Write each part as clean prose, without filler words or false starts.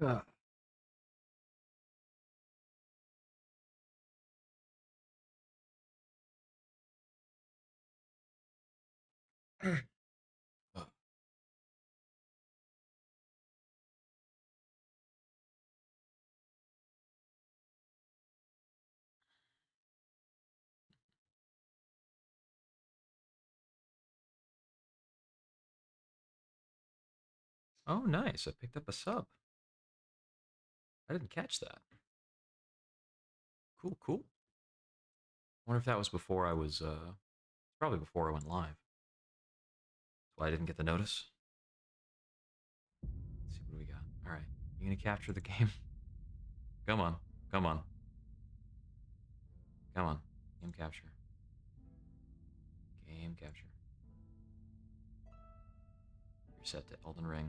Uh, Oh, nice. I picked up a sub. I didn't catch that. Cool, cool. Wonder if that was before I was, probably before I went live. That's why I didn't get the notice. Let's see what we got. All right. You gonna capture the game? Come on. Come on. Come on. Game capture. Game capture. You're set to Elden Ring.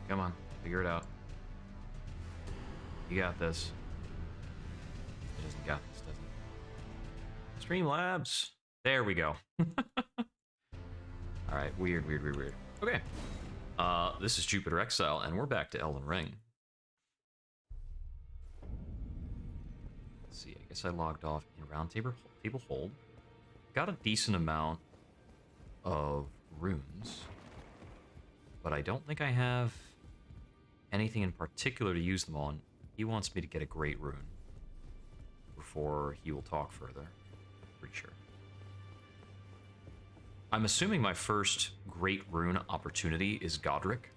Come on. Figure it out. You got this. He doesn't got this, does he? Streamlabs. There we go. All right. Weird, weird, weird, weird. Okay. This is Jupiter Exile, and we're back to Elden Ring. Let's see. I guess I logged off in round table hold. Got a decent amount of runes, but I don't think I have anything in particular to use them on. He wants me to get a great rune before he will talk further. Pretty sure. I'm assuming my first great rune opportunity is Godric.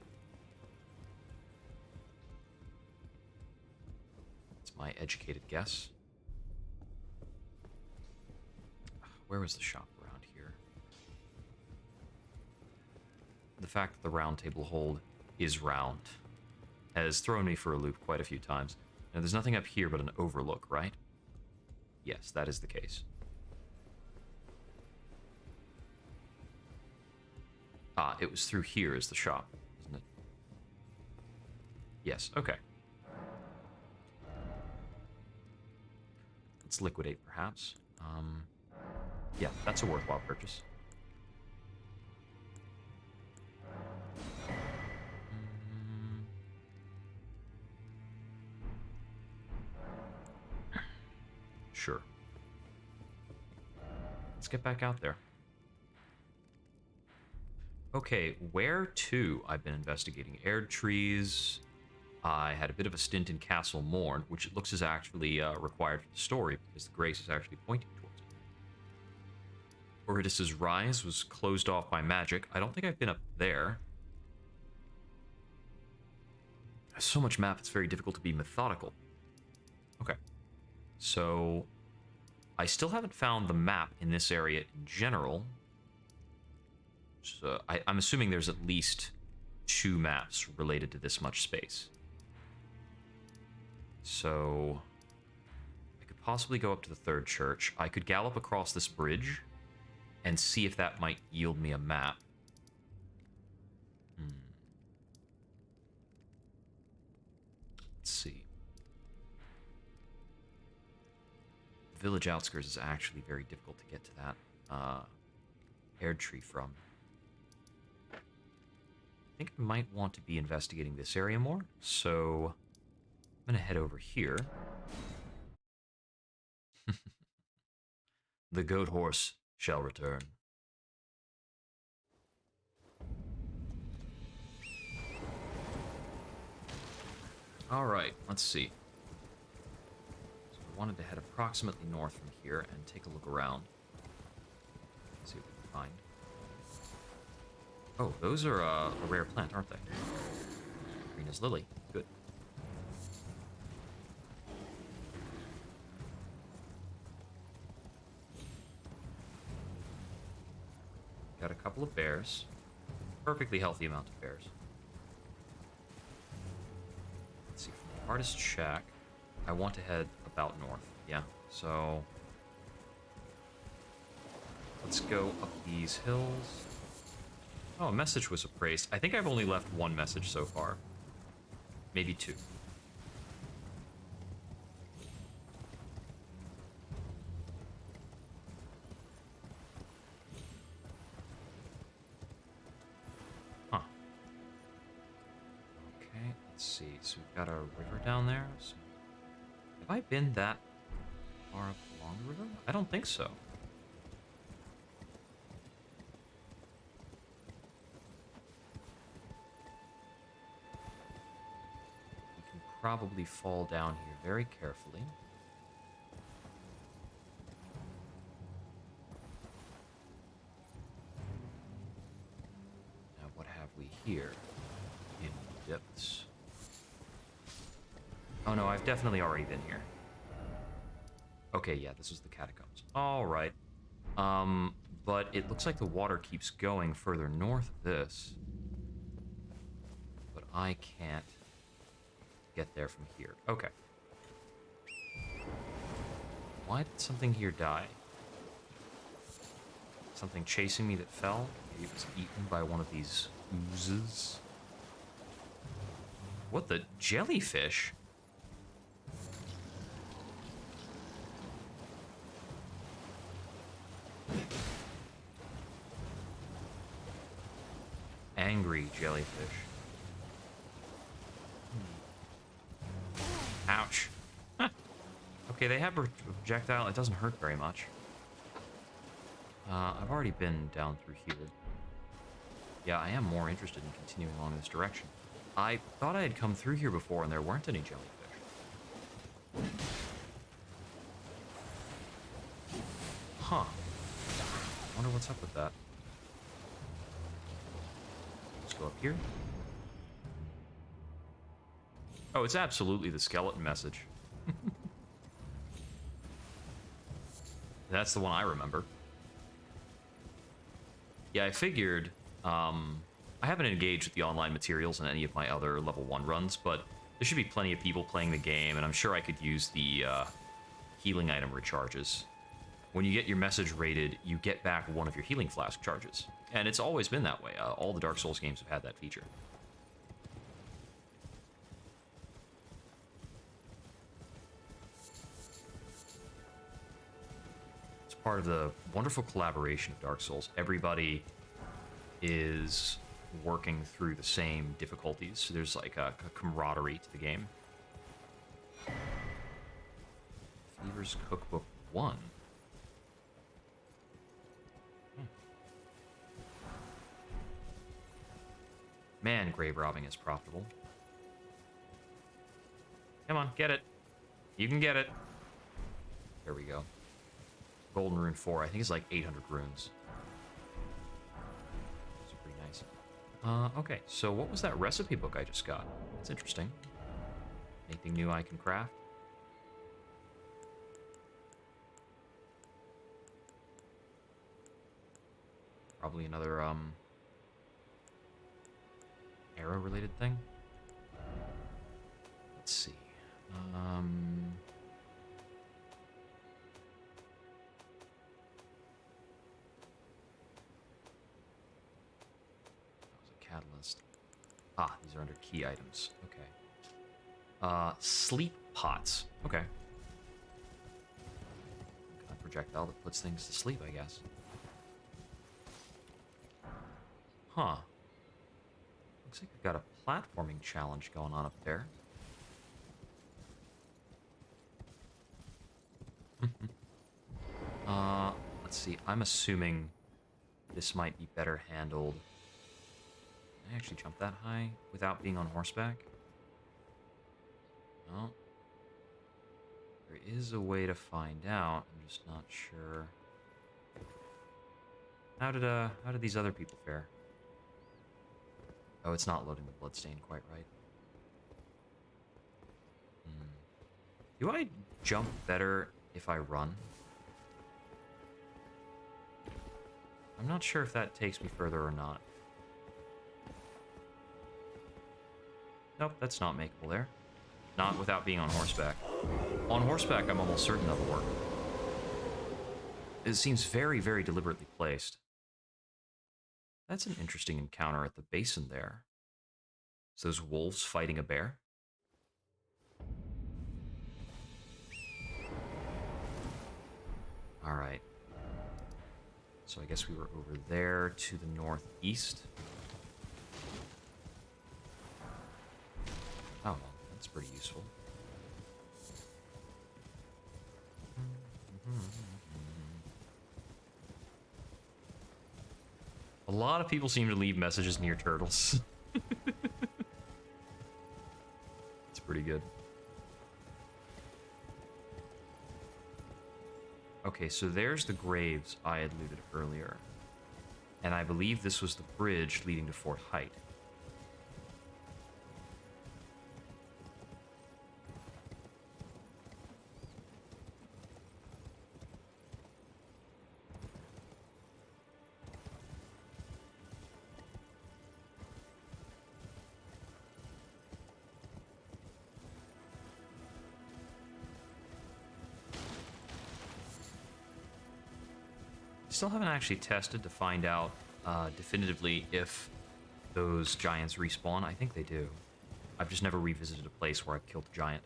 It's my educated guess. Where was the shop around here? The fact that the round table hold is round has thrown me for a loop quite a few times. Now, there's nothing up here but an overlook, right? Yes, that is the case. Ah, it was through here is the shop, isn't it? Yes, okay. Let's liquidate, perhaps. Yeah, that's a worthwhile purchase. Sure. Let's get back out there. Okay, where to? I've been investigating Aird trees. I had a bit of a stint in Castle Morn, which it looks is actually required for the story because the Grace is actually pointing towards it. Eurydice's Rise was closed off by magic. I don't think I've been up there. There's so much map, it's very difficult to be methodical. Okay. So, I still haven't found the map in this area in general. So I'm assuming there's at least 2 maps related to this much space. So I could possibly go up to the 3rd church. I could gallop across this bridge and see if that might yield me a map. Let's see. Village outskirts is actually very difficult to get to that Aird tree from. I think I might want to be investigating this area more, so I'm going to head over here. The goat horse shall return. Alright, let's see. So I wanted to head approximately north from here and take a look around. See what we can find. Oh, those are a rare plant, aren't they? Green as lily. Good. Got a couple of bears. Perfectly healthy amount of bears. Let's see, from the artist shack, I want to head about north. Yeah, so let's go up these hills. Oh, a message was appraised. I think I've only left 1 message so far. Maybe 2. Let's see. So we've got a river down there. So have I been that far up along the river? I don't think so. We can probably fall down here very carefully. Now, what have we here? In the depths. Oh no, I've definitely already been here. Okay, yeah, this was the catacombs. Alright. But it looks like the water keeps going further north of this. But I can't get there from here. Okay. Why did something here die? Something chasing me that fell? Maybe it was eaten by one of these oozes. What the? Jellyfish? Angry jellyfish. Ouch. Huh. Okay, they have projectile. It doesn't hurt very much. I've already been down through here. Yeah, I am more interested in continuing along this direction. I thought I had come through here before and there weren't any jellyfish. Huh. Wonder what's up with that. Let's go up here. Oh, it's absolutely the skeleton message. That's the one I remember. Yeah, I figured, I haven't engaged with the online materials in any of my other level 1 runs, but there should be plenty of people playing the game, and I'm sure I could use the healing item recharges. When you get your message rated, you get back one of your healing flask charges. And it's always been that way. All the Dark Souls games have had that feature. It's part of the wonderful collaboration of Dark Souls. Everybody is working through the same difficulties. So there's like a camaraderie to the game. Fever's Cookbook 1. Man, grave robbing is profitable. Come on, get it. You can get it. There we go. Golden Rune 4, I think it's like 800 runes. It's pretty nice. Okay, so what was that recipe book I just got? That's interesting. Anything new I can craft? Probably another, arrow-related thing? Let's see. That was a catalyst. Ah, these are under key items. Okay. Sleep pots. Okay. Got a projectile that puts things to sleep, I guess. Huh. Looks like we've got a platforming challenge going on up there. Let's see. I'm assuming this might be better handled. Can I actually jump that high without being on horseback? No. There is a way to find out. I'm just not sure. How did these other people fare? Oh, it's not loading the bloodstain quite right. Do I jump better if I run? I'm not sure if that takes me further or not. Nope, that's not makeable there. Not without being on horseback. On horseback, I'm almost certain that'll work. It seems very, very deliberately placed. That's an interesting encounter at the basin there. Is those wolves fighting a bear? Alright. So I guess we were over there to the northeast. Oh, that's pretty useful. A lot of people seem to leave messages near turtles. It's pretty good. Okay, so there's the graves I had looted earlier. And I believe this was the bridge leading to Fort Height. Still haven't actually tested to find out definitively if those giants respawn. I think they do. I've just never revisited a place where I've killed a giant.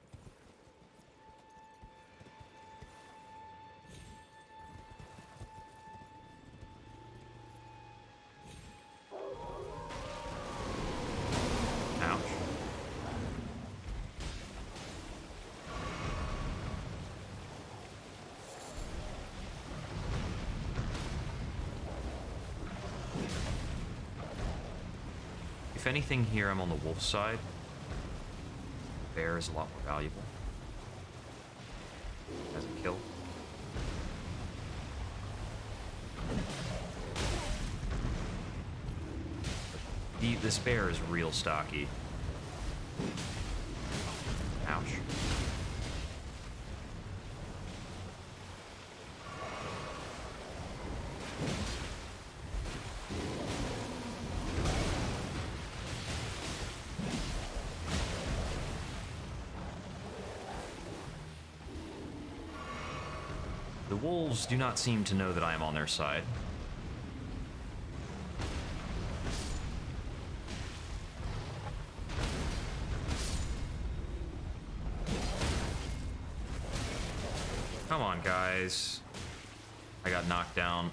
Ouch. If anything here, I'm on the wolf side. Bear is a lot more valuable as a kill. This bear is real stocky. Ouch. The wolves do not seem to know that I am on their side. Come on, guys. I got knocked down.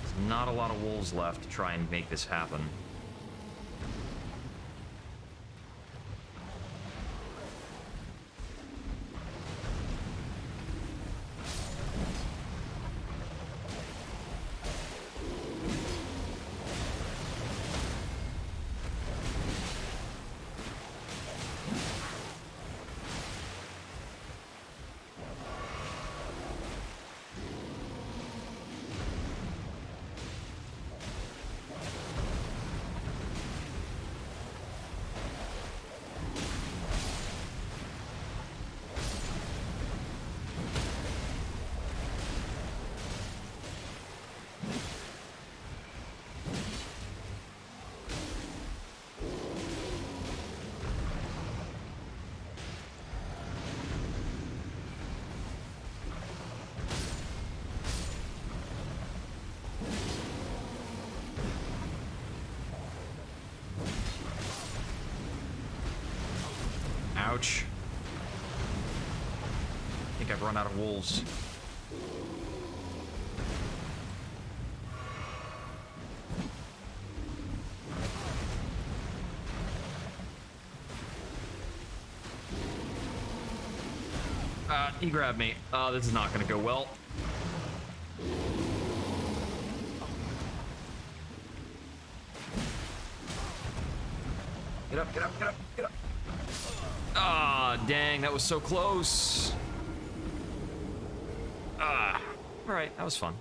There's not a lot of wolves left to try and make this happen. Ouch. I think I've run out of wolves. He grabbed me. This is not gonna go well. Get up, get up, get up, get up. Ah, dang, that was so close. Alright, that was fun.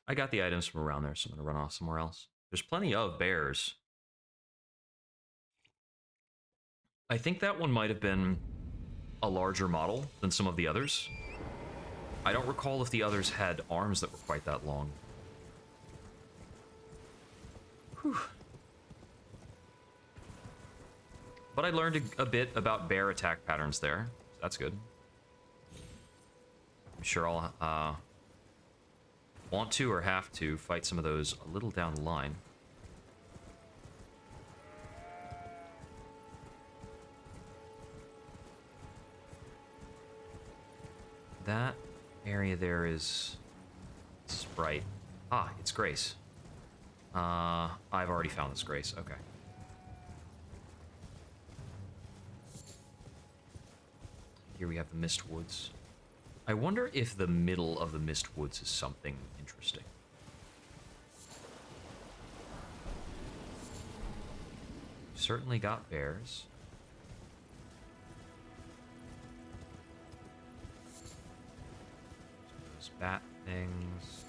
I got the items from around there, so I'm gonna run off somewhere else. There's plenty of bears. I think that one might have been a larger model than some of the others. I don't recall if the others had arms that were quite that long. Whew. But I learned a bit about bear attack patterns there. So that's good. I'm sure I'll want to or have to fight some of those a little down the line. That area there is Sprite. Ah, it's Grace. I've already found this grace. Okay. Here we have the Mist Woods. I wonder if the middle of the Mist Woods is something interesting. Certainly got bears. Those bat things.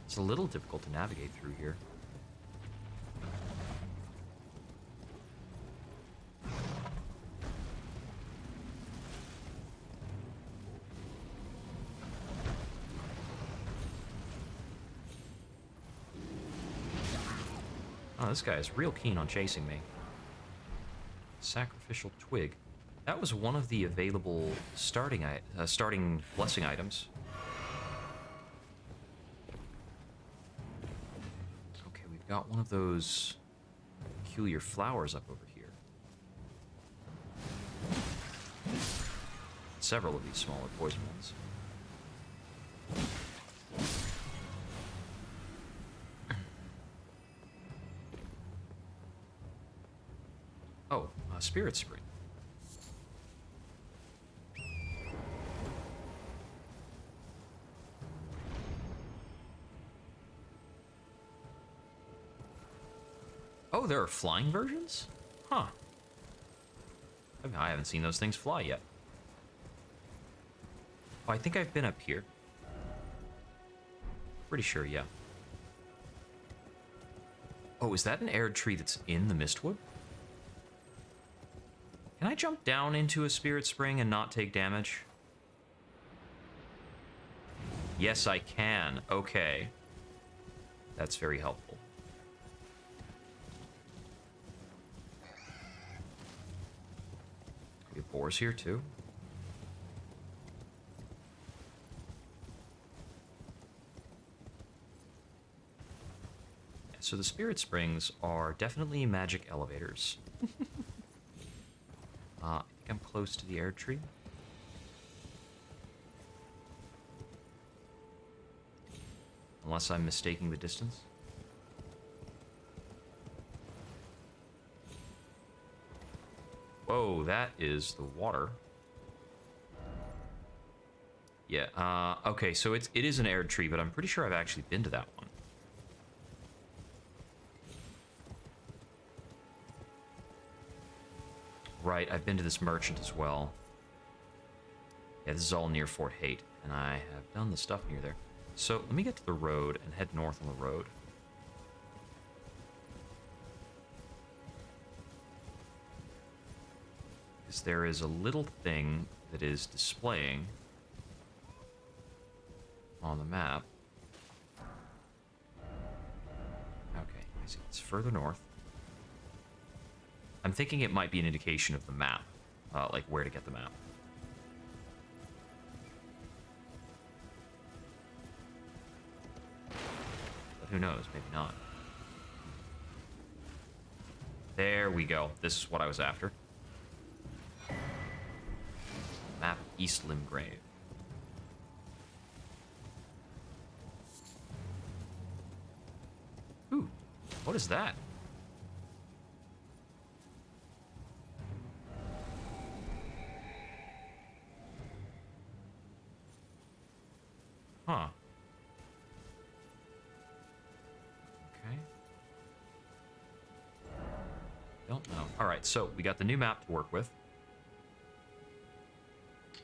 It's a little difficult to navigate through here. Oh, this guy is real keen on chasing me. Sacrificial twig. That was one of the available starting blessing items. Okay, we've got one of those peculiar flowers up over here. Several of these smaller poison ones. Oh, a spirit spring. Oh, there are flying versions? Huh. I haven't seen those things fly yet. Oh, I think I've been up here. Pretty sure, yeah. Oh, is that an arid tree that's in the Mistwood? Can I jump down into a spirit spring and not take damage? Yes, I can. Okay. That's very helpful. We have boars here too. Yeah, so the spirit springs are definitely magic elevators. I think I'm close to the air tree. Unless I'm mistaking the distance. Whoa, that is the water. Yeah, okay, so it is an arid tree, but I'm pretty sure I've actually been to that one. Right, I've been to this merchant as well. Yeah, this is all near Fort Haight, and I have done the stuff near there. So let me get to the road and head north on the road. Because there is a little thing that is displaying on the map. Okay, I see it's further north. I'm thinking it might be an indication of the map, like where to get the map. But who knows, maybe not. There we go. This is what I was after. Map Eastland Grave. Ooh, what is that? Huh. Okay. Don't know. Alright, so we got the new map to work with.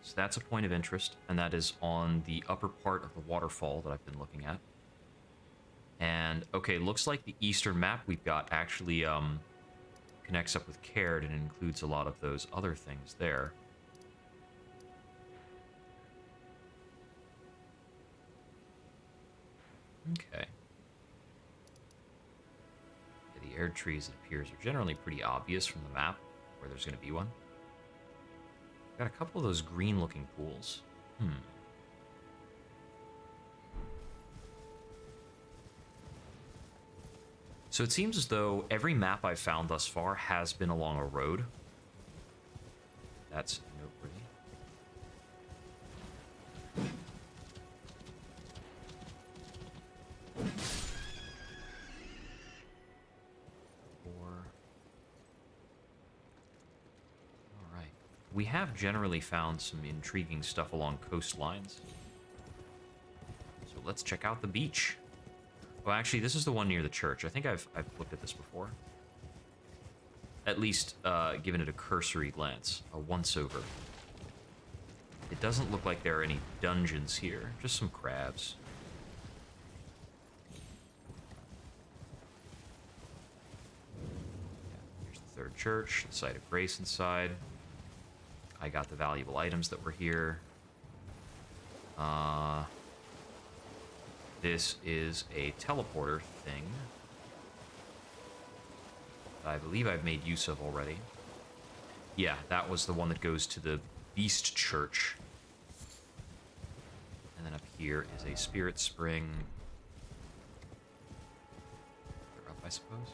So that's a point of interest, and that is on the upper part of the waterfall that I've been looking at. And, okay, looks like the eastern map we've got actually connects up with Caird and includes a lot of those other things there. Okay. Yeah, the air trees, it appears, are generally pretty obvious from the map where there's going to be one. Got a couple of those green-looking pools. So it seems as though every map I've found thus far has been along a road. That's noteworthy. Alright. We have generally found some intriguing stuff along coastlines. So let's check out the beach. Well, actually, this is the one near the church. I think I've looked at this before. At least, given it a cursory glance, a once-over. It doesn't look like there are any dungeons here, just some crabs. Yeah, here's the third church, the site of grace inside. I got the valuable items that were here. This is a teleporter thing that I believe I've made use of already. Yeah, that was the one that goes to the Beast Church. And then up here is a spirit spring. They're up, I suppose.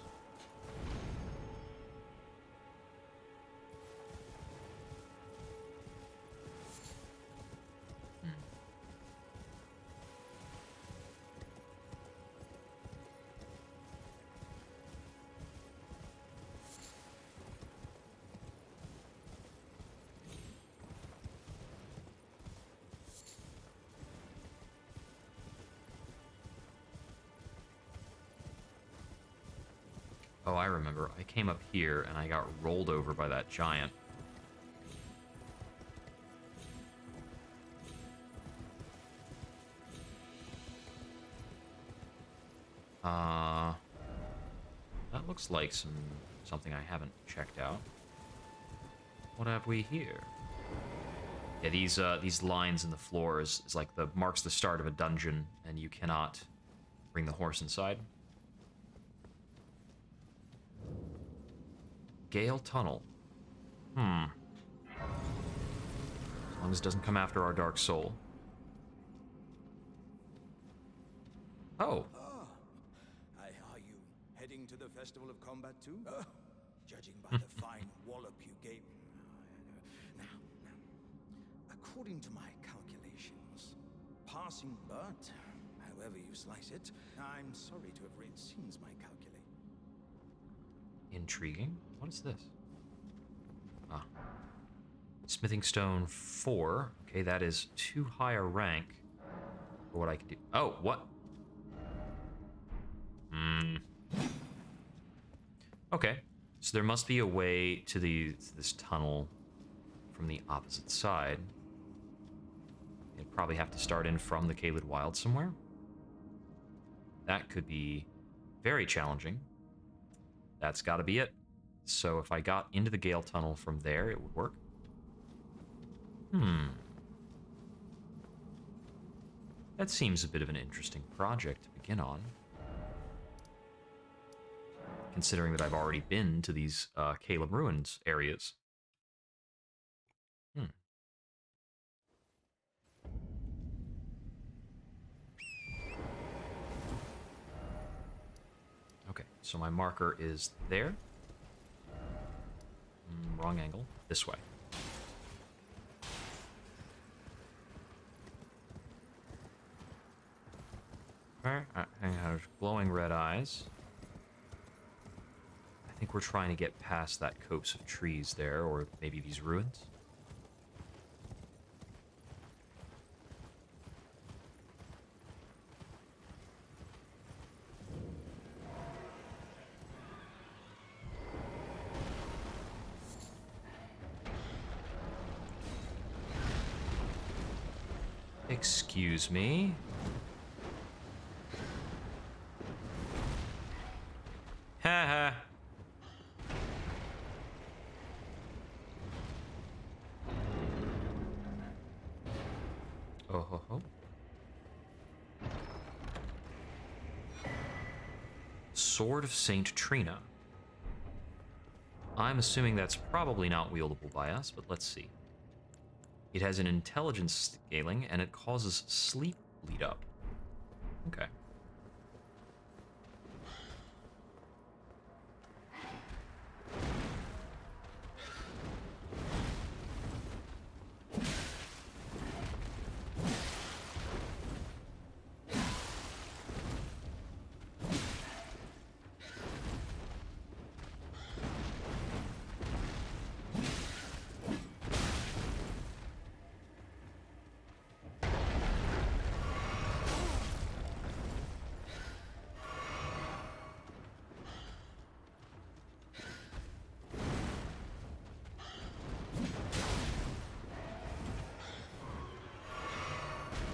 Oh, I remember. I came up here and I got rolled over by that giant. That looks like something I haven't checked out. What have we here? Yeah, these lines in the floor is like marks the start of a dungeon, and you cannot bring the horse inside. Gale Tunnel. As long as it doesn't come after our dark soul. Oh. Are you heading to the Festival of Combat too? Judging by the fine wallop you gave me. Now, according to my calculations, passing but, however you slice it, I'm sorry to have read scenes my calculate. Intriguing. What is this? Ah. Smithing Stone 4. Okay, that is too high a rank for what I can do. Oh, what? Okay. So there must be a way to this tunnel from the opposite side. You'd probably have to start in from the Caelid Wild somewhere. That could be very challenging. That's got to be it. So if I got into the Gale Tunnel from there, it would work. That seems a bit of an interesting project to begin on. Considering that I've already been to these Caleb Ruins areas. Okay, so my marker is there. Wrong angle. This way. Alright, has glowing red eyes. I think we're trying to get past that copse of trees there, or maybe these ruins. Excuse me. Haha. Oh ho ho. Sword of Saint Trina. I'm assuming that's probably not wieldable by us, but let's see. It has an intelligence scaling, and it causes sleep lead up. Okay.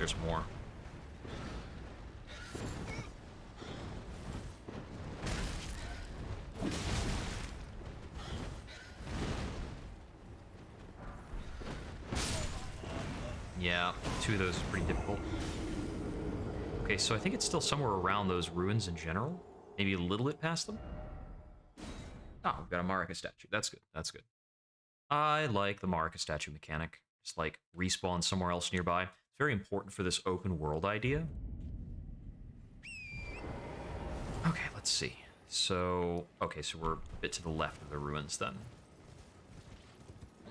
there's more. Yeah, 2 of those are pretty difficult. Okay, so I think it's still somewhere around those ruins in general. Maybe a little bit past them. Oh, we've got a Marika statue. That's good. That's good. I like the Marika statue mechanic. Just like respawn somewhere else nearby. It's very important for this open world idea. Okay, let's see. So, okay, so we're a bit to the left of the ruins then.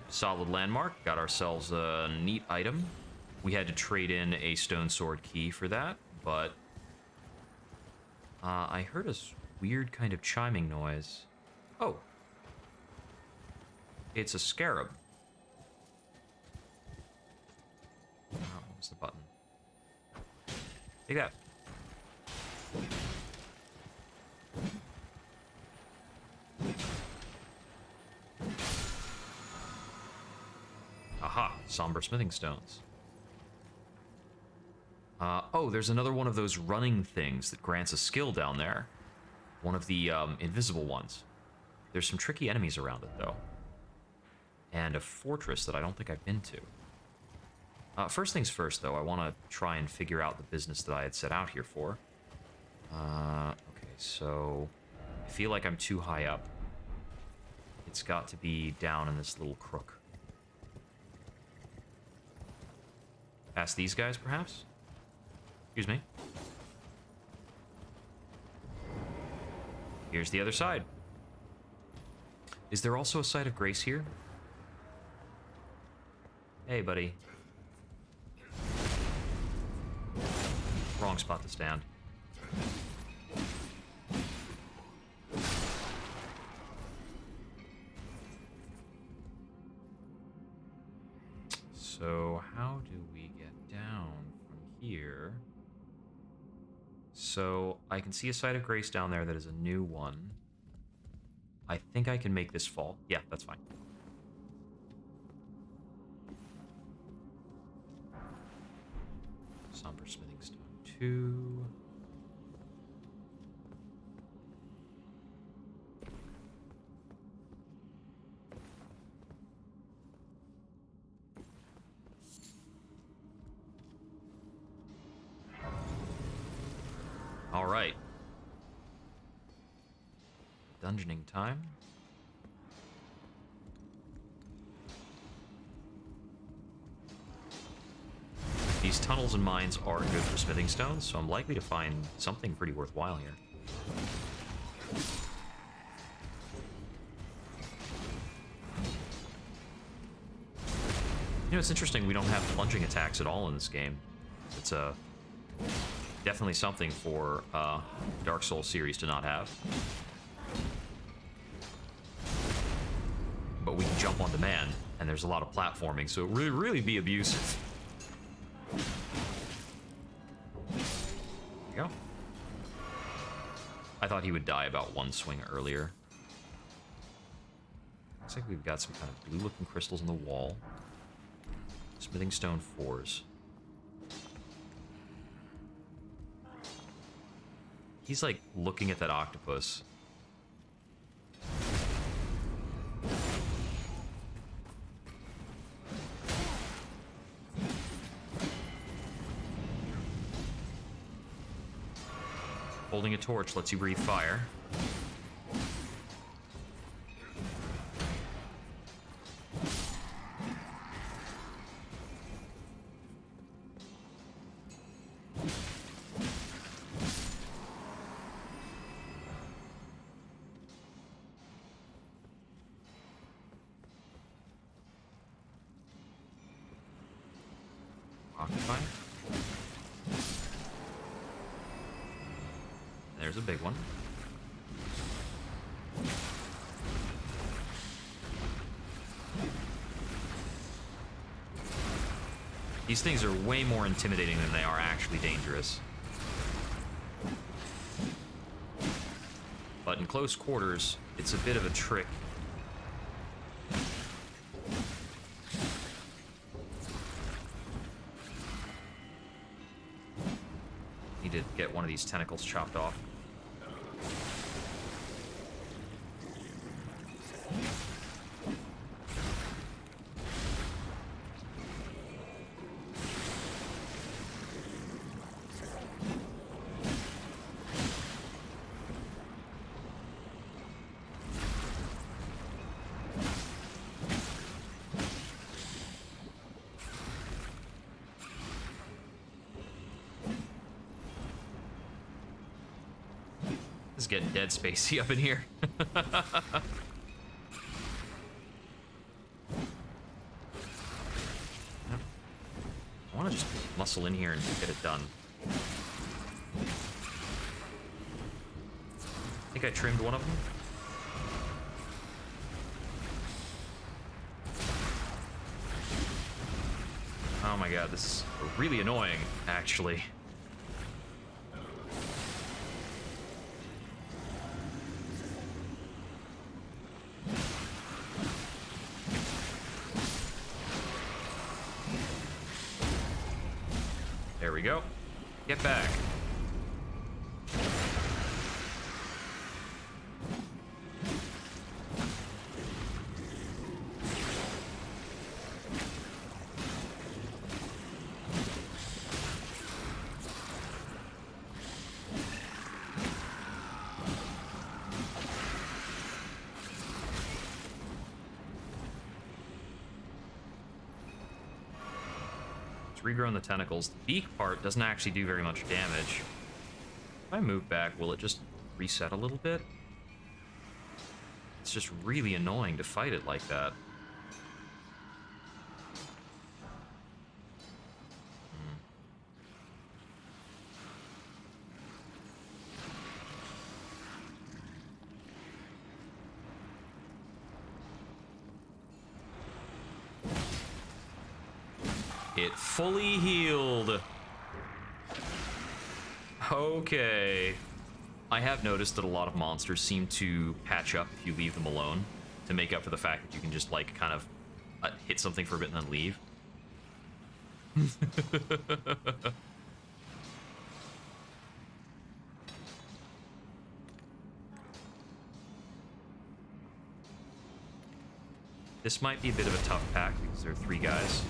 Solid landmark. Got ourselves a neat item. We had to trade in a stone sword key for that, but I heard a weird kind of chiming noise. Oh. It's a scarab. Oh, what was the button? Take that. Aha, somber smithing stones. Oh, there's another one of those running things that grants a skill down there. One of the invisible ones. There's some tricky enemies around it, though. And a fortress that I don't think I've been to. First things first, though, I want to try and figure out the business that I had set out here for. Okay, so I feel like I'm too high up. It's got to be down in this little crook. Past these guys, perhaps? Excuse me. Here's the other side. Is there also a site of grace here? Hey, buddy. Wrong spot to stand. So, how do we get down from here? So, I can see a site of grace down there that is a new one. I think I can make this fall. Yeah, that's fine. Somber smithing stone 2. All right. Dungeoning time. These tunnels and mines are good for smithing stones, so I'm likely to find something pretty worthwhile here. You know, it's interesting, we don't have plunging attacks at all in this game. It's definitely something for Dark Souls series to not have. But we can jump on demand, and there's a lot of platforming, so it would really be abusive. There you go. I thought he would die about one swing earlier. Looks like we've got some kind of blue-looking crystals in the wall. Smithing stone 4s. He's like looking at that octopus. Holding a torch lets you breathe fire. Occupy. There's a big one. These things are way more intimidating than they are actually dangerous. But in close quarters, it's a bit of a trick. to get one of these tentacles chopped off. It's getting dead spacey up in here. I want to just muscle in here and get it done. I think I trimmed one of them. Oh my god, this is really annoying, actually. There we go. Get back. Regrowing the tentacles. The beak part doesn't actually do very much damage. If I move back, will it just reset a little bit? It's just really annoying to fight it like that. It fully healed. Okay. I have noticed that a lot of monsters seem to patch up if you leave them alone, to make up for the fact that you can just, like, kind of hit something for a bit and then leave. This might be a bit of a tough pack because there are 3 guys.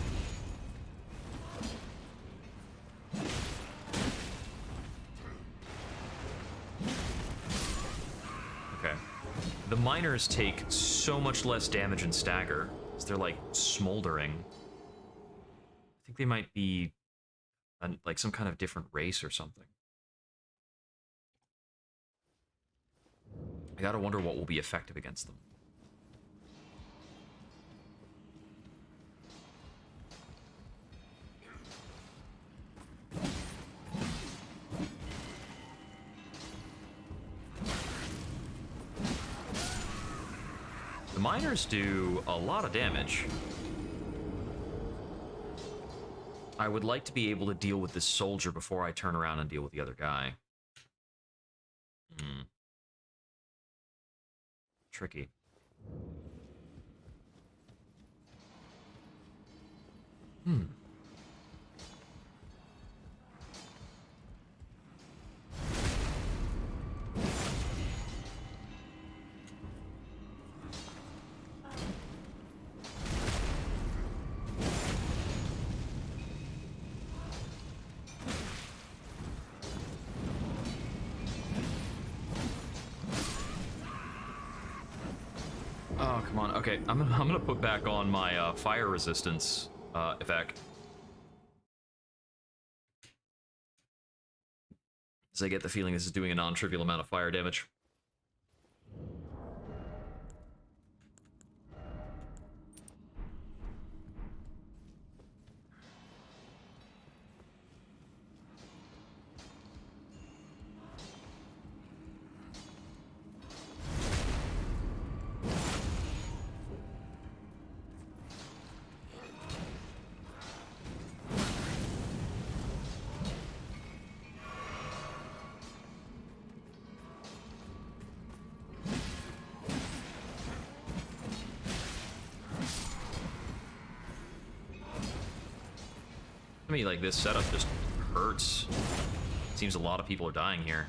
The miners take so much less damage and stagger, because they're, like, smoldering. I think they might be, like, some kind of different race or something. I gotta wonder what will be effective against them. The miners do a lot of damage. I would like to be able to deal with this soldier before I turn around and deal with the other guy. Tricky. Oh, come on. Okay, I'm gonna put back on my fire resistance effect. As I get the feeling this is doing a non-trivial amount of fire damage. I mean, like, this setup just hurts. Seems a lot of people are dying here.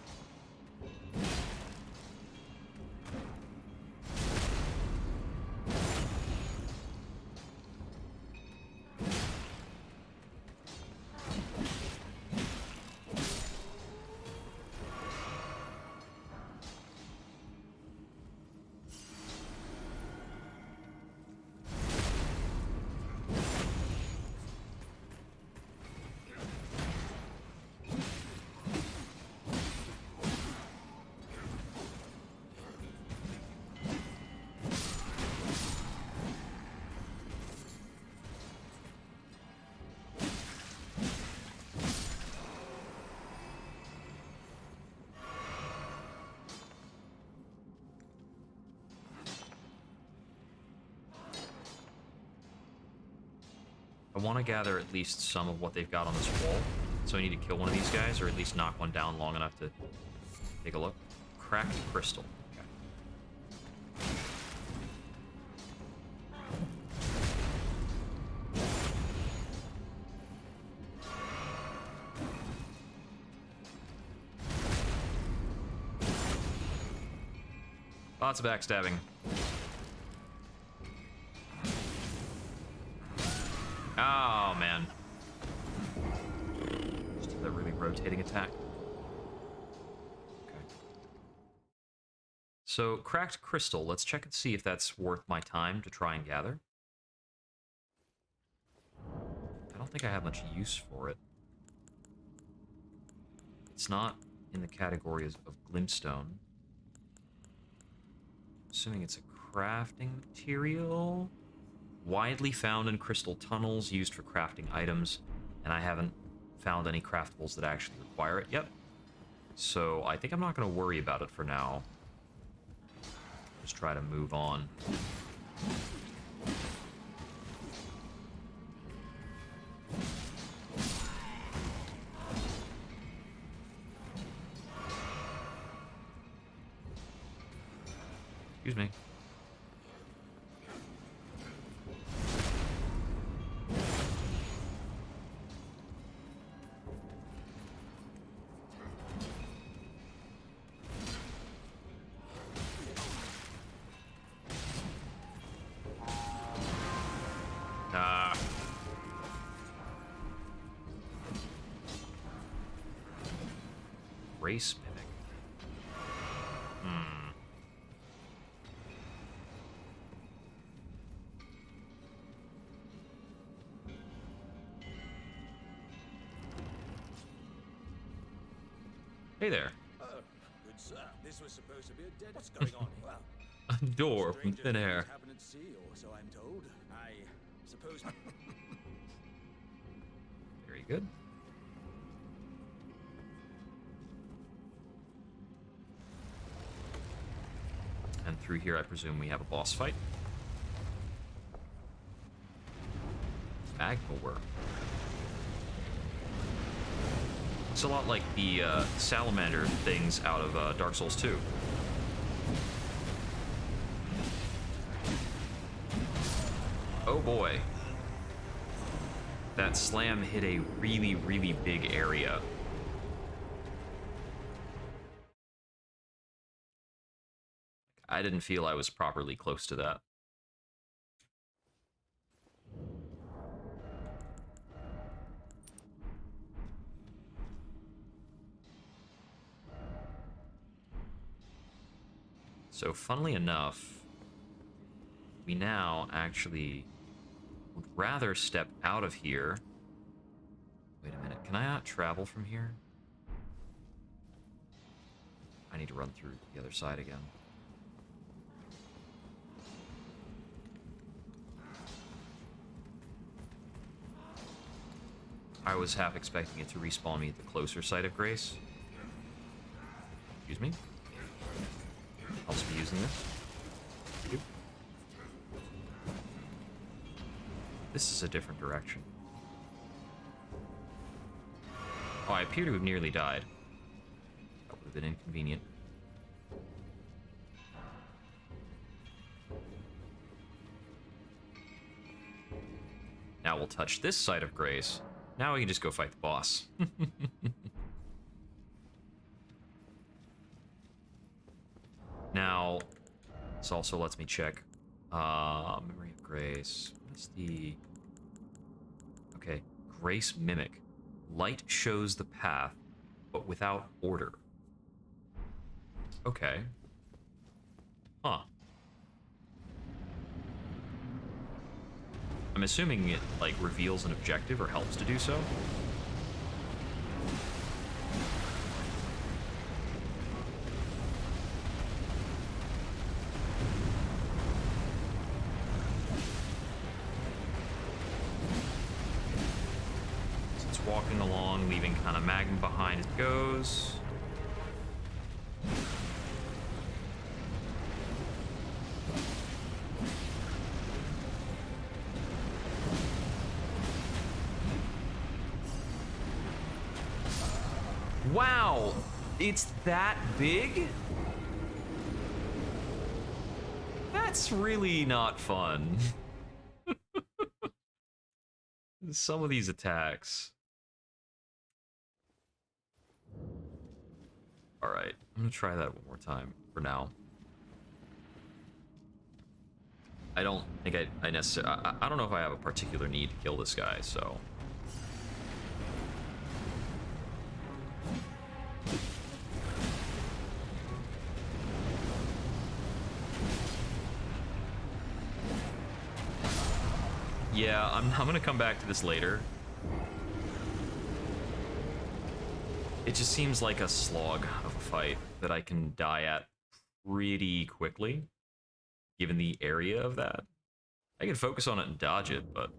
I want to gather at least some of what they've got on this wall. So I need to kill one of these guys, or at least knock one down long enough to take a look. Cracked crystal. Okay. Lots of backstabbing. Oh, man. Just a really rotating attack. Okay. So, cracked crystal. Let's check and see if that's worth my time to try and gather. I don't think I have much use for it. It's not in the categories of glintstone. Assuming it's a crafting material. Widely found in crystal tunnels, used for crafting items, and I haven't found any craftables that actually require it yet. So I think I'm not going to worry about it for now. Just try to move on. Excuse me. Race mimic. Hey there. Oh, good sir. This was supposed to be a dead. What's going on here? Well, A door from thin air. happen at sea, or so I'm told. I suppose. Very good. And through here, I presume we have a boss fight. Magma worm. It's a lot like the salamander things out of Dark Souls 2. Oh boy. That slam hit a really, really big area. I didn't feel I was properly close to that. So, funnily enough, we now actually would rather step out of here. Wait a minute, can I not travel from here? I need to run through the other side again. I was half expecting it to respawn me at the closer side of Grace. Excuse me. I'll just be using this. Thank you. This is a different direction. Oh, I appear to have nearly died. That would have been inconvenient. Now we'll touch this side of Grace. Now we can just go fight the boss. Now, this also lets me check Memory of Grace. What's the... Okay, Grace Mimic. Light shows the path, but without order. Okay. Huh. I'm assuming it, like, reveals an objective or helps to do so. So it's walking along, leaving kind of magma behind as it goes. Wow, it's that big? That's really not fun. Some of these attacks. Alright, I'm gonna try that one more time for now. I don't think I necessarily... I don't know if I have a particular need to kill this guy, so... Yeah, I'm gonna come back to this later. It just seems like a slog of a fight that I can die at pretty quickly, given the area of that. I can focus on it and dodge it, but...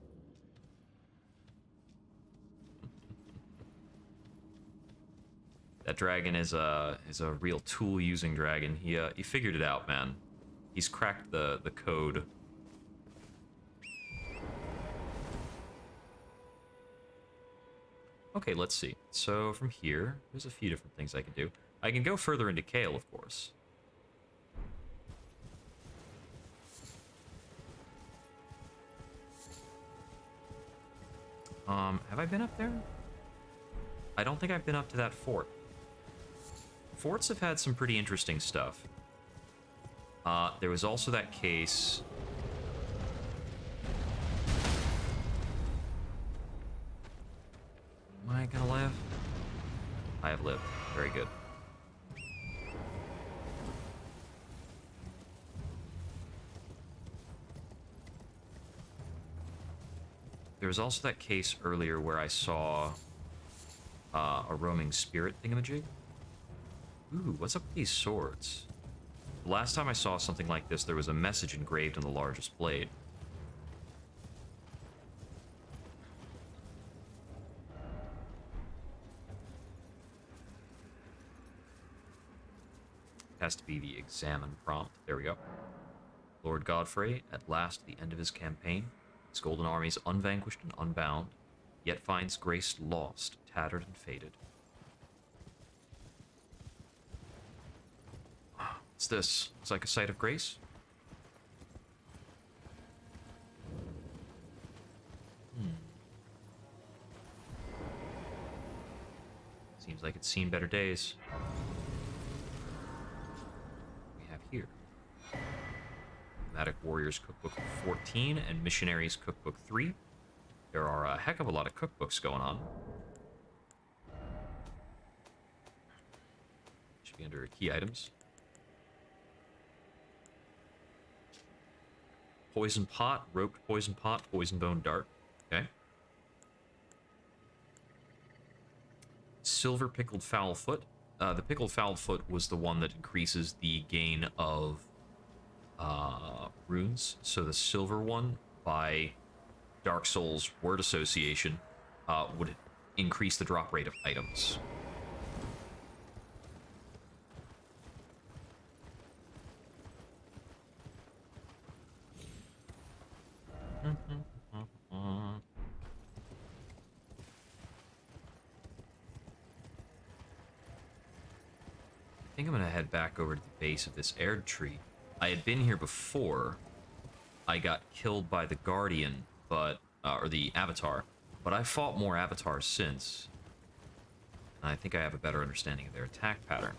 That dragon is a real tool-using dragon. He figured it out, man. He's cracked the code. Okay, let's see. So from here, there's a few different things I can do. I can go further into Kale, of course. Have I been up there? I don't think I've been up to that fort. Forts have had some pretty interesting stuff. There was also that case... Am I gonna live? I have lived. Very good. There was also that case earlier where I saw a roaming spirit thingamajig. Ooh, what's up with these swords? The last time I saw something like this, there was a message engraved on the largest blade. Has to be the examine prompt. There we go. Lord Godfrey, at last at the end of his campaign, his golden armies unvanquished and unbound, yet finds grace lost, tattered and faded. What's this? It's like a site of grace? Seems like it's seen better days. Here. Nomadic Warriors Cookbook 14 and Missionaries Cookbook 3. There are a heck of a lot of cookbooks going on. Should be under key items. Poison pot, roped poison pot, poison bone dart. Okay. Silver pickled fowl foot. The pickled fowl foot was the one that increases the gain of runes. So the silver one, by Dark Souls word association, would increase the drop rate of items. I think I'm gonna head back over to the base of this Erd tree. I had been here before. I got killed by the Guardian, but or the Avatar, but I fought more Avatars since. And I think I have a better understanding of their attack pattern.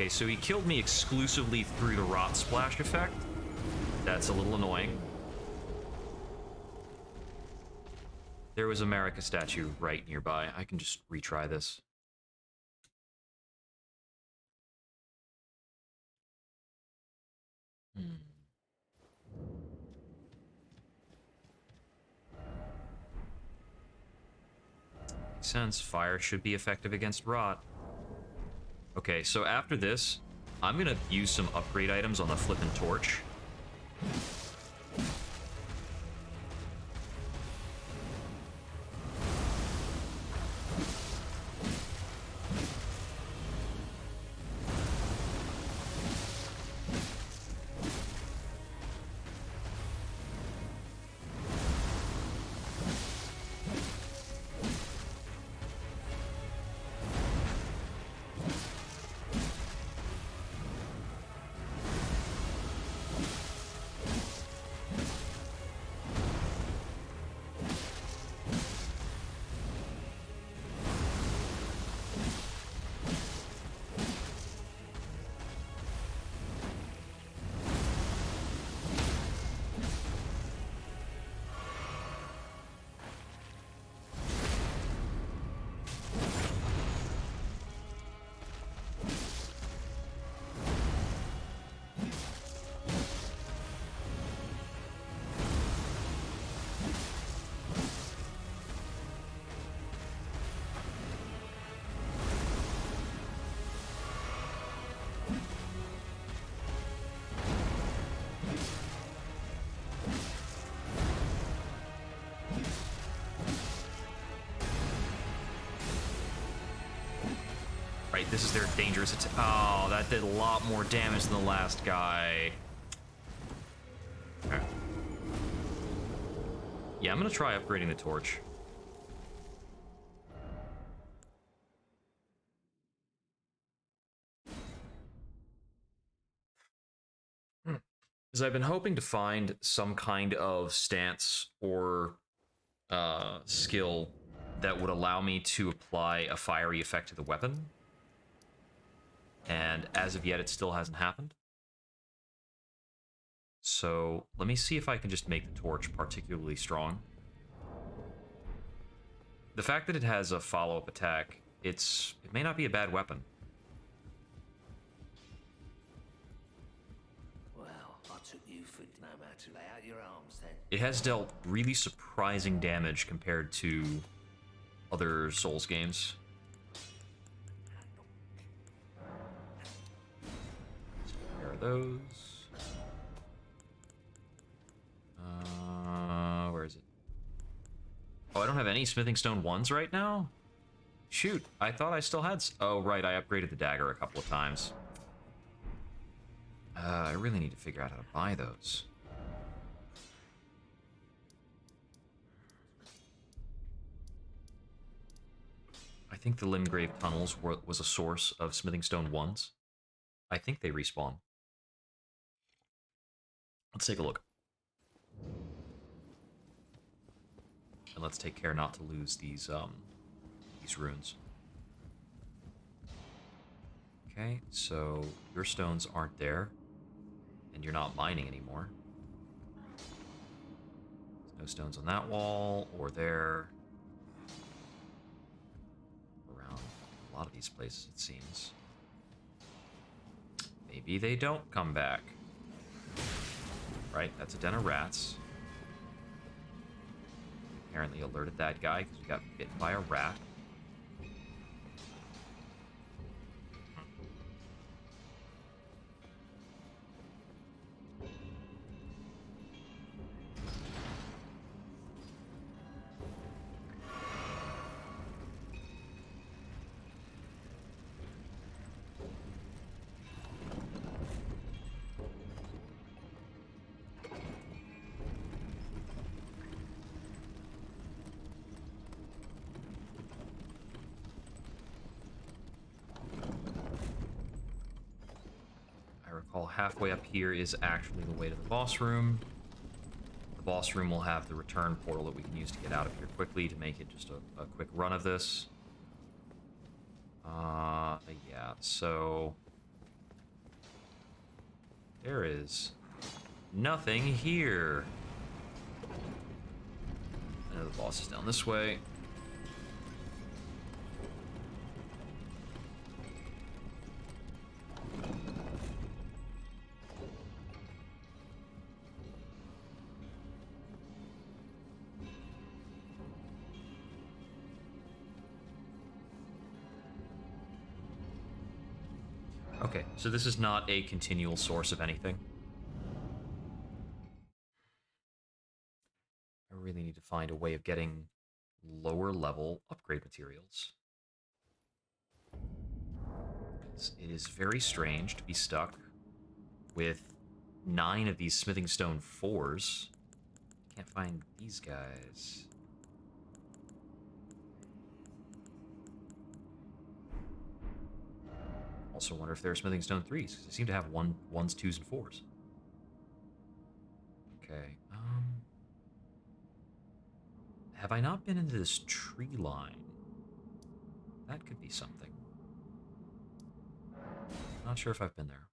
Okay, so he killed me exclusively through the rot splash effect. That's a little annoying. There was a America statue right nearby. I can just retry this. Makes sense. Fire should be effective against rot. Okay, so after this, I'm gonna use some upgrade items on the flippin' torch. Right, this is their dangerous attack. Oh, that did a lot more damage than the last guy. Okay. Yeah, I'm gonna try upgrading the torch. Because I've been hoping to find some kind of stance or skill that would allow me to apply a fiery effect to the weapon. And as of yet, it still hasn't happened. So let me see if I can just make the torch particularly strong. The fact that it has a follow-up attack, it may not be a bad weapon. Well, I took you for no man to lay out your arms then. It has dealt really surprising damage compared to other Souls games. Where are those? Where is it? Oh, I don't have any smithing stone 1s right now? Shoot, I thought I still had... Oh, right, I upgraded the dagger a couple of times. I really need to figure out how to buy those. I think the Lim Grave Tunnels was a source of smithing stone 1s. I think they respawn. Let's take a look. And let's take care not to lose these runes. Okay, so your stones aren't there, and you're not mining anymore. There's no stones on that wall, or there. Around a lot of these places, it seems. Maybe they don't come back. Right, that's a den of rats. Apparently alerted that guy because we got bitten by a rat. Halfway up here is actually the way to the boss room. The boss room will have the return portal that we can use to get out of here quickly to make it just a quick run of this. Yeah, so There is nothing here. I know the boss is down this way. Okay, so this is not a continual source of anything. I really need to find a way of getting lower level upgrade materials. It is very strange to be stuck with 9 of these smithing stone 4s. Can't find these guys. Also wonder if they're smithing stone 3s, because they seem to have 1s, 2s, and 4s. Okay, have I not been into this tree line? That could be something. Not sure if I've been there.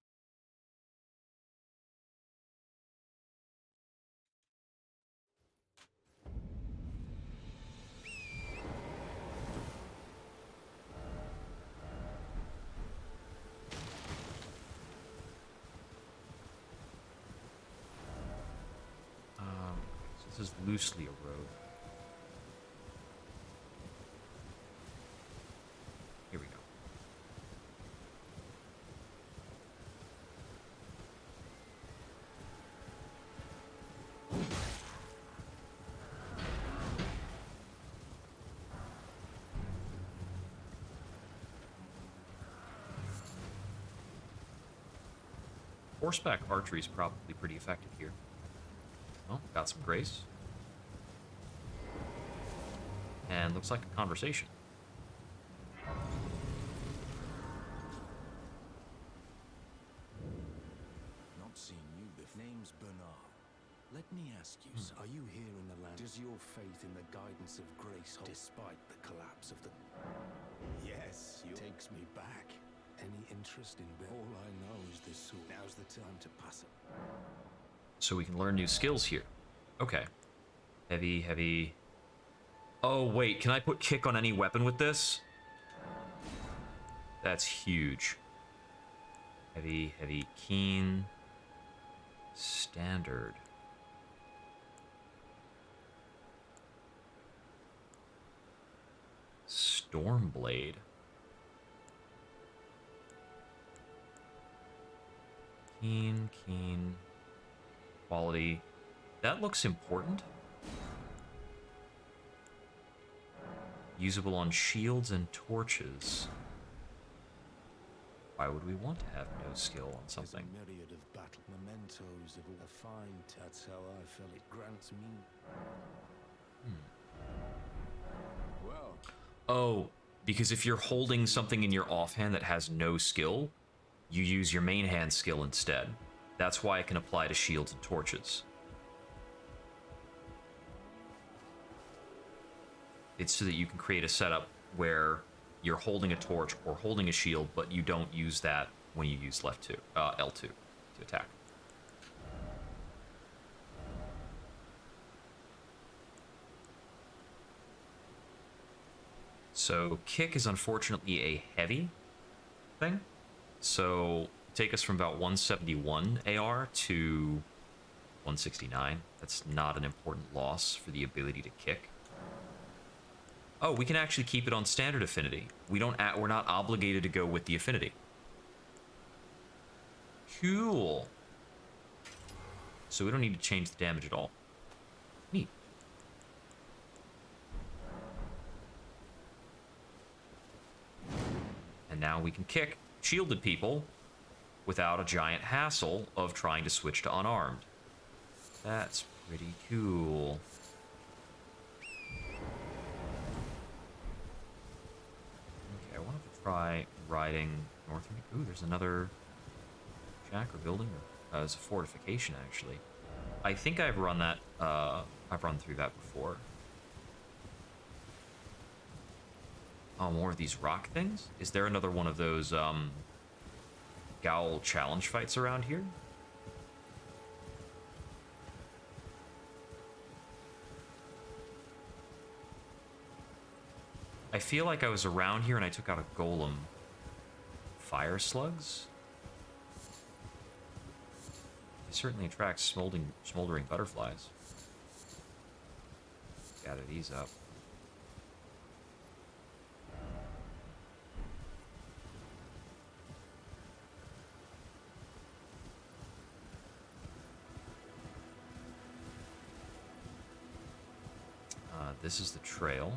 So this is loosely a road. Here we go. Horseback archery is probably pretty effective here. Well, got some grace. And looks like a conversation. Not seen you before. Name's Bernard. Let me ask you, are you here in the land? Does your faith in the guidance of grace hold despite the collapse of the... Yes, it takes me back. Any interest in... All I know is this sword. Now's the time to pass it. So we can learn new skills here. Okay. Heavy, heavy. Oh, wait. Can I put kick on any weapon with this? That's huge. Heavy, heavy, keen. Standard. Stormblade. Keen, keen. Quality. That looks important. Usable on shields and torches. Why would we want to have no skill on something? There's a myriad of battle mementos of a fine. That's how I feel it grants me. Well. Oh, because if you're holding something in your offhand that has no skill, you use your main hand skill instead. That's why it can apply to shields and torches. It's so that you can create a setup where you're holding a torch or holding a shield, but you don't use that when you use L2 to attack. So kick is unfortunately a heavy thing. So take us from about 171 AR to 169. That's not an important loss for the ability to kick. Oh, we can actually keep it on standard affinity. We're not obligated to go with the affinity. Cool. So we don't need to change the damage at all. Neat. And now we can kick shielded people without a giant hassle of trying to switch to unarmed. That's pretty cool. Okay, I wanted to try riding north. Ooh, there's another shack or building. It's a fortification, actually. I think I've run that. I've run through that before. Oh, more of these rock things? Is there another one of those Gowl challenge fights around here? I feel like I was around here and I took out a golem. Fire slugs? It certainly attracts smoldering butterflies. Gather these up. This is the trail.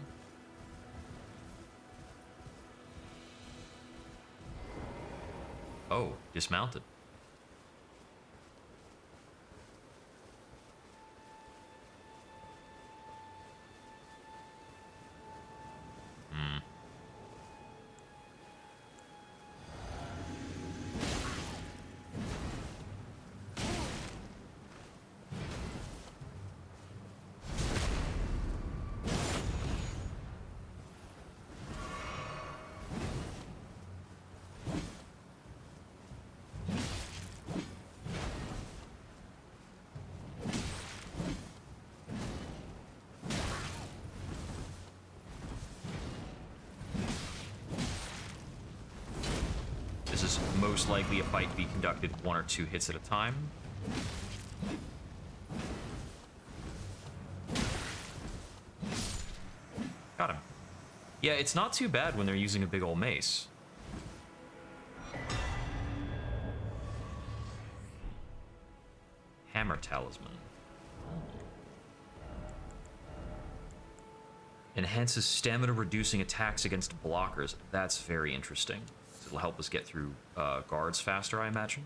Oh, dismounted. This is most likely a fight to be conducted 1 or 2 hits at a time. Got him. Yeah, it's not too bad when they're using a big old mace. Hammer talisman. Enhances stamina reducing attacks against blockers. That's very interesting. It'll help us get through guards faster, I imagine.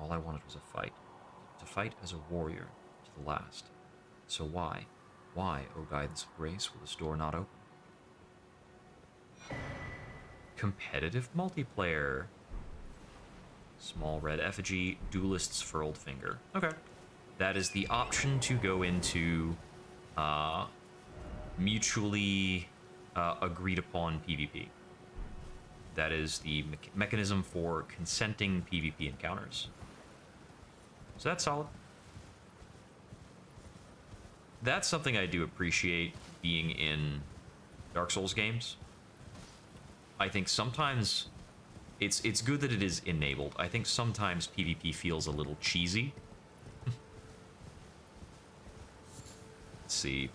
All I wanted was a fight. To fight as a warrior to the last. So why? Why, O guidance of grace, will this door not open? Competitive multiplayer. Small red effigy, duelist's furled finger. Okay. That is the option to go into mutually agreed upon PvP. That is the mechanism for consenting PvP encounters. So that's solid. That's something I do appreciate being in Dark Souls games. I think sometimes it's good that it is enabled. I think sometimes PvP feels a little cheesy. Let's see.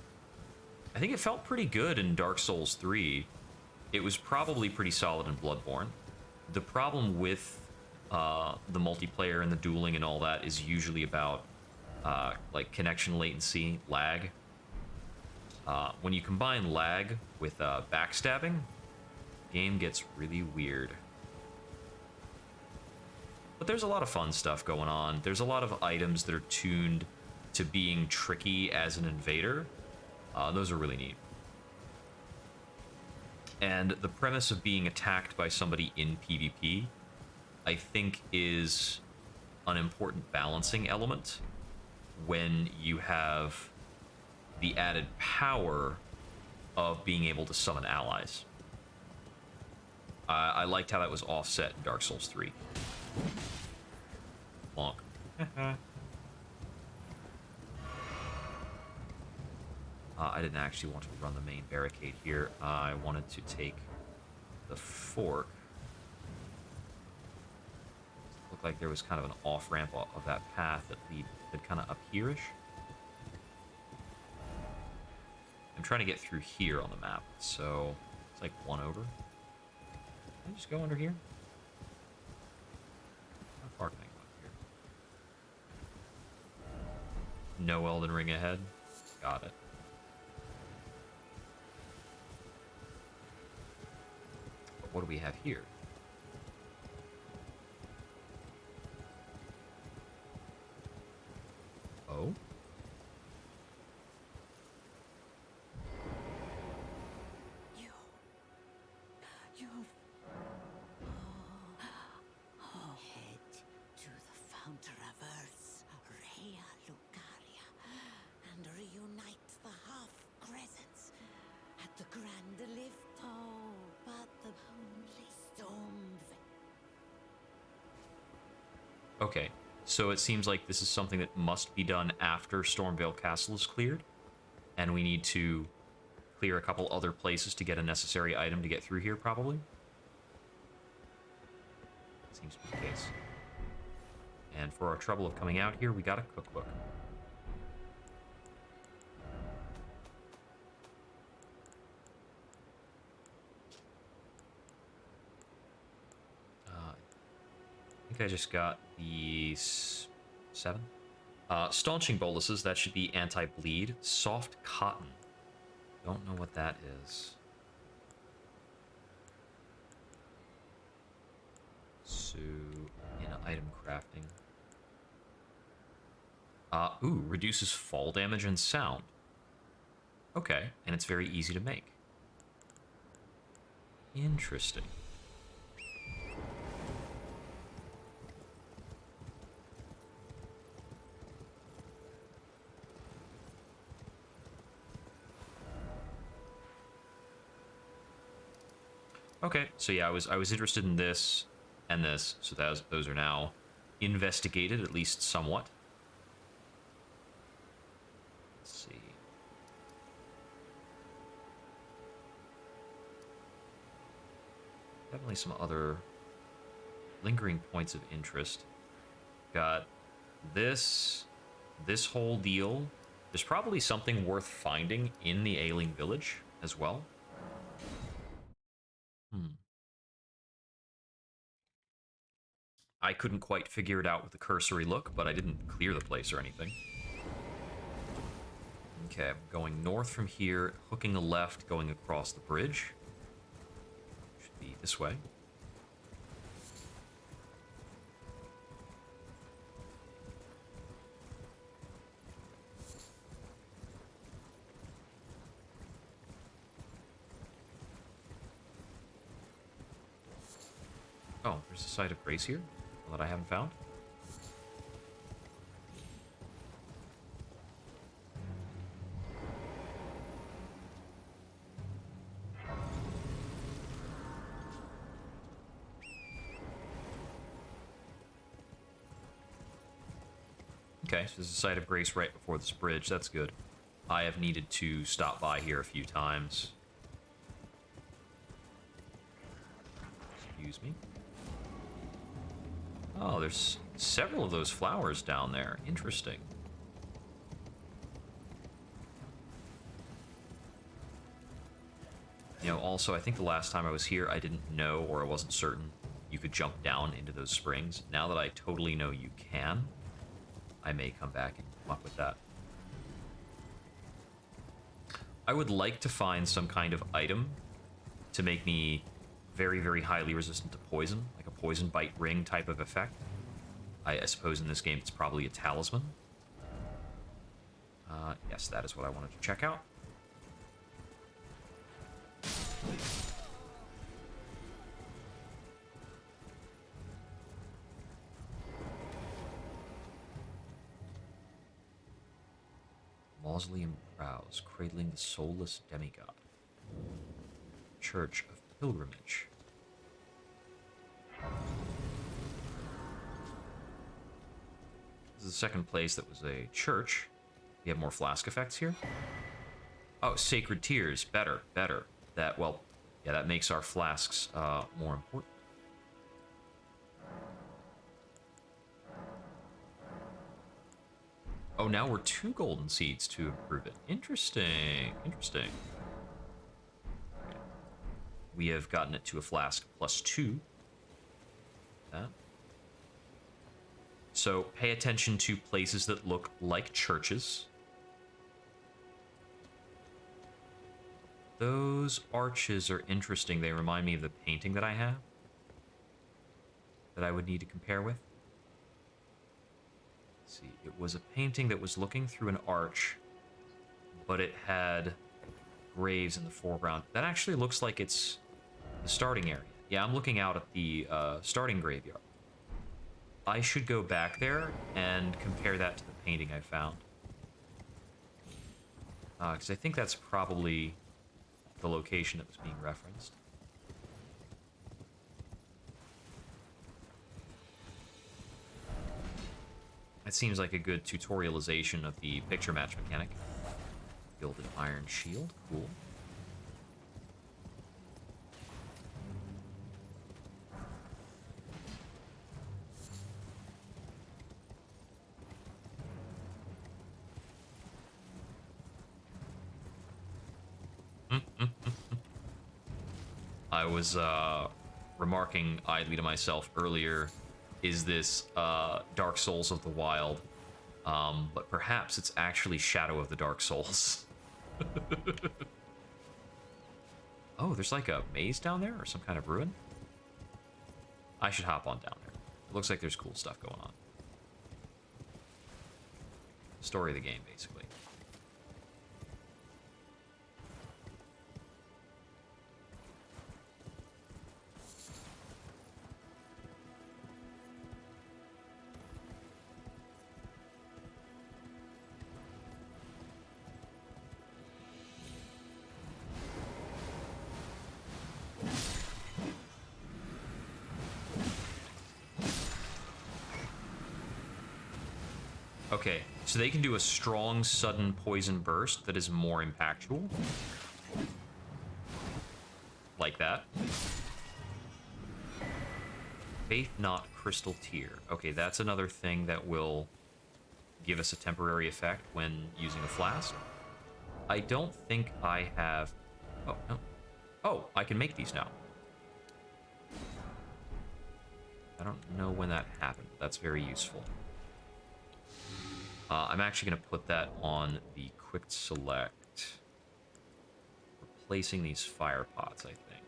I think it felt pretty good in Dark Souls 3. It was probably pretty solid in Bloodborne. The problem with the multiplayer and the dueling and all that is usually about like connection latency, lag. When you combine lag with backstabbing, game gets really weird. But there's a lot of fun stuff going on. There's a lot of items that are tuned to being tricky as an invader. Those are really neat. And the premise of being attacked by somebody in PvP, I think, is an important balancing element when you have the added power of being able to summon allies. I liked how that was offset in Dark Souls 3. Bonk. I didn't actually want to run the main barricade here. I wanted to take the fork. It looked like there was kind of an off-ramp of that path that led kind of up here-ish. I'm trying to get through here on the map, so it's like one over. Can I just go under here? How far can I go up here? No Elden Ring ahead. Got it. But what do we have here? Oh? Head to the fount of Earth's Rhea Lucaria and reunite the half-crescents at the Grand Lift. Oh, but the only storm. Okay, so it seems like this is something that must be done after Stormveil Castle is cleared, and we need to clear a couple other places to get a necessary item to get through here, probably. Seems to be the case. And for our trouble of coming out here, we got a cookbook. I think I just got the 7. Staunching boluses, that should be anti-bleed. Soft cotton. Don't know what that is. So, in item crafting. Ooh, reduces fall damage and sound. Okay, and it's very easy to make. Interesting. Okay, so yeah, I was interested in this and this, so those are now investigated, at least somewhat. Let's see. Definitely some other lingering points of interest. Got this whole deal. There's probably something worth finding in the ailing village as well. I couldn't quite figure it out with the cursory look, but I didn't clear the place or anything. Okay, I'm going north from here, hooking a left, going across the bridge. Should be this way. Oh, there's a site of grace here that I haven't found. Okay, so there's a site of grace right before this bridge. That's good. I have needed to stop by here a few times. Excuse me. Oh, there's several of those flowers down there. Interesting. You know, also, I think the last time I was here, I didn't know, or I wasn't certain, you could jump down into those springs. Now that I totally know you can, I may come back and muck with that. I would like to find some kind of item to make me very, very highly resistant to poison, like a poison bite ring type of effect. I suppose in this game it's probably a talisman. Yes, that is what I wanted to check out. Mausoleum brows, cradling the soulless demigod. Church of Pilgrimage. This is the second place that was a church. We have more flask effects here. Oh, Sacred Tears. Better, better. That, well, yeah, that makes our flasks more important. Oh, now we're 2 golden seeds to improve it. Interesting, interesting. Okay. We have gotten it to a flask +2. That. So pay attention to places that look like churches. Those arches are interesting. They remind me of the painting that I have that I would need to compare with. Let's see, it was a painting that was looking through an arch, but it had graves in the foreground. That actually looks like it's the starting area. Yeah, I'm looking out at the starting graveyard. I should go back there and compare that to the painting I found. Because I think that's probably the location that was being referenced. That seems like a good tutorialization of the picture match mechanic. Gilded iron shield, cool. I was remarking idly to myself earlier, is this Dark Souls of the Wild? But perhaps it's actually Shadow of the Dark Souls. Oh, there's like a maze down there or some kind of ruin? I should hop on down there. It looks like there's cool stuff going on. Story of the game, basically. Okay, so they can do a strong, sudden poison burst that is more impactful. Like that. Faith Knot Crystal Tear. Okay, that's another thing that will give us a temporary effect when using a flask. I don't think I have... Oh, no. Oh, I can make these now. I don't know when that happened. That's very useful. I'm actually going to put that on the quick select. Replacing these fire pots, I think.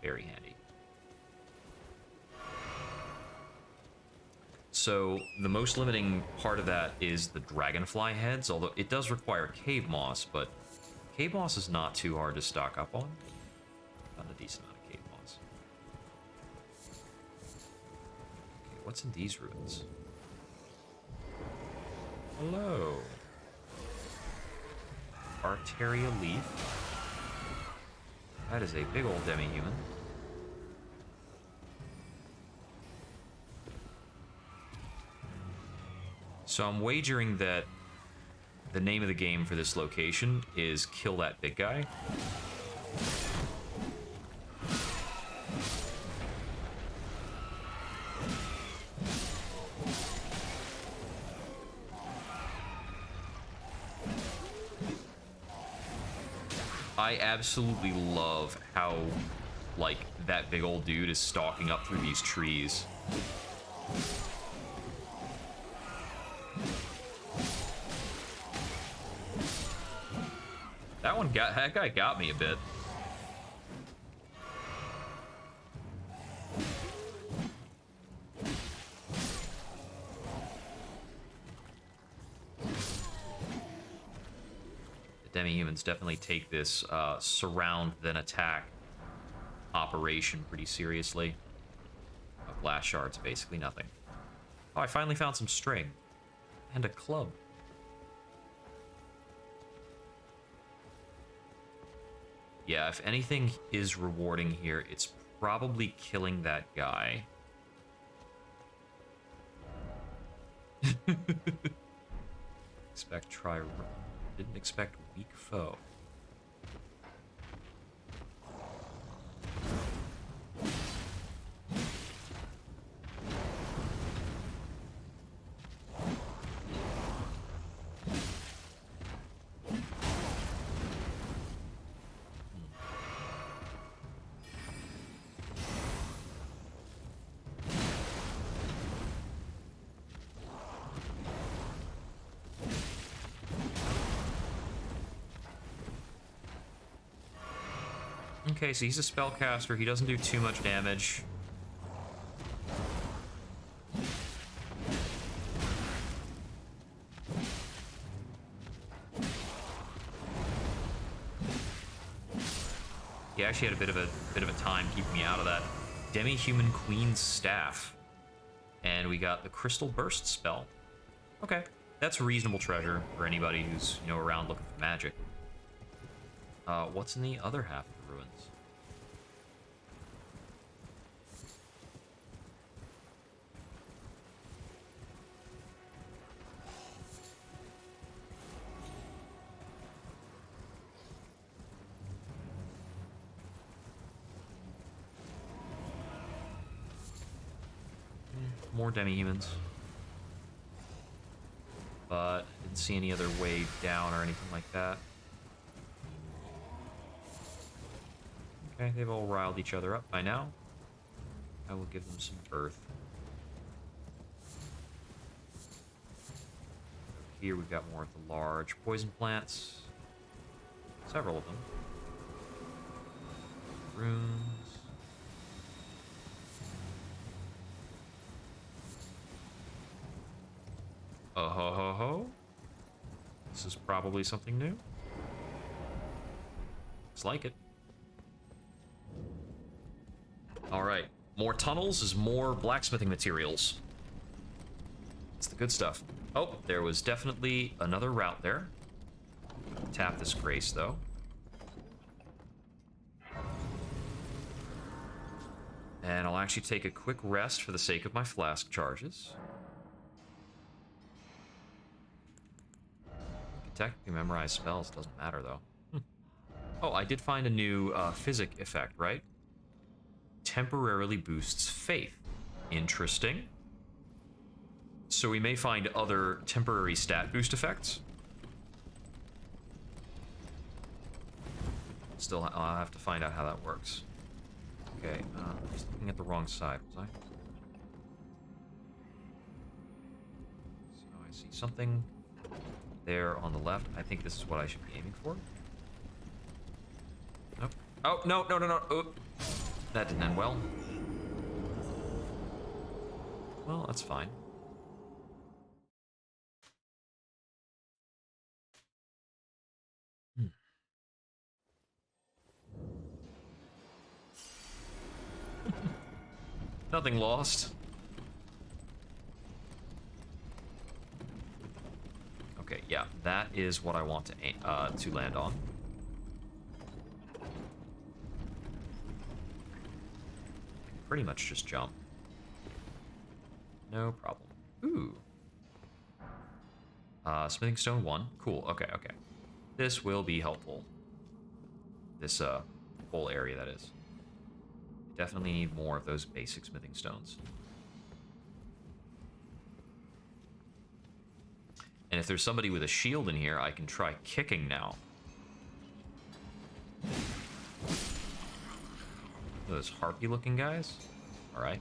Very handy. So the most limiting part of that is the dragonfly heads, although it does require cave moss, but cave moss is not too hard to stock up on. Found a decent amount of cave moss. Okay, what's in these ruins? Hello. Arteria leaf. That is a big old demi-human. So I'm wagering that the name of the game for this location is Kill That Big Guy. I absolutely love how, like, that big old dude is stalking up through these trees. That guy got me a bit. The demi-humans definitely take this surround then attack operation pretty seriously. Glass shards, basically nothing. Oh, I finally found some string and a club. Yeah, if anything is rewarding here, it's probably killing that guy. Expect try run. Didn't expect weak foe. Okay, so he's a spellcaster. He doesn't do too much damage. He actually had a bit of a time keeping me out of that. Demi-human Queen's Staff. And we got the Crystal Burst spell. Okay, that's a reasonable treasure for anybody who's, you know, around looking for magic. What's in the other half of the ruins? More demi-humans. But I didn't see any other way down or anything like that. Okay, they've all riled each other up by now. I will give them some earth. Here we've got more of the large poison plants. Several of them. Runes. Oh ho ho ho. This is probably something new. Looks like it. Alright. More tunnels is more blacksmithing materials. It's the good stuff. Oh, there was definitely another route there. Tap this grace, though. And I'll actually take a quick rest for the sake of my flask charges. You can technically memorize spells, doesn't matter, though. Oh, I did find a new physic effect, right? Temporarily boosts faith. Interesting. So we may find other temporary stat boost effects. Still, I'll have to find out how that works. Okay, I was looking at the wrong side, was I? So I see something there on the left. I think this is what I should be aiming for. Nope. Oh, no, no, no, no. Oh. That didn't end well. Well, that's fine. Nothing lost. Okay, yeah, that is what I want to land on. Pretty much just jump. No problem. Ooh. Smithing stone 1. Cool. Okay, okay. This will be helpful. This whole area, that is. Definitely need more of those basic smithing stones. And if there's somebody with a shield in here, I can try kicking now. Those harpy-looking guys? Alright.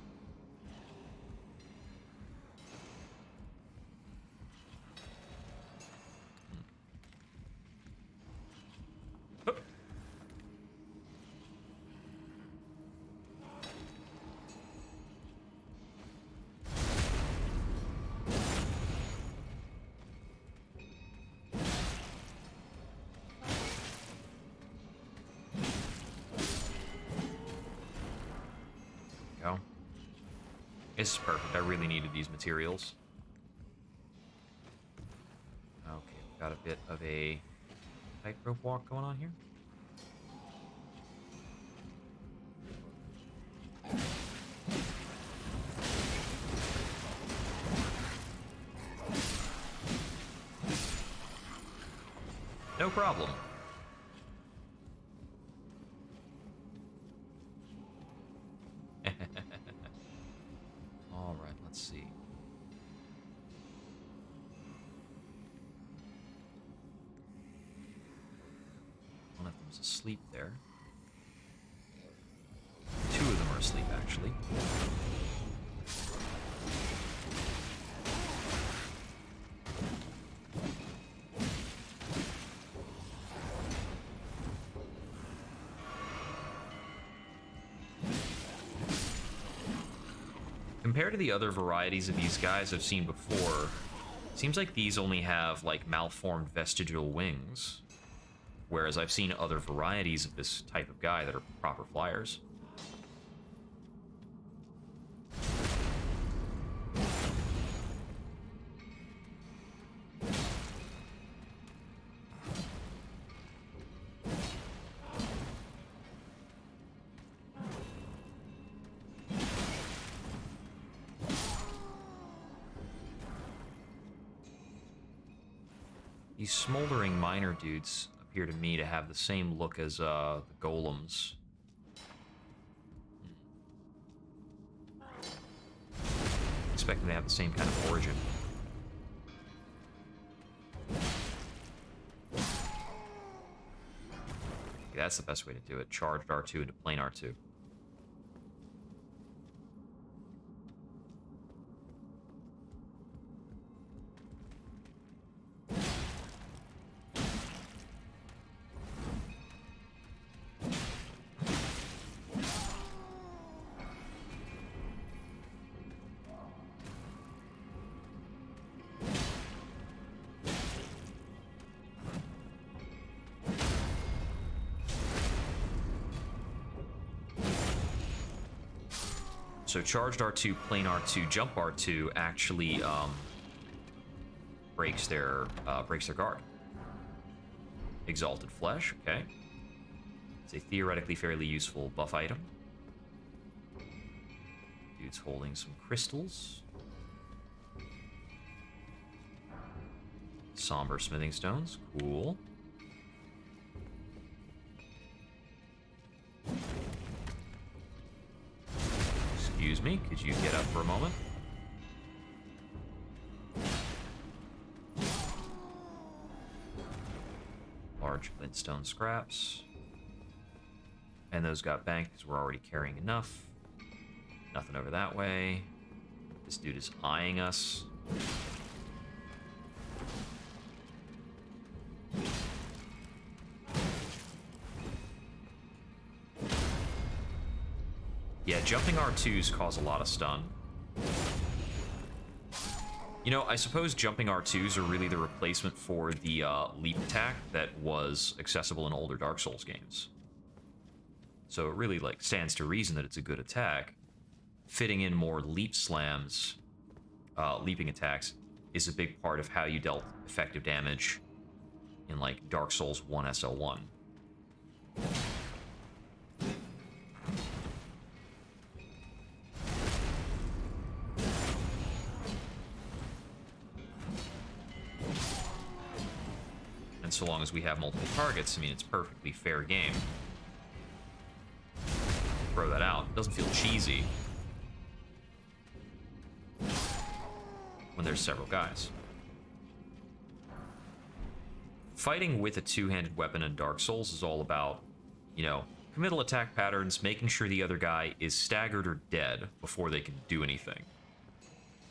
This is perfect. I really needed these materials. Okay, we've got a bit of a tightrope walk going on here. No problem. Alright, let's see. One of them's asleep there. Two of them are asleep, actually. Compared to the other varieties of these guys I've seen before, seems like these only have, like, malformed vestigial wings. Whereas I've seen other varieties of this type of guy that are proper flyers. These smoldering miner dudes appear to me to have the same look as the golems. Expecting to have the same kind of origin. that's the best way to do it. Charged R2 into plain R2. So charged R2, plain R2, jump R2 actually breaks their guard. Exalted Flesh, okay. It's a theoretically fairly useful buff item. Dude's holding some crystals. Somber smithing stones, cool. Excuse me, could you get up for a moment? Large flintstone scraps. And those got banked because we're already carrying enough. Nothing over that way. This dude is eyeing us. Yeah, jumping R2s cause a lot of stun. You know, I suppose jumping R2s are really the replacement for the leap attack that was accessible in older Dark Souls games. So it really, like, stands to reason that it's a good attack. Fitting in more leap slams, leaping attacks, is a big part of how you dealt effective damage in, like, Dark Souls 1 SL1. And so long as we have multiple targets, I mean, it's perfectly fair game. Throw that out. It doesn't feel cheesy when there's several guys. Fighting with a two-handed weapon in Dark Souls is all about, you know, committal attack patterns, making sure the other guy is staggered or dead before they can do anything.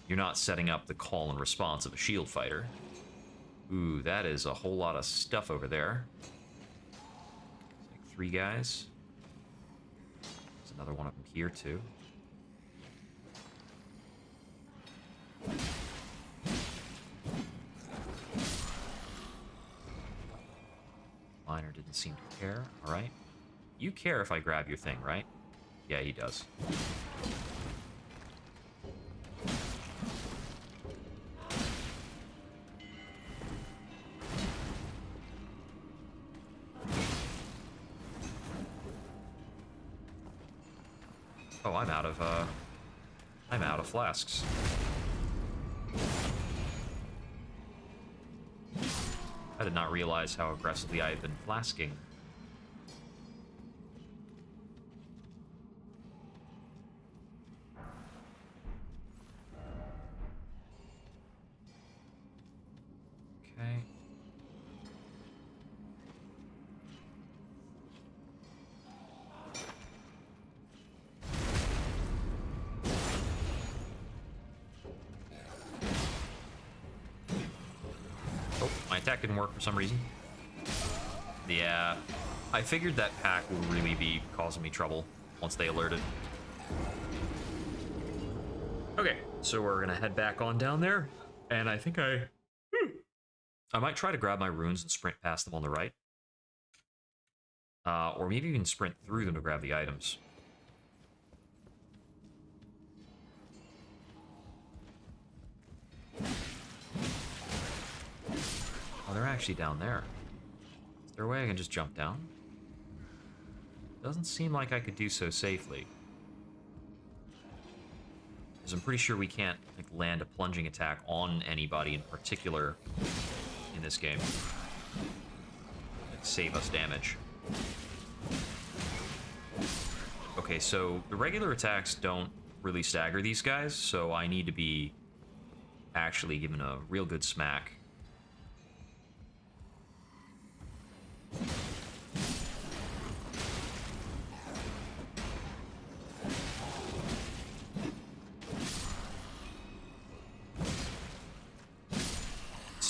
You're not setting up the call and response of a shield fighter. Ooh, that is a whole lot of stuff over there. It's like 3 guys. There's another one of them here, too. Miner didn't seem to care. Alright. You care if I grab your thing, right? Yeah, he does. Oh, I'm out of flasks. I did not realize how aggressively I had been flasking. Okay. Oh, my attack didn't work for some reason. Yeah, I figured that pack would really be causing me trouble once they alerted. Okay, so we're gonna head back on down there, and I think I might try to grab my runes and sprint past them on the right. Or maybe even sprint through them to grab the items. Oh, they're actually down there. Is there a way I can just jump down? Doesn't seem like I could do so safely. Because I'm pretty sure we can't like land a plunging attack on anybody in particular in this game. Like, save us damage. Okay, so the regular attacks don't really stagger these guys, so I need to be actually given a real good smack.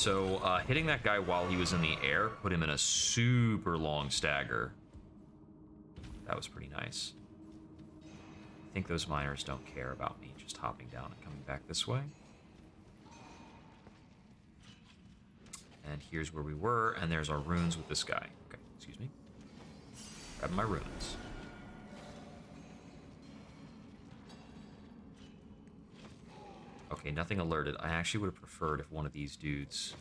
So hitting that guy while he was in the air put him in a super long stagger. That was pretty nice. I think those miners don't care about me just hopping down and coming back this way. And here's where we were, and there's our runes with this guy. Okay, excuse me. Grabbing my runes. Okay, nothing alerted. I actually would have preferred if one of these dudes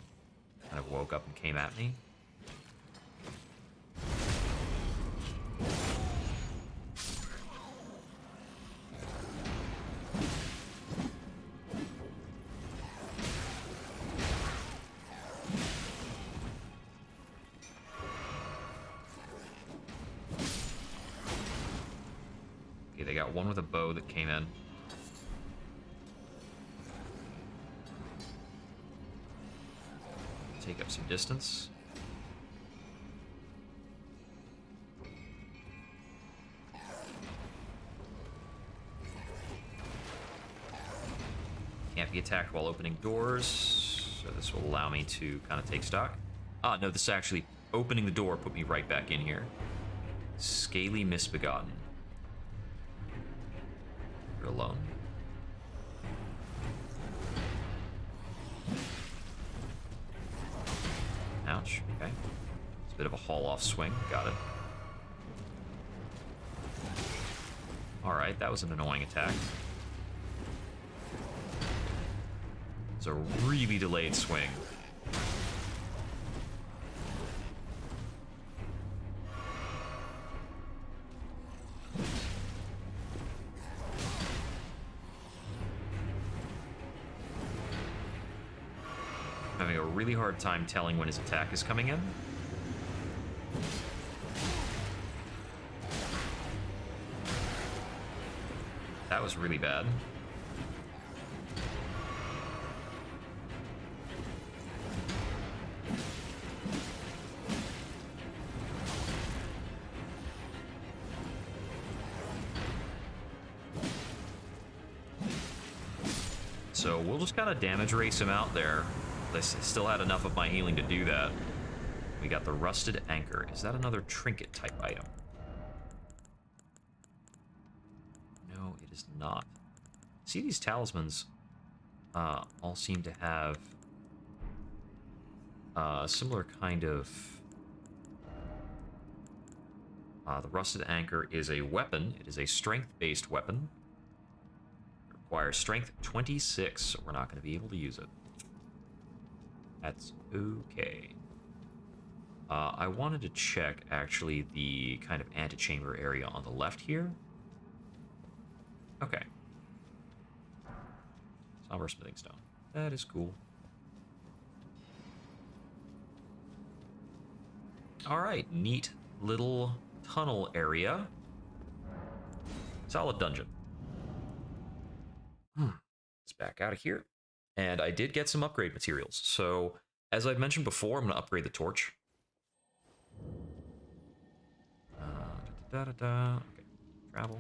kind of woke up and came at me. Okay, they got one with a bow that came in. Take up some distance. Can't be attacked while opening doors, so this will allow me to kind of take stock. Ah, no, this actually opening the door put me right back in here. Scaly Misbegotten. You're alone. Ouch, okay. It's a bit of a haul-off swing. Got it. Alright, that was an annoying attack. It's a really delayed swing. Having a really hard time telling when his attack is coming in. That was really bad. So we'll just kind of damage race him out there. I still had enough of my healing to do that. We got the rusted anchor. Is that another trinket type item? No, it is not. See, these talismans all seem to have a similar kind of... the rusted anchor is a weapon. It is a strength-based weapon. It requires strength 26, so we're not going to be able to use it. That's okay. I wanted to check, actually, the kind of antechamber area on the left here. Okay. Somber smithing stone. That is cool. Alright, neat little tunnel area. Solid dungeon. Let's back out of here. And I did get some upgrade materials. So, as I've mentioned before, I'm going to upgrade the torch. Okay, travel.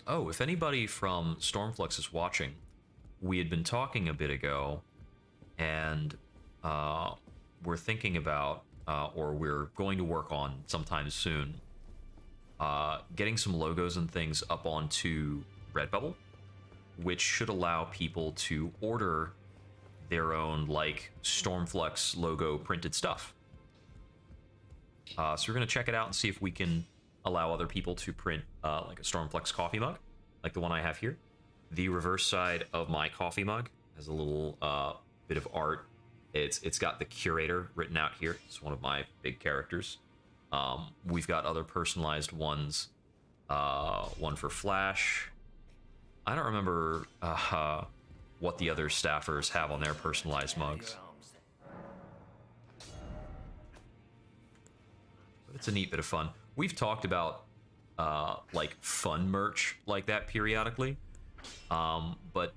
Oh, if anybody from Stormflux is watching, we had been talking a bit ago, and we're thinking about, or we're going to work on sometime soon, getting some logos and things up onto Redbubble, which should allow people to order their own, like, Stormflux logo printed stuff. So we're going to check it out and see if we can allow other people to print, like a Stormflux coffee mug, like the one I have here. The reverse side of my coffee mug has a little bit of art. It's got the curator written out here. It's one of my big characters. We've got other personalized ones. One for Flash. I don't remember what the other staffers have on their personalized mugs. But it's a neat bit of fun. We've talked about like fun merch like that periodically, but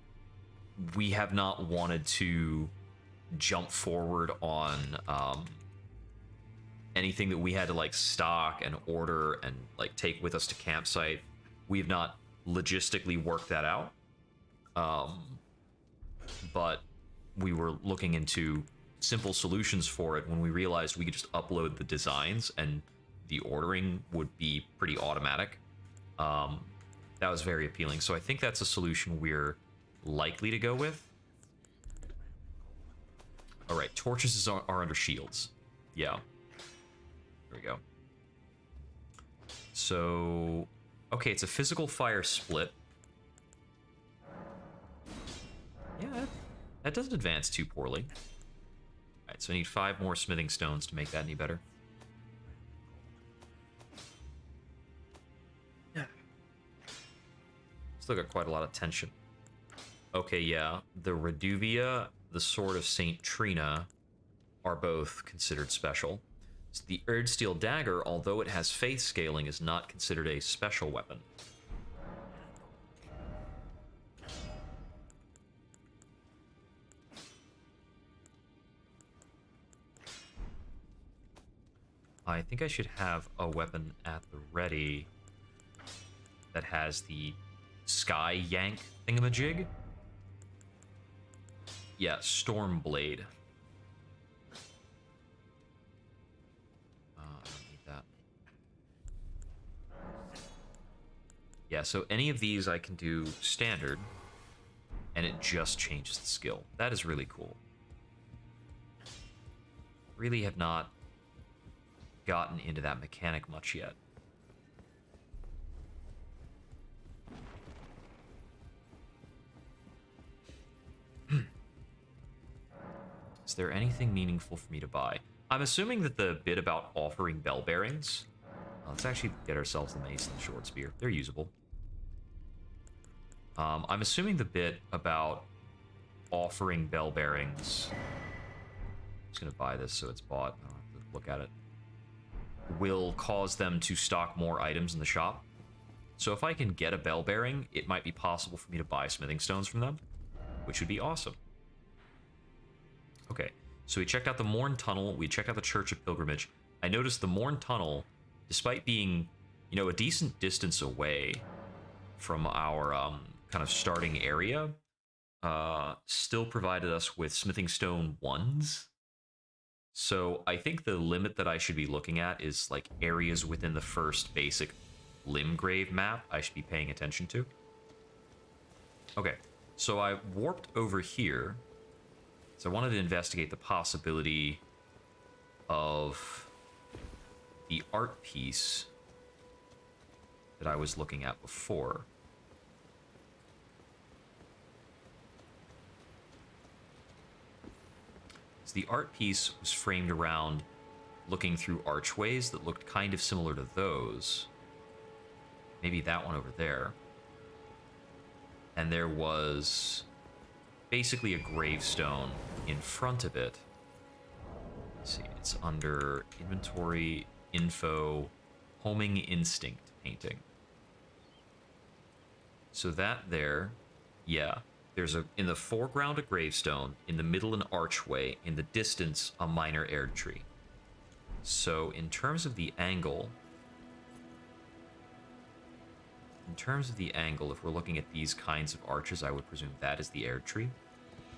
we have not wanted to jump forward on anything that we had to like stock and order and like take with us to campsite. We've not logistically worked that out. But we were looking into simple solutions for it when we realized we could just upload the designs and the ordering would be pretty automatic. That was very appealing. So I think that's a solution we're likely to go with. All right, torches are under shields. Yeah. There we go. So, okay, it's a physical fire split. Yeah, that doesn't advance too poorly. All right, so I need 5 more smithing stones to make that any better. Yeah. Still got quite a lot of tension. Okay, yeah, the Reduvia, the Sword of Saint Trina are both considered special. So the Erdsteel Dagger, although it has faith scaling, is not considered a special weapon. I think I should have a weapon at the ready that has the sky yank thingamajig. Yeah, Storm Blade. I don't need that. Yeah, so any of these I can do standard, and it just changes the skill. That is really cool. Really have not gotten into that mechanic much yet. Is there anything meaningful for me to buy? I'm assuming that the bit about offering bell bearings... let's actually get ourselves the mace and the short spear. They're usable. I'm assuming the bit about offering bell bearings... I'm just going to buy this so it's bought. I don't have to look at it. Will cause them to stock more items in the shop. So if I can get a bell bearing, it might be possible for me to buy smithing stones from them, which would be awesome. Okay, so we checked out the Morn Tunnel, we checked out the Church of Pilgrimage. I noticed the Morn Tunnel, despite being, you know, a decent distance away from our kind of starting area, still provided us with smithing stone 1s. So I think the limit that I should be looking at is like areas within the first basic Lim Grave map I should be paying attention to. Okay, so I warped over here. So I wanted to investigate the possibility of the art piece that I was looking at before. So the art piece was framed around looking through archways that looked kind of similar to those. Maybe that one over there. And there was basically a gravestone in front of it. Let's see, it's under inventory, info, homing instinct painting. So that there, yeah. There's in the foreground a gravestone, in the middle an archway, in the distance a minor Erd tree. So in terms of the angle, if we're looking at these kinds of arches, I would presume that is the Erd tree.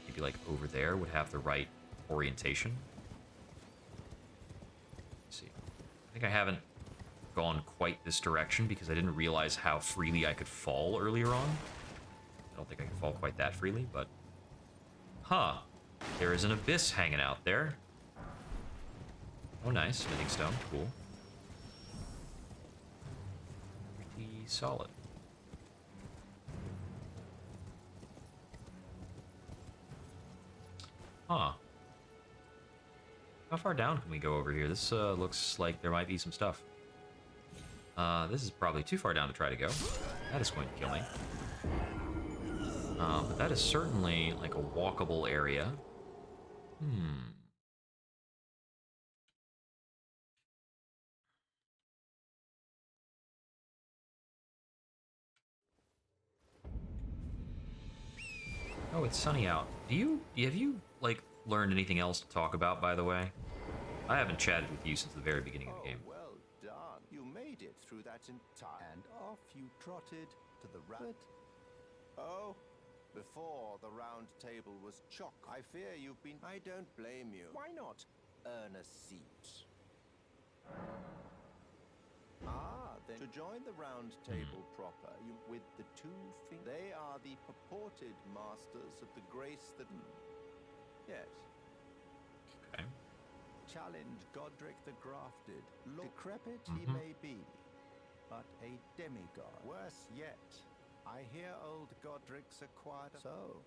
Maybe like over there would have the right orientation. Let's see. I think I haven't gone quite this direction because I didn't realize how freely I could fall earlier on. I don't think I can fall quite that freely, but... Huh. There is an abyss hanging out there. Oh, nice. Smithing stone. Cool. Pretty solid. Huh. How far down can we go over here? This looks like there might be some stuff. This is probably too far down to try to go. That is going to kill me. But that is certainly like a walkable area. Oh, it's sunny out. Have you like learned anything else to talk about, by the way? I haven't chatted with you since the very beginning of the game. Well done. You made it through that entire... And off you trotted to the round... Oh, before the round table was chock. I fear you've been... I don't blame you. Why not earn a seat? Ah, then to join the round table proper, you with the two fingers. They are the purported masters of the grace that... Yes. Okay. Challenge Godric the Grafted. Decrepit he may be, but a demigod. Worse yet, I hear old Godric's acquired... So...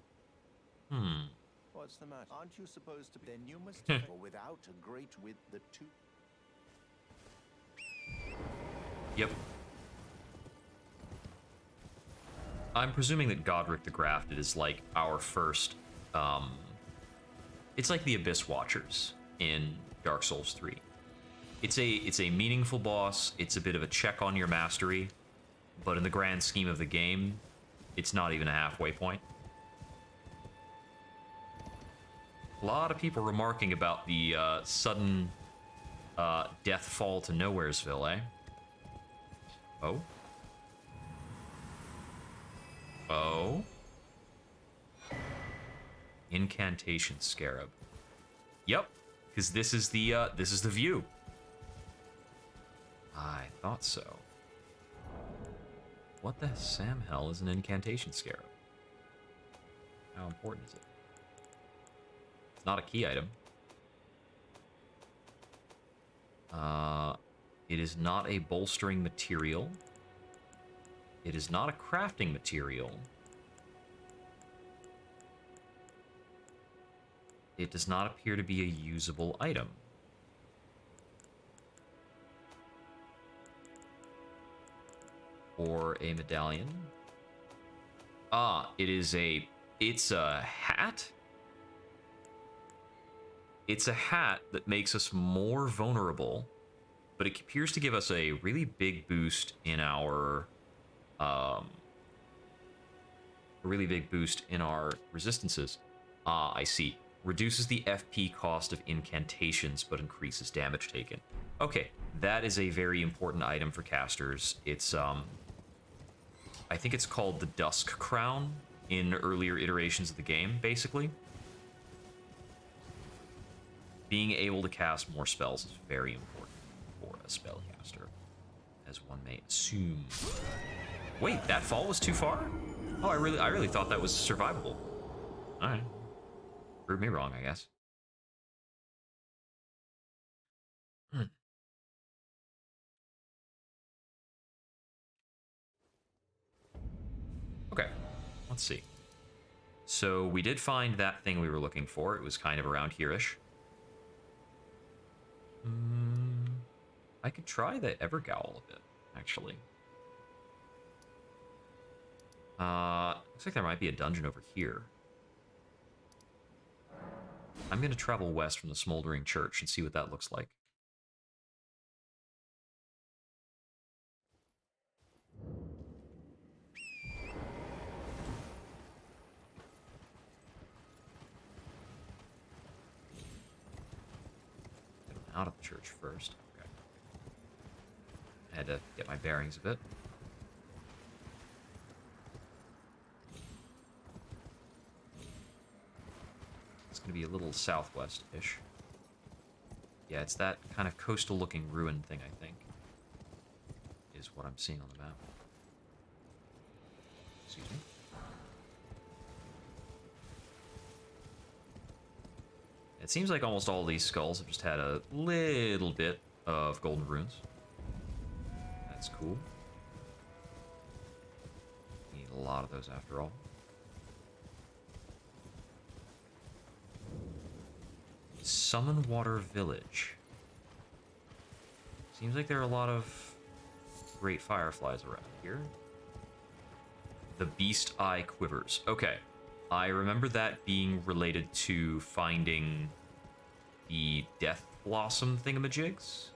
What's the matter? Aren't you supposed to be... Then you must... or without a great with the two... Yep. I'm presuming that Godric the Grafted is like our first, it's like the Abyss Watchers in Dark Souls 3. It's a meaningful boss, it's a bit of a check on your mastery, but in the grand scheme of the game, it's not even a halfway point. A lot of people remarking about the sudden death fall to Nowheresville, eh? Oh? Oh? Incantation Scarab. Yep, because this is the view. I thought so. What the Sam hell is an Incantation Scarab? How important is it? It's not a key item. It is not a bolstering material. It is not a crafting material. It does not appear to be a usable item. Or a medallion. Ah, it's a hat? It's a hat that makes us more vulnerable, but it appears to give us a really big boost in our resistances. Ah, I see. Reduces the FP cost of incantations, but increases damage taken. Okay, that is a very important item for casters. It's I think it's called the Dusk Crown in earlier iterations of the game, basically. Being able to cast more spells is very important for a spellcaster, as one may assume. Wait, that fall was too far? Oh, I really thought that was survivable. All right, prove me wrong, I guess. Okay, let's see. So we did find that thing we were looking for. It was kind of around here-ish. I could try the Evergaol a bit, actually. Looks like there might be a dungeon over here. I'm going to travel west from the Smoldering Church and see what that looks like. Get out of the church first. Okay. I had to get my bearings a bit. It's going to be a little southwest-ish. Yeah, it's that kind of coastal-looking ruin thing, I think, is what I'm seeing on the map. Excuse me. It seems like almost all these skulls have just had a little bit of golden runes. That's cool. Need a lot of those after all. Summon Water Village. Seems like there are a lot of great fireflies around here. The Beast Eye Quivers. Okay. I remember that being related to finding the Death Blossom thingamajigs.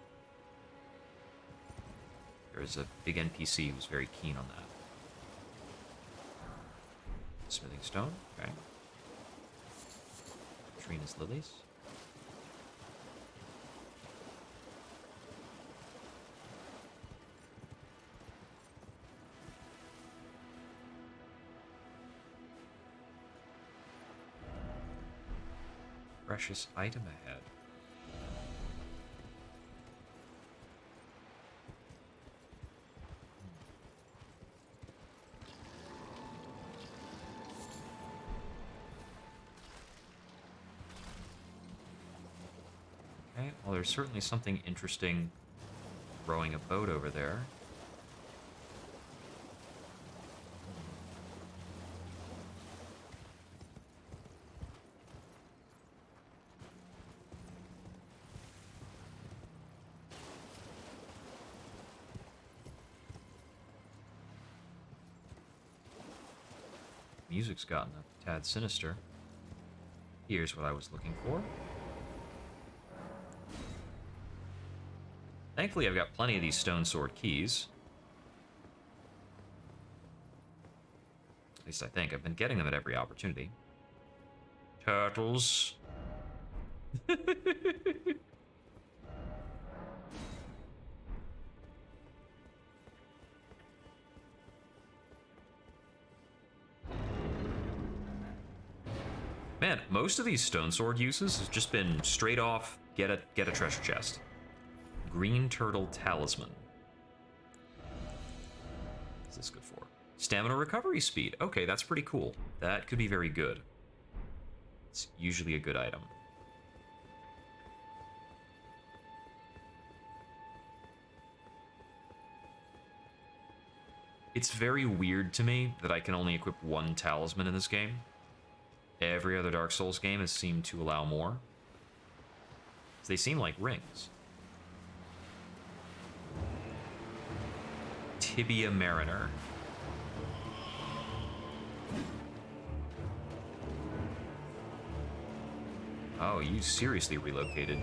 There's a big NPC who's very keen on that. Smithing Stone. Okay. Trina's Lilies. precious item ahead. Okay, well, there's certainly something interesting rowing a boat over there. Music's gotten a tad sinister. Here's what I was looking for. Thankfully, I've got plenty of these stone sword keys. At least I think. I've been getting them at every opportunity. Turtles. Man, most of these stone sword uses has just been straight off, get a treasure chest. Green turtle talisman. What's this good for? Stamina recovery speed. Okay, that's pretty cool. That could be very good. It's usually a good item. It's very weird to me that I can only equip one talisman in this game. Every other Dark Souls game has seemed to allow more. They seem like rings. Tibia Mariner. Oh, you seriously relocated.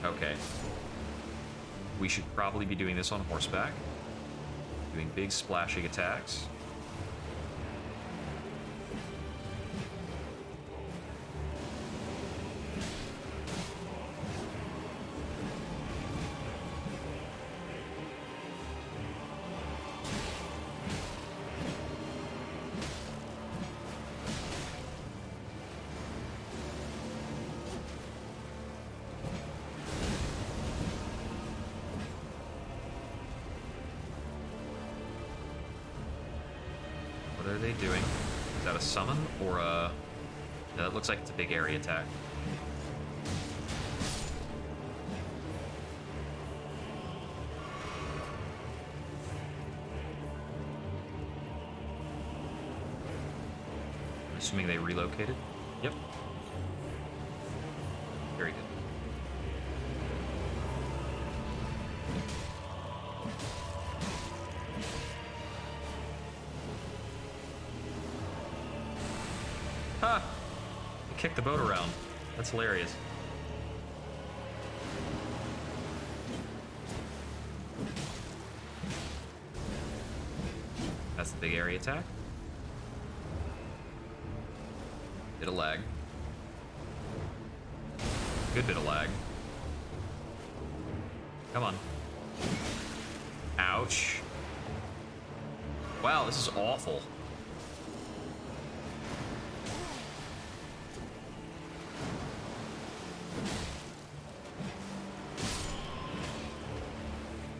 Okay. We should probably be doing this on horseback. Doing big splashing attacks. What are they doing? Is that a summon or a... No, that looks like it's a big area attack. I'm assuming they relocated? Yep. Very good. Ha! They kicked the boat around. That's hilarious. That's the big area attack. Bit of lag. Good bit of lag. Come on. Ouch. Wow, this is awful.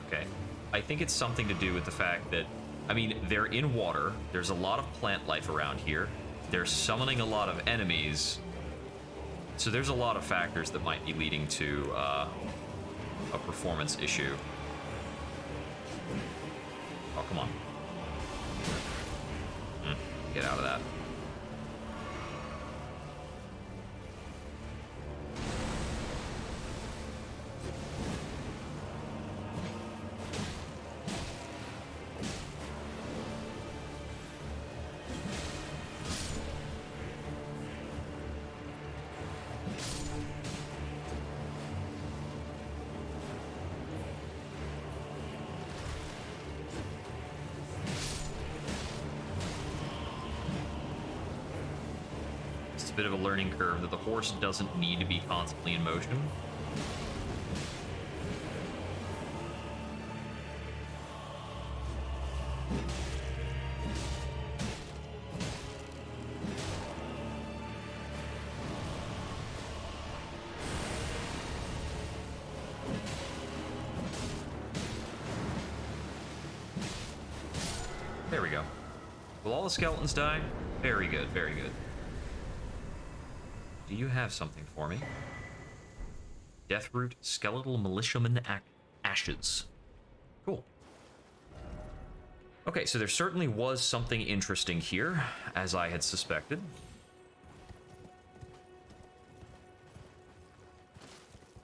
Okay. I think it's something to do with the fact that, I mean, they're in water. There's a lot of plant life around here. They're summoning a lot of enemies. So there's a lot of factors that might be leading to a performance issue. Oh, come on. Get out of that. It's a bit of a learning curve that the horse doesn't need to be constantly in motion. There we go. Will all the skeletons die? Very good, very good. Do you have something for me? Deathroot Skeletal Militiaman Ashes. Cool. Okay, so there certainly was something interesting here, as I had suspected.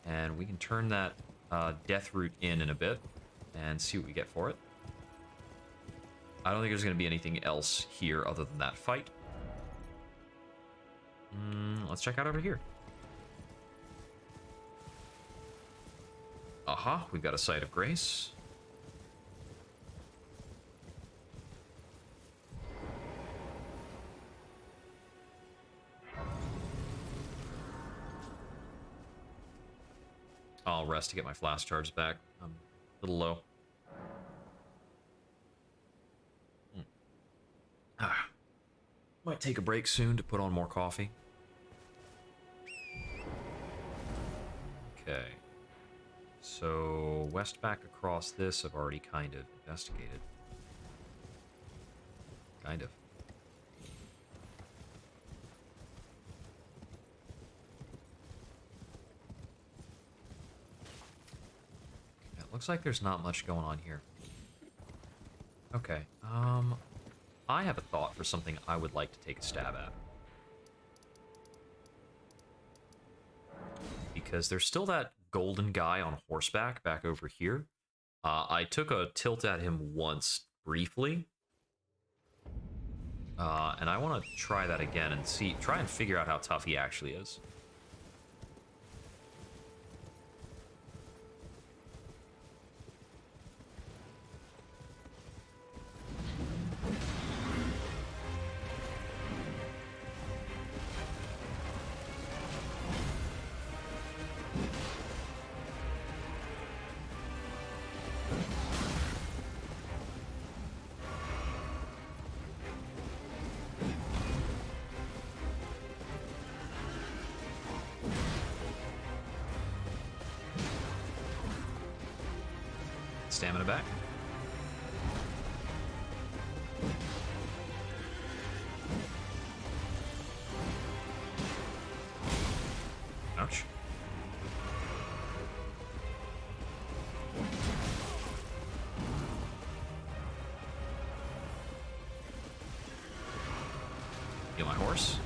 And we can turn that Deathroot in a bit and see what we get for it. I don't think there's going to be anything else here other than that fight. Let's check out over here. Aha, we've got a Site of Grace. I'll rest to get my flask charged back. I'm a little low. Might take a break soon to put on more coffee. Okay. So, west back across this I've already kind of investigated. Kind of. It looks like there's not much going on here. Okay, I have a thought for something I would like to take a stab at. Because there's still that golden guy on horseback back over here. I took a tilt at him once, briefly. And I want to try that again and try and figure out how tough he actually is. Stamina back. Ouch. Heal my horse.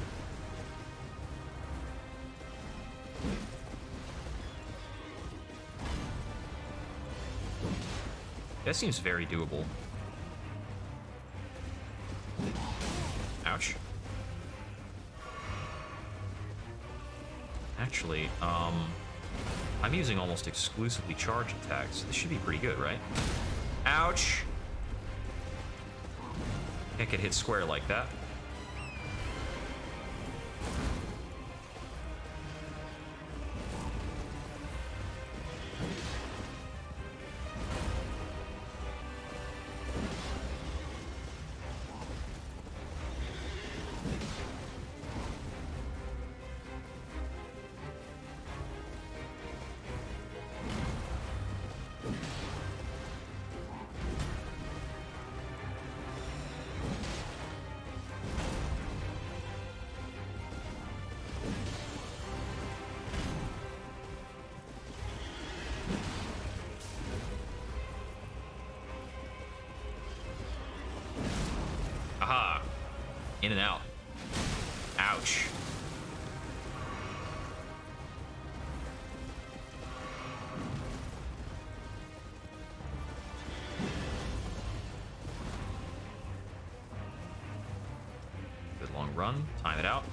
That seems very doable. Ouch. Actually, I'm using almost exclusively charge attacks. This should be pretty good, right? Ouch! Can't get hit square like that. Aha! In and out. Ouch. Good long run. Time it out.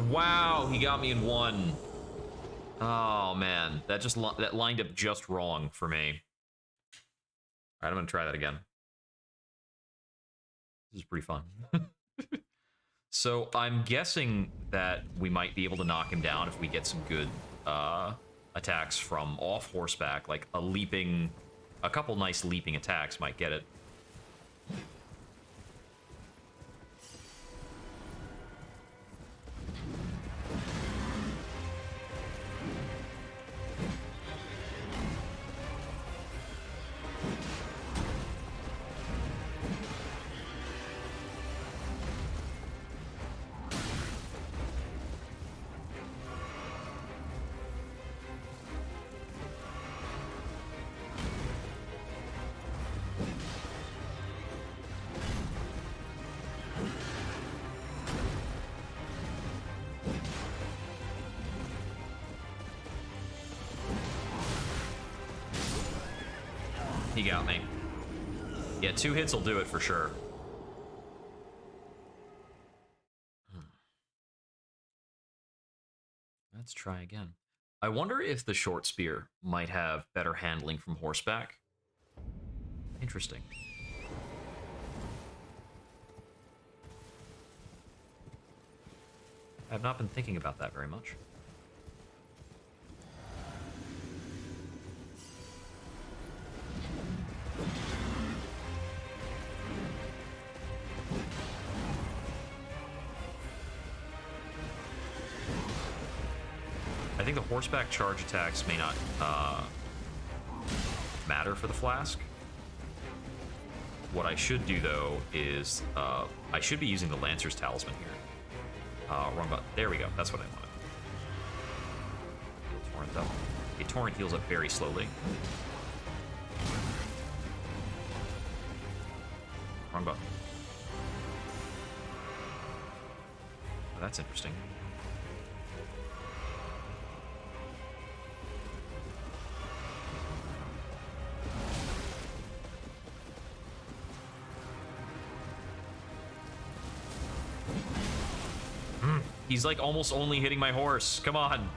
Wow, he got me in one. Oh man, that lined up just wrong for me. All right, I'm gonna try that again. This is pretty fun. So I'm guessing that we might be able to knock him down if we get some good attacks from off horseback, like a couple nice leaping attacks might get it. He got me. Yeah, 2 hits will do it for sure. Let's try again. I wonder if the short spear might have better handling from horseback. Interesting. I've not been thinking about that very much. I think the horseback charge attacks may not matter for the flask. What I should do, though, is I should be using the Lancer's Talisman here. Wrong button. There we go. That's what I wanted. Heal Torrent up. A Torrent heals up very slowly. Wrong button. Oh, that's interesting. He's like almost only hitting my horse. Come on.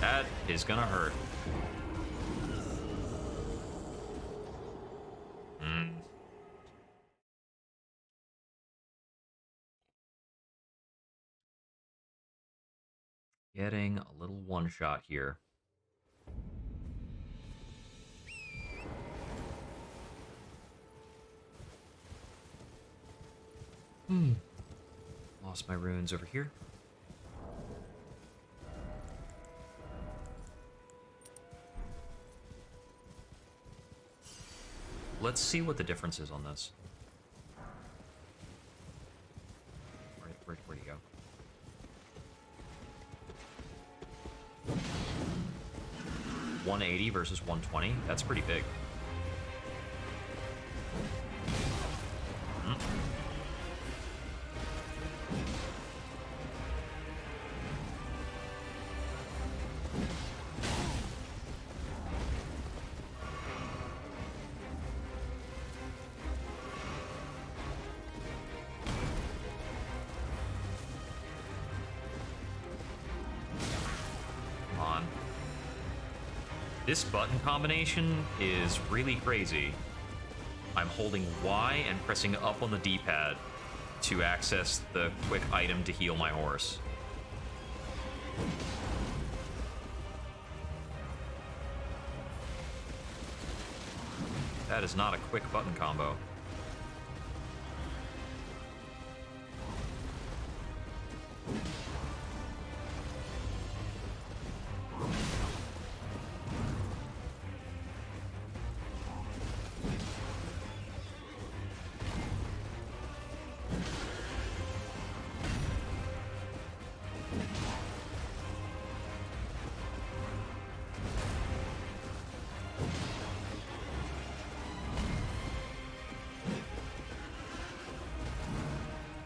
That is gonna hurt. Getting a little one-shot here. Lost my runes over here. Let's see what the difference is on this. Where'd you go? 180 versus 120. That's pretty big. This button combination is really crazy. I'm holding Y and pressing up on the D-pad to access the quick item to heal my horse. That is not a quick button combo.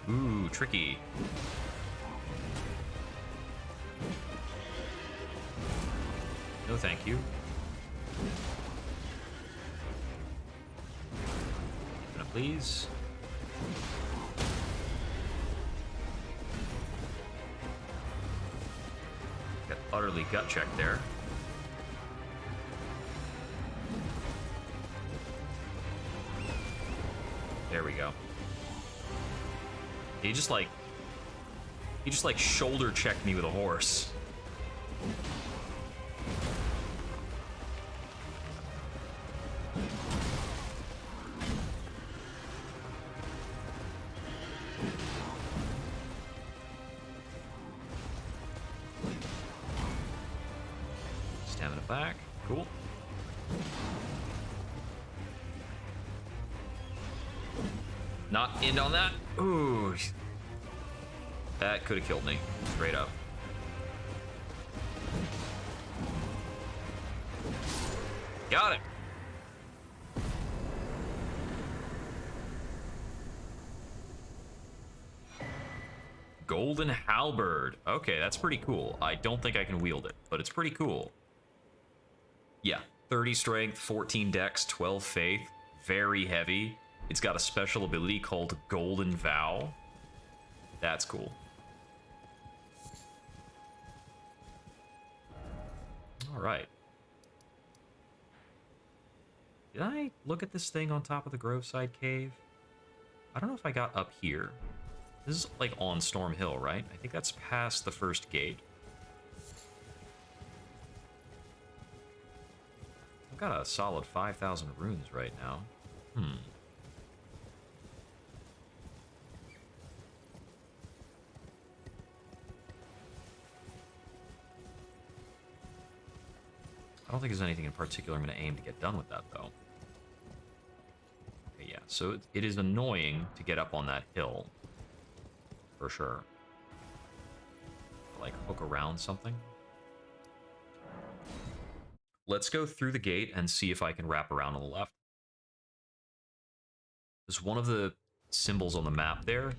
Ooh, tricky. No, thank you. Gonna please. Got utterly gut checked there. There we go. He just like shoulder checked me with a horse. Stamina back. Cool. Not in on that. Ooh. That could have killed me. Straight up. Got it. Golden halberd. Okay, that's pretty cool. I don't think I can wield it, but it's pretty cool. Yeah, 30 strength, 14 dex, 12 faith. Very heavy. It's got a special ability called Golden Vow. That's cool. All right. Did I look at this thing on top of the Groveside Cave? I don't know if I got up here. This is like on Storm Hill, right? I think that's past the first gate. I've got a solid 5,000 runes right now. I don't think there's anything in particular I'm going to aim to get done with that, though. Okay, yeah, so it is annoying to get up on that hill. For sure. Like, hook around something. Let's go through the gate and see if I can wrap around on the left. Because one of the symbols on the map there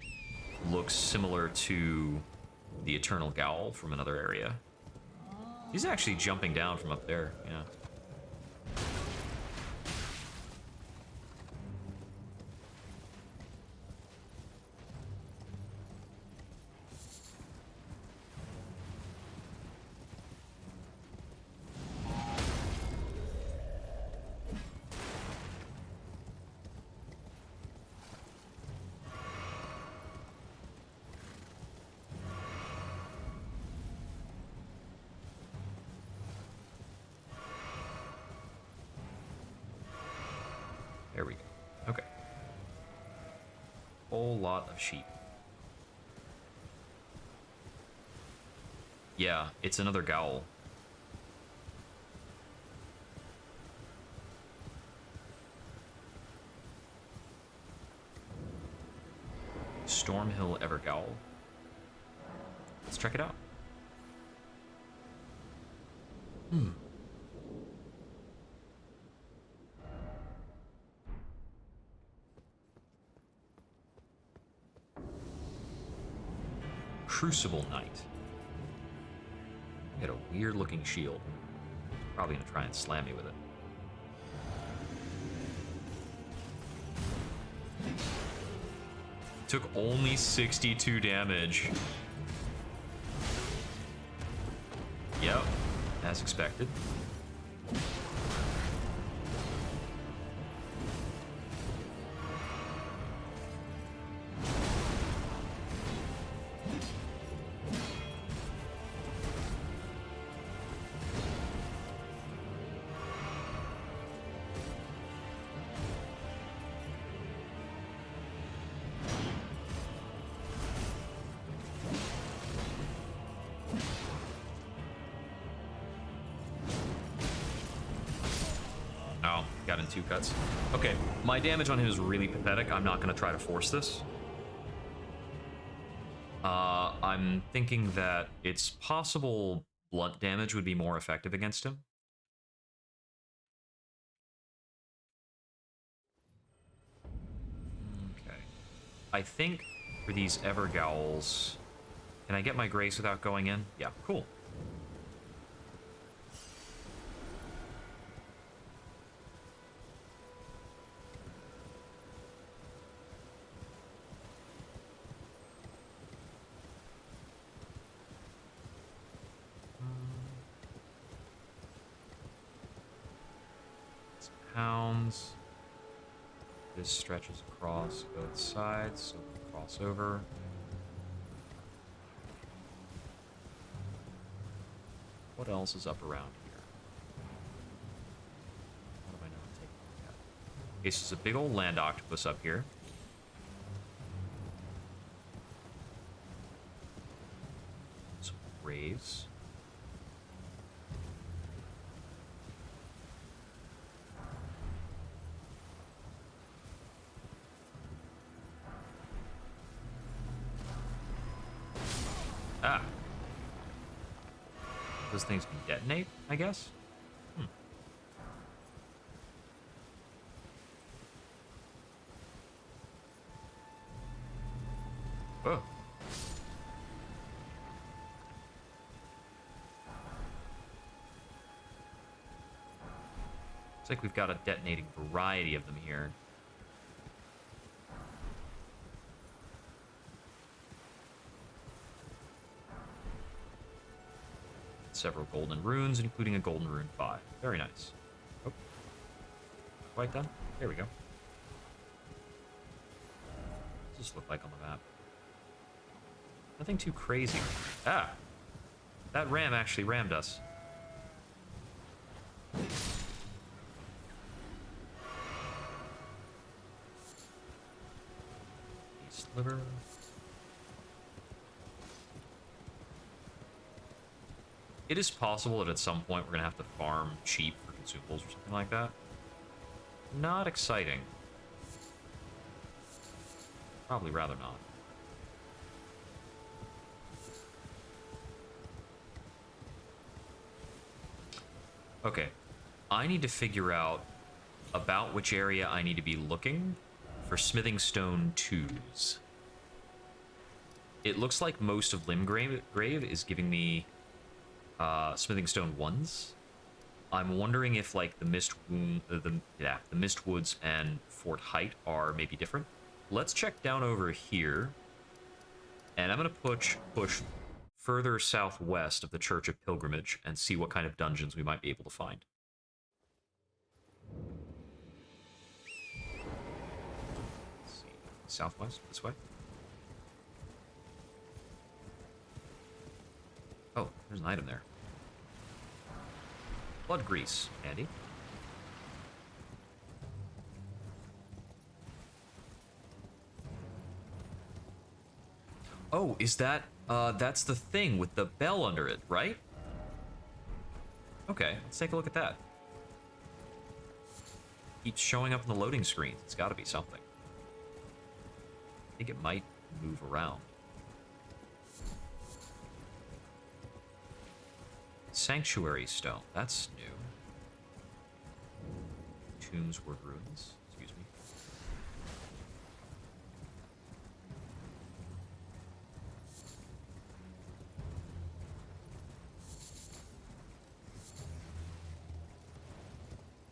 looks similar to the Eternal Gowl from another area. He's actually jumping down from up there, yeah. There we go. Okay. Whole lot of sheep. Yeah, it's another Gowl. Stormhill Evergowl. Let's check it out. Crucible Knight. Got a weird looking shield. Probably gonna try and slam me with it. Took only 62 damage. Yep, as expected. Got in 2 cuts. Okay, my damage on him is really pathetic. I'm not going to try to force this. I'm thinking that it's possible blunt damage would be more effective against him. I think for these Evergowls. Can I get my grace without going in? Yeah, cool. Hounds. This stretches across both sides, so we'll cross over. What else is up around here? What have I not taken a look at? Okay, so there's a big old land octopus up here. Some graves. Ah. Those things can detonate, I guess? Oh. Looks like we've got a detonating variety of them here. Several golden runes, including a golden rune 5. Very nice. Oh. Quite done. There we go. What does this look like on the map? Nothing too crazy. Ah! That ram actually rammed us. Sliver. It is possible that at some point we're going to have to farm cheap for consumables or something like that. Not exciting. Probably rather not. Okay. I need to figure out about which area I need to be looking for smithing stone 2s. It looks like most of Lim Grave is giving me smithing stone 1s. I'm wondering if like the Mist Woods and Fort Height are maybe different. Let's check down over here, and I'm gonna push further southwest of the Church of Pilgrimage and see what kind of dungeons we might be able to find. Let's see, southwest this way. Oh, there's an item there. Blood grease, Andy. Oh, is that, that's the thing with the bell under it, right? Okay, let's take a look at that. Keeps showing up in the loading screens. It's gotta be something. I think it might move around. Sanctuary stone, that's new. Tombs word ruins, excuse me.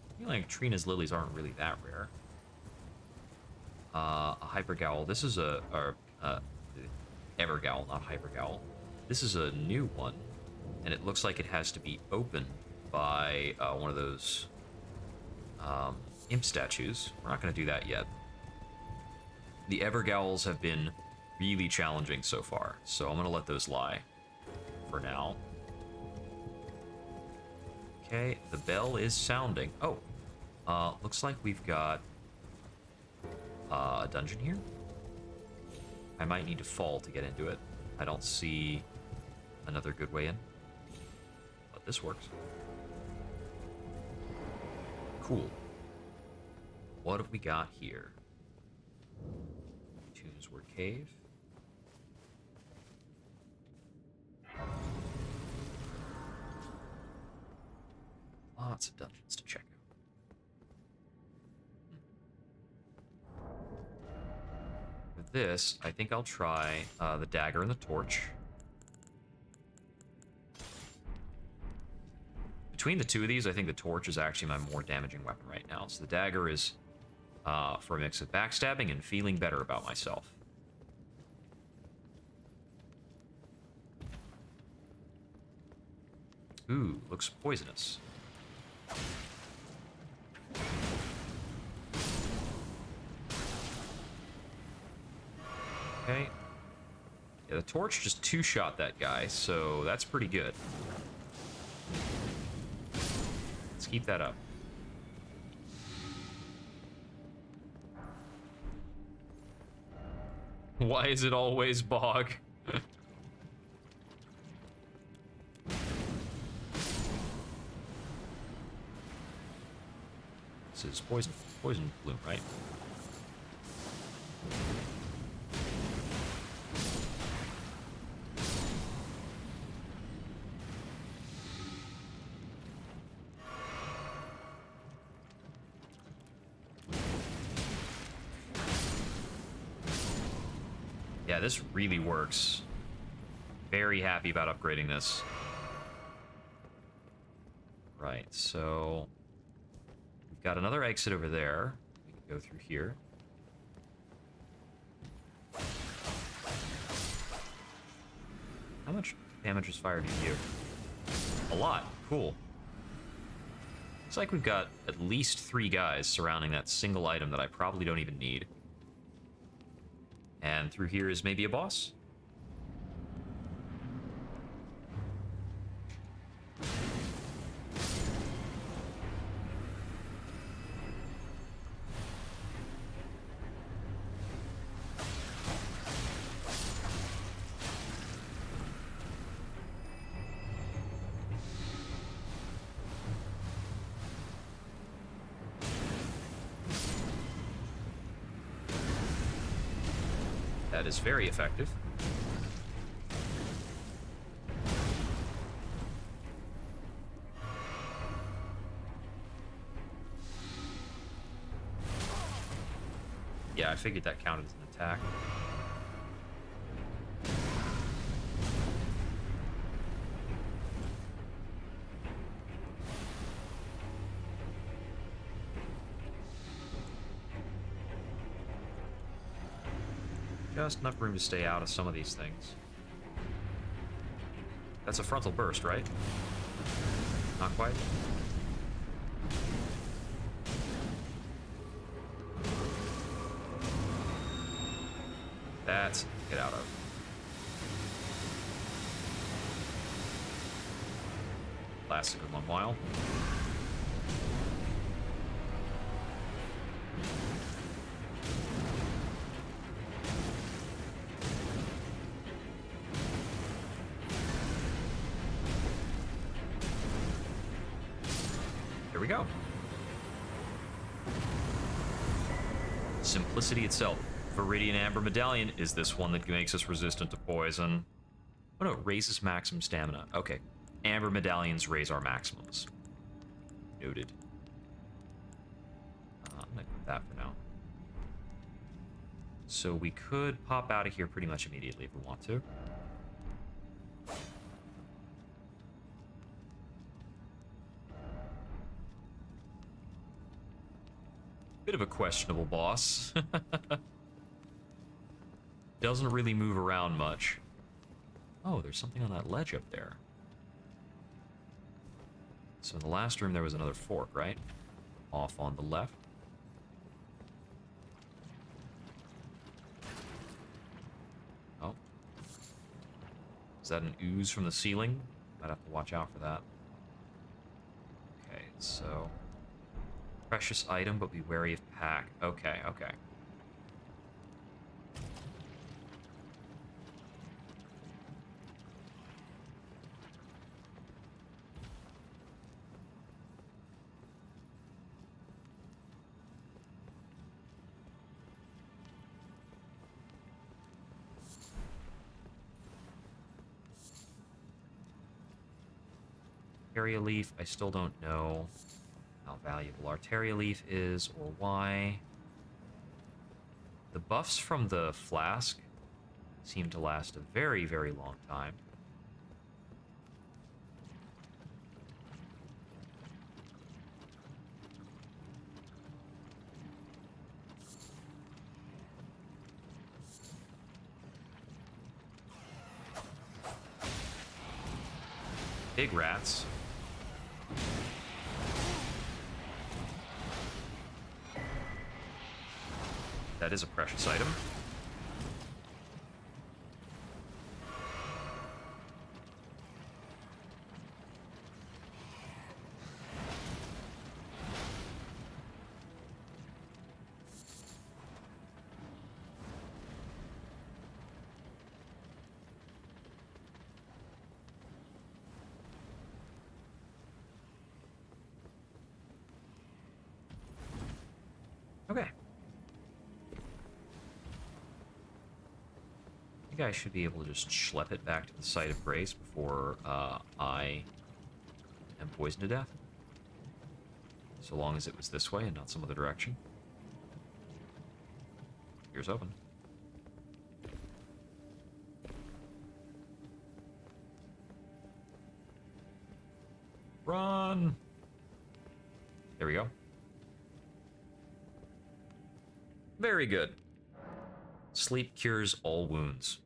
I feel like Trina's lilies aren't really that rare. A hypergowl. This is a evergowl, not hypergowl. This is a new one. And it looks like it has to be opened by one of those imp statues. We're not going to do that yet. The Evergowls have been really challenging so far, so I'm going to let those lie for now. Okay, the bell is sounding. Oh, looks like we've got a dungeon here. I might need to fall to get into it. I don't see another good way in. This works. Cool. What have we got here? Tombsword Cave. Lots of dungeons to check out. this, I think I'll try the dagger and the torch. Between the two of these, I think the torch is actually my more damaging weapon right now. So the dagger is for a mix of backstabbing and feeling better about myself. Ooh, looks poisonous. Okay. Yeah, the torch just two-shot that guy, so that's pretty good. Let's keep that up. Why is it always bog? This is poison bloom, right? Yeah, this really works. Very happy about upgrading this. Right, so we've got another exit over there. We can go through here. How much damage was fired to you? A lot. Cool. Looks like we've got at least 3 guys surrounding that single item that I probably don't even need. And through here is maybe a boss? That is very effective. Yeah, I figured that counted as an attack. Just enough room to stay out of some of these things. That's a frontal burst, right? Not quite. That's get out of. Lasts a good long while. Here we go. Simplicity itself. Viridian Amber Medallion is this one that makes us resistant to poison. Oh no, it raises maximum stamina. Okay. Amber Medallions raise our maximums. Noted. I'm gonna put that for now. So we could pop out of here pretty much immediately if we want to. Bit of a questionable boss. Doesn't really move around much. Oh, there's something on that ledge up there. So in the last room there was another fork, right? Off on the left. Oh. Is that an ooze from the ceiling? Might have to watch out for that. Okay, so... Precious item, but be wary of pack. Okay, okay. Arteria leaf, I still don't know how valuable Arteria leaf is or why. The buffs from the flask seem to last a very, very long time. Big rats. That is a precious item. Okay. I think I should be able to just schlep it back to the site of grace before I am poisoned to death. So long as it was this way and not some other direction. Here's open. Run! There we go. Very good. Sleep cures all wounds.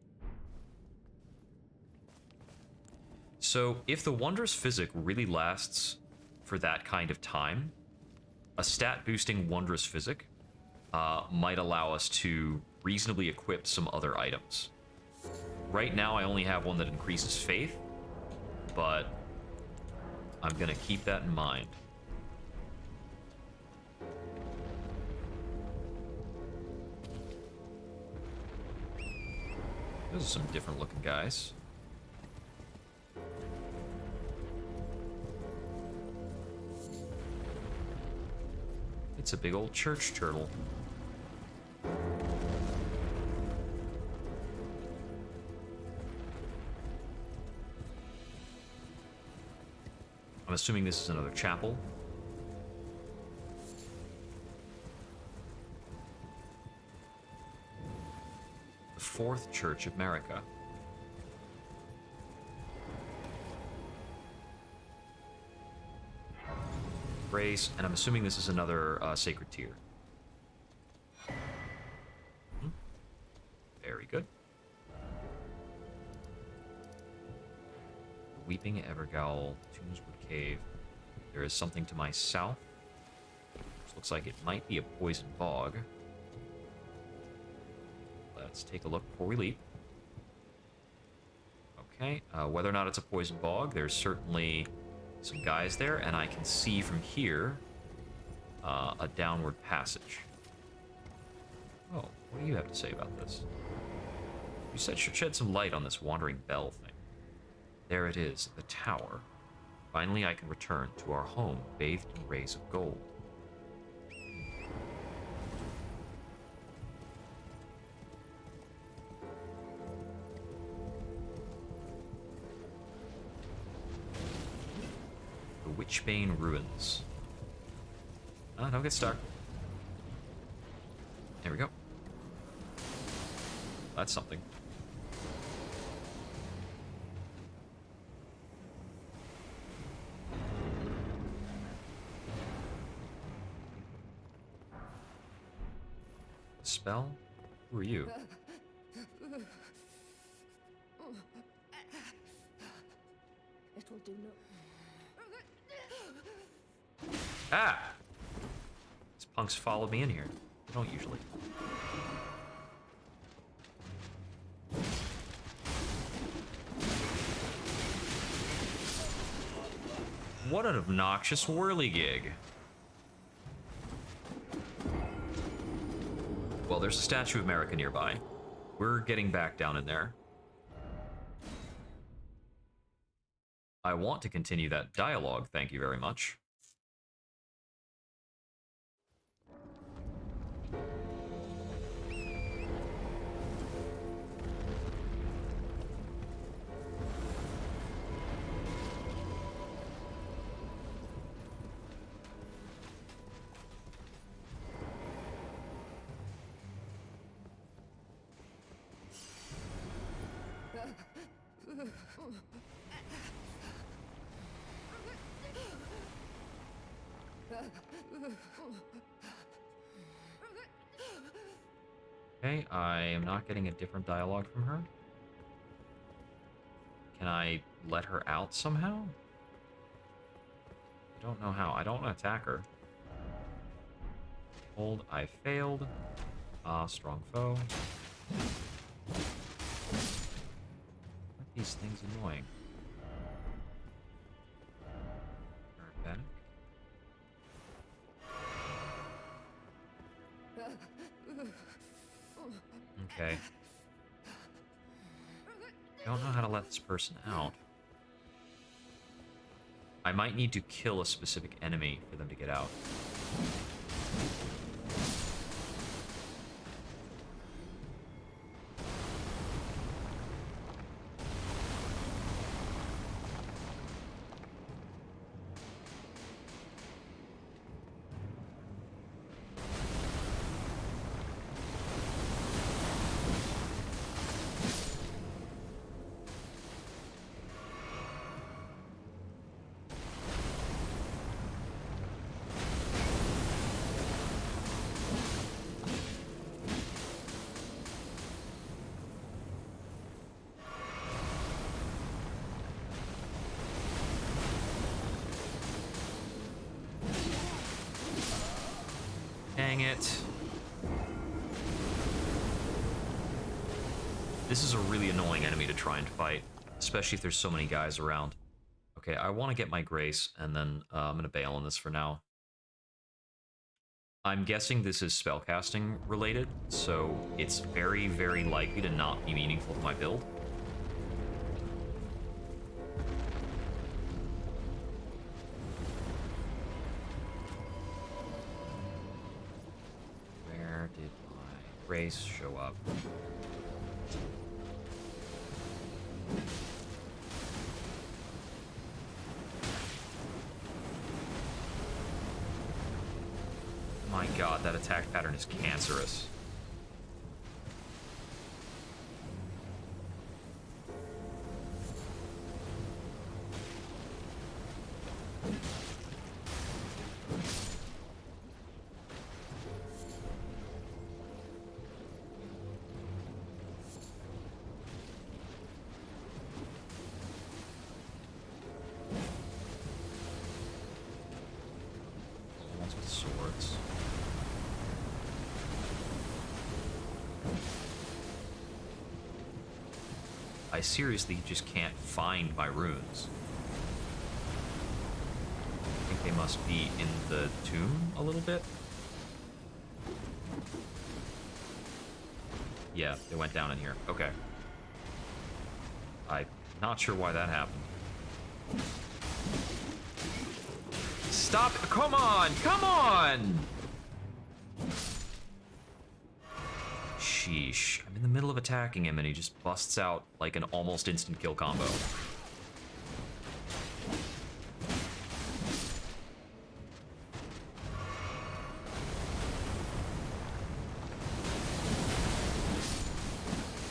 So, if the Wondrous Physic really lasts for that kind of time, a stat-boosting Wondrous Physic might allow us to reasonably equip some other items. Right now, I only have one that increases Faith, but I'm gonna keep that in mind. Those are some different looking guys. It's a big old church turtle. I'm assuming this is another chapel. Fourth Church of America. Grace, and I'm assuming this is another sacred tier. Very good. Weeping Evergaol, Tombswood Cave. There is something to my south. Which looks like it might be a poison bog. Let's take a look before we leave. Okay, whether or not it's a poison bog, there's certainly some guys there, and I can see from here a downward passage. Oh, what do you have to say about this? You said should shed some light on this wandering bell thing. There it is, the tower. Finally, I can return to our home, bathed in rays of gold. Witchbane Ruins. Don't get stuck. There we go. That's something. Spell? Who are you? It will do no. Ah! These punks followed me in here. They don't usually. What an obnoxious whirligig. Well, there's a Statue of America nearby. We're getting back down in there. I want to continue that dialogue, thank you very much. Okay, I am not getting a different dialogue from her. Can I let her out somehow? I don't know how. I don't want to attack her. Hold, I failed. Ah, strong foe. Aren't these things annoying? Turn back. Okay. I don't know how to let this person out. I might need to kill a specific enemy for them to get out. Dang it. This is a really annoying enemy to try and fight, especially if there's so many guys around. Okay, I want to get my grace, and then I'm going to bail on this for now. I'm guessing this is spellcasting related, so it's very, very likely to not be meaningful to my build. Where did my grace show up? My god, that attack pattern is cancerous. Ones with swords. I seriously just can't find my runes. I think they must be in the tomb a little bit. Yeah, they went down in here. Okay. I'm not sure why that happened. Stop! Come on! Come on! Sheesh. I'm in the middle of attacking him and he just busts out like an almost instant kill combo.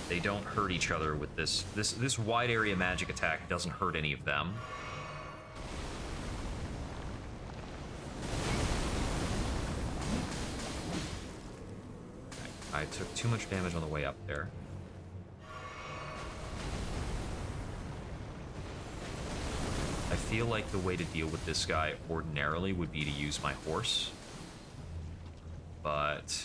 They don't hurt each other with this. This wide area magic attack doesn't hurt any of them. I took too much damage on the way up there. I feel like the way to deal with this guy ordinarily would be to use my horse. But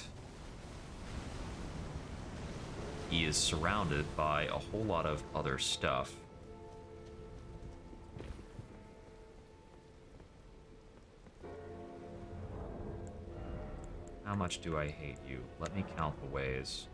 he is surrounded by a whole lot of other stuff. How much do I hate you? Let me count the ways.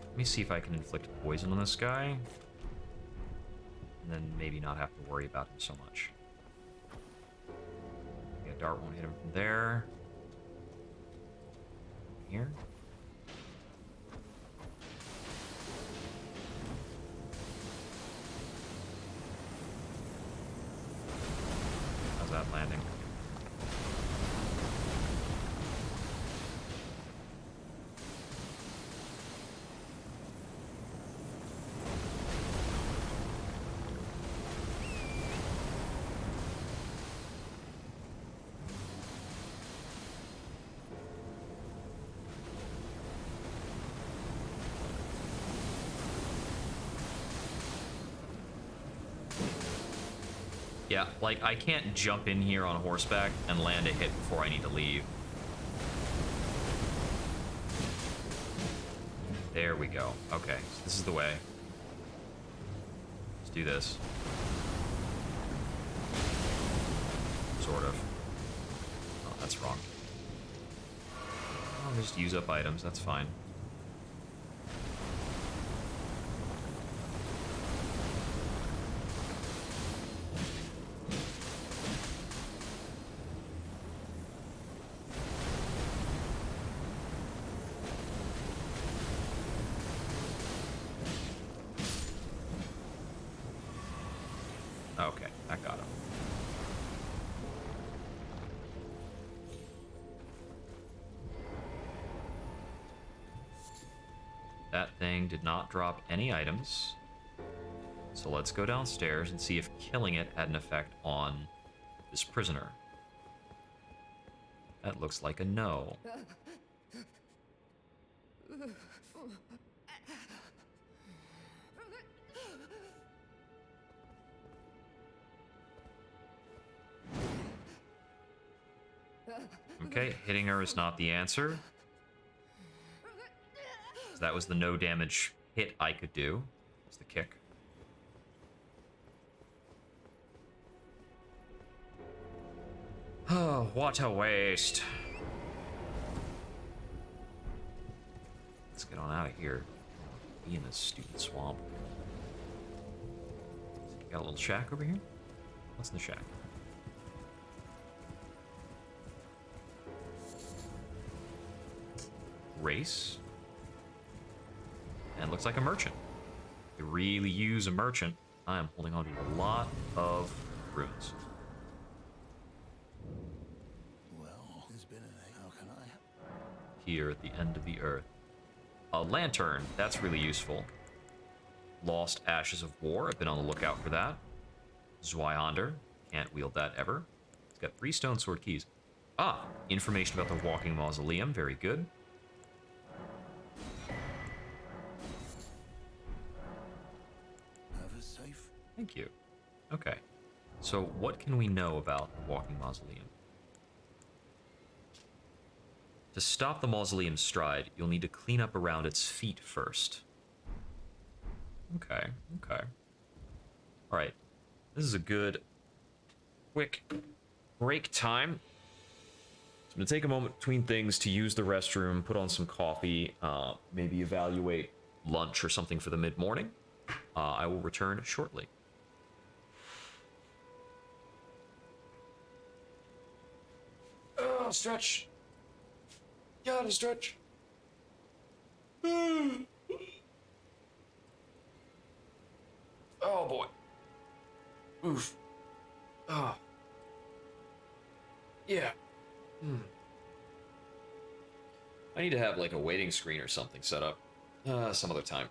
Let me see if I can inflict poison on this guy. And then maybe not have to worry about him so much. Yeah, dart won't hit him from there. Here. Yeah, like, I can't jump in here on horseback and land a hit before I need to leave. There we go. Okay, so this is the way. Let's do this. Sort of. Oh, that's wrong. I'll just use up items, that's fine. Okay, I got him. That thing did not drop any items. So let's go downstairs and see if killing it had an effect on this prisoner. That looks like a no. Okay, hitting her is not the answer. So that was the no damage hit I could do. It's the kick. Oh, what a waste. Let's get on out of here. Be in this stupid swamp. Got a little shack over here? What's in the shack? Race. And looks like a merchant. They really use a merchant. I am holding on to a lot of runes. Well, there's been how can I? Here at the end of the earth. A lantern. That's really useful. Lost Ashes of War. I've been on the lookout for that. Zweihander. Can't wield that ever. It's got 3 stone sword keys. Ah, information about the walking mausoleum. Very good. Have a safe. Thank you. Okay. So what can we know about the walking mausoleum? To stop the mausoleum's stride, you'll need to clean up around its feet first. Okay, okay. Alright. This is a good, quick break time. So I'm going to take a moment between things to use the restroom, put on some coffee, maybe evaluate lunch or something for the mid-morning. I will return shortly. Oh, stretch. Gotta stretch. Oh boy. Oof. Oh. Yeah. I need to have like a waiting screen or something set up some other time.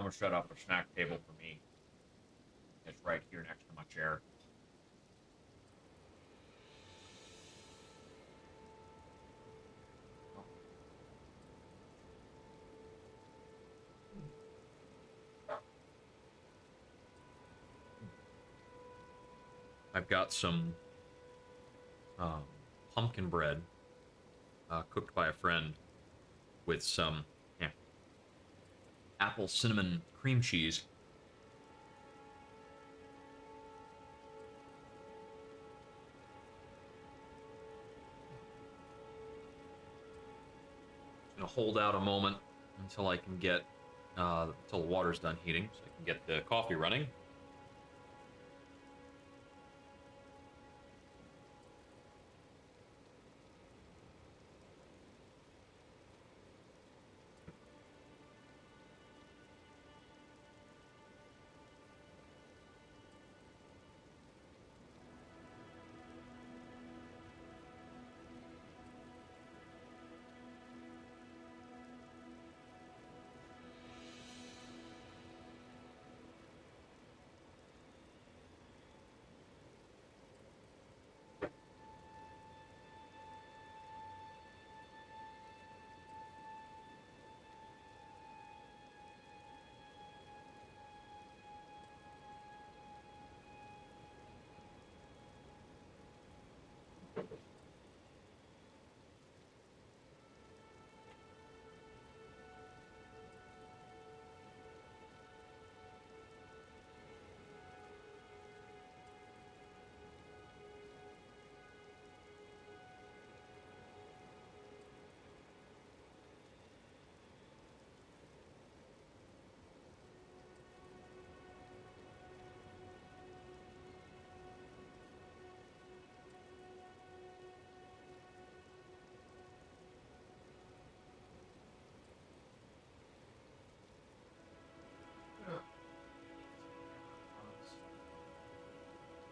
I'm gonna set up a snack table for me. It's right here next to my chair. I've got some pumpkin bread cooked by a friend with some apple cinnamon cream cheese. Just gonna hold out a moment until I can get until the water's done heating, so I can get the coffee running.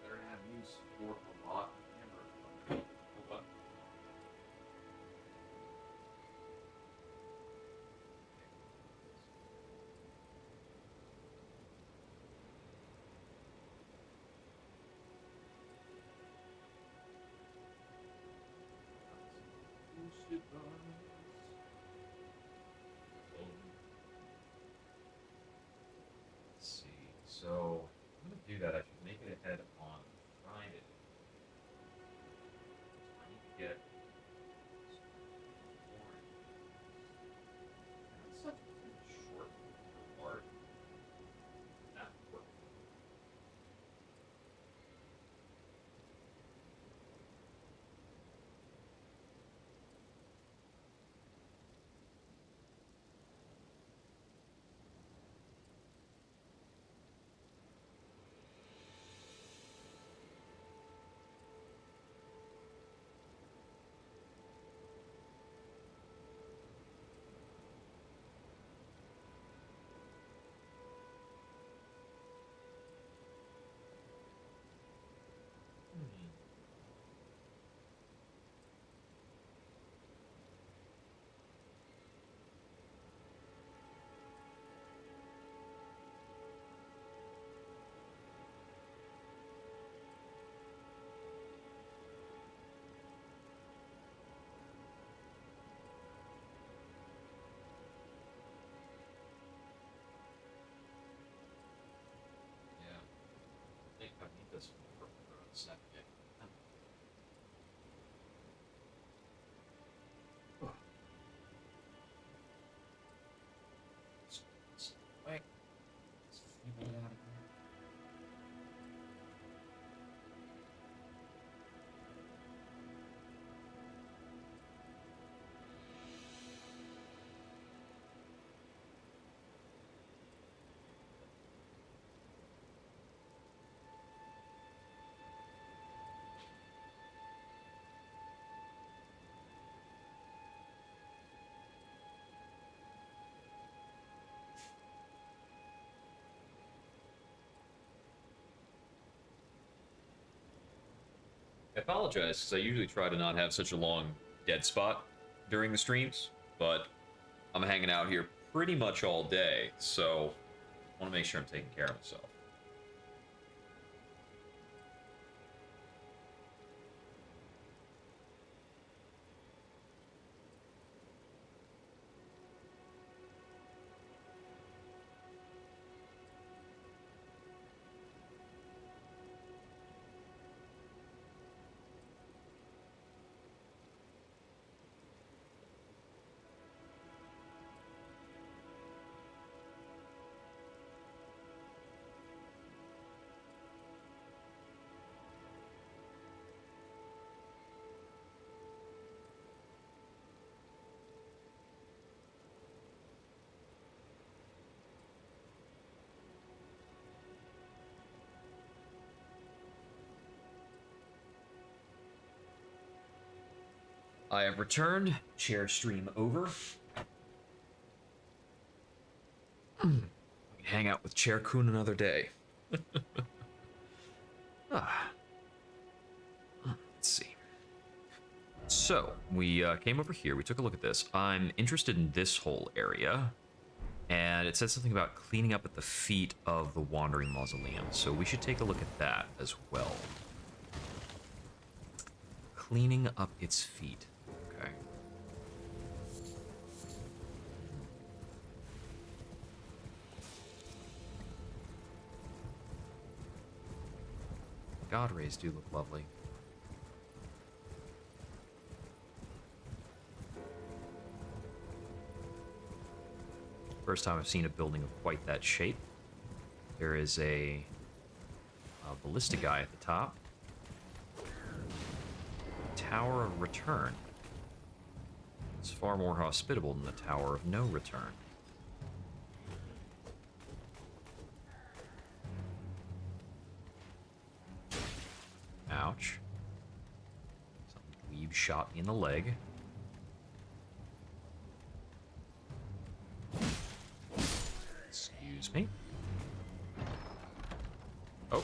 Better have use for a lot of hammer. Hold on. Let's see. So I'm gonna do that. I should make it ahead on Friday. I need to get that's such a short part. That work. Yeah. I think I need this for a second. Wait. Get out of here. I apologize because I usually try to not have such a long dead spot during the streams, but I'm hanging out here pretty much all day, so want to make sure I'm taking care of myself. I have returned. Chair stream over. We can hang out with Chair Kun another day. Let's see. So, we came over here. We took a look at this. I'm interested in this whole area. And it said something about cleaning up at the feet of the Wandering Mausoleum. So we should take a look at that as well. Cleaning up its feet. Okay. God rays do look lovely. First time I've seen a building of quite that shape. There is a ballista guy at the top. Tower of Return. It's far more hospitable than the Tower of No Return. Ouch. Some weave shot me in the leg. Excuse me. Oh.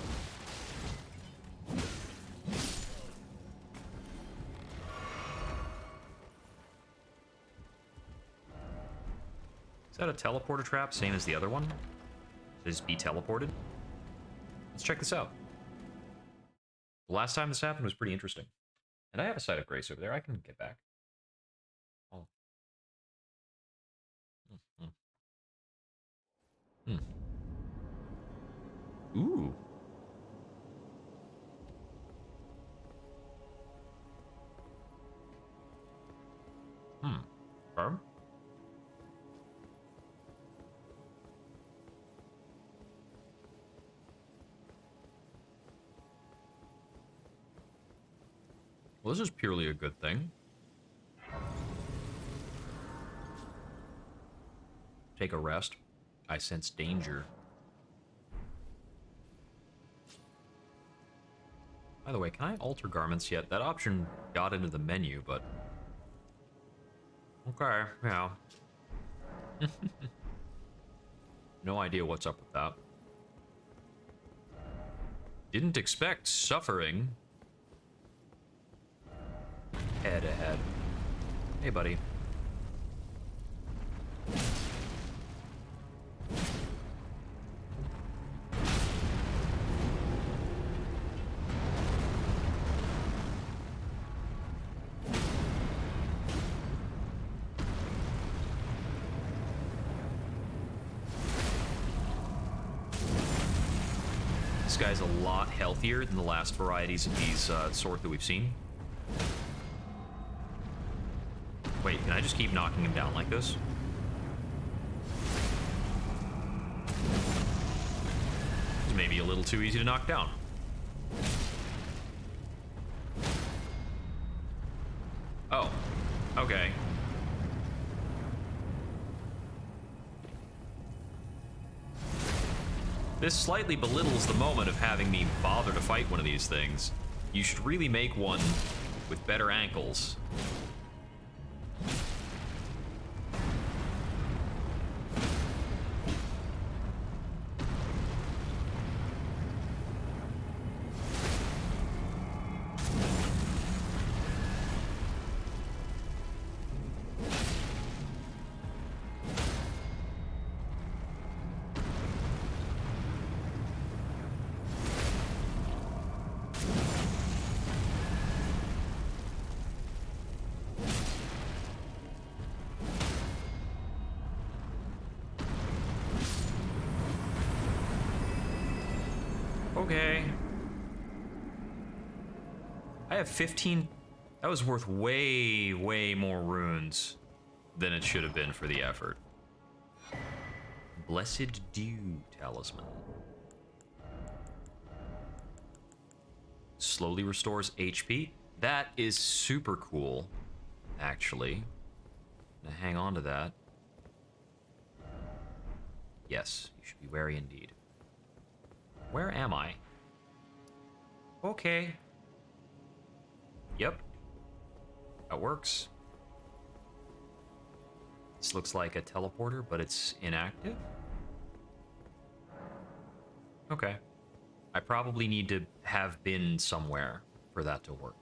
Is that a teleporter trap, same as the other one? Just be teleported? Let's check this out. The last time this happened was pretty interesting. And I have a site of grace over there. I can get back. Oh. Ooh. Firm? Well, this is purely a good thing. Take a rest. I sense danger. By the way, can I alter garments yet? That option got into the menu, but... Okay, yeah. No idea what's up with that. Didn't expect suffering. Head ahead. Hey, buddy. This guy's a lot healthier than the last varieties of these sort that we've seen. Wait, can I just keep knocking him down like this? It's maybe a little too easy to knock down. Oh, okay. This slightly belittles the moment of having me bother to fight one of these things. You should really make one with better ankles. Okay. I have 15. That was worth way, way more runes than it should have been for the effort. Blessed Dew Talisman. Slowly restores HP. That is super cool, actually. I'm gonna hang on to that. Yes, you should be wary indeed. Where am I? Okay. Yep. That works. This looks like a teleporter, but it's inactive. Okay. I probably need to have been somewhere for that to work.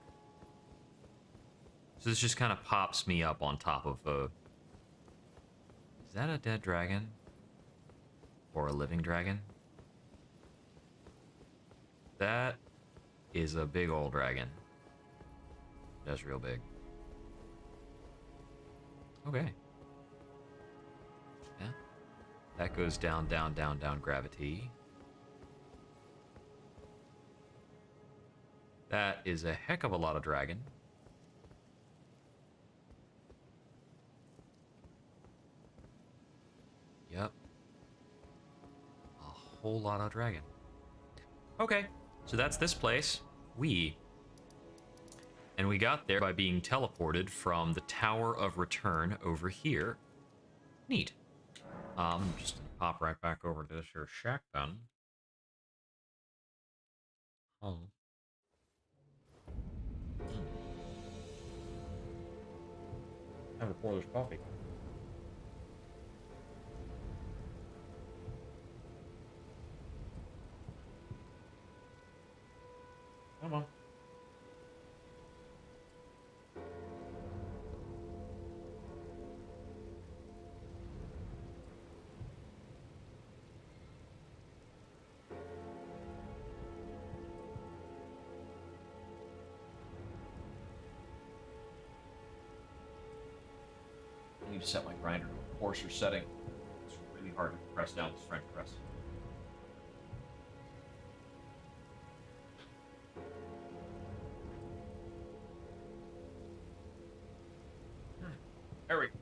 So this just kind of pops me up on top of a... Is that a dead dragon? Or a living dragon? That is a big old dragon. That's real big. Okay. Yeah. That goes down, down, down, down gravity. That is a heck of a lot of dragon. Yep. A whole lot of dragon. Okay, so that's this place. And we got there by being teleported from the Tower of Return over here. Neat. Just gonna pop right back over to this here shack then. Oh. Time to pour this coffee. Come on. I need to set my grinder to a coarser setting. It's really hard to press down this French press. There we go.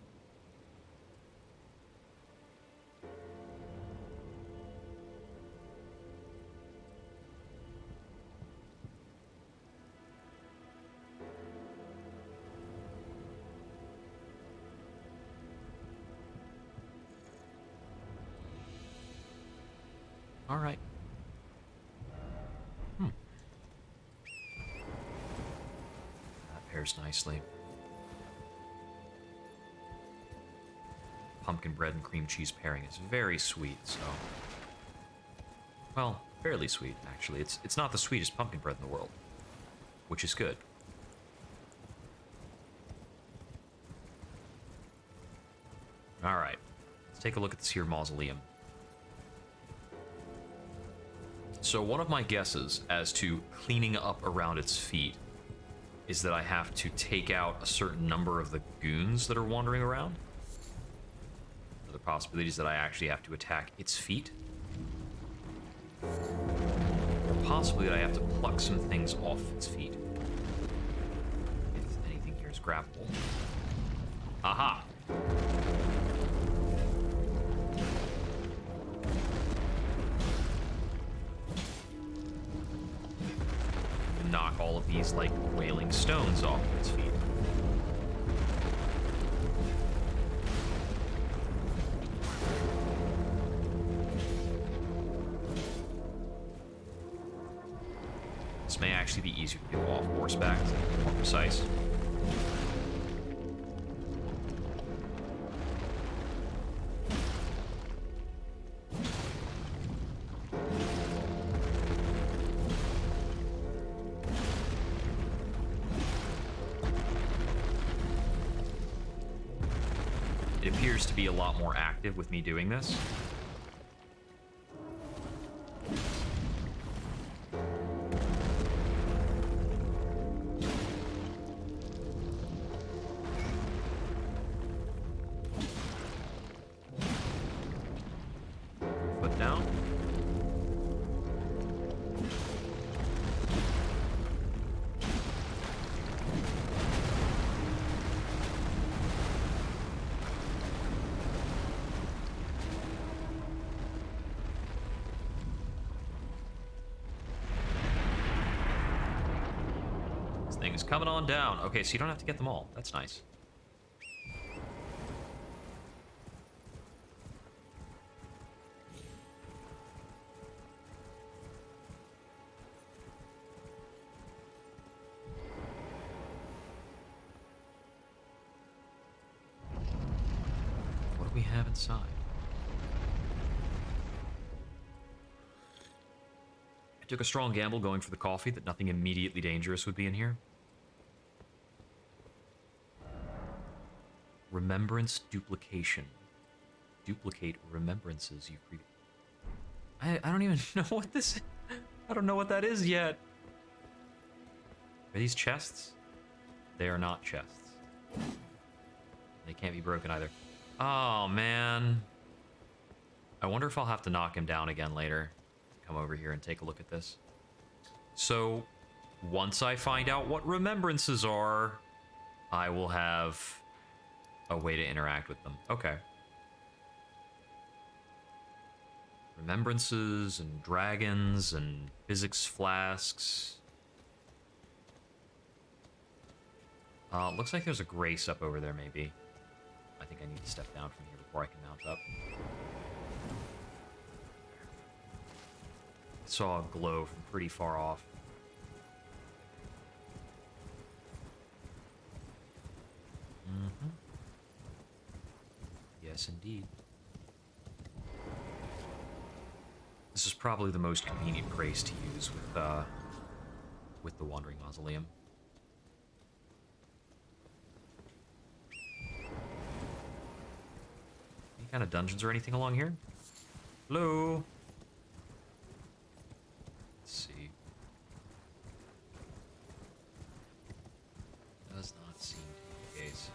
All right. That pairs nicely. Pumpkin bread and cream cheese pairing is very sweet, so... Well, fairly sweet, actually. It's not the sweetest pumpkin bread in the world, which is good. Alright, let's take a look at this here mausoleum. So one of my guesses as to cleaning up around its feet is that I have to take out a certain number of the goons that are wandering around. The possibilities that I actually have to attack its feet. Or possibly that I have to pluck some things off its feet. If anything here is grabbable. Aha! Knock all of these, like, wailing stones off its feet. This may actually be easier to do off horseback, more precise. It appears to be a lot more active with me doing this. Foot down. things coming on down. Okay, so you don't have to get them all. That's nice. What do we have inside? I took a strong gamble going for the coffee that nothing immediately dangerous would be in here. Remembrance duplication. Duplicate remembrances you create. I don't even know what this is. I don't know what that is yet. Are these chests? They are not chests. They can't be broken either. Oh, man. I wonder if I'll have to knock him down again later. Come over here and take a look at this. So, once I find out what remembrances are, I will have a way to interact with them. Okay. Remembrances and dragons and physics flasks. Looks like there's a grace up over there, maybe. I think I need to step down from here before I can mount up. I saw a glow from pretty far off. Mm-hmm. Yes, indeed. This is probably the most convenient grace to use with the Wandering Mausoleum. Any kind of dungeons or anything along here? Hello? Let's see. Does not seem to be the case.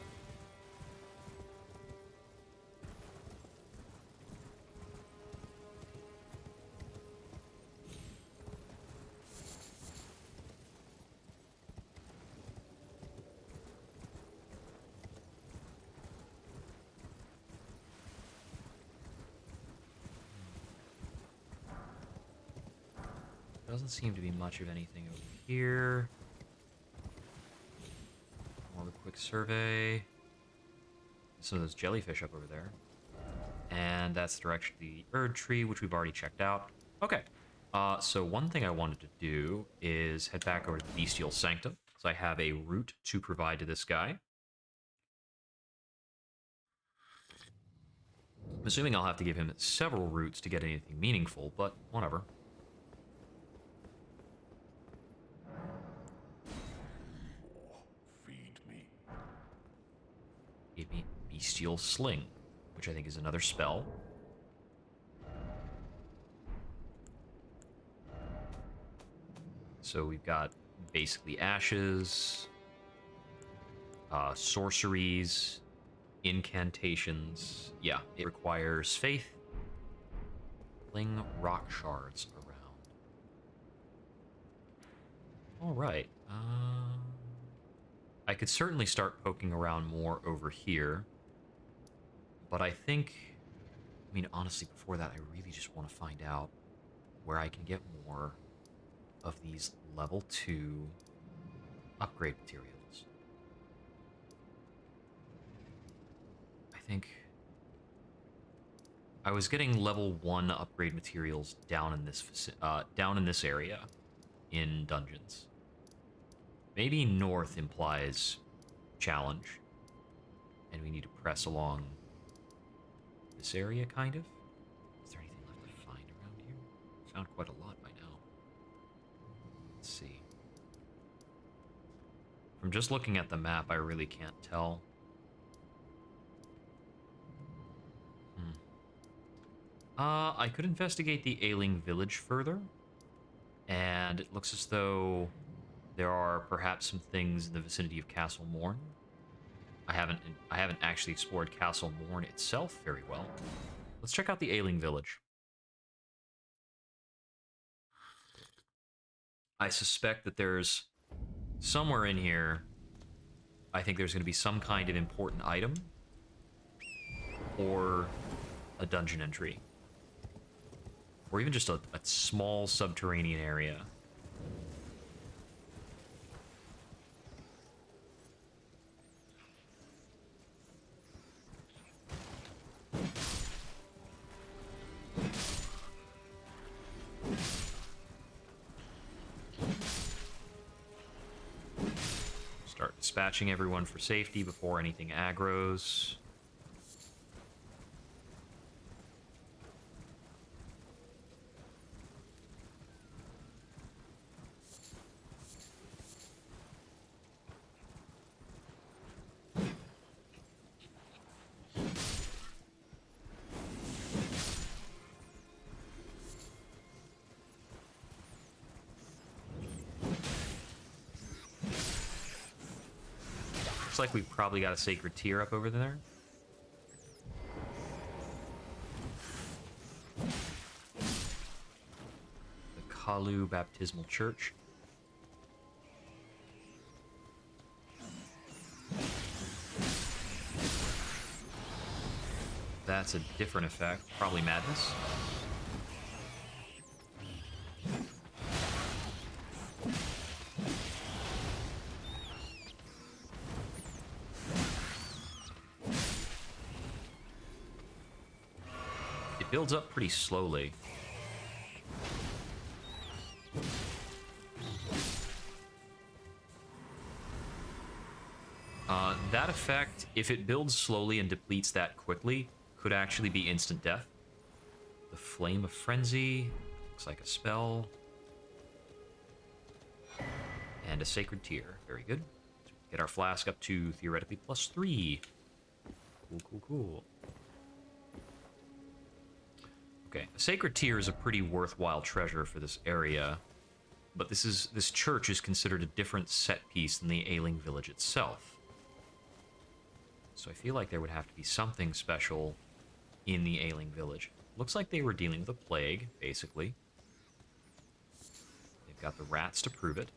Doesn't seem to be much of anything over here. More of a quick survey. Some of those jellyfish up over there. And that's the direction of the Erd tree, which we've already checked out. Okay. So one thing I wanted to do is head back over to the Bestial Sanctum. So I have a route to provide to this guy. I'm assuming I'll have to give him several routes to get anything meaningful, but whatever. Gave me Bestial Sling, which I think is another spell. So we've got basically ashes, sorceries, incantations. Yeah, it requires faith. Fling rock shards around. All right. I could certainly start poking around more over here. But I think... I mean, honestly, before that, I really just want to find out where I can get more of these level 2 upgrade materials. I think... I was getting level 1 upgrade materials down in this area in dungeons. Maybe north implies challenge, and we need to press along this area, kind of. Is there anything left to find around here? Found quite a lot by now. Let's see. From just looking at the map, I really can't tell. I could investigate the Ailing village further, and it looks as though there are perhaps some things in the vicinity of Castle Morn. I haven't actually explored Castle Morn itself very well. Let's check out the Ailing village. I suspect that there's somewhere in here, I think there's going to be some kind of important item or a dungeon entry. Or even just a small subterranean area. dispatching everyone for safety before anything aggroes. Looks like we've probably got a sacred tier up over there. The Kalu Baptismal Church. That's a different effect. Probably madness. It builds up pretty slowly. That effect, if it builds slowly and depletes that quickly, could actually be instant death. The Flame of Frenzy, looks like a spell. And a Sacred Tear, very good. So we get our flask up to, theoretically, +3. Cool, cool, cool. Okay, a Sacred Tear is a pretty worthwhile treasure for this area, but this church is considered a different set piece than the Ailing village itself. So I feel like there would have to be something special in the Ailing village. Looks like they were dealing with a plague, basically. They've got the rats to prove it.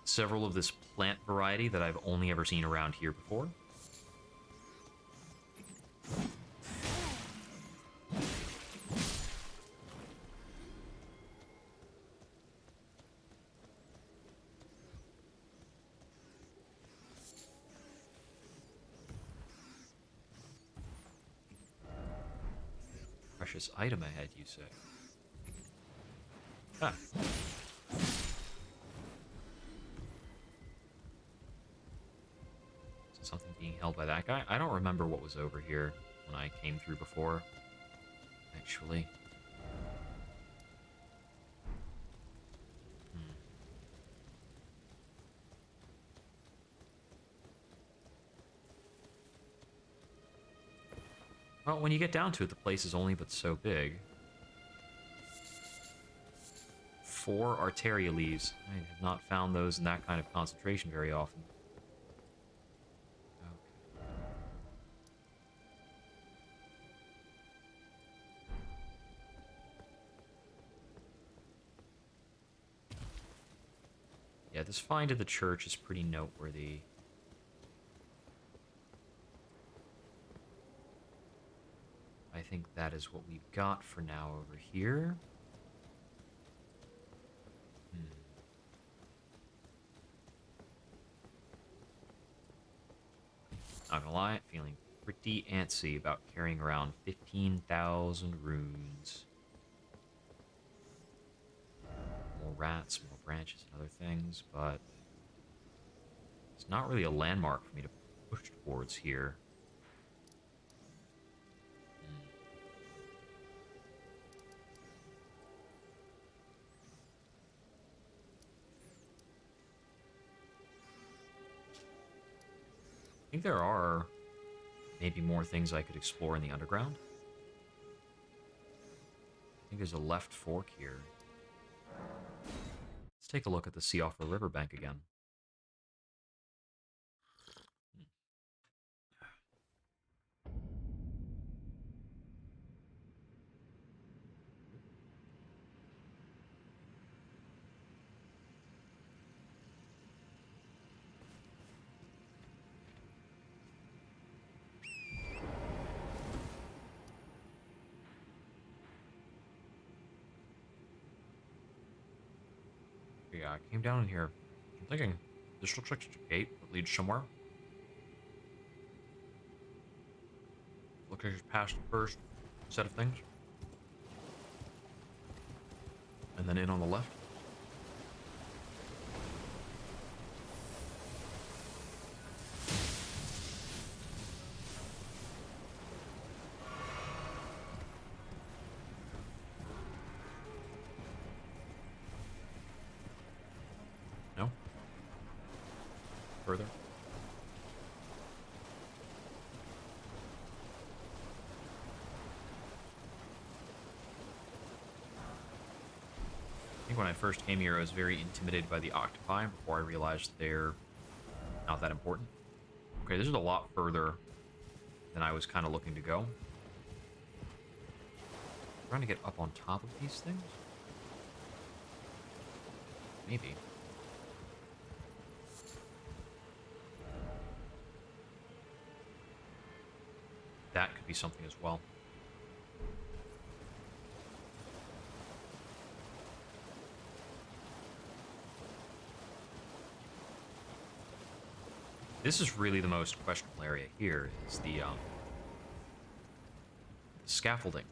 Several of this plant variety that I've only ever seen around here before. Precious item ahead, you say? Ah. Something being held by that guy? I don't remember what was over here when I came through before, actually. Well, when you get down to it, the place is only but so big. 4 Arteria leaves. I have not found those in that kind of concentration very often. Yeah, this find of the church is pretty noteworthy. I think that is what we've got for now over here. Not gonna lie, feeling pretty antsy about carrying around 15,000 runes. More rats, more branches, and other things, but it's not really a landmark for me to push towards here. I think there are maybe more things I could explore in the underground. I think there's a left fork here. Let's take a look at the Sea Offer Riverbank again. Yeah, I came down in here. I'm thinking, this looks like a gate that leads somewhere. take us past the first set of things. And then in on the left. No? Further? I think when I first came here, I was very intimidated by the octopi before I realized they're not that important. Okay, this is a lot further than I was kind of looking to go. Trying to get up on top of these things? Maybe. That could be something as well. This is really the most questionable area here, is the scaffolding.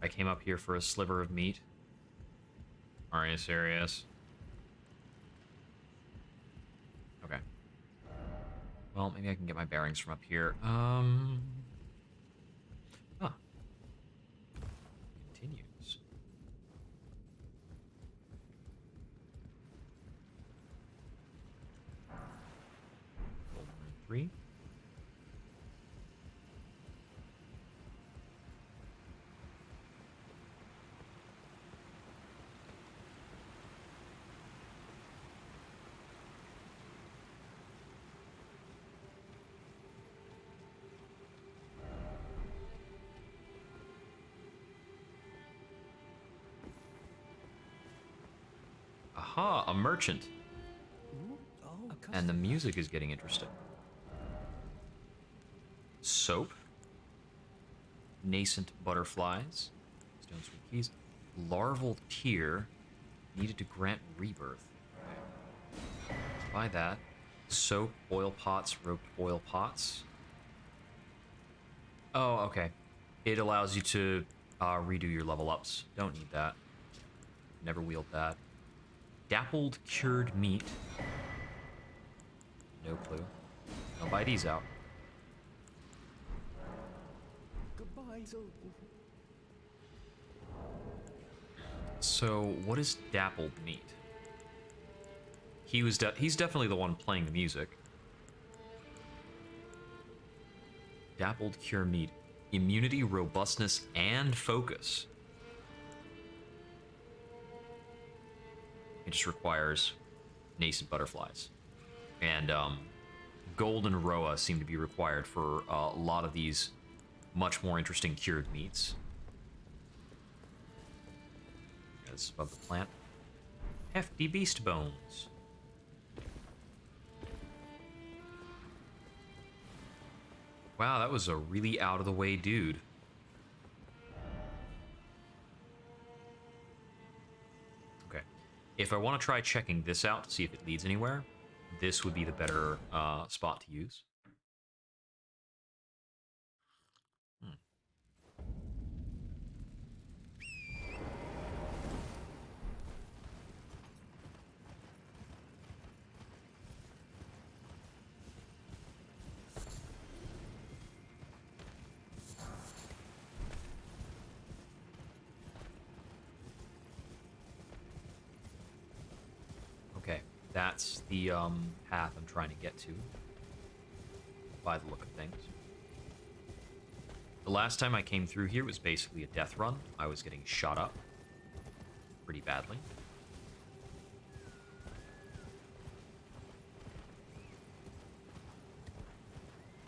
I came up here for a sliver of meat. Are you serious? Okay. Well, maybe I can get my bearings from up here. Continues. Golden Room 3. Aha, a merchant. And the music is getting interesting. Soap. Nascent butterflies. Stone sweet keys. Larval tear. Needed to grant rebirth. Okay. Buy that. Soap, oil pots, roped oil pots. Oh, okay. It allows you to redo your level ups. Don't need that. Never wield that. Dappled cured meat. No clue. I'll buy these out. Goodbye, Zoltan. So, what is dappled meat? He's definitely the one playing the music. Dappled cure meat. Immunity, robustness, and focus. It just requires nascent butterflies. And gold and roa seem to be required for a lot of these much more interesting cured meats. That's above the plant. Hefty beast bones. Wow, that was a really out of the way dude. Okay. If I want to try checking this out to see if it leads anywhere, this would be the better spot to use. Okay, that's the path I'm trying to get to, by the look of things. The last time I came through here was basically a death run. I was getting shot up pretty badly.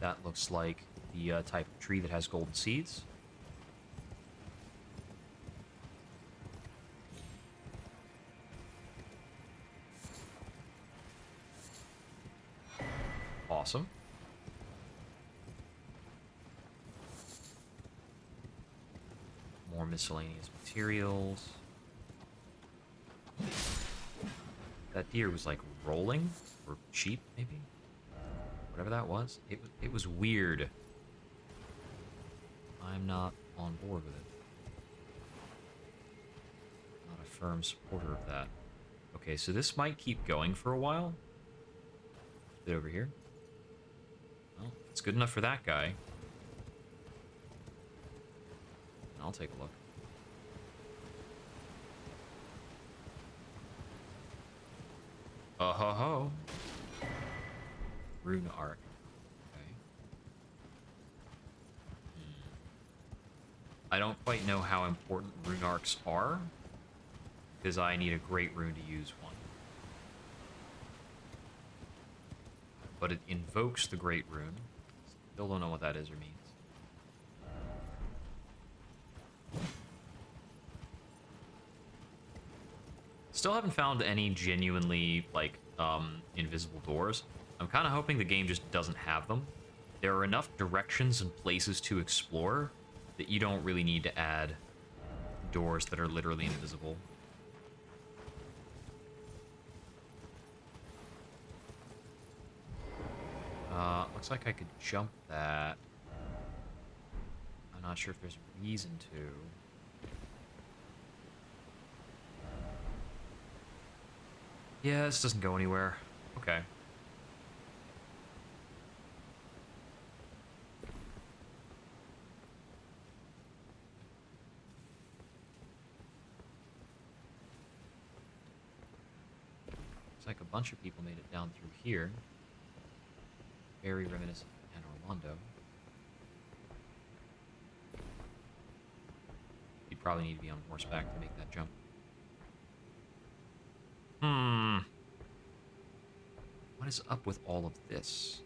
That looks like the type of tree that has golden seeds. Awesome. More miscellaneous materials. That deer was like rolling, or sheep maybe, whatever that was. It was weird. I'm not on board with it. Not a firm supporter of that. Okay, so this might keep going for a while. Bit over here. Well, it's good enough for that guy. I'll take a look. Ho. Rune arc. Okay. I don't quite know how important rune arcs are, because I need a great rune to use one. But it invokes the great rune. Still don't know what that is or means. Still haven't found any genuinely, like, invisible doors. I'm kind of hoping the game just doesn't have them. There are enough directions and places to explore that you don't really need to add doors that are literally invisible. Looks like I could jump that. I'm not sure if there's a reason to. Yeah, this doesn't go anywhere. Okay. Looks like a bunch of people made it down through here. Very reminiscent of Orlando. You'd probably need to be on horseback to make that jump. What is up with all of this?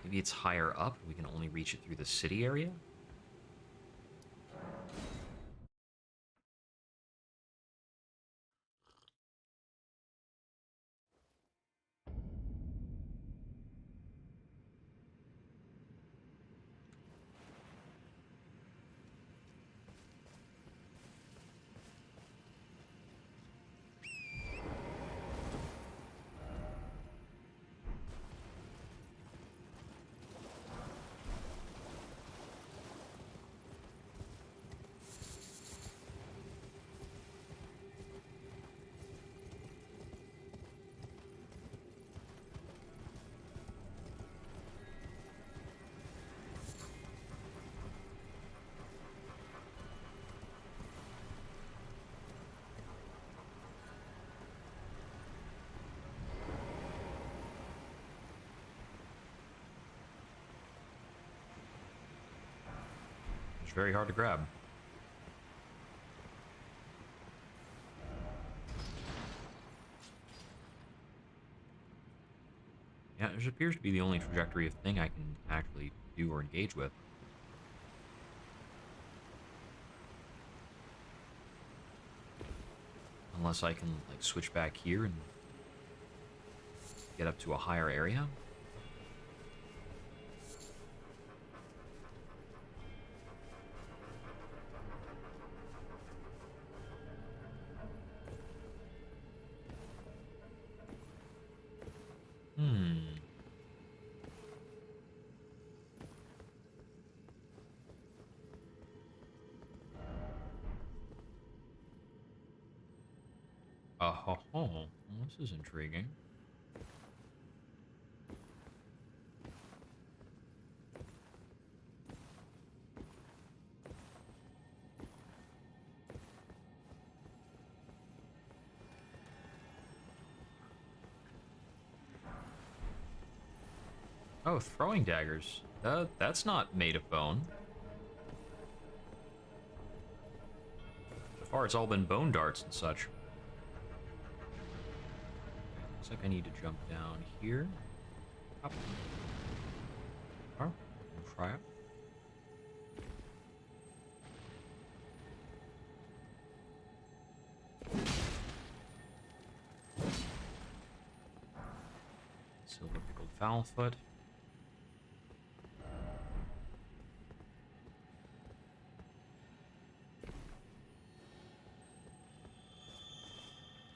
Maybe it's higher up. We can only reach it through the city area? It's very hard to grab. Yeah, it appears to be the only trajectory of thing I can actually do or engage with. Unless I can, like, switch back here and get up to a higher area. Oh, this is intriguing. Oh, throwing daggers. That's not made of bone. So far, it's all been bone darts and such. Looks like I need to jump down here. Up. Oh, try it. Silver pickled fowl foot.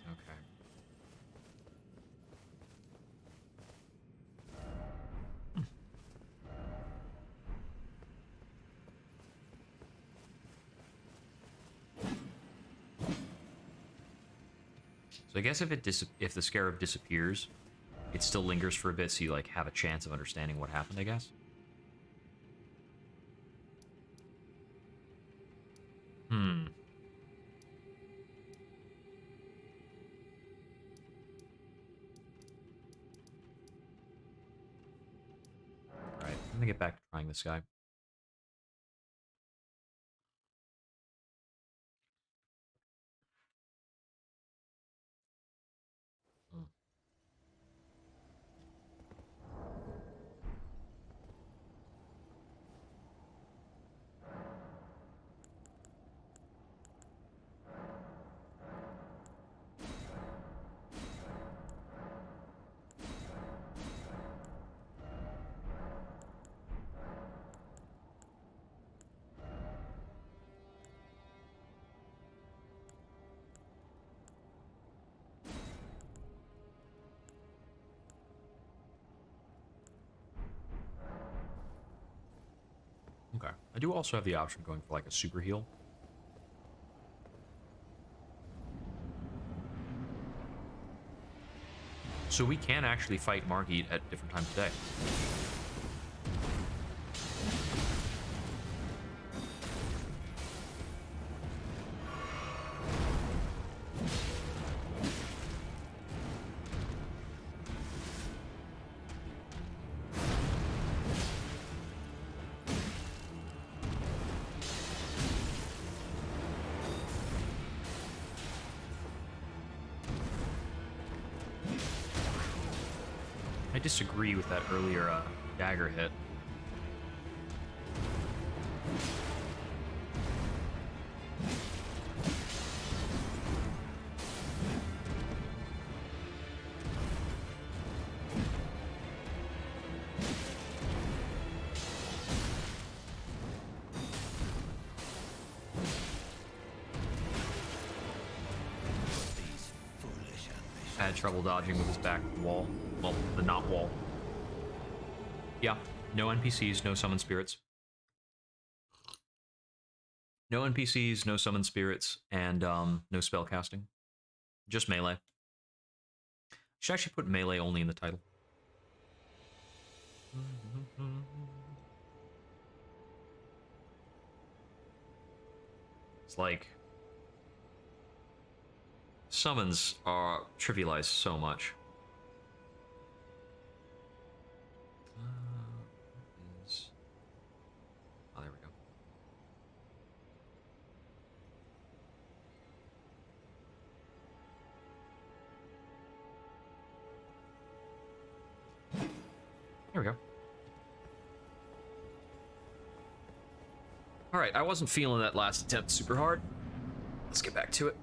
Okay. So I guess if if the scarab disappears, it still lingers for a bit, so you like have a chance of understanding what happened, I guess. Hmm. All right, I'm gonna get back to trying this guy. Hmm. Okay. I do also have the option of going for like a super heal. So we can actually fight Margit at different times of day. I disagree with that earlier dagger hit. I had trouble dodging with his back wall. Well, the not wall. Yeah, no NPCs, no summon spirits. No NPCs, no summon spirits, and no spell casting. Just melee. Should actually put melee only in the title. It's like summons are trivialized so much. Oh, there we go. There we go. All right, I wasn't feeling that last attempt super hard. Let's get back to it.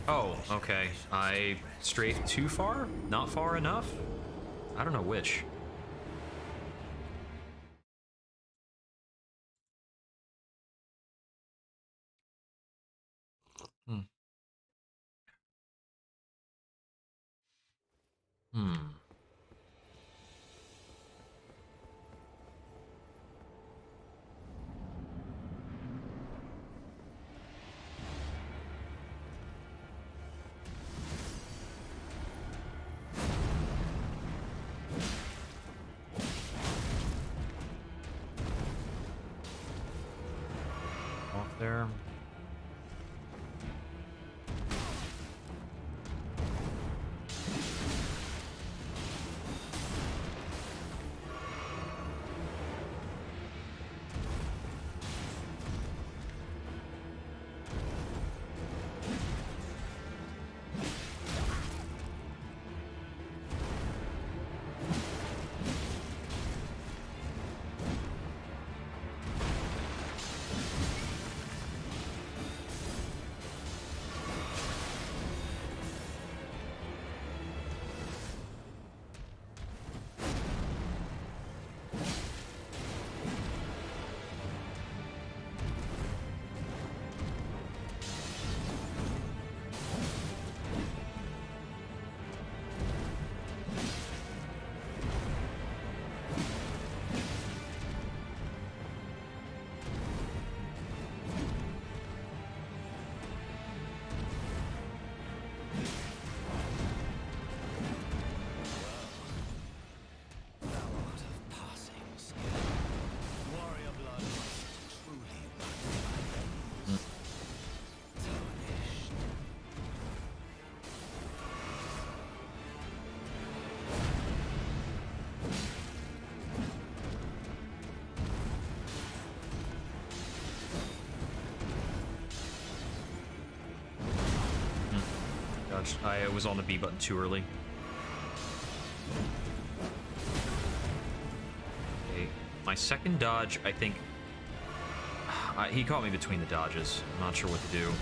Oh, okay. I strafed too far? Not far enough? I don't know which. Hmm. Hmm. there. I was on the B button too early. Okay, my second dodge, I think... he caught me between the dodges. I'm not sure what to do.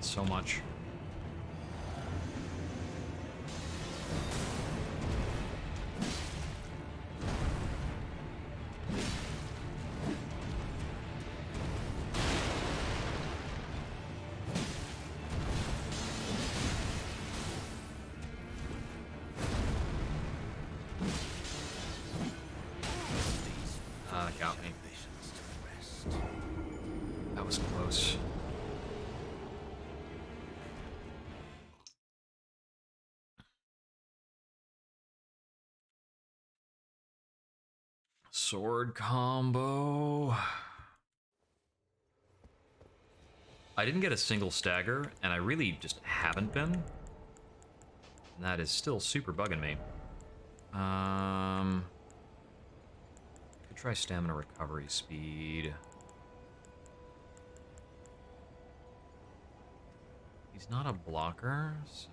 So much. Got me. That was close. Sword combo. I didn't get a single stagger, and I really just haven't been. And that is still super bugging me. Could try stamina recovery speed. He's not a blocker, so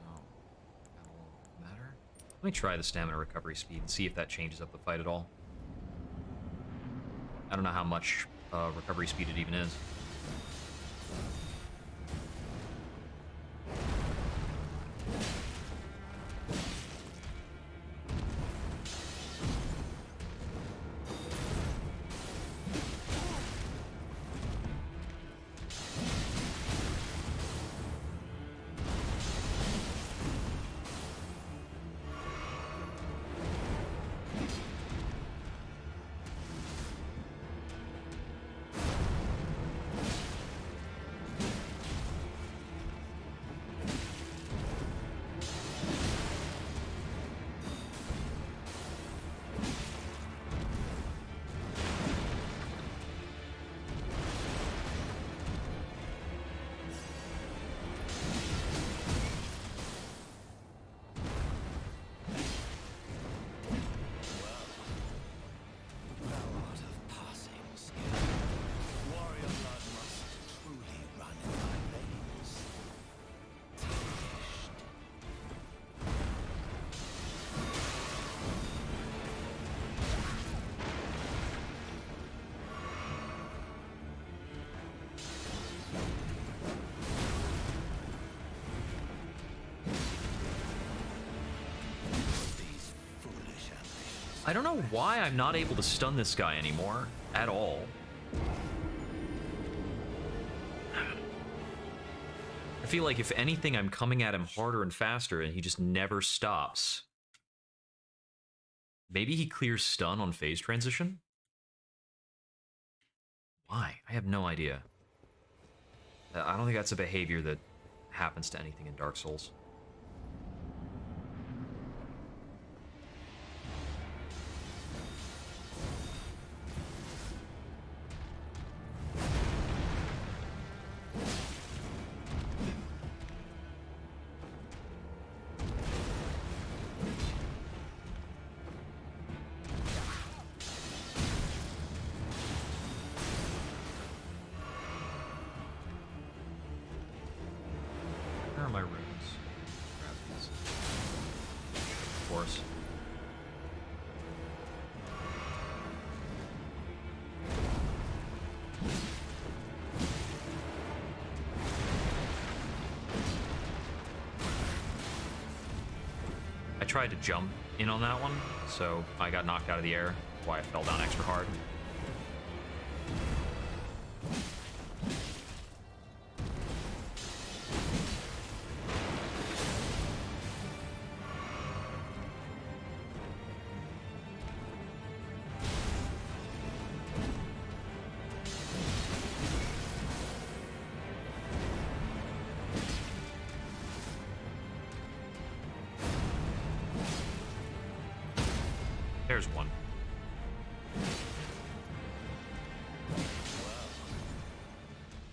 that won't matter. Let me try the stamina recovery speed and see if that changes up the fight at all. I don't know how much recovery speed it even is. I don't know why I'm not able to stun this guy anymore at all. I feel like if anything, I'm coming at him harder and faster, and he just never stops. Maybe he clears stun on phase transition? Why? I have no idea. I don't think that's a behavior that happens to anything in Dark Souls. Where are my runes? Grab these. Of course. I tried to jump in on that one, so I got knocked out of the air. That's why I fell down extra hard. There's one.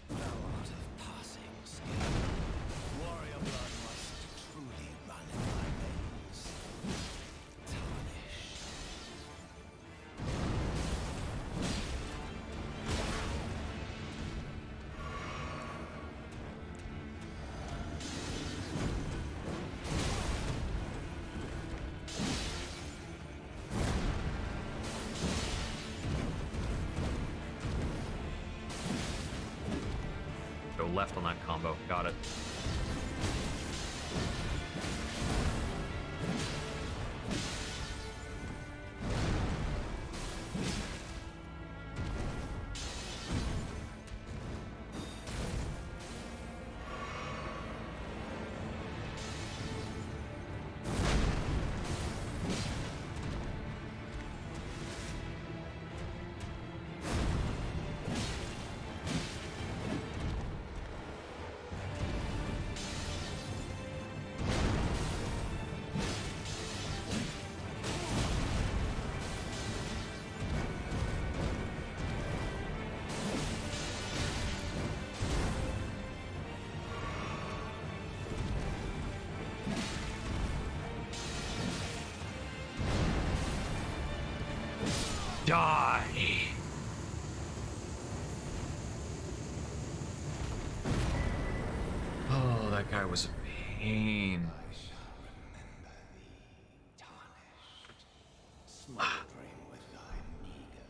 Thou art of passing skill. Warrior blood must truly run in thy veins. Tarnished. Go left on that combo. Got it. Die! Oh, that guy was a pain. I shall remember thee, tarnished, smoldering with thy meager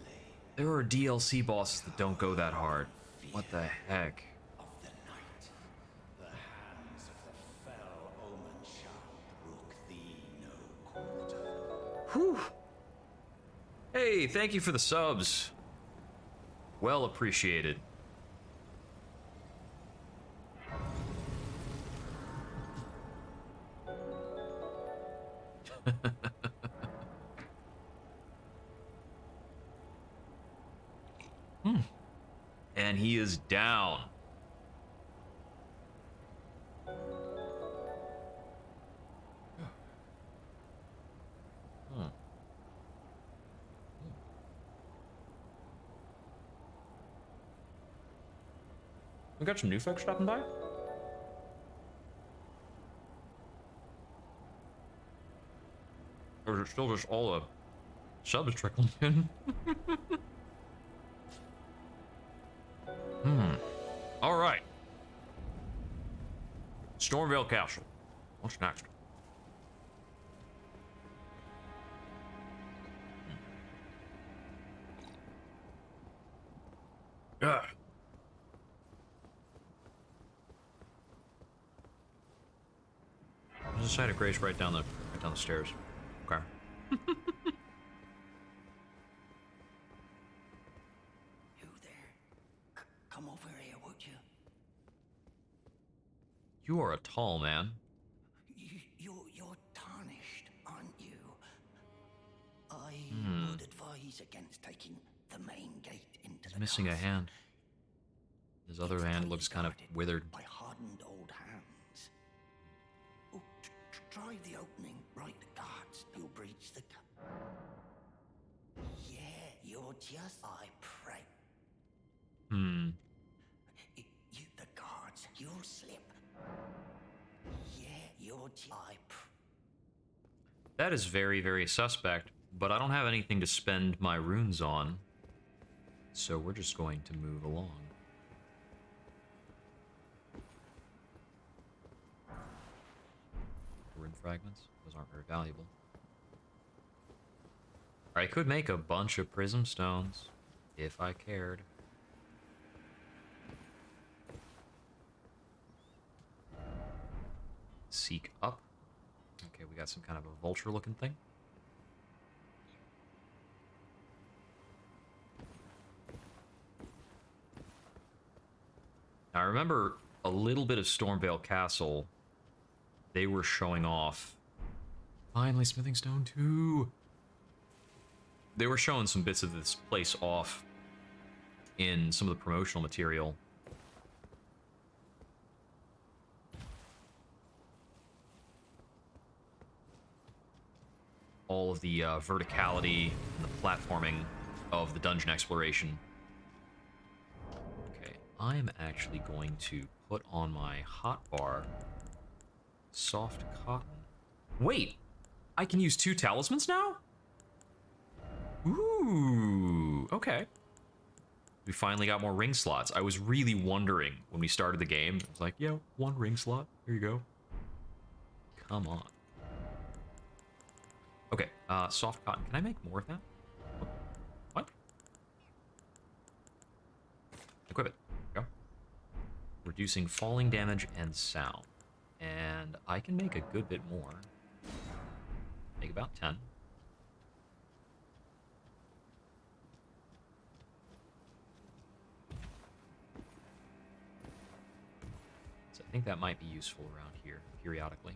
flame. There are DLC bosses that don't go that hard. What the heck? Of the night, the hands of the fell omen shall brook thee no quarter. Whew! Hey, thank you for the subs. Well appreciated. And he is down. We got some new folks stopping by? Or is it still just all the subs trickling in? All right. Stormvale Castle. What's next? Ugh. There's a site of grace right down the stairs. Okay. You are a tall man. You're tarnished, aren't you? I would advise against taking the main gate into He's the missing a castle. hand. His other It's hand tightly looks kind of guarded withered. by hardened old hands. Oh, try the opening. Right, the guards. You'll breach the. Yeah, you're just. I pray. You, the guards. You'll slip. Yeah, you're just. That is very, very suspect, but I don't have anything to spend my runes on, so we're just going to move along. Rune fragments? Those aren't very valuable. I could make a bunch of prism stones, if I cared. Seek up. Okay, we got some kind of a vulture-looking thing. Now, I remember a little bit of Stormvale Castle. They were showing off. Finally, Smithing Stone 2! They were showing some bits of this place off in some of the promotional material. All of the verticality and the platforming of the dungeon exploration. Okay, I am actually going to put on my hotbar soft cotton. Wait! I can use 2 talismans now? Ooh, okay. We finally got more ring slots. I was really wondering when we started the game. I was like, yeah, 1 ring slot. Here you go. Come on. Okay, soft cotton. Can I make more of that? What? Equip it. There we go. Reducing falling damage and sound. And I can make a good bit more. Make about 10. So I think that might be useful around here, periodically.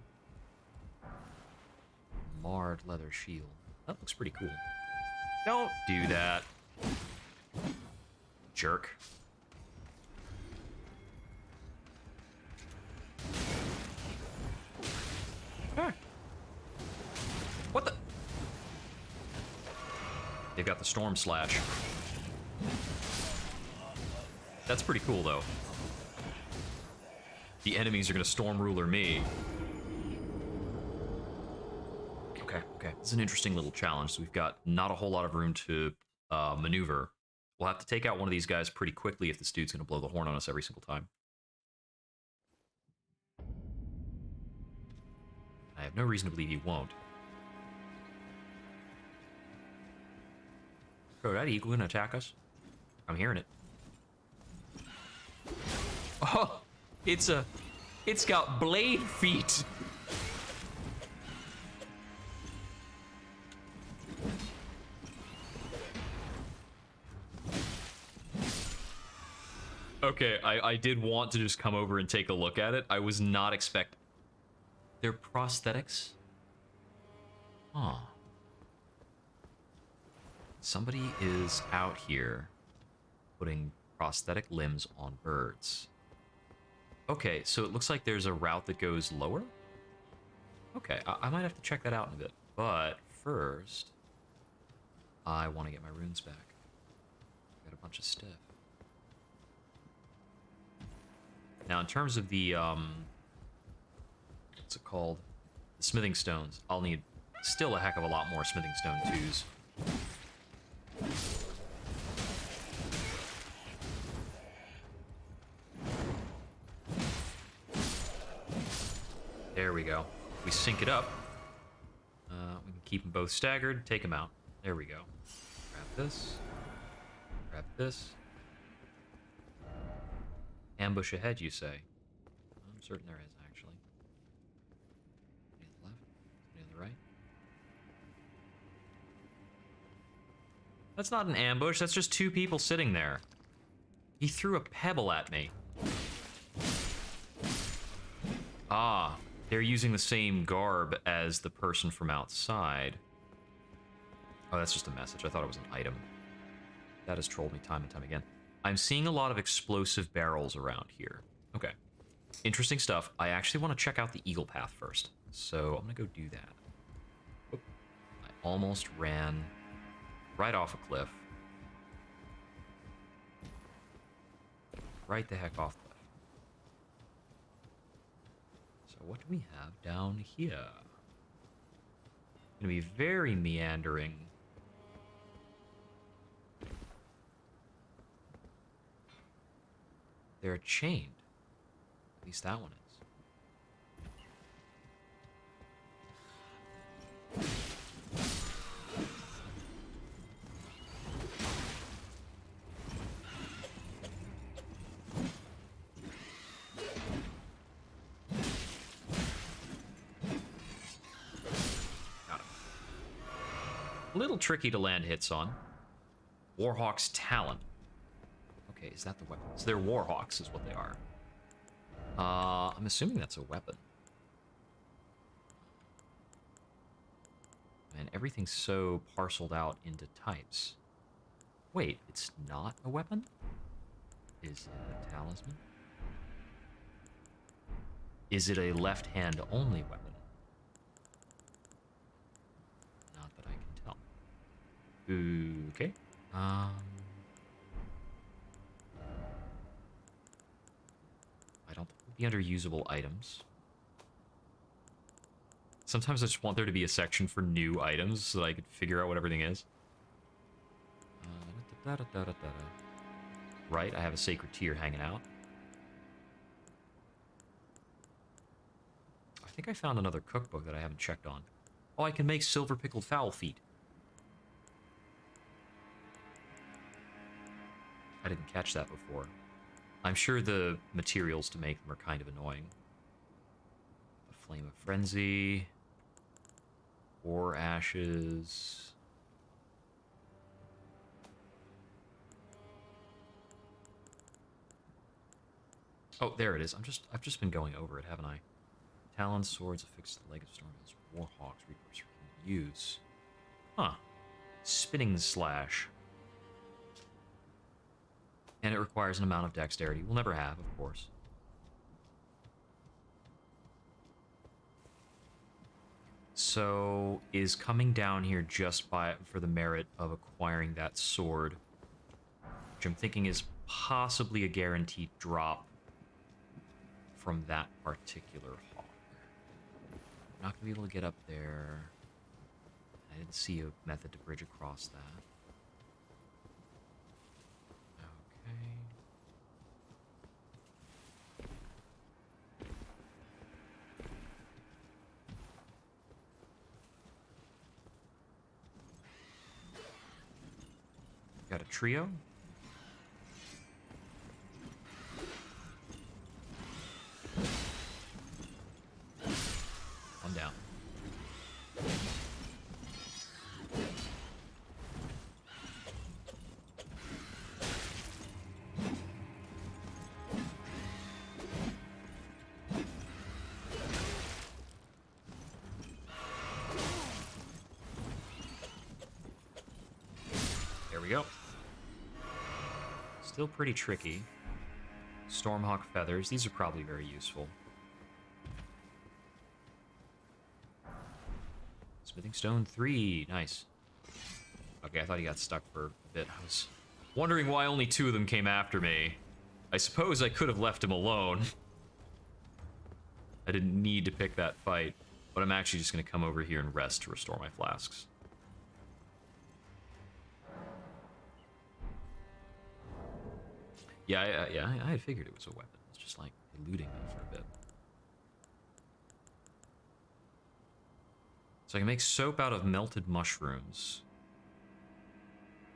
Marred leather shield. That looks pretty cool. Don't do that. Jerk. Ah. What the? They've got the storm slash. That's pretty cool, though. The enemies are gonna storm ruler me. Okay. This is an interesting little challenge. So we've got not a whole lot of room to maneuver. We'll have to take out one of these guys pretty quickly if this dude's going to blow the horn on us every single time. I have no reason to believe he won't. Bro, that eagle going to attack us? I'm hearing it. Oh! It's got blade feet! Okay, I did want to just come over and take a look at it. I was not expecting... They're prosthetics? Huh. Somebody is out here putting prosthetic limbs on birds. Okay, so it looks like there's a route that goes lower? Okay, I might have to check that out in a bit. But first, I want to get my runes back. Got a bunch of stuff. Now, in terms of the, what's it called? The smithing stones. I'll need still a heck of a lot more smithing stone 2s. There we go. We sync it up. We can keep them both staggered, take them out. There we go. Grab this. Grab this. Ambush ahead, you say? I'm certain there is, actually. Any on the left? Any on the right? That's not an ambush, that's just 2 people sitting there. He threw a pebble at me. Ah, they're using the same garb as the person from outside. Oh, that's just a message. I thought it was an item. That has trolled me time and time again. I'm seeing a lot of explosive barrels around here. Okay. Interesting stuff. I actually want to check out the Eagle Path first. So I'm going to go do that. Oop. I almost ran right off a cliff. Right the heck off the cliff. So what do we have down here? Gonna be very meandering. They're chained. At least that one is. Got it. A little tricky to land hits on. Warhawk's Talon. Okay, is that the weapon? So they're Warhawks, is what they are. I'm assuming that's a weapon. Man, everything's so parceled out into types. Wait, it's not a weapon? Is it a talisman? Is it a left-hand only weapon? Not that I can tell. Okay. I don't think it'd be under usable items. Sometimes I just want there to be a section for new items so that I could figure out what everything is. Right, I have a sacred tear hanging out. I think I found another cookbook that I haven't checked on. Oh, I can make silver pickled fowl feet. I didn't catch that before. I'm sure the materials to make them are kind of annoying. The Flame of Frenzy. War Ashes. Oh, there it is. I've just been going over it, haven't I? Talon swords affixed to the leg of Stormhill's Warhawks Reapers can use. Huh. Spinning slash. And it requires an amount of dexterity. We'll never have, of course. So, is coming down here just for the merit of acquiring that sword, which I'm thinking is possibly a guaranteed drop from that particular hawk. I'm not going to be able to get up there. I didn't see a method to bridge across that. Okay. Got a trio. One down. There we go. Still pretty tricky. Stormhawk feathers. These are probably very useful. Smithing stone 3. Nice. Okay, I thought he got stuck for a bit. I was wondering why only 2 of them came after me. I suppose I could have left him alone. I didn't need to pick that fight. But I'm actually just going to come over here and rest to restore my flasks. Yeah, I had figured it was a weapon. It's just like eluding me for a bit. So I can make soap out of melted mushrooms.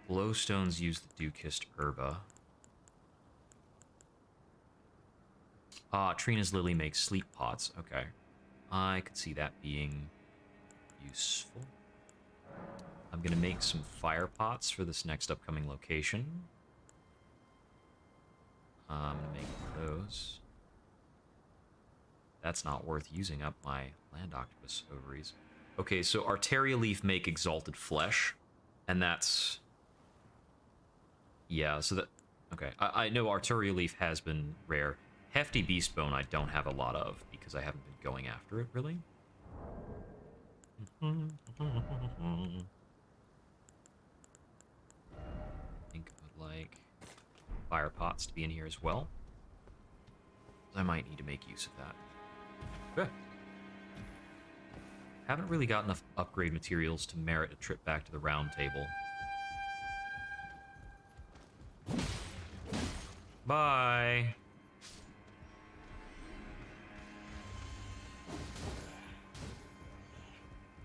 Glowstones use the dew-kissed herba. Ah, Trina's lily makes sleep pots. Okay. I could see that being useful. I'm gonna make some fire pots for this next upcoming location. I'm gonna make those. That's not worth using up my land octopus ovaries. Okay, so Arteria Leaf make exalted flesh, and that's... Yeah, so that... Okay, I know Arteria Leaf has been rare. Hefty Beast Bone I don't have a lot of, because I haven't been going after it, really. I think I would like fire pots to be in here as well. I might need to make use of that. Good. Haven't really got enough upgrade materials to merit a trip back to the round table. Bye.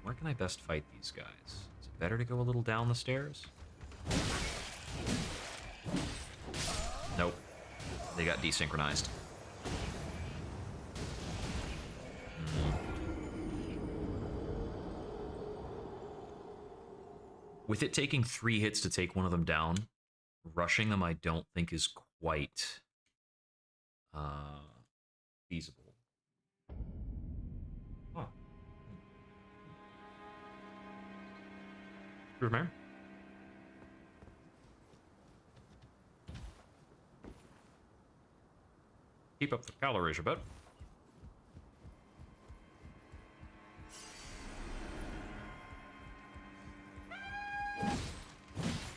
Where can I best fight these guys? Is it better to go a little down the stairs? Nope. They got desynchronized. With it taking 3 hits to take one of them down, rushing them I don't think is quite feasible. Huh. Remember? Keep up the calories a bit.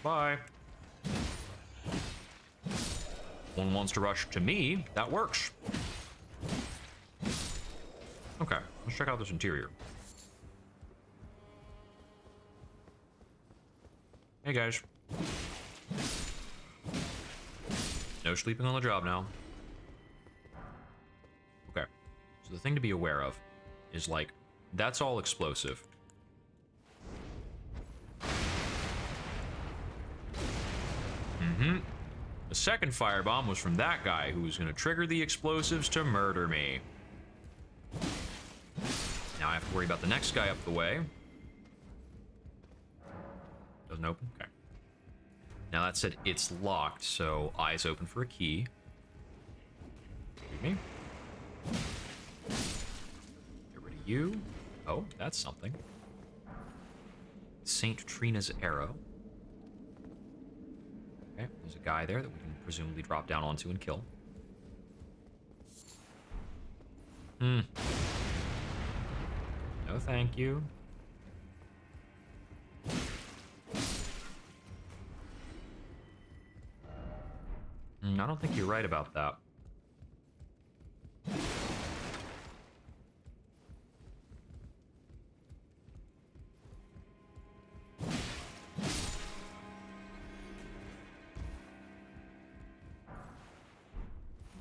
Bye. One wants to rush to me, that works. Okay, let's check out this interior. Hey guys. No sleeping on the job now. Okay, so the thing to be aware of is, like, that's all explosive. The second firebomb was from that guy who was going to trigger the explosives to murder me. Now I have to worry about the next guy up the way. Doesn't open? Okay. Now that said, it's locked, so eyes open for a key. Excuse me. Get rid of you. Oh, that's something. St. Trina's arrow. Okay, there's a guy there that we can presumably drop down onto and kill. No, thank you. I don't think you're right about that.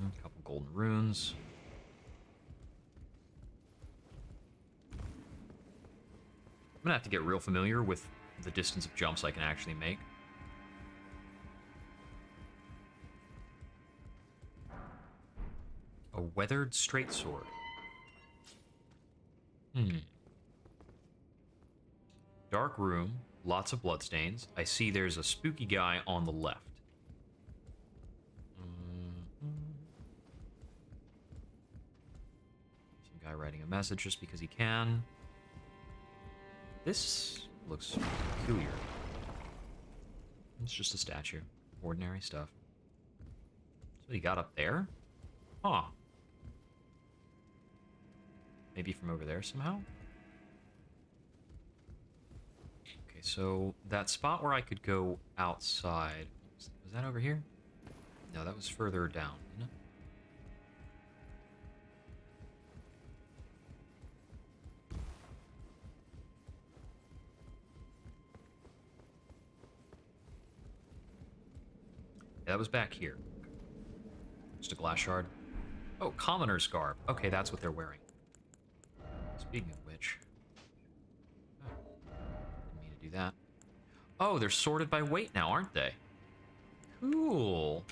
A couple golden runes. I'm gonna have to get real familiar with the distance of jumps I can actually make. A weathered straight sword. Dark room, lots of bloodstains. I see there's a spooky guy on the left. Some guy writing a message just because he can. This looks peculiar. It's just a statue. Ordinary stuff. So what he got up there? Huh. Maybe from over there somehow? Okay, so that spot where I could go outside... Was that over here? No, that was further down, isn't it? Yeah, that was back here. Just a glass shard. Oh, commoner's garb. Okay, that's what they're wearing. Speaking of which... Oh, didn't mean to do that. Oh, they're sorted by weight now, aren't they? Cool.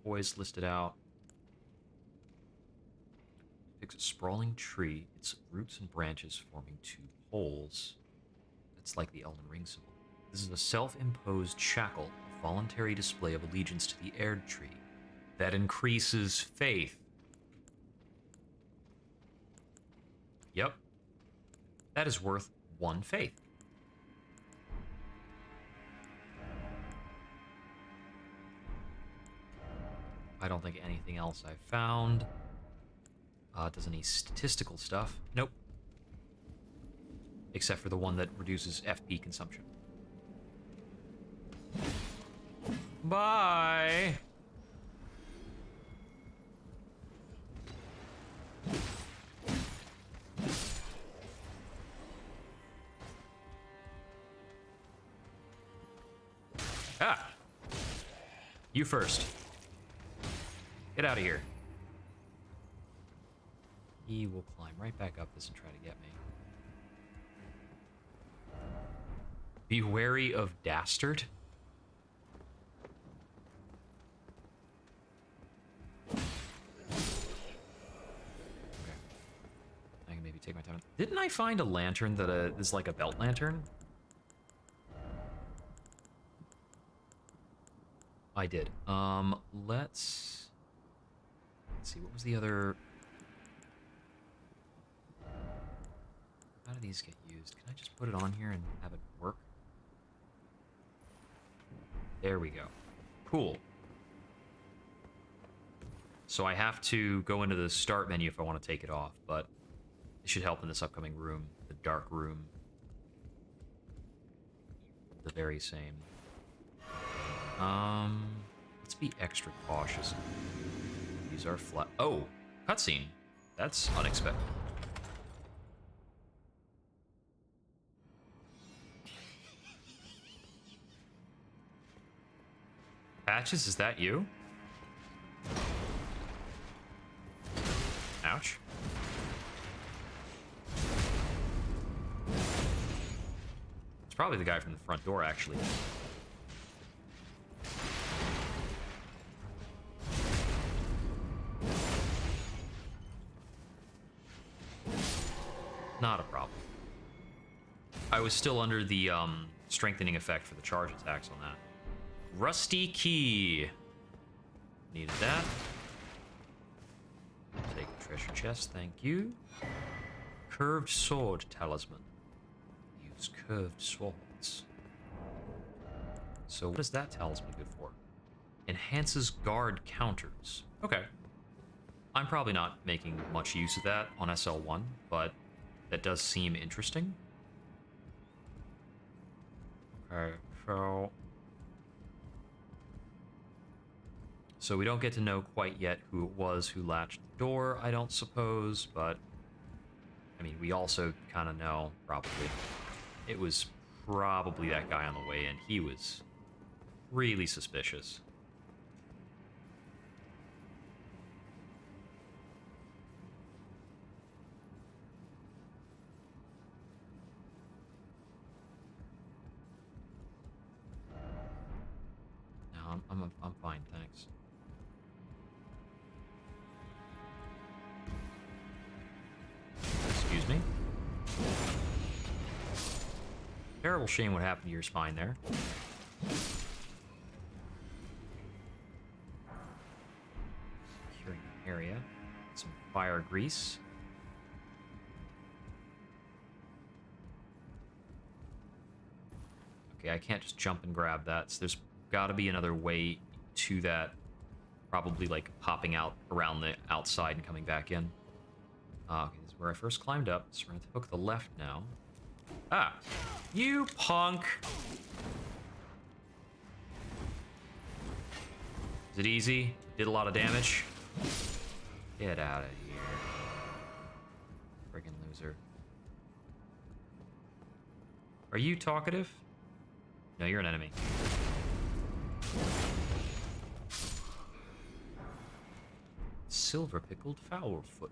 Boys listed out. Picks a sprawling tree, its roots and branches forming 2 poles. That's like the Elden Ring symbol. This is a self-imposed shackle, a voluntary display of allegiance to the Erd tree that increases faith. That is worth 1 faith. I don't think anything else I've found does any statistical stuff. Nope. Except for the one that reduces FP consumption. Bye! Ah! You first. Get out of here. He will climb right back up this and try to get me. Be wary of Dastard. Okay. I can maybe take my time. Didn't I find a lantern that is like a belt lantern? I did. Let's see, what was the other... How do these get used? Can I just put it on here and have it work? There we go. Cool. So I have to go into the start menu if I want to take it off, but it should help in this upcoming room, the dark room. The very same. Let's be extra cautious. Use our flat. Oh, cutscene. That's unexpected. Patches, is that you? Ouch. It's probably the guy from the front door, actually. Not a problem. I was still under the strengthening effect for the charge attacks on that. Rusty key. Needed that. Take a treasure chest, thank you. Curved sword talisman. Use curved swords. So what is that talisman good for? Enhances guard counters. Okay. I'm probably not making much use of that on SL1, but that does seem interesting. Okay, so we don't get to know quite yet who it was who latched the door, I don't suppose, but I mean, we also kind of know, probably. It was probably that guy on the way in. He was really suspicious. No, I'm fine, thanks. Excuse me? Terrible shame what happened to your spine there. Securing the area. Some fire grease. Okay, I can't just jump and grab that, so there's gotta be another way to that. Probably like popping out around the outside and coming back in. Okay, this is where I first climbed up, so we're gonna hook the left now. Ah! You punk! Is it easy? Did a lot of damage? Get out of here. Friggin' loser. Are you talkative? No, you're an enemy. Silver pickled fowl foot.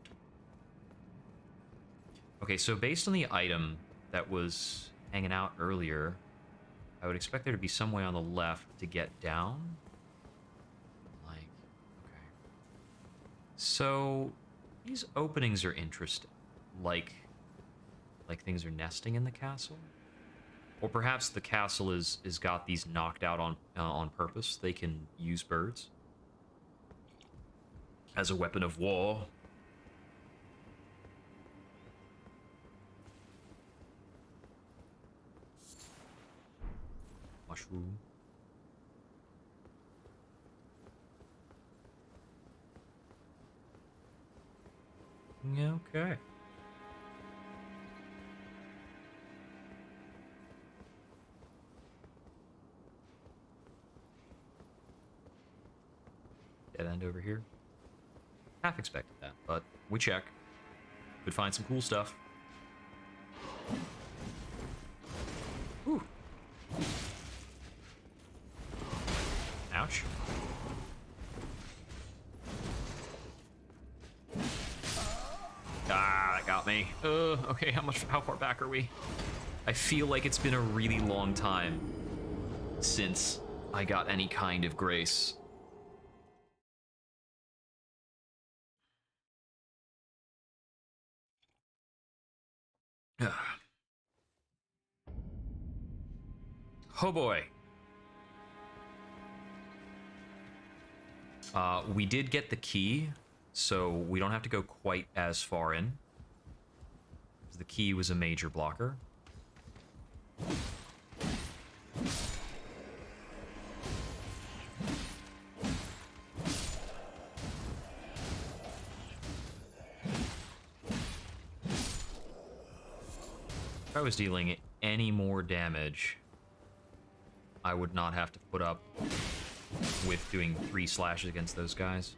Okay, so based on the item that was hanging out earlier, I would expect there to be some way on the left to get down. Like, okay. So these openings are interesting. Like things are nesting in the castle. Or perhaps the castle is got these knocked out on purpose. They can use birds as a weapon of war. Mushroom. Okay. Dead end over here. Half expected that, but we check. Could find some cool stuff. Whew. Ouch. Ah, that got me. Okay, how far back are we? I feel like it's been a really long time since I got any kind of grace. Oh boy. We did get the key, so we don't have to go quite as far in. The key was a major blocker. If I was dealing any more damage, I would not have to put up with doing 3 slashes against those guys.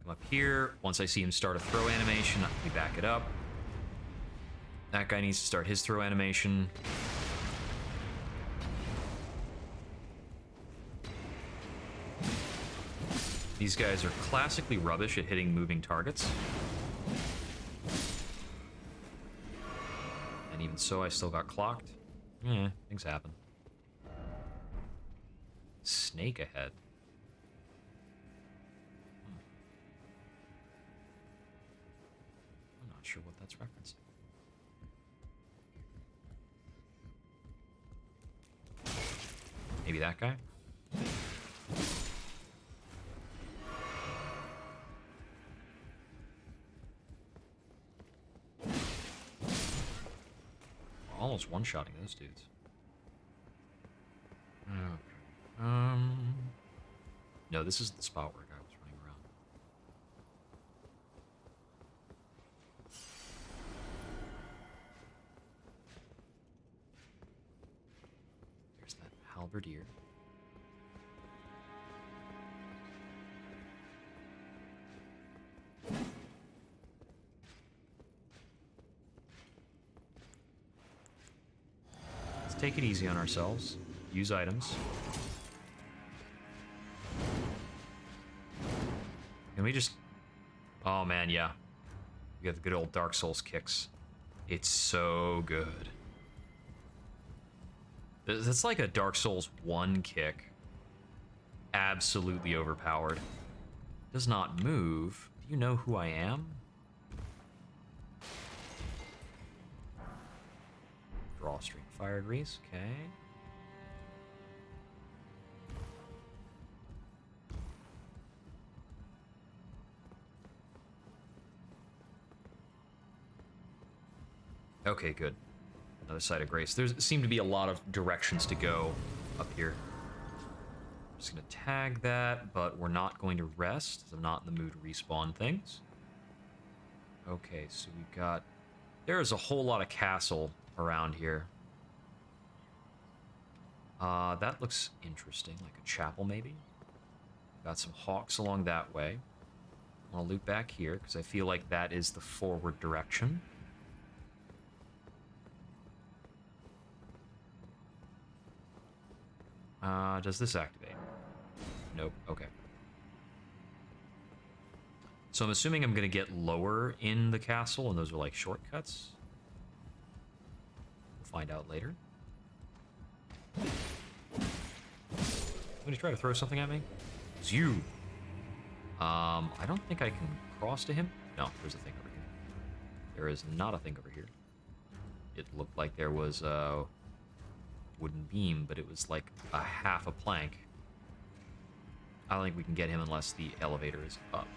Come up here. Once I see him start a throw animation, we back it up. That guy needs to start his throw animation. These guys are classically rubbish at hitting moving targets. And even so, I still got clocked. Yeah, things happen. Snake ahead. I'm not sure what that's referencing. Maybe that guy? We're almost one-shotting those dudes. Okay. No, this is the spot where a guy was running around. There's that halberdier. Let's take it easy on ourselves. Use items. Can we just... Oh man, yeah. We got the good old Dark Souls kicks. It's so good. That's like a Dark Souls 1 kick. Absolutely overpowered. Does not move. Do you know who I am? Drawstring. Fire grease. Okay. Okay, good. Another site of grace. There seem to be a lot of directions to go up here. I'm just going to tag that, but we're not going to rest. I'm not in the mood to respawn things. Okay, so we've got... There's a whole lot of castle around here. That looks interesting, like a chapel maybe. Got some hawks along that way. I'll loop back here, because I feel like that is the forward direction. Does this activate? Nope. Okay. So I'm assuming I'm going to get lower in the castle, and those are like shortcuts. We'll find out later. Somebody try to throw something at me? It's you. I don't think I can cross to him. No, there's a thing over here. There is not a thing over here. It looked like there was a wooden beam, but it was like a half a plank. I don't think we can get him unless the elevator is up.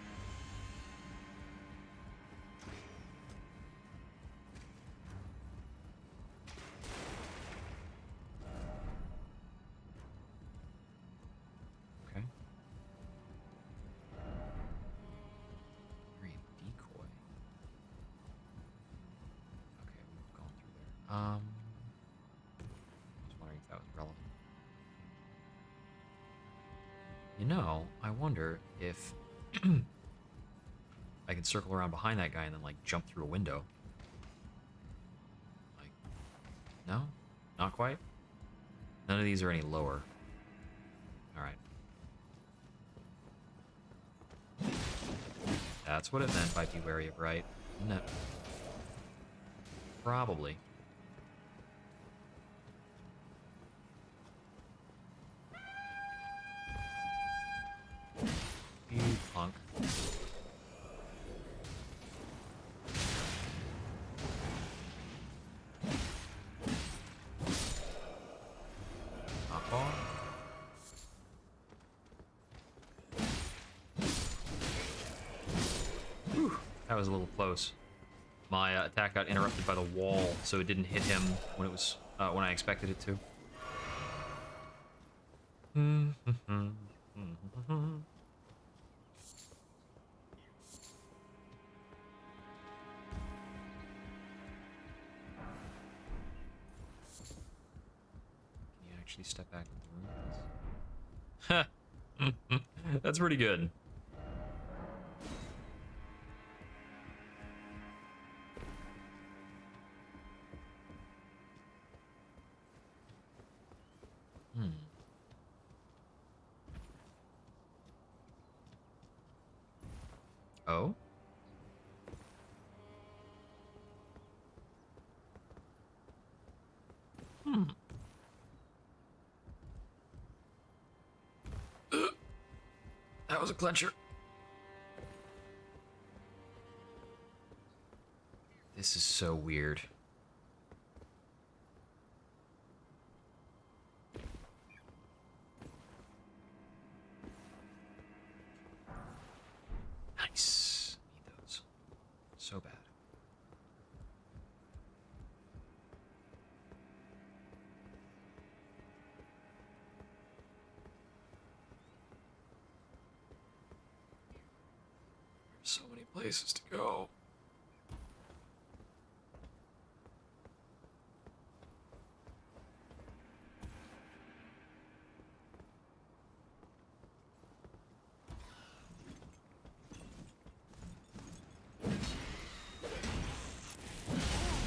relevant. You know, I wonder if I can circle around behind that guy and then, like, jump through a window. Like, no? Not quite? None of these are any lower. Alright. That's what it meant by be wary of right. No. Probably. You punk. Knock off. Whew, that was a little close. My attack got interrupted by the wall, so it didn't hit him when it was when I expected it to. Can you actually step back into the room, please? That's pretty good. Oh? That was a clencher. This is so weird. Nice. Need those. So bad. There's so many places to go.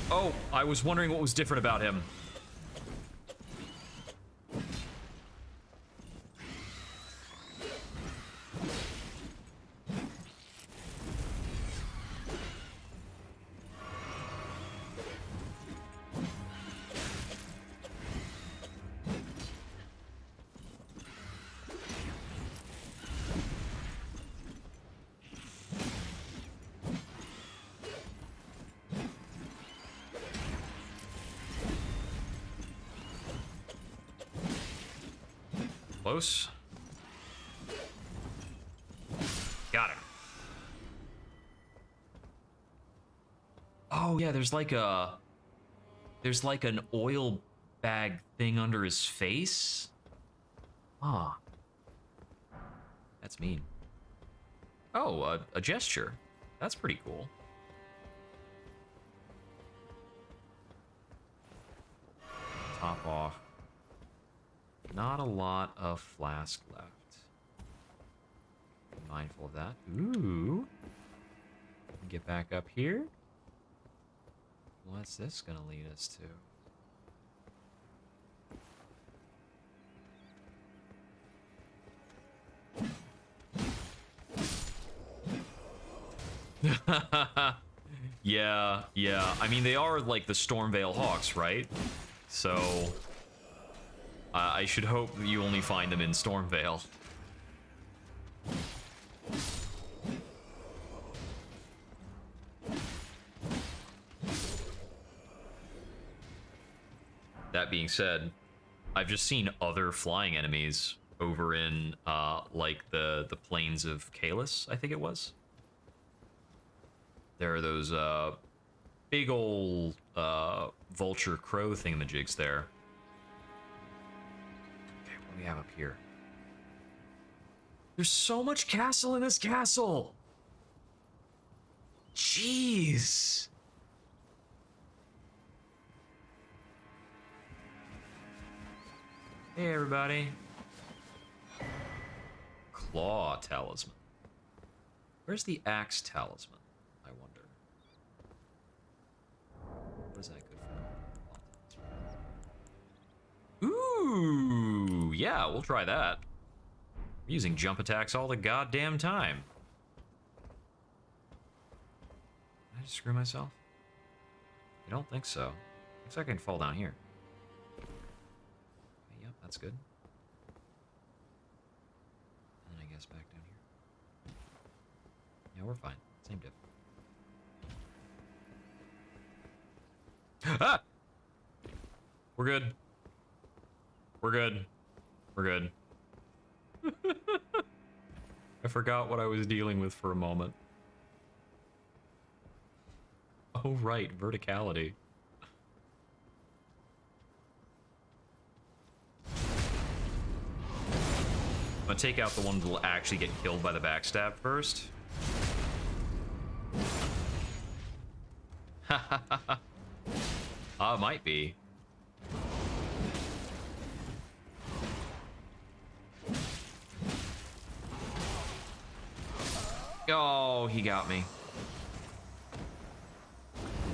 Oh, I was wondering what was different about him. Close. Got him. Oh yeah, there's like an oil bag thing under his face. Ah. That's mean. Oh, a gesture. That's pretty cool. Top off. Not a lot of flask left. Be mindful of that. Ooh. Get back up here. What's this gonna lead us to? Yeah. I mean, they are like the Stormveil Hawks, right? So I should hope that you only find them in Stormveil. That being said, I've just seen other flying enemies over in like the plains of Kalis, I think it was. There are those big ol' vulture crow thingamajigs there. Okay, what do we have up here? There's so much castle in this castle! Jeez! Hey, everybody. Claw talisman. Where's the axe talisman, I wonder? What is that good for? Ooh, yeah, we'll try that. We're using jump attacks all the goddamn time. Did I just screw myself? I don't think so. Looks like I can fall down here. Okay, yep, that's good. And I guess back down here. Yeah, we're fine. Same diff. Ah! We're good. We're good. We're good. I forgot what I was dealing with for a moment. Oh, right. Verticality. I'm gonna take out the one that'll actually get killed by the backstab first. It might be. Oh, he got me.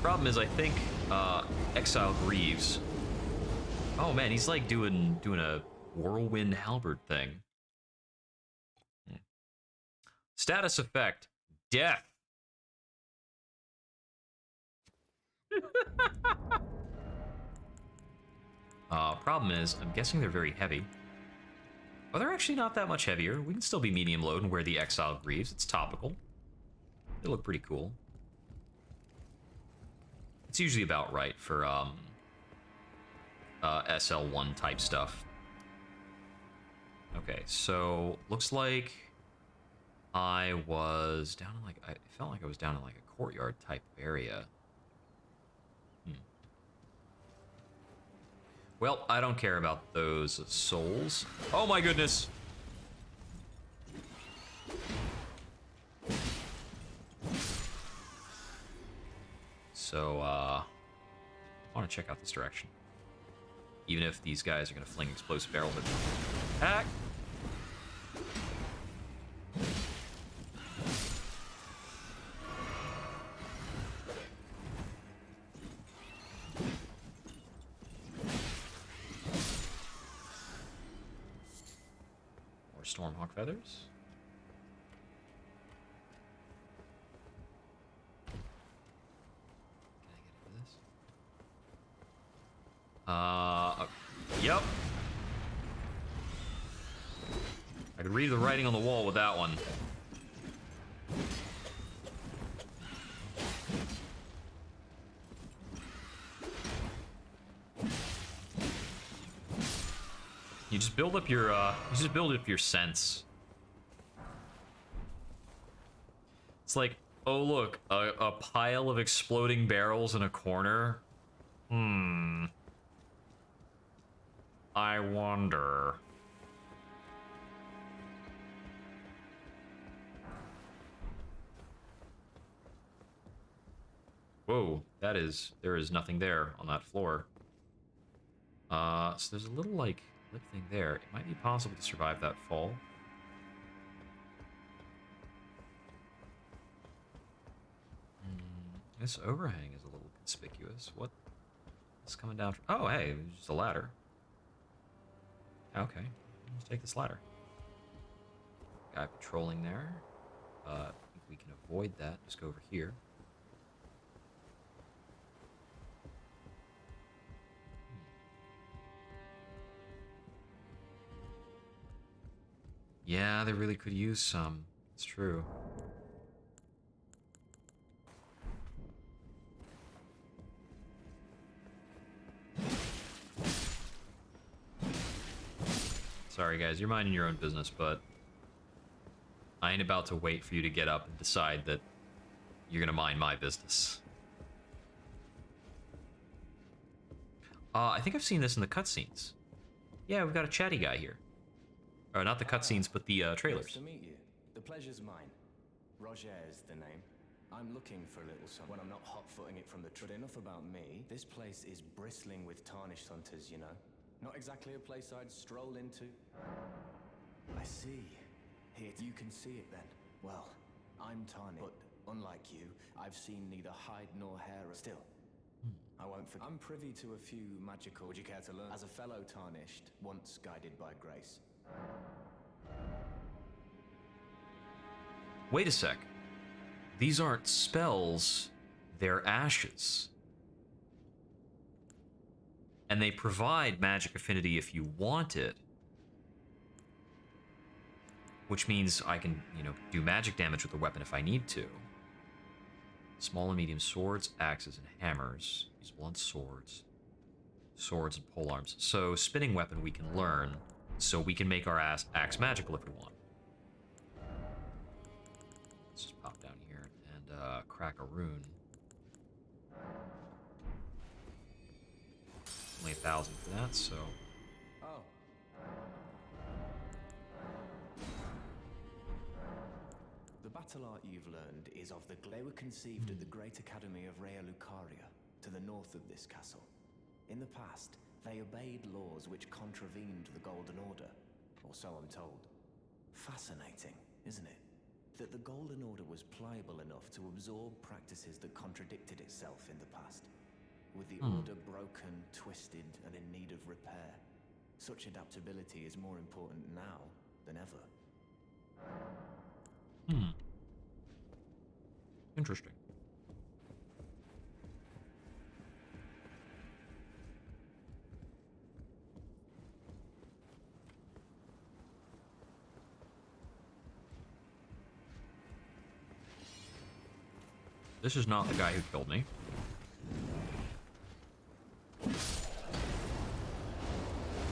Problem is, I think Exile Greaves. Oh man, he's like doing a whirlwind halberd thing. Status effect: death. Problem is, I'm guessing they're very heavy. Oh, they're actually not that much heavier. We can still be medium load and wear the Exile Greaves. It's topical. They look pretty cool. It's usually about right for SL1 type stuff. Okay, so looks like I was down in I felt like I was down in like a courtyard type area. Well, I don't care about those souls. Oh my goodness! So, I want to check out this direction. Even if these guys are going to fling explosive barrels at me. Attack! More Stormhawk feathers. Yep. I could read the writing on the wall with that one. You just build up your sense. It's like, oh look, a pile of exploding barrels in a corner. I wonder. Whoa, there is nothing there on that floor. So there's a little, like, lip thing there. It might be possible to survive that fall. This overhang is a little conspicuous. What is coming down from... Oh, hey, it's just a ladder. Okay, let's take this ladder. Guy patrolling there. I think we can avoid that. Just go over here. Yeah, they really could use some. It's true. Sorry, guys, you're minding your own business, but I ain't about to wait for you to get up and decide that you're gonna mind my business. I think I've seen this in the cutscenes. Yeah, we've got a chatty guy here. Or not the cutscenes, but the trailers. Nice to meet you. The pleasure's mine. Roger is the name. I'm looking for a little something when I'm not hot-footing it from the truck. Enough about me. This place is bristling with tarnished hunters, you know. Not exactly a place I'd stroll into. I see. Here, you can see it then. Well, I'm tarnished, but unlike you, I've seen neither hide nor hair. Still, I won't forget. I'm privy to a few magical. Would you care to learn? As a fellow tarnished, once guided by grace. Wait a sec. These aren't spells, they're ashes. And they provide magic affinity if you want it. Which means I can, do magic damage with the weapon if I need to. Small and medium swords, axes, and hammers. Use blunt swords. Swords and polearms. So, spinning weapon we can learn, so we can make our axe magical if we want. Let's just pop down here and crack a rune. Only 1,000 for that, so... Oh. The battle art you've learned is of the... They were conceived at the Great Academy of RL1, to the north of this castle. In the past, they obeyed laws which contravened the Golden Order, or so I'm told. Fascinating, isn't it? That the Golden Order was pliable enough to absorb practices that contradicted itself in the past. With the Order broken, twisted, and in need of repair, such adaptability is more important now than ever. Interesting. This is not the guy who killed me.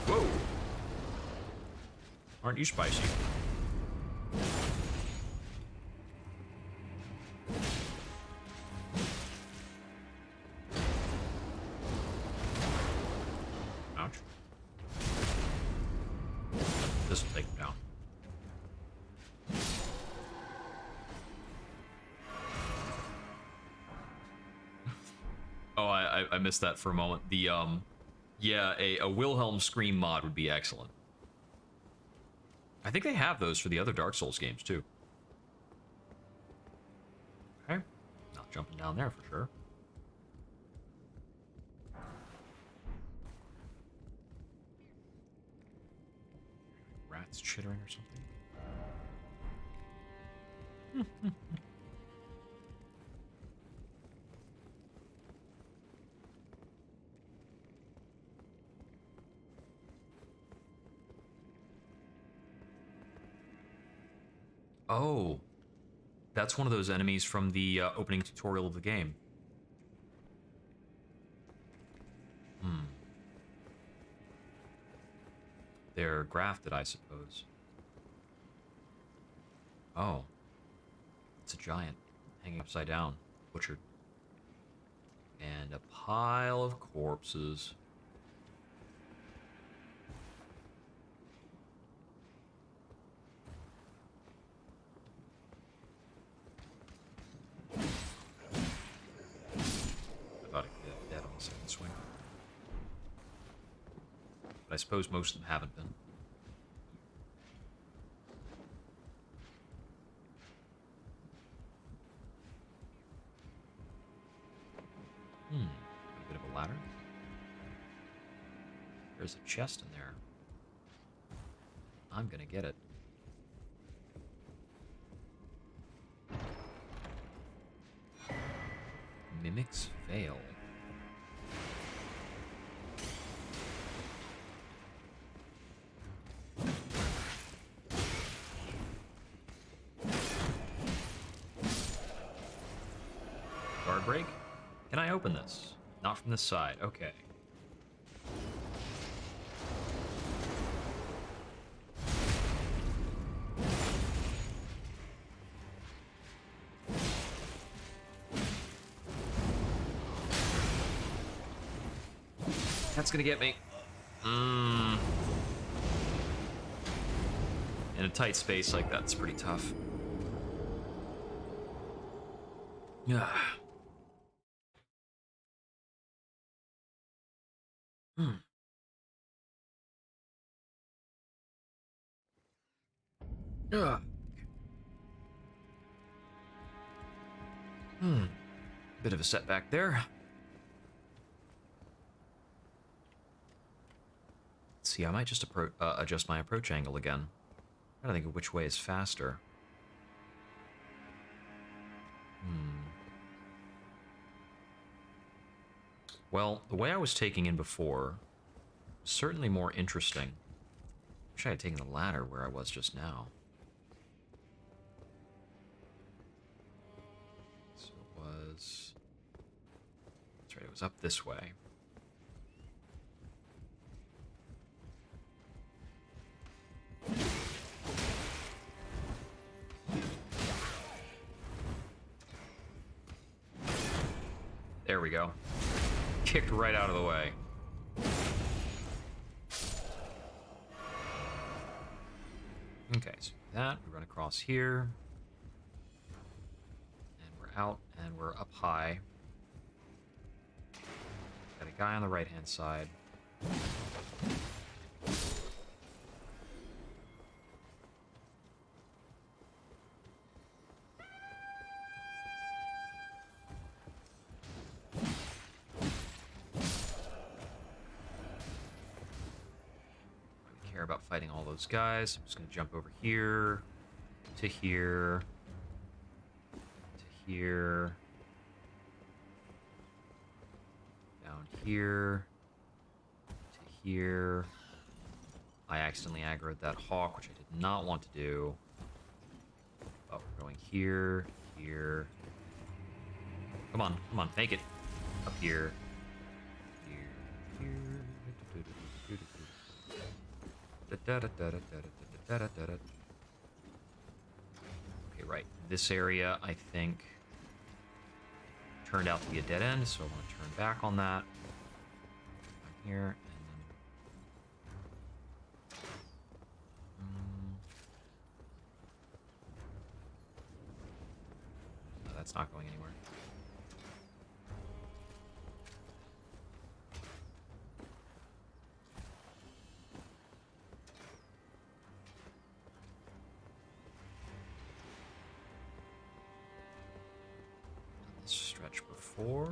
Whoa! Aren't you spicy? Ouch. This will take him down. Oh, I missed that for a moment. The, yeah, a Wilhelm scream mod would be excellent. I think they have those for the other Dark Souls games, too. Okay. Not jumping down there for sure. Rats chittering or something. Oh, that's one of those enemies from the opening tutorial of the game. They're grafted, I suppose. Oh. It's a giant hanging upside down, butchered. And a pile of corpses. But I suppose most of them haven't been. A bit of a ladder. There's a chest in there. I'm gonna get it. Mimic's Veil. Guard break? Can I open this? Not from this side. Okay. That's gonna get me. In a tight space like that, it's pretty tough. Yeah. Ugh. Bit of a setback there. Let's see, I might just adjust my approach angle again. I gotta think of which way is faster. Well, the way I was taking in before was certainly more interesting. Wish I had taken the ladder where I was just now. So it was... That's right, it was up this way. There we go. Kicked right out of the way. Okay, so that, we run across here. And we're out, and we're up high. Got a guy on the right-hand side. About fighting all those guys. I'm just going to jump over here to here to here, down here to here. I accidentally aggroed that hawk, which I did not want to do. Oh, we're going here, here. Come on, make it. Up here, here, here. Okay, right. This area, I think, turned out to be a dead end, so I want to turn back on that. Back here, and then... No, that's not going anywhere. Stretch before.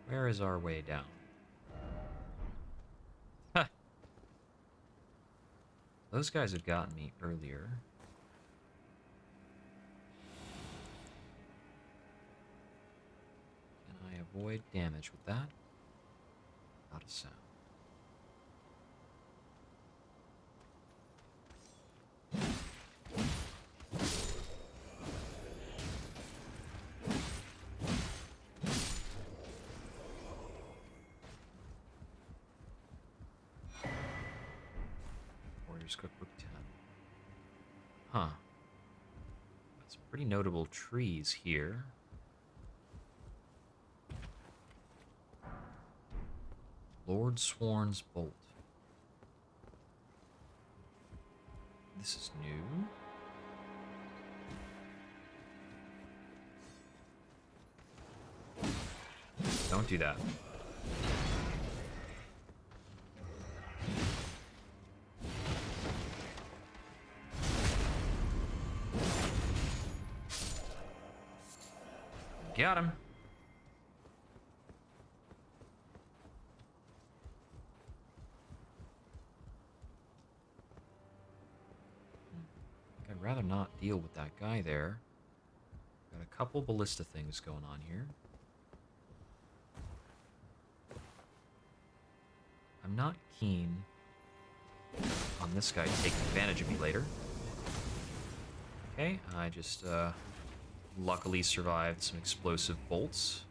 Where is our way down? Huh. Those guys had gotten me earlier. Can I avoid damage with that? Not a sound. Cookbook 10. Huh. Got some pretty notable trees here. Lord Sworn's Bolt. This is new. Don't do that. Got him. I'd rather not deal with that guy there. Got a couple ballista things going on here. I'm not keen on this guy taking advantage of me later. Okay, I just luckily survived some explosive bolts.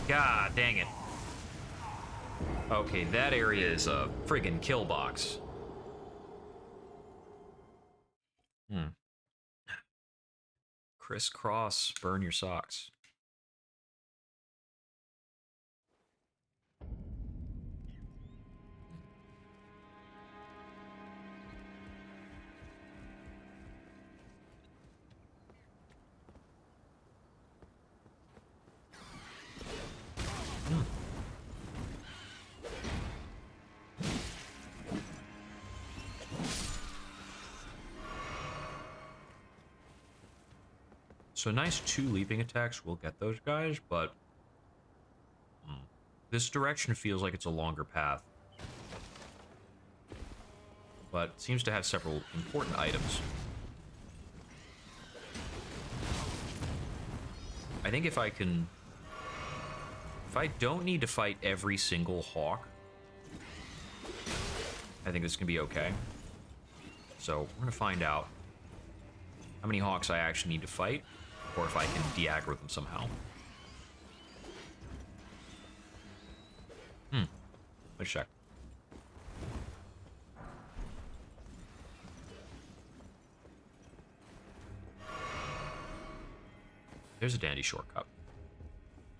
God dang it. Okay, that area is a friggin' kill box. Crisscross, burn your socks. So nice 2 leaping attacks will get those guys, but this direction feels like it's a longer path. But it seems to have several important items. I think if I don't need to fight every single hawk, I think this can be okay. So we're gonna find out how many hawks I actually need to fight, or if I can de-aggro them somehow. Let's check. There's a dandy shortcut.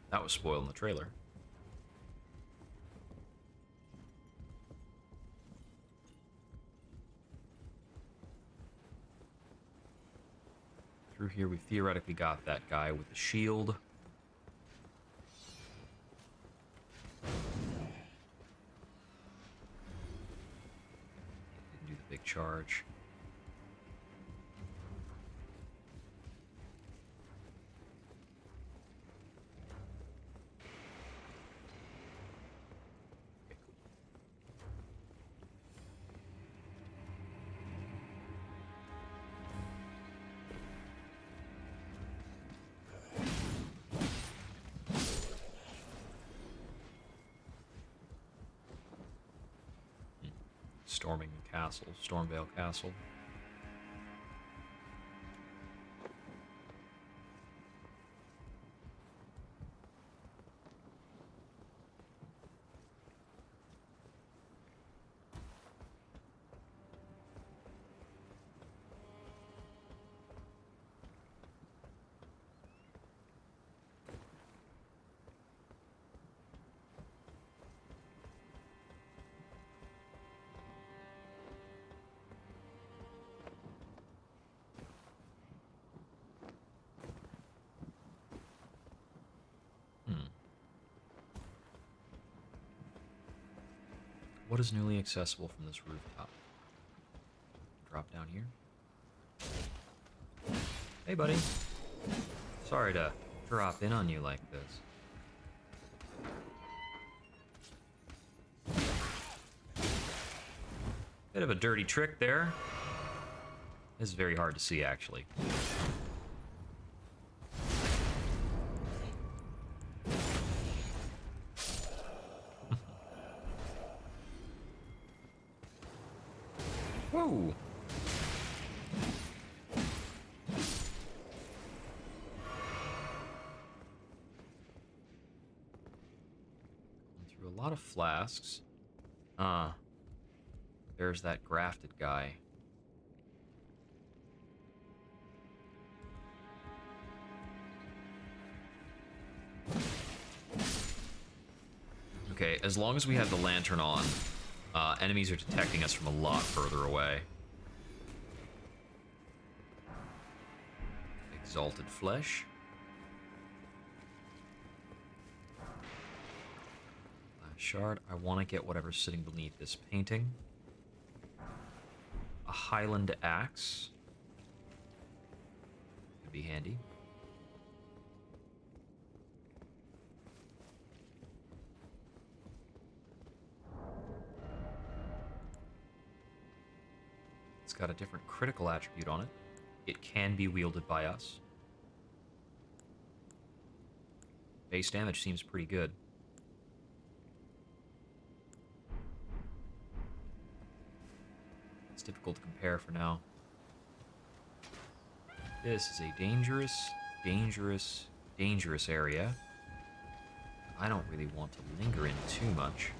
That was spoiled in the trailer. Through here, we theoretically got that guy with the shield. Didn't do the big charge. Okay, cool. Storming the castle, Stormvale Castle. What is newly accessible from this rooftop? Drop down here. Hey, buddy. Sorry to drop in on you like this. Bit of a dirty trick there. This is very hard to see, actually. Whoa! Through a lot of flasks. There's that grafted guy. Okay, as long as we have the lantern on, enemies are detecting us from a lot further away. Exalted flesh. Last shard. I want to get whatever's sitting beneath this painting. A Highland axe. Could be handy. It's got a different critical attribute on it. It can be wielded by us. Base damage seems pretty good. It's difficult to compare for now. This is a dangerous, dangerous, dangerous area. I don't really want to linger in too much.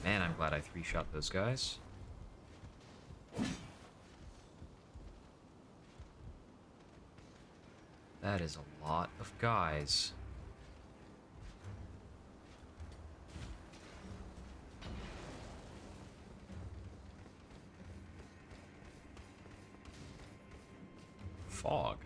Man, I'm glad I 3-shot those guys. That is a lot of guys. Fog.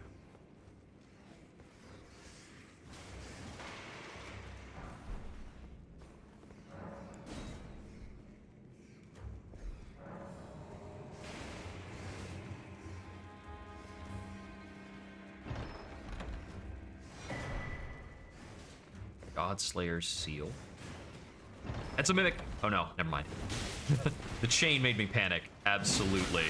Godslayer's seal. That's a mimic. Oh no, never mind. The chain made me panic. Absolutely.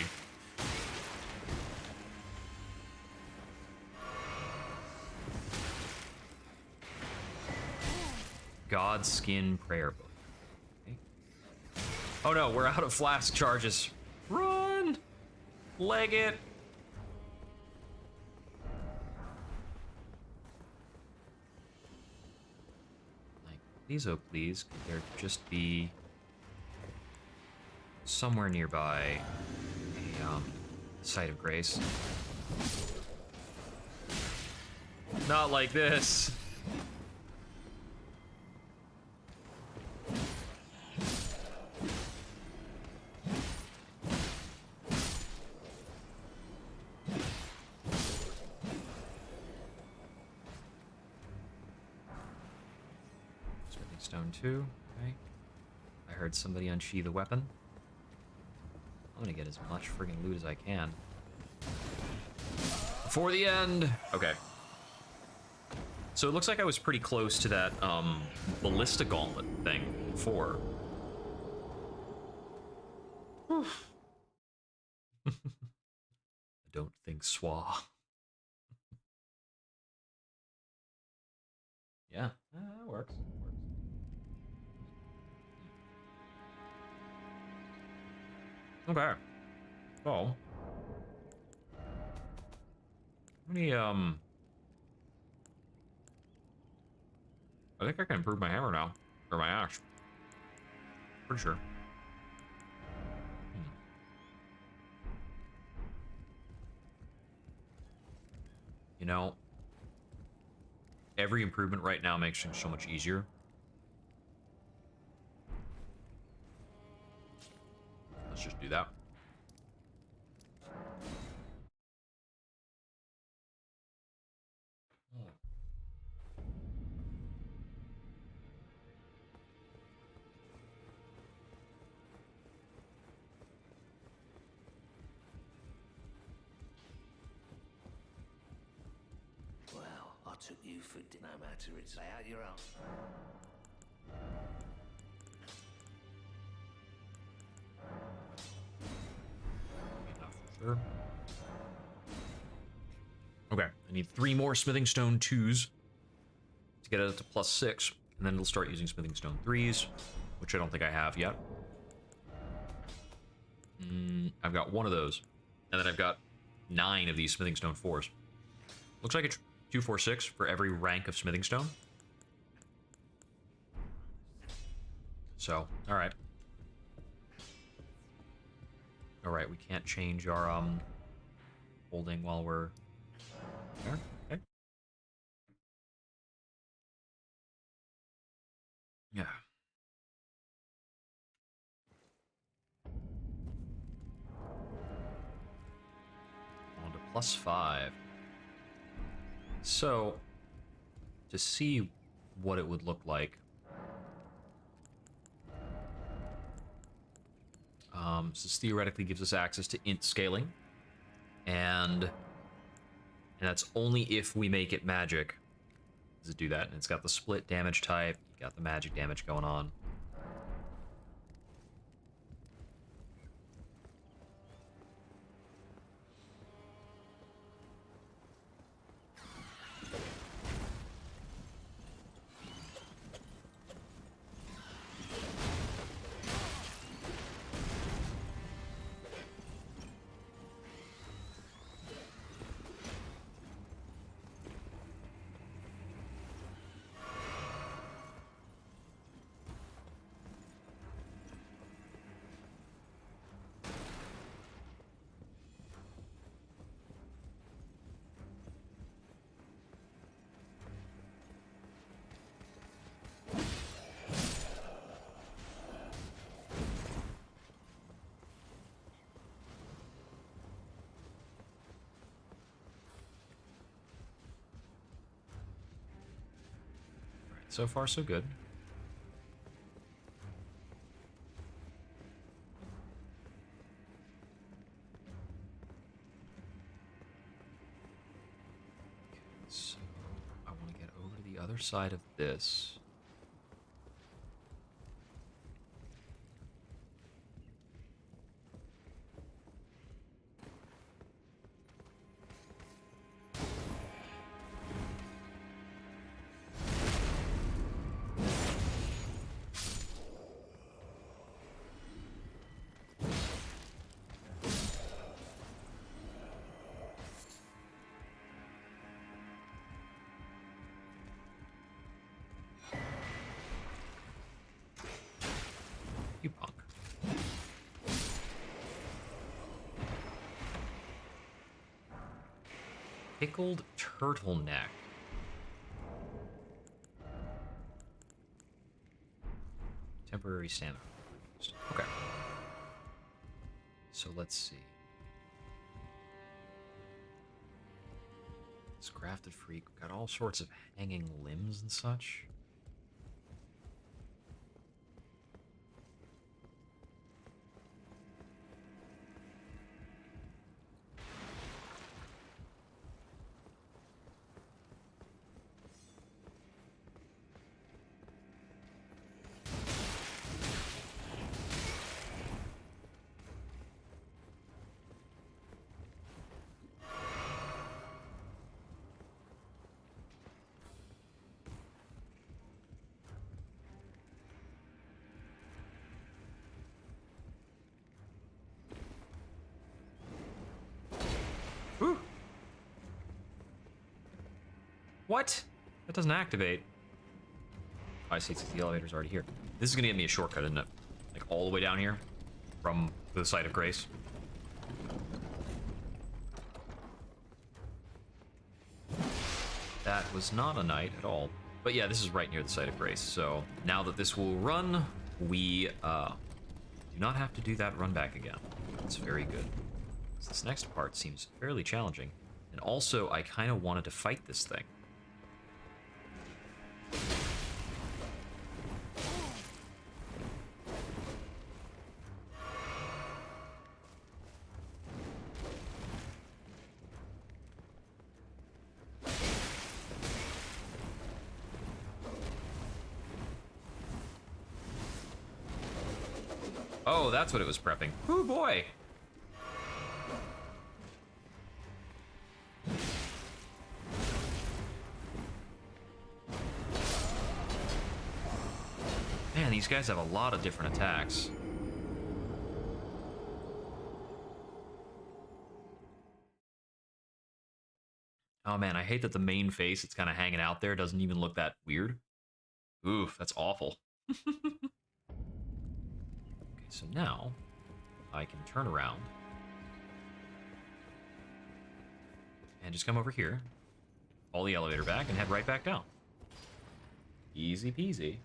Godskin prayer book. Okay. Oh no, we're out of flask charges. Run! Leg it! Like, please, oh please, could there just be somewhere nearby a site of grace? Not like this. Stone 2, okay. I heard somebody unsheath a weapon. I'm gonna get as much friggin' loot as I can. Before the end! Okay. So it looks like I was pretty close to that, ballista gauntlet thing before. I don't think Swa. Yeah, that works. Okay. So, how many, I think I can improve my hammer now. Or my axe. Pretty sure. You know, every improvement right now makes things so much easier. Let's just do that. Well, I took you for no matter it's lay out your own. Sure. Okay, I need 3 more smithing stone 2s to get it up to +6, and then it'll start using smithing stone 3s, which I don't think I have yet. I've got 1 of those, and then I've got 9 of these smithing stone 4s. Looks like it's 2, 4, 6 for every rank of smithing stone. So, alright. Alright, we can't change our, holding while we're there. Okay. Yeah. On to +5. So, to see what it would look like, this theoretically gives us access to int scaling, and that's only if we make it magic. Does it do that? And it's got the split damage type, got the magic damage going on. So far, so good. So, I want to get over to the other side of this. Pickled turtleneck. Temporary stamina. Okay. So let's see. It's crafted freak. Got all sorts of hanging limbs and such. Whew. What? That doesn't activate. I see, it's the elevator's already here. This is gonna get me a shortcut, isn't it? Like all the way down here from the site of grace. That was not a night at all. But yeah, this is right near the site of grace. So now that this will run, we do not have to do that run back again. It's very good. This next part seems fairly challenging. And also, I kind of wanted to fight this thing. Oh, that's what it was prepping. Oh boy! Man, these guys have a lot of different attacks. Oh man, I hate that the main face, it's kind of hanging out there, doesn't even look that weird. Oof, that's awful. Okay, so now I can turn around and just come over here, follow the elevator back, and head right back down. Easy peasy.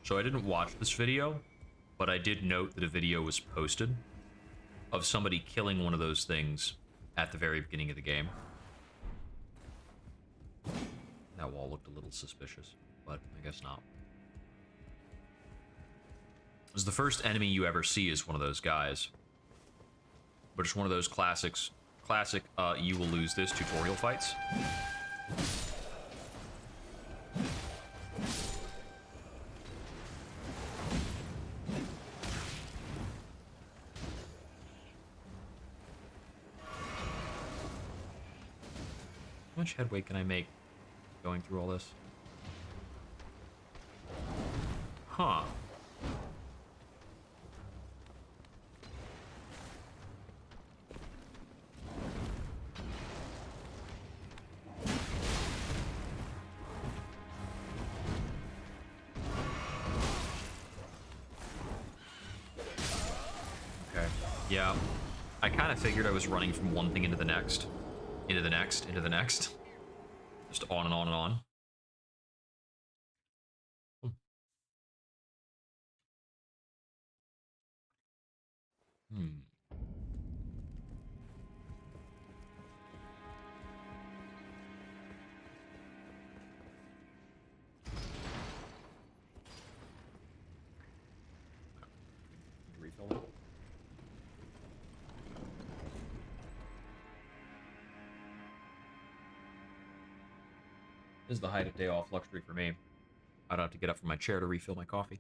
So I didn't watch this video, but I did note that a video was posted of somebody killing one of those things at the very beginning of the game. That wall looked a little suspicious, but I guess not. Because the first enemy you ever see is one of those guys. But it's one of those classic you will lose this tutorial fights. How much headway can I make going through all this? Huh. Okay. Yeah. I kind of figured I was running from one thing into the next. Into the next, into the next. Just on and on and on. Refill it. This is the height of day off luxury for me. I don't have to get up from my chair to refill my coffee.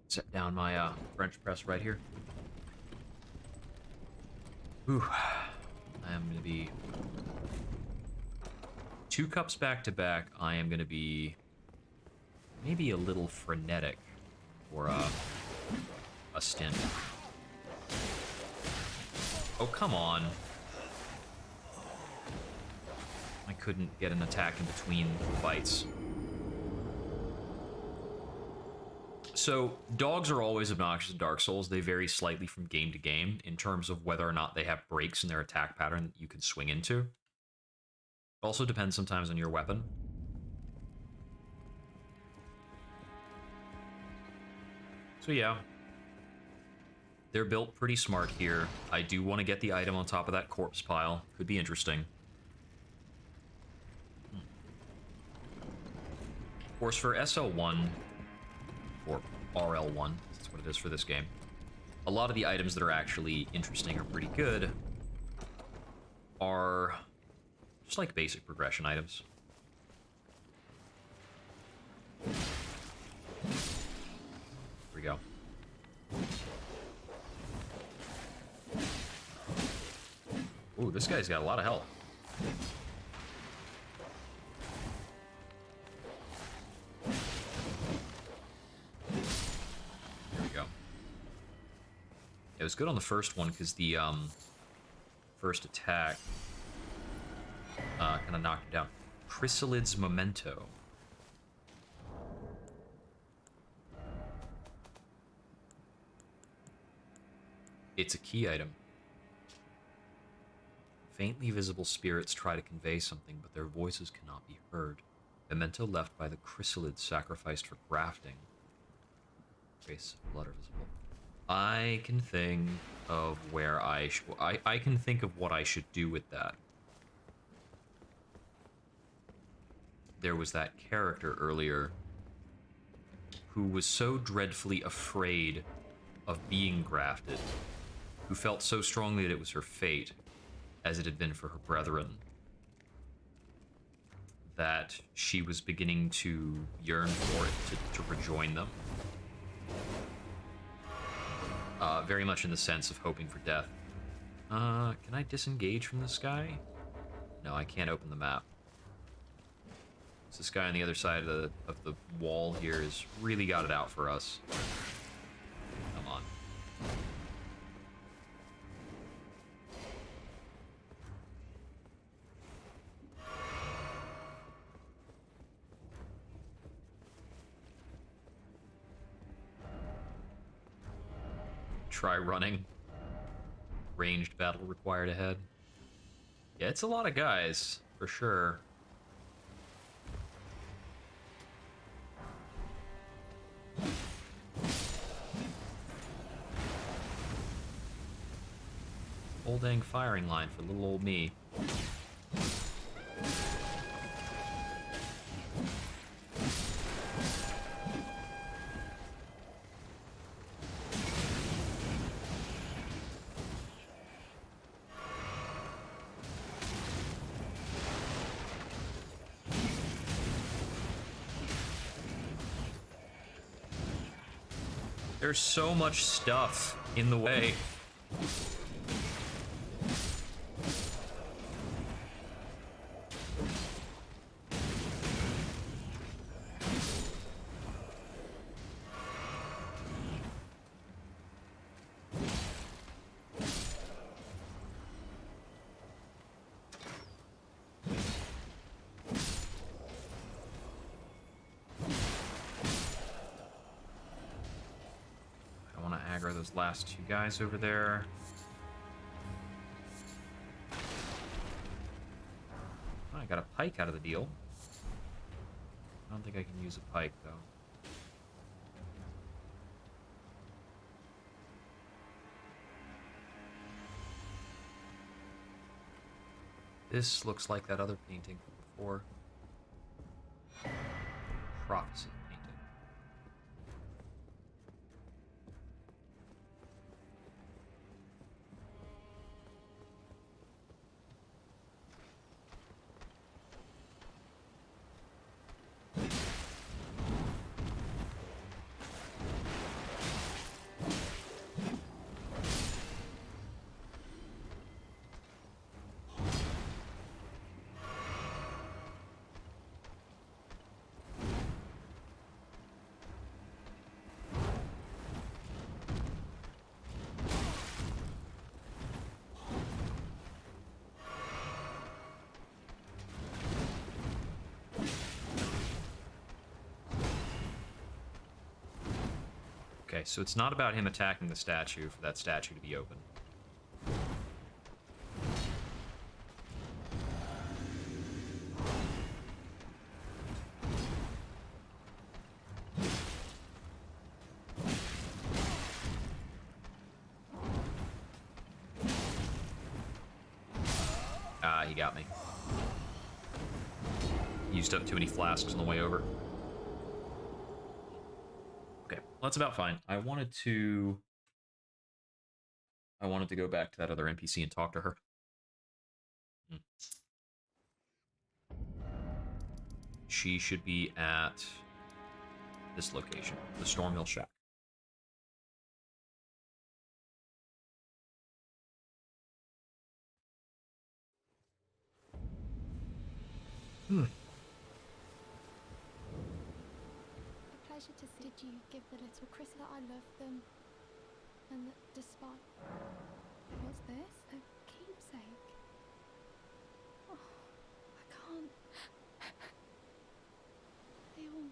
Set down my French press right here. Whew. I am going to be 2 cups back to back. I am going to be maybe a little frenetic for a stint. Oh, come on. I couldn't get an attack in between bites. So, dogs are always obnoxious in Dark Souls. They vary slightly from game to game in terms of whether or not they have breaks in their attack pattern that you can swing into. It also depends sometimes on your weapon. So yeah, they're built pretty smart here. I do want to get the item on top of that corpse pile. Could be interesting. Of course, for SL1, or RL1, that's what it is for this game, a lot of the items that are actually interesting or pretty good are just like basic progression items. Here we go. Ooh, this guy's got a lot of health. There we go. It was good on the first one because the first attack kind of knocked him down. Chrysalid's Memento. It's a key item. Faintly visible spirits try to convey something, but their voices cannot be heard. Memento left by the chrysalids sacrificed for grafting. Trace of blood are visible. I can think of where I can think of what I should do with that. There was that character earlier who was so dreadfully afraid of being grafted, who felt so strongly that it was her fate, as it had been for her brethren, that she was beginning to yearn for it, to rejoin them. Very much in the sense of hoping for death. Can I disengage from this guy? No, I can't open the map. So this guy on the other side of the wall here has really got it out for us. Come on. Try running. Ranged battle required ahead. Yeah, it's a lot of guys, for sure. Whole dang firing line for little old me. There's so much stuff in the way. Those last 2 guys over there. Oh, I got a pike out of the deal. I don't think I can use a pike, though. This looks like that other painting from before. Prophecy. Okay, so it's not about him attacking the statue for that statue to be open. Ah, he got me. Used up too many flasks on the way over. Okay, well, that's about fine. I wanted to go back to that other NPC and talk to her. She should be at this location, the Stormhill Shack. A pleasure to see. Did you give the little Chris that I love them? And that despite... What's this? A keepsake? Oh, I can't... They all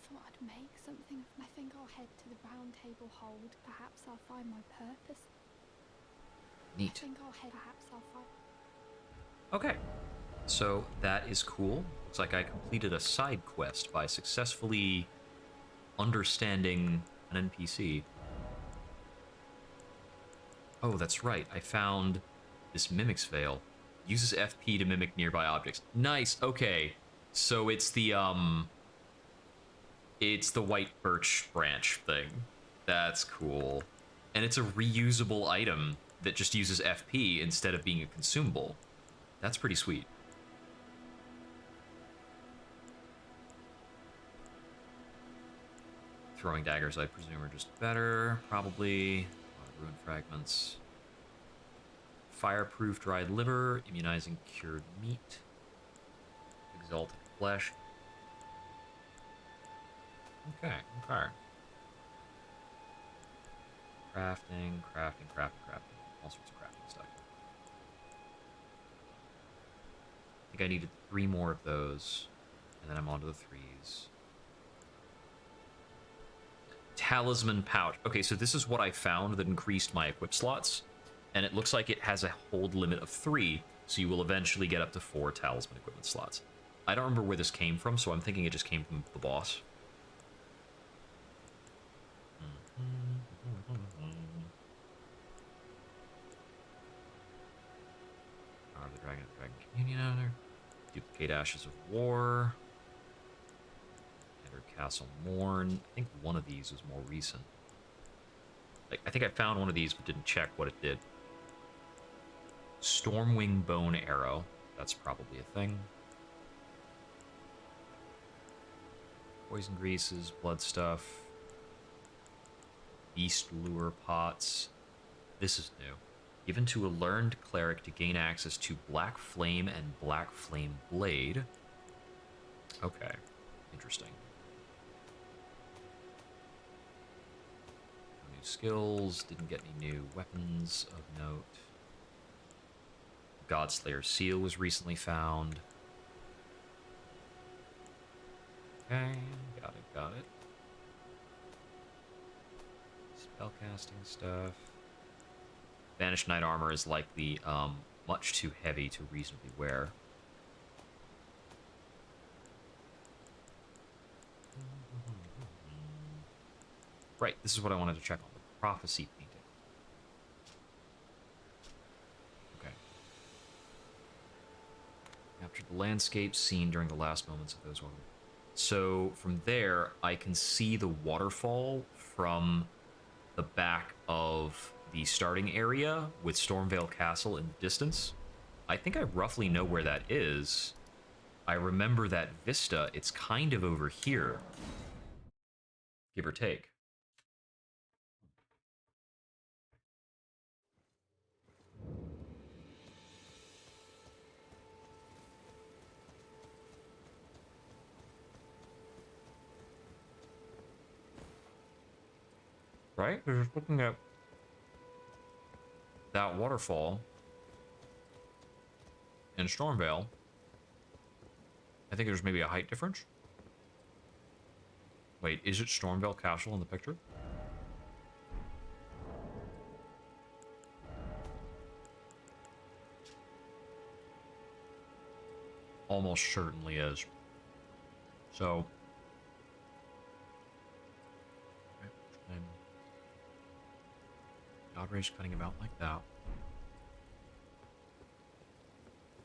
thought I'd make something. I think I'll head to the round table hold. Perhaps I'll find my purpose. Neat. I think I'll head... Perhaps I'll find... Okay. So that is cool. Looks like I completed a side quest by successfully understanding an NPC. Oh, that's right. I found this Mimic's Veil. Uses FP to mimic nearby objects. Nice. Okay. So it's the white birch branch thing. That's cool. And it's a reusable item that just uses FP instead of being a consumable. That's pretty sweet. Throwing daggers, I presume, are just better, probably. A lot of ruin fragments. Fireproof dried liver, immunizing cured meat. Exalted flesh. Okay. Crafting. All sorts of crafting stuff. I think I needed 3 more of those, and then I'm on to the 3s. Talisman pouch. Okay, so this is what I found that increased my equip slots, and it looks like it has a hold limit of 3, so you will eventually get up to 4 talisman equipment slots. I don't remember where this came from, so I'm thinking it just came from the boss. Power of the Dragon Communion out there. Duplicate Ashes of War. Enter Castle Morn. I think one of these was more recent. Like, I think I found one of these but didn't check what it did. Stormwing Bone Arrow. That's probably a thing. Poison Greases, Blood Stuff. Beast Lure Pots. This is new. Given to a learned cleric to gain access to Black Flame and Black Flame Blade. Okay, interesting. New skills, didn't get any new weapons of note. Godslayer Seal was recently found. Okay, got it. Spellcasting stuff. Vanished Knight Armor is likely much too heavy to reasonably wear. Right, this is what I wanted to check on, the Prophecy painting. Okay. Captured the landscape seen during the last moments of those moments. So from there, I can see the waterfall from the back of the starting area with Stormvale Castle in the distance. I think I roughly know where that is. I remember that vista. It's kind of over here, give or take. Right? They're just looking at that waterfall in Stormvale. I think there's maybe a height difference. Wait, is it Stormvale Castle in the picture? almost certainly is. So, and God Ray's cutting about like that.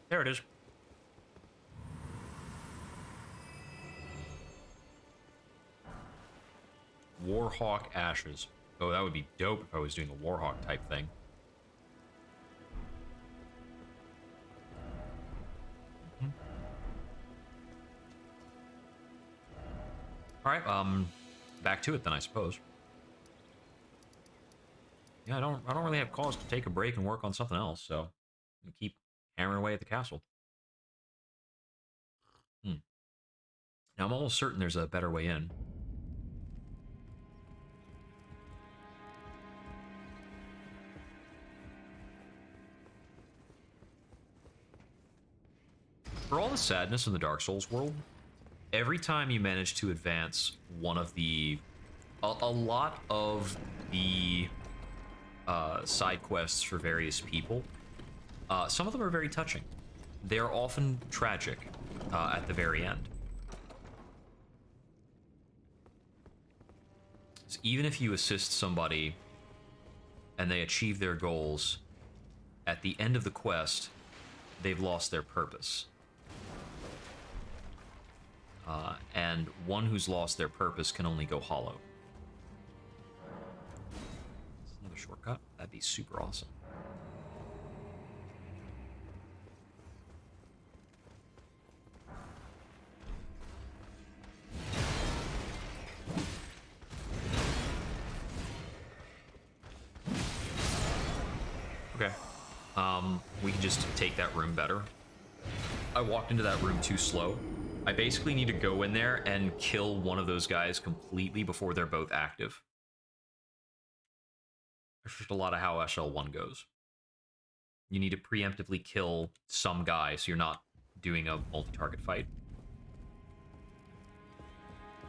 There it is. Warhawk Ashes. Oh, that would be dope if I was doing a Warhawk type thing. Alright, back to it then, I suppose. Yeah, I don't really have cause to take a break and work on something else, so I'm gonna keep hammering away at the castle. Now I'm almost certain there's a better way in. For all the sadness in the Dark Souls world, every time you manage to advance one of the... A lot of the side quests for various people, some of them are very touching. They're often tragic at the very end. So even if you assist somebody and they achieve their goals, at the end of the quest, they've lost their purpose. And one who's lost their purpose can only go hollow. That's another shortcut. That'd be super awesome. Okay. We can just take that room better. I walked into that room too slow. I basically need to go in there and kill one of those guys completely before they're both active. That's just a lot of how SL1 goes. You need to preemptively kill some guy so you're not doing a multi-target fight.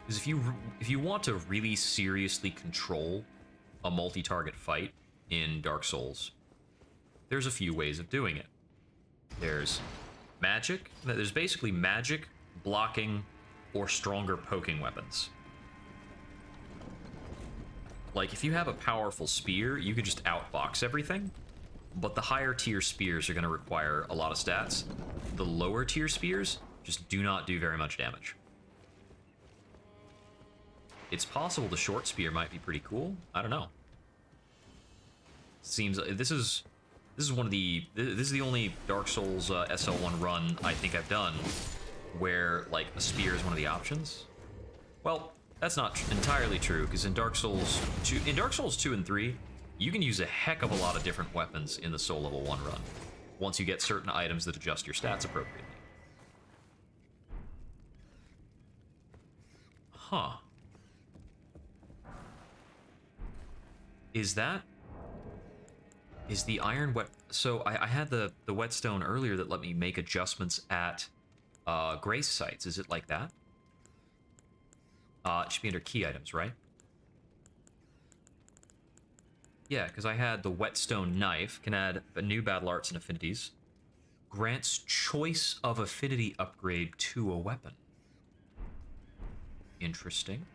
Because if you want to really seriously control a multi-target fight in Dark Souls, there's a few ways of doing it. There's magic. There's basically magic, blocking, or stronger poking weapons. Like, if you have a powerful spear, you could just outbox everything, but the higher tier spears are going to require a lot of stats. The lower tier spears just do not do very much damage. It's possible the short spear might be pretty cool. I don't know. Seems this is one of the this is the only Dark Souls SL1 run I think I've done where like a spear is one of the options. Well, that's not entirely true, because in Dark Souls 2 and 3, you can use a heck of a lot of different weapons in the Soul Level 1 run, once you get certain items that adjust your stats appropriately. Huh. Is the iron wet... So I had the whetstone earlier that let me make adjustments at grace sites. Is it like that? It should be under key items, right? Yeah, because I had the whetstone knife, can add a new battle arts and affinities. Grants choice of affinity upgrade to a weapon. Interesting.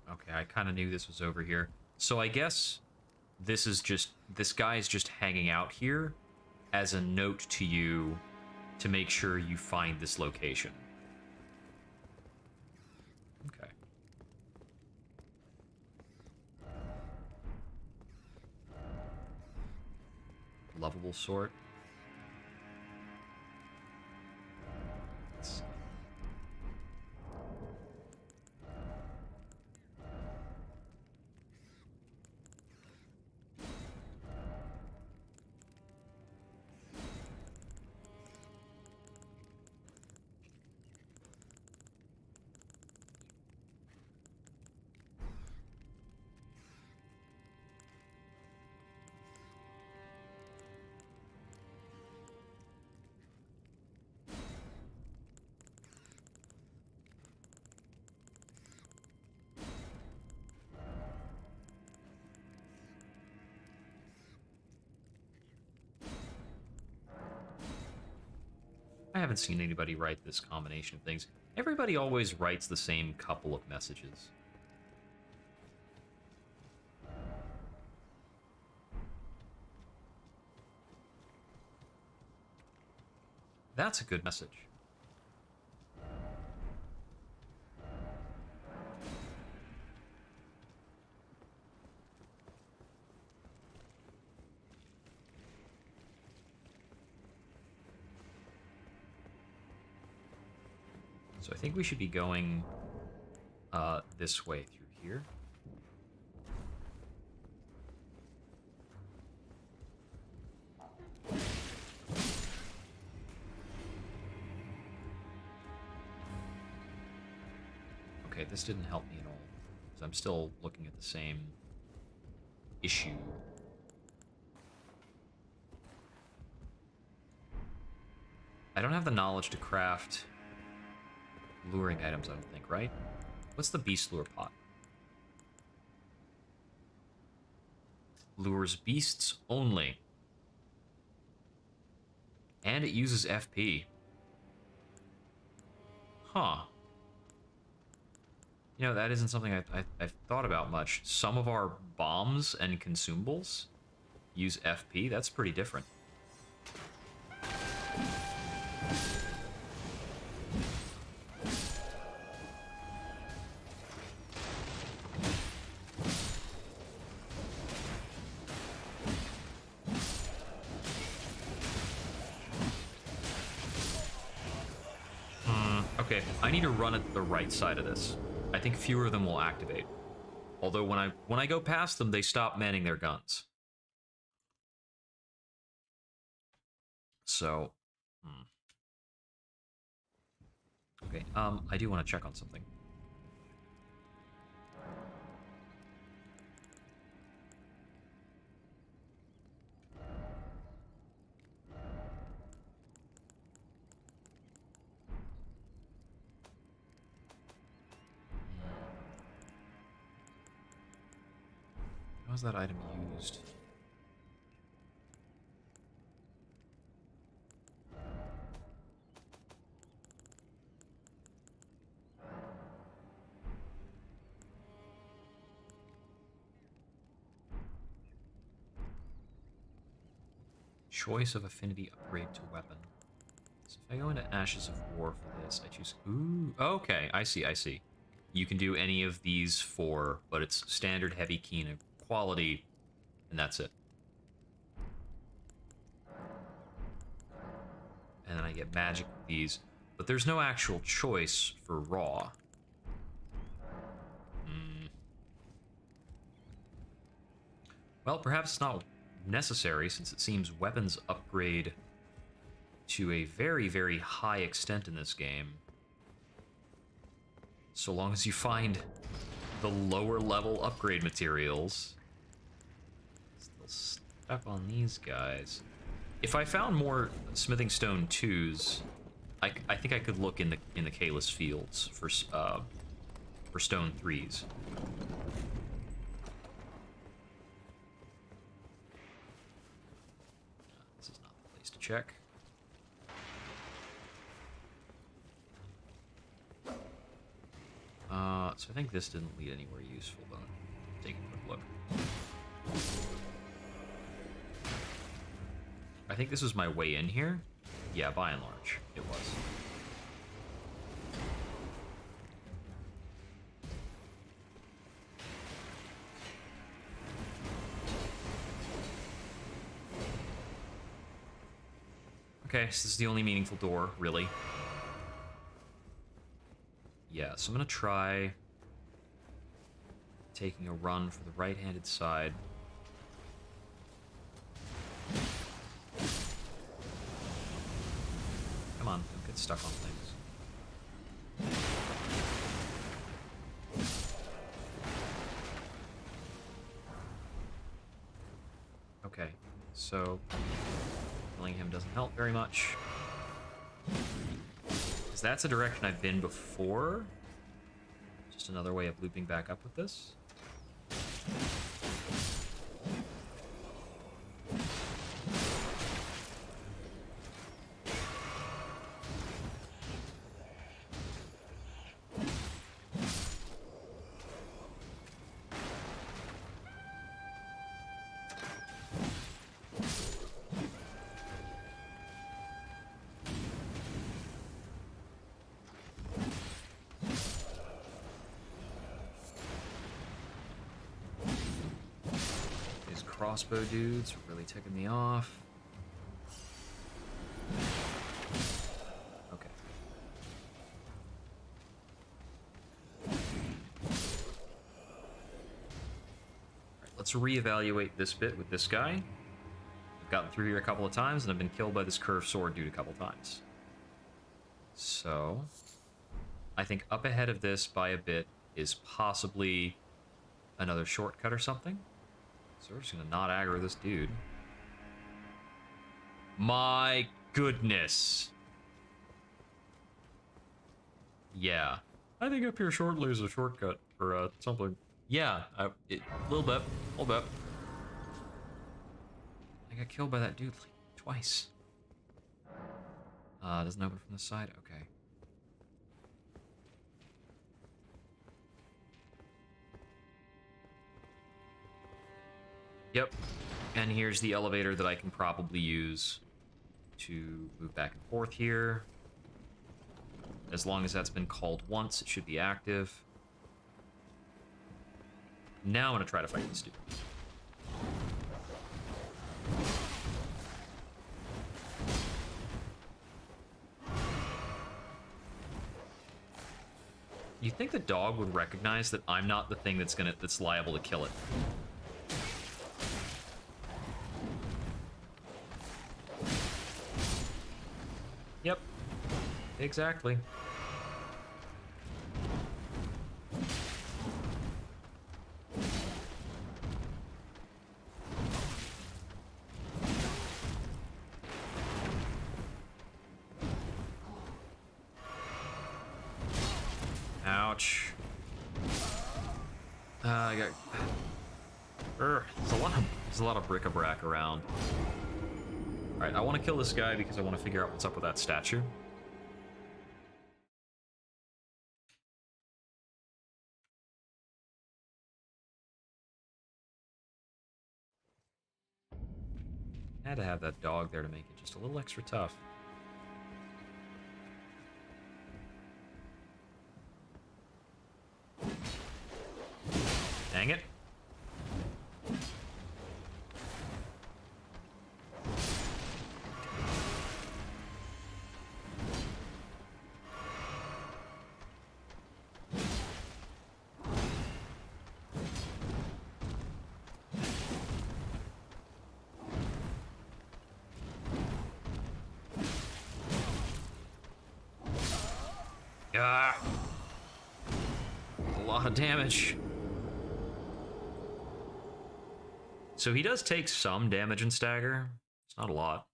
Okay, I kind of knew this was over here. So I guess this guy's just hanging out here as a note to you to make sure you find this location. Okay. Lovable sort. Let's see. I haven't seen anybody write this combination of things. Everybody always writes the same couple of messages. That's a good message. So I think we should be going this way through here. Okay, this didn't help me at all, because I'm still looking at the same issue. I don't have the knowledge to craft luring items, I don't think, right? What's the beast lure pot? Lures beasts only. And it uses FP. Huh. You know, that isn't something I've thought about much. Some of our bombs and consumables use FP. That's pretty different. Okay, I need to run at the right side of this. I think fewer of them will activate. Although when I go past them, they stop manning their guns. So, okay, I do want to check on something. How's that item used? Choice of affinity upgrade to weapon. So if I go into Ashes of War for this, I choose... Ooh, okay, I see. You can do any of these four, but it's standard, heavy, keen, and quality, and that's it. And then I get magic with these, but there's no actual choice for raw. Well, perhaps it's not necessary, since it seems weapons upgrade to a very, very high extent in this game. So long as you find the lower level upgrade materials. Still stuck on these guys. If I found more smithing stone 2s, I think I could look in the Kalis fields for stone 3s. This is not the place to check. So I think this didn't lead anywhere useful, but take a quick look. I think this was my way in here. Yeah, by and large, it was. Okay, so this is the only meaningful door, really. Yeah, so I'm gonna try taking a run for the right-handed side. Come on, don't get stuck on things. Okay, so killing him doesn't help very much. Because that's a direction I've been before. Just another way of looping back up with this. crossbow dudes are really ticking me off. Okay. Alright, let's reevaluate this bit with this guy. I've gotten through here a couple of times, and I've been killed by this curved sword dude a couple of times. So, I think up ahead of this by a bit is possibly another shortcut or something. So we're just gonna not aggro this dude. My goodness. Yeah. I think up here shortly is a shortcut or something. Yeah, a little bit. I got killed by that dude like twice. Doesn't open from the side? Okay. Yep. And here's the elevator that I can probably use to move back and forth here. As long as that's been called once, it should be active. Now I'm gonna try to fight this dude. You think the dog would recognize that I'm not the thing that's liable to kill it? Yep. Exactly. Ouch. I got... There's a lot of bric-a-brac around. Alright, I want to kill this guy because I want to figure out what's up with that statue. Had to have that dog there to make it just a little extra tough. Dang it. Ah. A lot of damage. So he does take some damage and stagger. It's not a lot.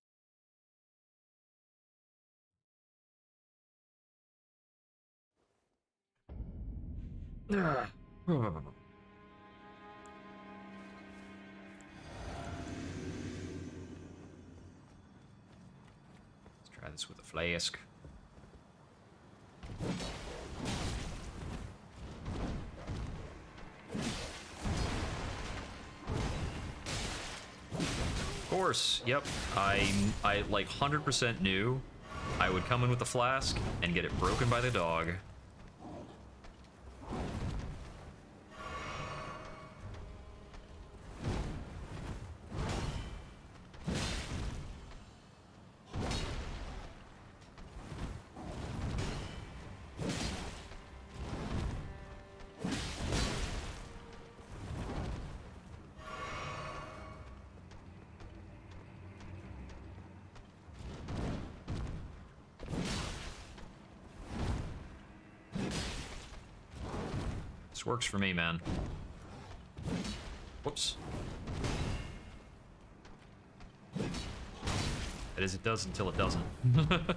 Let's try this with a flask. Of course, yep. I like 100% knew I would come in with the flask and get it broken by the dog. This works for me, man. Whoops. That is, it does until it doesn't. Okay.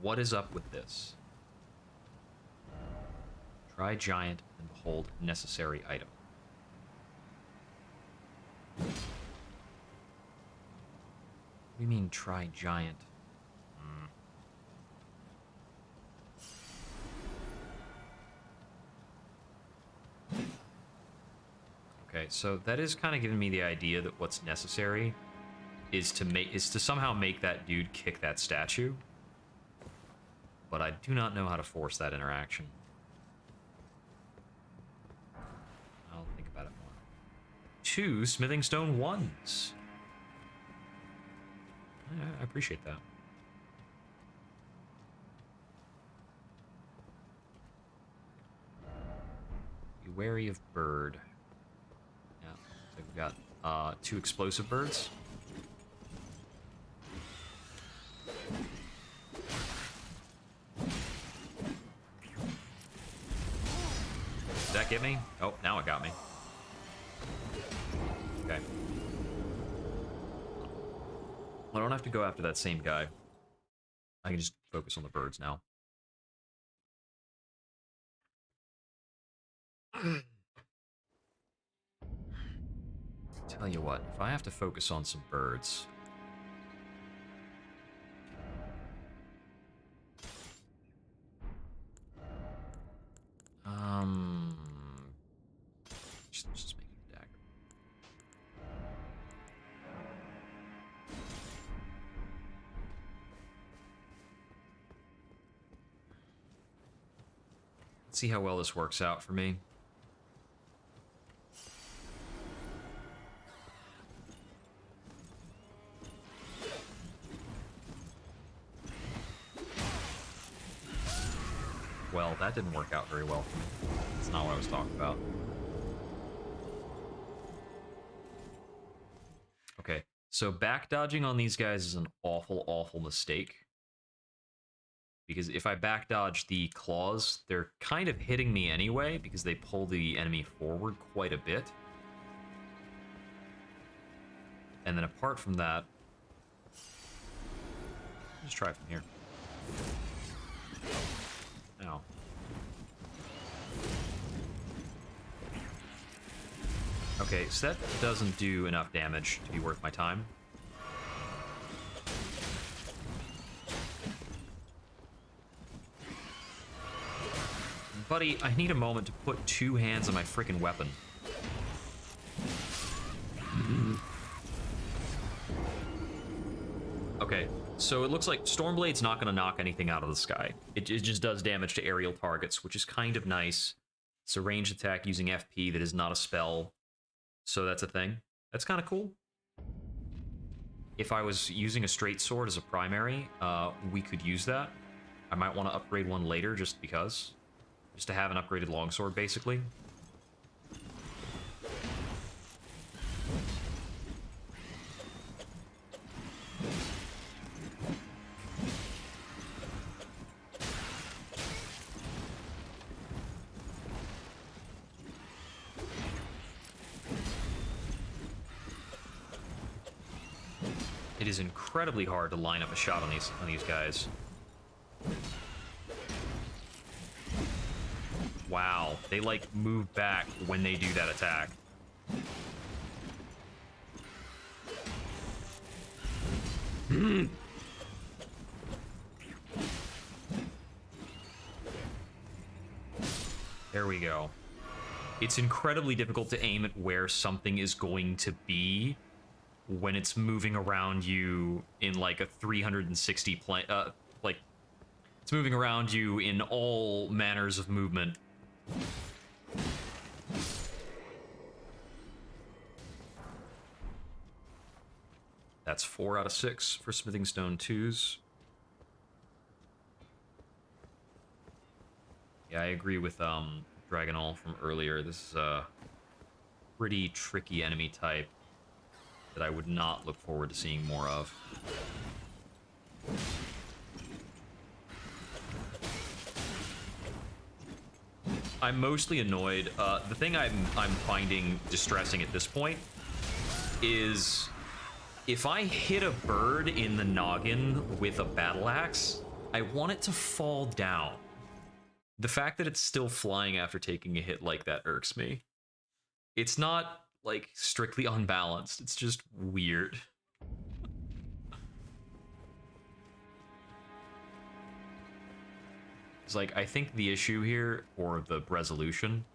What is up with this? Try giant and behold necessary item. What do you mean try giant? Okay, Okay, so that is kind of giving me the idea that what's necessary is to somehow make that dude kick that statue. But I do not know how to force that interaction. I'll think about it more. 2 smithing stone 1s. I appreciate that. Be wary of bird. Yeah, so we've got 2 explosive birds. Did that get me? Oh, now it got me. Okay. I don't have to go after that same guy. I can just focus on the birds now. Tell you what, if I have to focus on some birds... Just make it a dagger. Let's see how well this works out for me. Well, that didn't work out very well for me. That's not what I was talking about. Okay, so back dodging on these guys is an awful, awful mistake. Because if I back dodge the claws, they're kind of hitting me anyway, because they pull the enemy forward quite a bit. And then apart from that, just try from here. Ow. Okay, so that doesn't do enough damage to be worth my time. Buddy, I need a moment to put 2 hands on my freaking weapon. Okay, so it looks like Stormblade's not going to knock anything out of the sky. It just does damage to aerial targets, which is kind of nice. It's a ranged attack using FP that is not a spell. So that's a thing. That's kind of cool. If I was using a straight sword as a primary, we could use that. I might want to upgrade one later just because. Just to have an upgraded longsword, basically. It is incredibly hard to line up a shot on these guys. Wow, they like move back when they do that attack. There we go. It's incredibly difficult to aim at where something is going to be when it's moving around you in like a 360 plane, like it's moving around you in all manners of movement. That's 4 out of 6 for smithing stone 2s. Yeah, I agree with Dragonall from earlier. This is a pretty tricky enemy type that I would not look forward to seeing more of. I'm mostly annoyed. The thing I'm finding distressing at this point is if I hit a bird in the noggin with a battle axe, I want it to fall down. The fact that it's still flying after taking a hit like that irks me. It's not like strictly unbalanced, it's just weird. It's like, I think the issue here, or the resolution,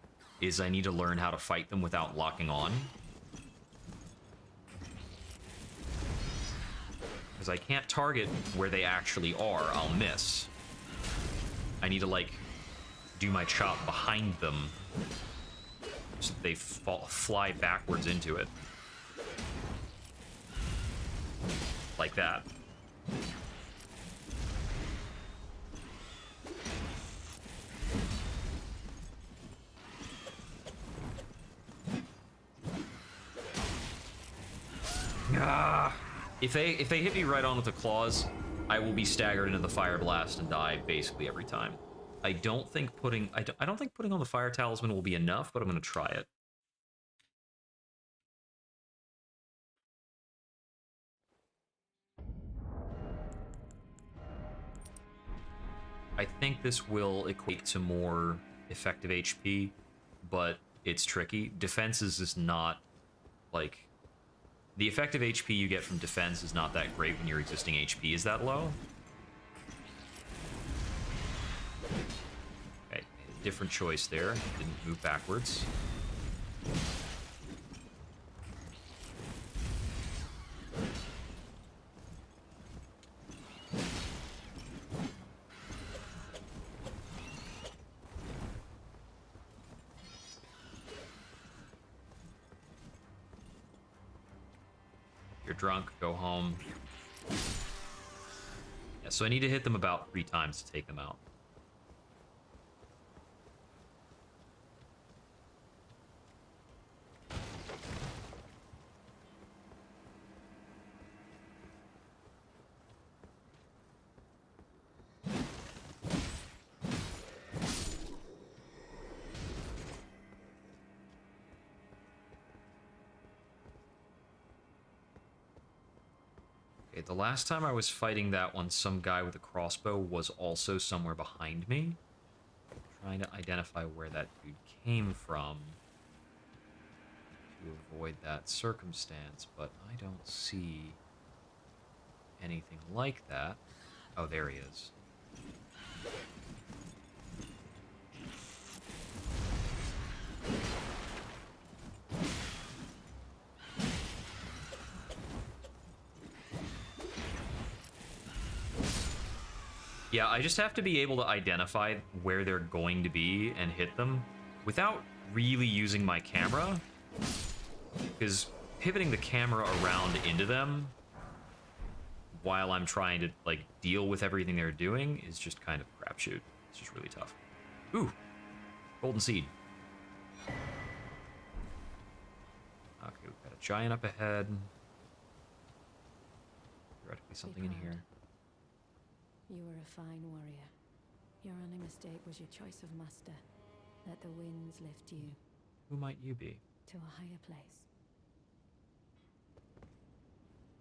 is I need to learn how to fight them without locking on. Because I can't target where they actually are, I'll miss. I need to, like, do my chop behind them so they fly backwards into it. Like that. Ah! If they hit me right on with the claws, I will be staggered into the fire blast and die basically every time. I don't think putting on the fire talisman will be enough, but I'm gonna try it. I think this will equate to more effective HP, but it's tricky. Defenses is not, like, the effective HP you get from defense is not that great when your existing HP is that low. Okay, different choice there. Didn't move backwards. You're drunk, go home. Yeah, so I need to hit them about 3 times to take them out. Okay, the last time I was fighting that one, some guy with a crossbow was also somewhere behind me. Trying to identify where that dude came from to avoid that circumstance, but I don't see anything like that. Oh, there he is. Yeah, I just have to be able to identify where they're going to be and hit them without really using my camera. Because pivoting the camera around into them while I'm trying to, like, deal with everything they're doing is just kind of a crapshoot. It's just really tough. Ooh, golden seed. Okay, we've got a giant up ahead. Theoretically something in here. You were a fine warrior. Your only mistake was your choice of master. Let the winds lift you. Who might you be? To a higher place.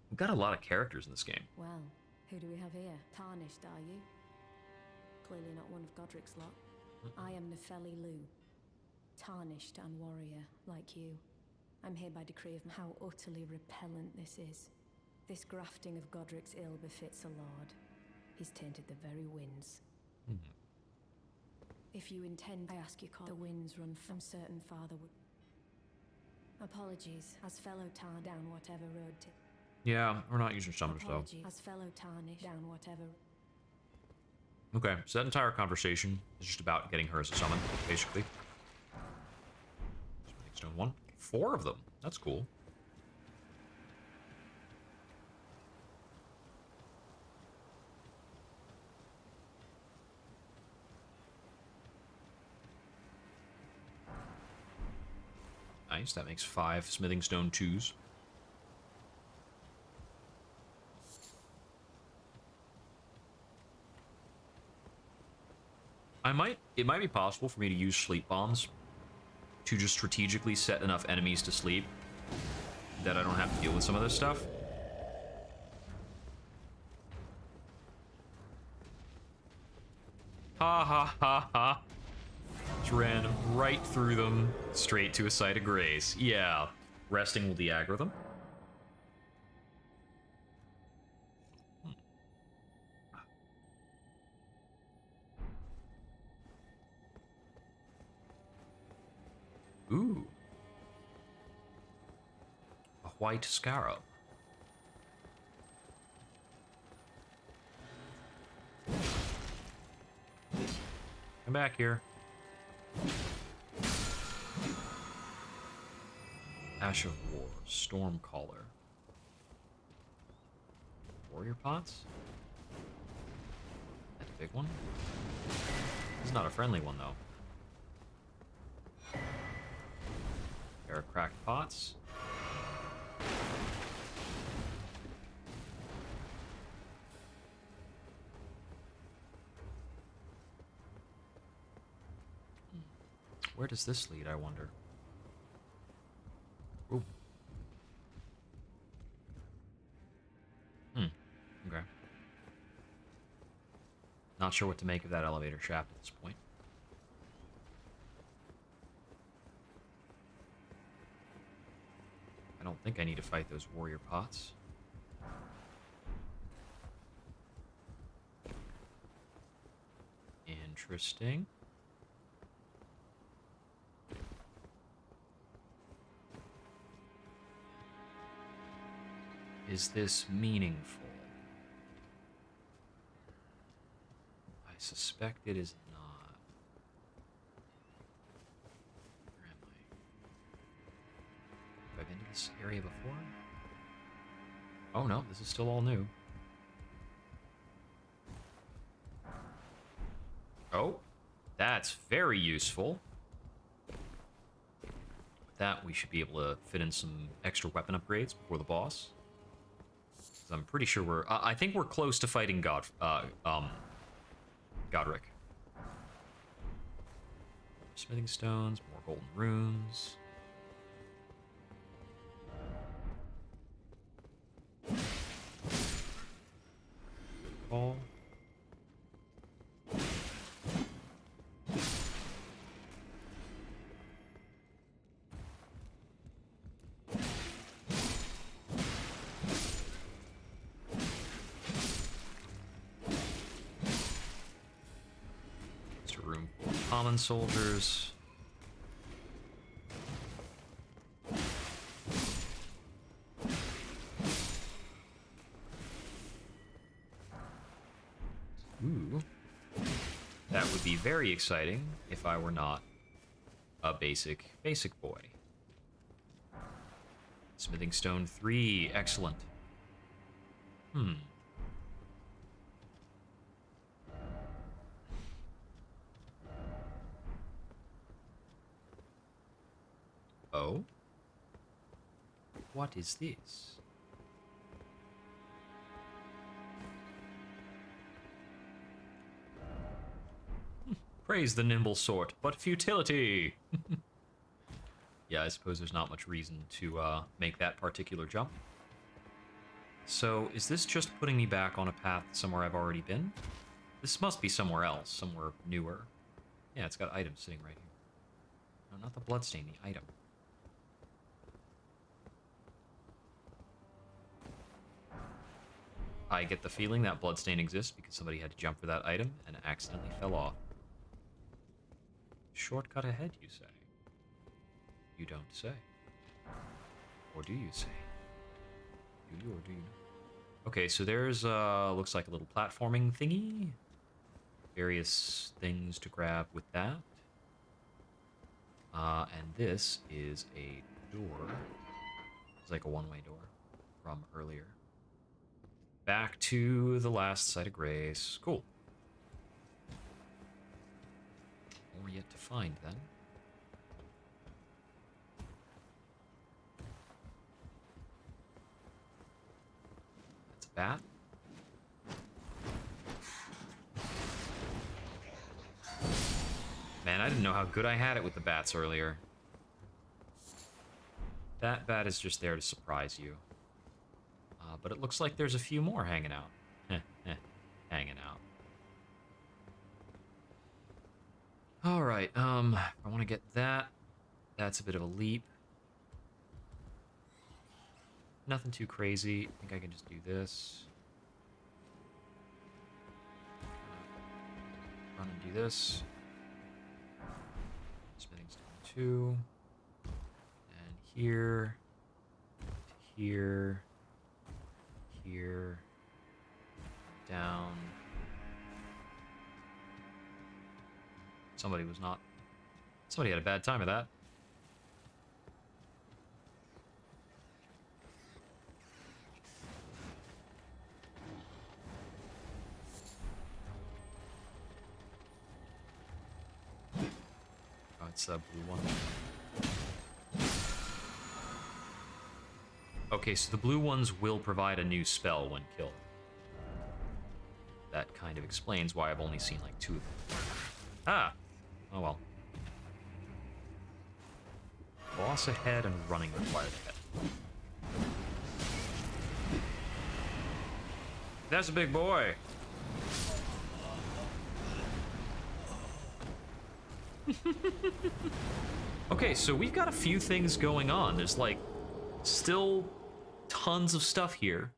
We've got a lot of characters in this game. Well, who do we have here? Tarnished, are you? Clearly not one of Godric's lot. I am Nefeli Lu. Tarnished and warrior, like you. I'm here by decree of how utterly repellent this is. This grafting of Godric's ill befits a lord. He's tainted the very winds. If you intend, I ask you, call the winds run from certain father would. Apologies, as fellow tar down whatever road to. Yeah, we're not using summers though. As fellow tarnish down whatever. Okay, so that entire conversation is just about getting her as a summon, basically. Stone 1. 4 of them. That's cool. Nice, that makes 5 smithing stone 2s. It might be possible for me to use sleep bombs to just strategically set enough enemies to sleep that I don't have to deal with some of this stuff. Ha ha ha ha. Just ran right through them, straight to a site of grace. Yeah, resting will de-aggro them. white scarab. Come back here. Ash of War, Stormcaller. Warrior pots? That's a big one. This is not a friendly one, though. Pair of cracked pots. Where does this lead, I wonder? Ooh. Okay. Not sure what to make of that elevator shaft at this point. I don't think I need to fight those warrior pots. Interesting. Is this meaningful? I suspect it is not. Where am I? Have I been to this area before? Oh no, this is still all new. Oh, that's very useful. With that, we should be able to fit in some extra weapon upgrades before the boss. I'm pretty sure we're... I think we're close to fighting Godric. Smithing stones, more golden runes. Ball. Common soldiers. Ooh. That would be very exciting if I were not a basic boy. Smithing stone 3, excellent. Oh? What is this? Praise the nimble sort, but futility! Yeah, I suppose there's not much reason to make that particular jump. So, is this just putting me back on a path somewhere I've already been? This must be somewhere else, somewhere newer. Yeah, it's got items sitting right here. No, not the bloodstain, the item. I get the feeling that bloodstain exists because somebody had to jump for that item and accidentally fell off. Shortcut ahead, you say? You don't say. Or do you say? Do you or do you not? Okay, so there's, looks like a little platforming thingy. Various things to grab with that. And this is a door. It's like a one-way door from earlier. Back to the last site of grace. Cool. More yet to find, then. That's a bat. Man, I didn't know how good I had it with the bats earlier. That bat is just there to surprise you. But it looks like there's a few more hanging out. Hanging out. Alright, I want to get that. That's a bit of a leap. Nothing too crazy. I think I can just do this. Run and do this. Smithing stone 2. And here. To here, here, down. Somebody had a bad time of that. Oh, it's a blue one. Okay, so the blue ones will provide a new spell when killed. That kind of explains why I've only seen like 2 of them. Ah! Oh well. Boss ahead and running required ahead. That's a big boy! Okay, so we've got a few things going on. There's like still tons of stuff here.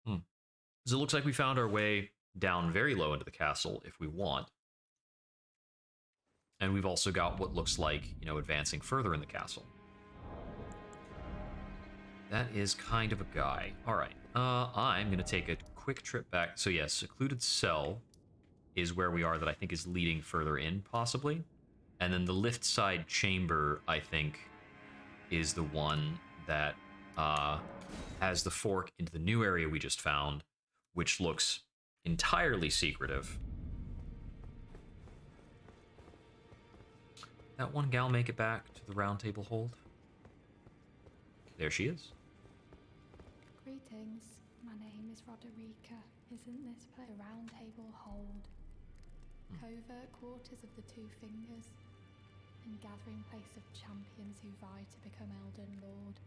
So it looks like we found our way down very low into the castle if we want. And we've also got what looks like, you know, advancing further in the castle. That is kind of a guy. All right, I'm going to take a quick trip back. So yes, secluded cell is where we are that I think is leading further in, possibly. And then the lift side chamber, I think, is the one that has the fork into the new area we just found, which looks entirely secretive. That one gal make it back to the round table hold? There she is. Greetings. My name is Roderica. Isn't this place a round table hold? Covert quarters of the Two Fingers, and gathering place of champions who vie to become Elden Lord.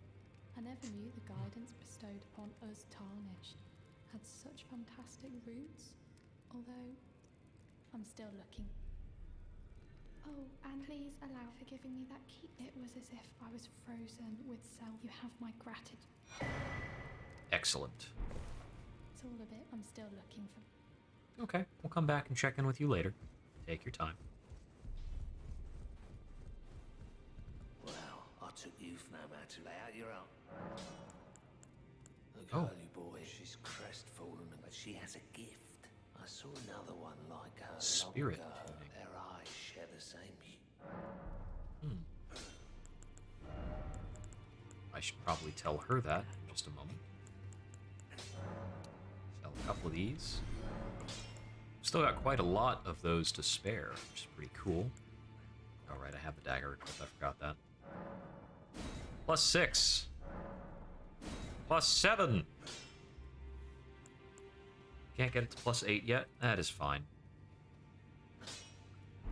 I never knew the guidance bestowed upon us Tarnished had such fantastic roots, although I'm still looking. Oh, and please allow for giving me that key. It was as if I was frozen with self. You have my gratitude. Excellent. It's all a bit. I'm still looking for. Okay, we'll come back and check in with you later. Take your time. Well, I took youth no matter. Lay out your own. The Oh. girly boy, she's crestfallen, but she has a gift. I saw another one like her. Spirit long ago. tuning. Their eyes share the same hue. I should probably tell her that in just a moment. Sell a couple of these. Still got quite a lot of those to spare, which is pretty cool. Alright, I have the dagger equipped, I forgot that. +6. +7. Can't get it to +8 yet? That is fine.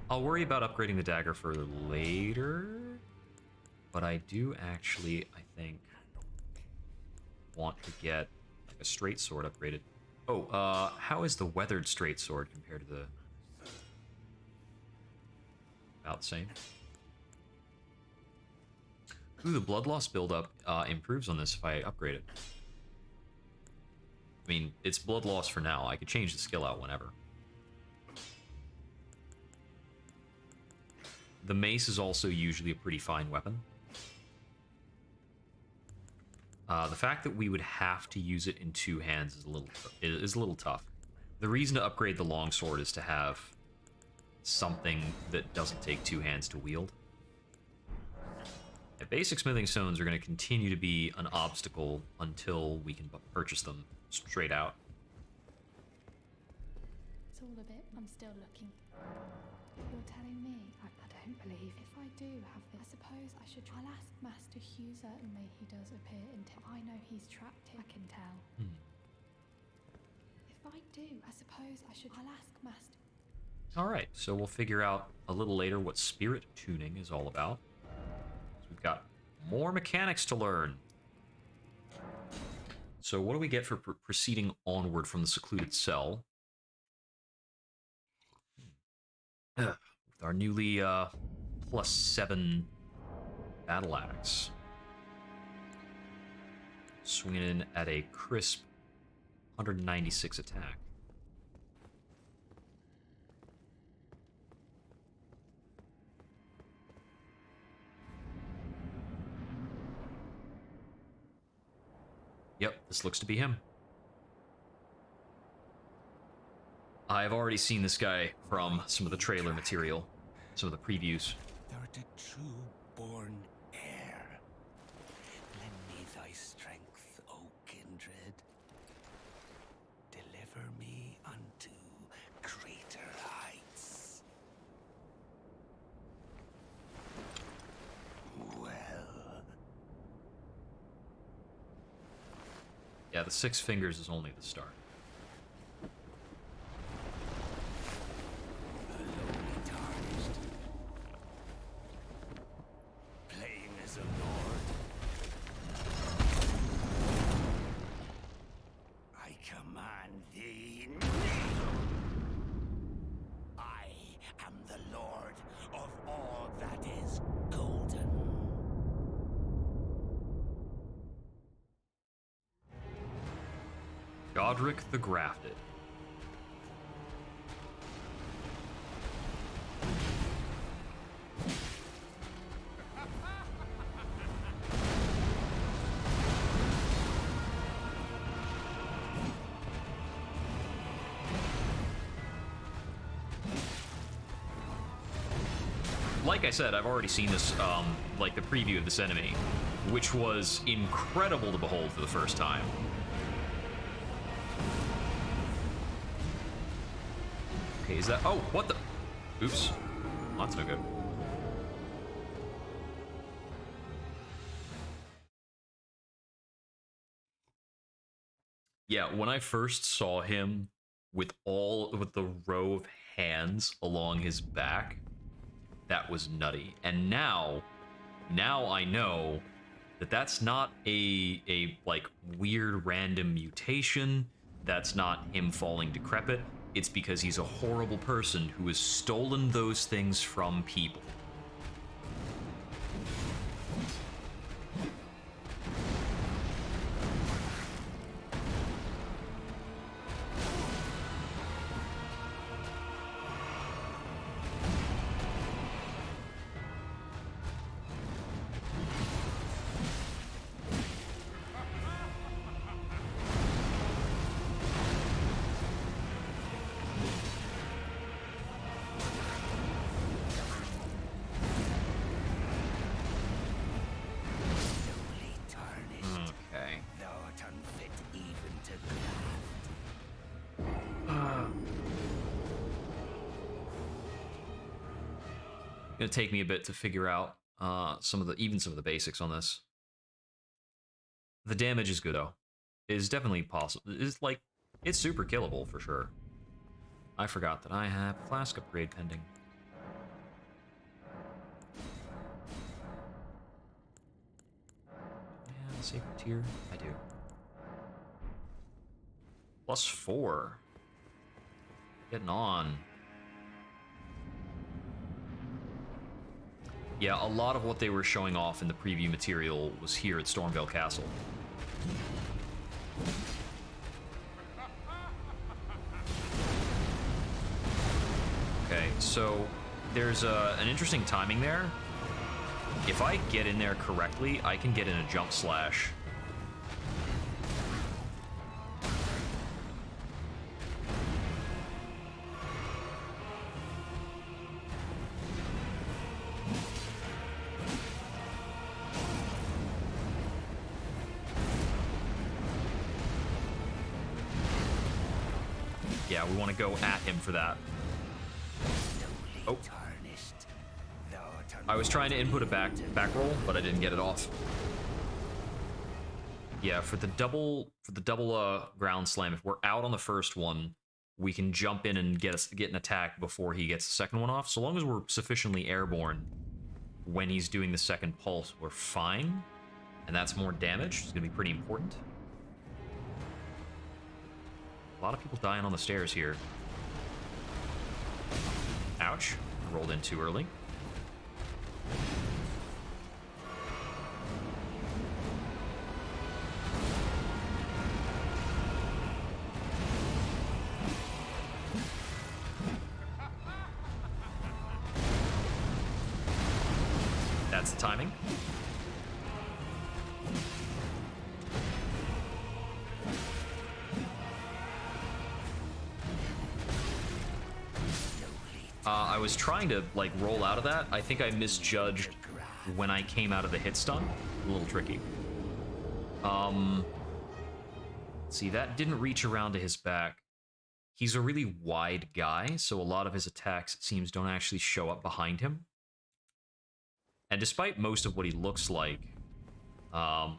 I'll worry about upgrading the dagger further later. But I do actually, I think, want to get like a straight sword upgraded. Oh, how is the weathered straight sword compared to the... About the same. Ooh, the blood loss buildup improves on this if I upgrade it. I mean, it's blood loss for now. I could change the skill out whenever. The mace is also usually a pretty fine weapon. The fact that we would have to use it in 2 hands is a little tough. The reason to upgrade the longsword is to have something that doesn't take 2 hands to wield. Basic smithing stones are going to continue to be an obstacle until we can purchase them straight out. It's all a bit. I'm still looking. You're telling me? I don't believe. If I do have this, I suppose I should. I'll ask Master Hugh. Certainly, he does appear until I know he's trapped here. I can tell. If I do, I suppose I should. I'll ask Master. All right, so we'll figure out a little later what spirit tuning is all about. So we've got more mechanics to learn. So what do we get for proceeding onward from the secluded cell? With our newly +7 battle axe. Swinging in at a crisp 196 attack. Yep, this looks to be him. I've already seen this guy from some of the trailer material, some of the previews. Thou art a true born heir. Lend me thy strength, O kindred. Deliver me unto greater heights. Well. Yeah, the 6 fingers is only the start. Alone tarnished. Playing as a lord. I command thee, kneel! I am the lord of all that is golden. Godric the Grafted. Like I said, I've already seen this, like the preview of this enemy, which was incredible to behold for the first time. Okay, is that... Oh, what the... Oops. That's no good. Yeah, when I first saw him with the row of hands along his back, that was nutty. And now I know that that's not a like weird random mutation. That's not him falling decrepit. It's because he's a horrible person who has stolen those things from people. Gonna take me a bit to figure out some of the basics on this. The damage is good though. It is definitely possible. It's super killable for sure. I forgot that I have a flask upgrade pending. Yeah, sacred tier. I do. +4. Getting on. Yeah, a lot of what they were showing off in the preview material was here at Stormvale Castle. Okay, so there's an interesting timing there. If I get in there correctly, I can get in a jump slash. Yeah, we want to go at him for that. Oh. I was trying to input a back roll, but I didn't get it off. Yeah, for the double ground slam, if we're out on the first one, we can jump in and get an attack before he gets the second one off. So long as we're sufficiently airborne when he's doing the second pulse, we're fine. And that's more damage. It's gonna be pretty important. A lot of people dying on the stairs here. Ouch. Rolled in too early. That's the timing. I was trying to, like, roll out of that. I think I misjudged when I came out of the hit stun. A little tricky. See, that didn't reach around to his back. He's a really wide guy, so a lot of his attacks, it seems, don't actually show up behind him. And despite most of what he looks like, it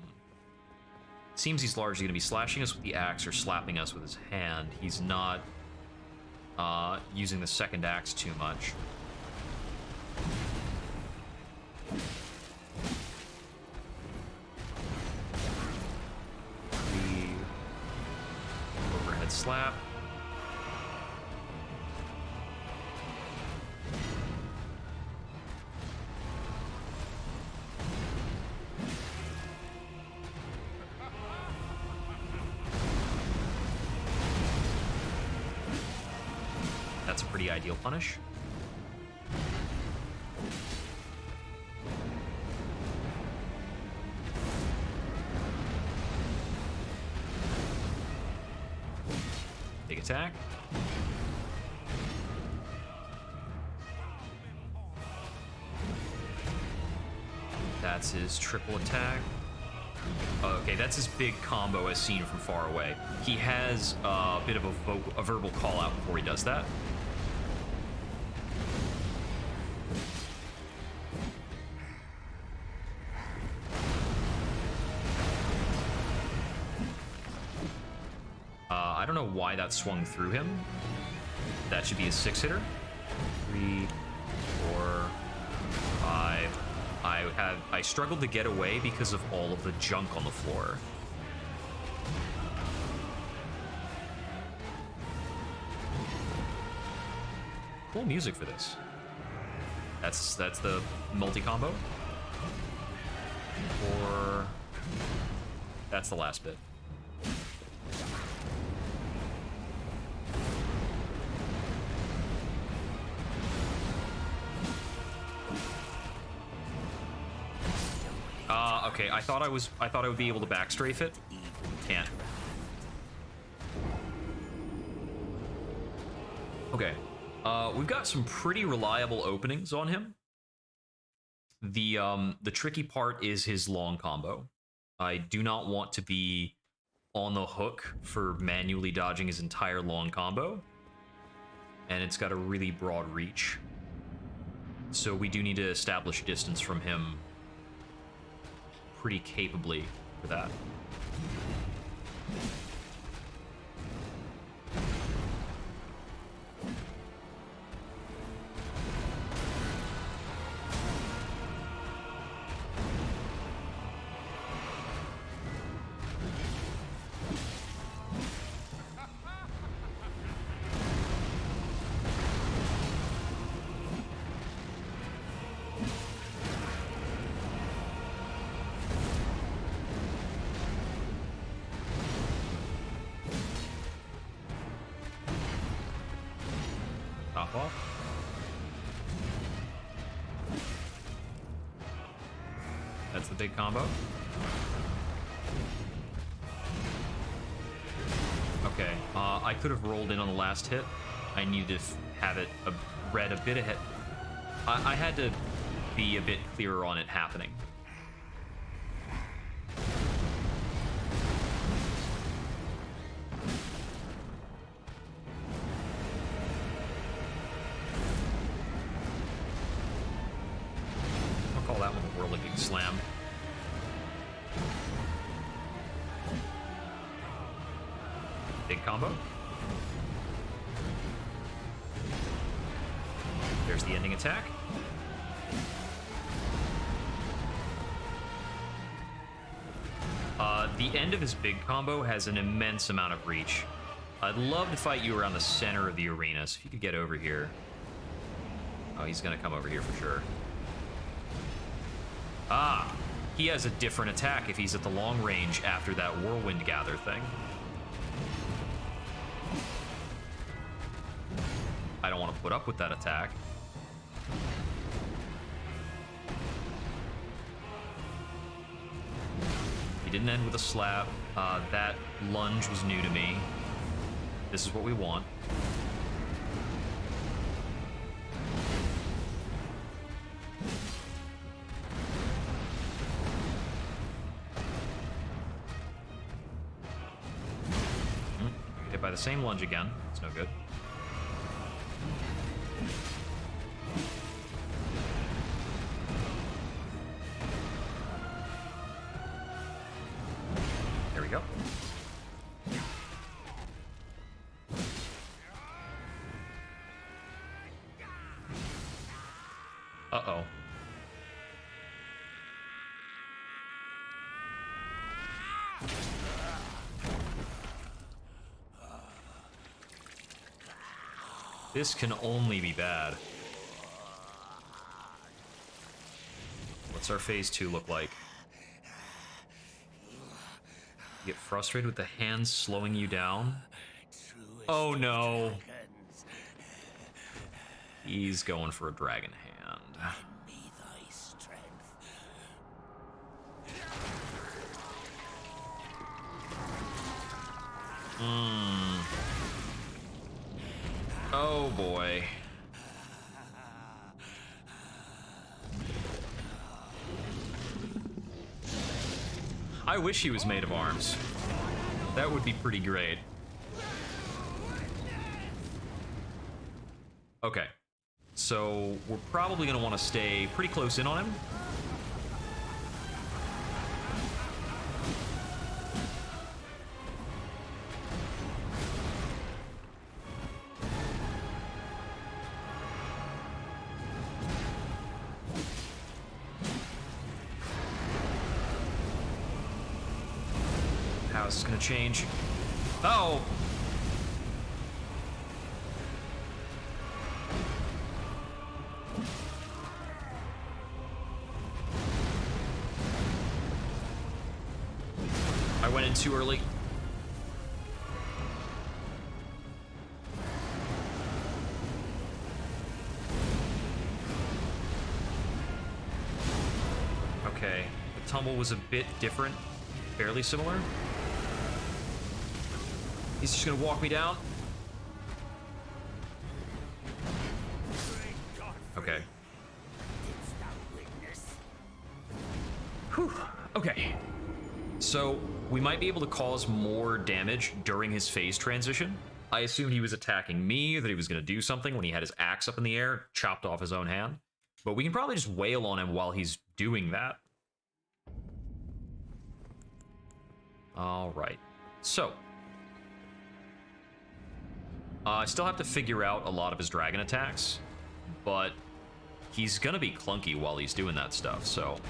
seems he's largely going to be slashing us with the axe or slapping us with his hand. He's not using the second axe too much. The overhead slap. That's a pretty ideal punish. Big attack. That's his triple attack. Okay, that's his big combo as seen from far away. He has a bit of a verbal call out before he does that. I don't know why that swung through him. That should be a 6-hitter. 3, 4, 5. I struggled to get away because of all of the junk on the floor. Cool music for this. That's the multi-combo. Or that's the last bit. Okay, I thought I would be able to backstrafe it. Can't. Okay. We've got some pretty reliable openings on him. The tricky part is his long combo. I do not want to be on the hook for manually dodging his entire long combo. And it's got a really broad reach. So we do need to establish distance from him pretty capably for that. That's the big combo. Okay, I could have rolled in on the last hit. I needed to have it read a bit ahead. I had to be a bit clearer on it happening. I'll call that one a whirligig slam. Big combo. There's the ending attack. The end of his big combo has an immense amount of reach. I'd love to fight you around the center of the arena, so if you could get over here. Oh, he's gonna come over here for sure. Ah, he has a different attack if he's at the long range after that whirlwind gather thing. I don't want to put up with that attack. He didn't end with a slap. That lunge was new to me. This is what we want. Hit by the same lunge again. It's no good. There we go. Uh-oh. This can only be bad. What's our phase 2 look like? You get frustrated with the hands slowing you down? Oh no. He's going for a dragon hand. Me thy strength. Oh boy. I wish he was made of arms. That would be pretty great. Okay. So we're probably going to want to stay pretty close in on him. How's this going to change? Oh! I went in too early. Okay, the tumble was a bit different, fairly similar. He's just gonna walk me down. Okay. Whew. Okay. So we might be able to cause more damage during his phase transition. I assumed he was attacking me, that he was gonna do something when he had his axe up in the air, chopped off his own hand. But we can probably just wail on him while he's doing that. All right. So. I still have to figure out a lot of his dragon attacks, but he's gonna be clunky while he's doing that stuff, so.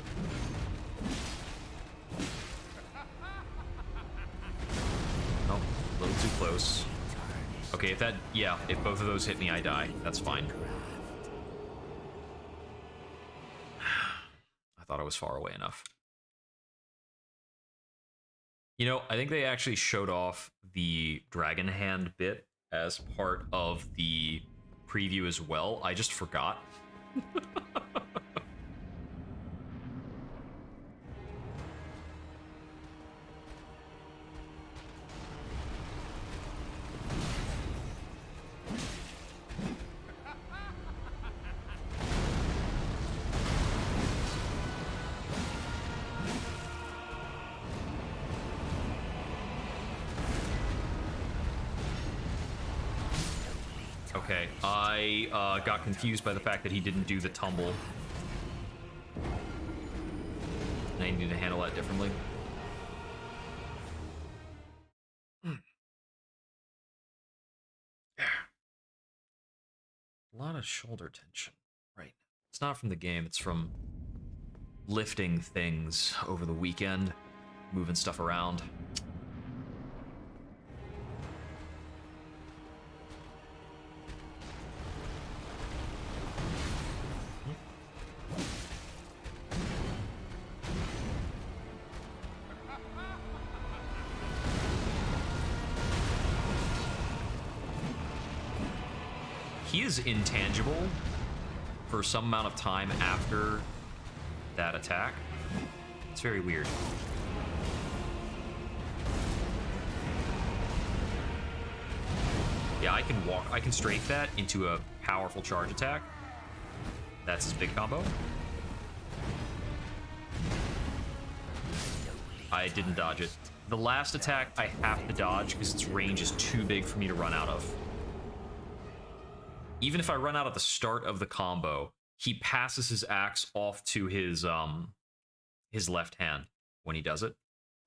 Oh, a little too close. Okay, if both of those hit me, I die. That's fine. I thought I was far away enough. You know, I think they actually showed off the dragon hand bit as part of the preview as well. I just forgot. Okay, I got confused by the fact that he didn't do the tumble. And I need to handle that differently. A lot of shoulder tension. Right. It's not from the game, it's from lifting things over the weekend, moving stuff around. He is intangible for some amount of time after that attack. It's very weird. Yeah, I can strafe that into a powerful charge attack. That's his big combo. I didn't dodge it. The last attack I have to dodge because its range is too big for me to run out of. Even if I run out at the start of the combo, he passes his axe off to his left hand when he does it,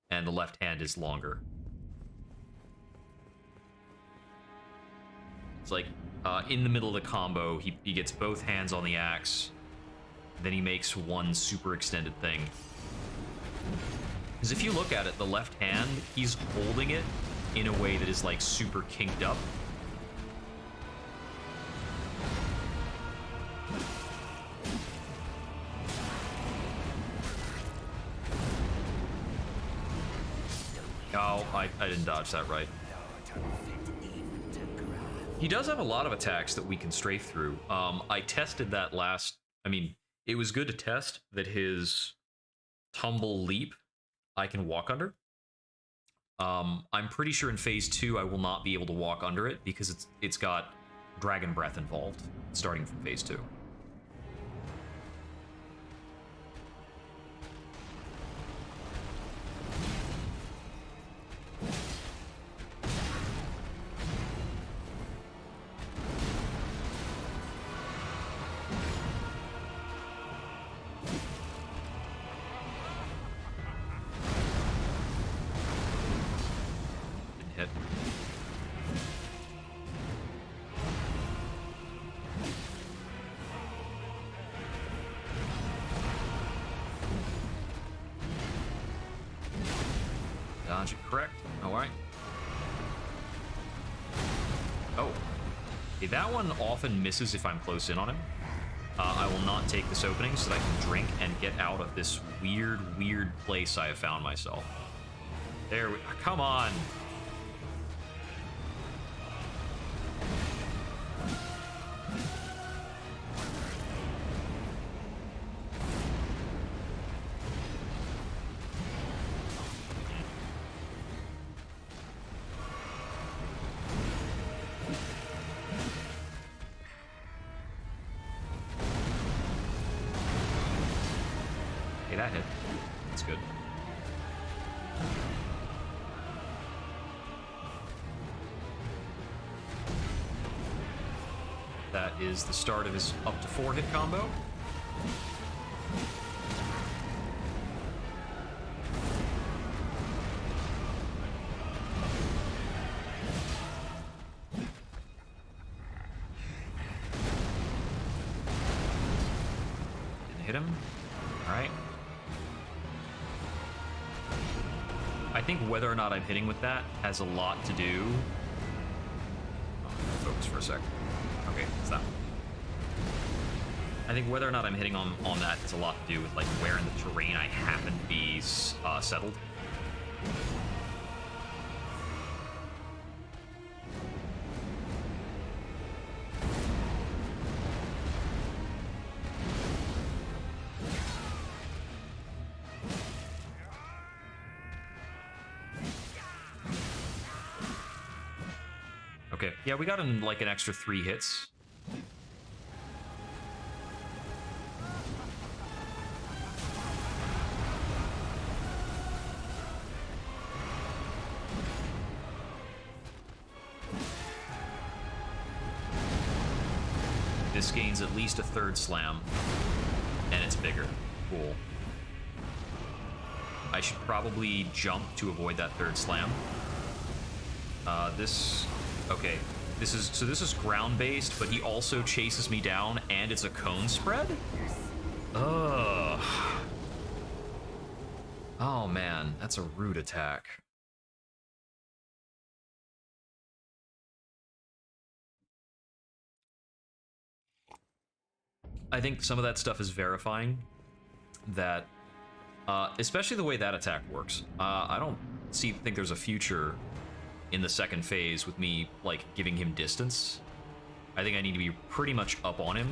and the left hand is longer. It's like in the middle of the combo, he gets both hands on the axe, then he makes one super extended thing. Because if you look at it, the left hand, he's holding it in a way that is like super kinked up. Oh, I didn't dodge that right. He does have a lot of attacks that we can strafe through. I tested that last... I mean, it was good to test that his tumble leap I can walk under. I'm pretty sure in phase 2 I will not be able to walk under it because it's got dragon breath involved starting from phase 2. Didn't hit. Dodge it correct. All right. Oh. Okay, that one often misses if I'm close in on him. I will not take this opening so that I can drink and get out of this weird place I have found myself. There we... Come on! Okay, that hit. That's good. That is the start of his up to 4 hit combo. Didn't hit him. All right. I think whether or not I'm hitting with that has a lot to do. Oh, focus for a sec. Okay, it's that one. I think whether or not I'm hitting on that has a lot to do with like where in the terrain I happen to be settled. Okay, yeah, we got in like an extra 3 hits. This gains at least a 3rd slam, and it's bigger. Cool. I should probably jump to avoid that 3rd slam. Okay, this is ground-based, but he also chases me down, and it's a cone spread? Ugh. Oh man, that's a rude attack. I think some of that stuff is verifying that, especially the way that attack works. I don't think there's a future in the 2nd phase with me, like, giving him distance. I think I need to be pretty much up on him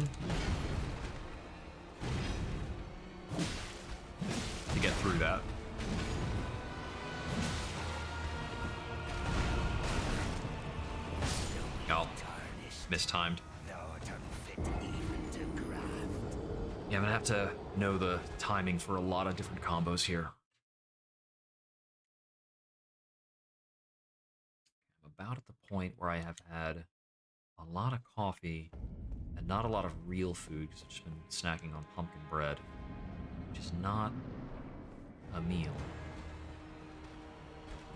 to get through that. Oh, mistimed. Yeah, I'm gonna have to know the timing for a lot of different combos here. about at the point where I have had a lot of coffee and not a lot of real food because I've just been snacking on pumpkin bread, which is not a meal.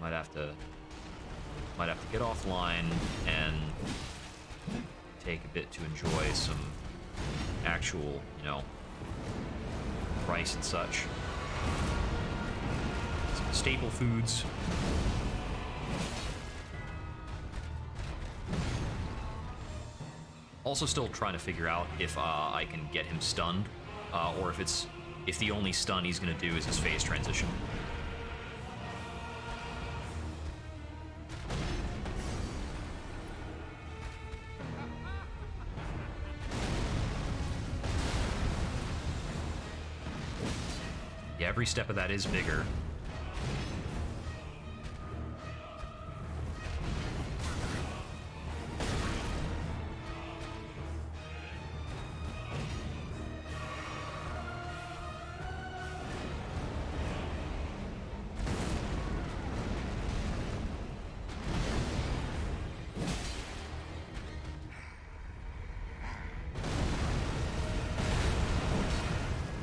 Might have to get offline and take a bit to enjoy some actual, you know, rice and such. Some staple foods. Also still trying to figure out if I can get him stunned, or if the only stun he's gonna do is his phase transition. Yeah, every step of that is bigger.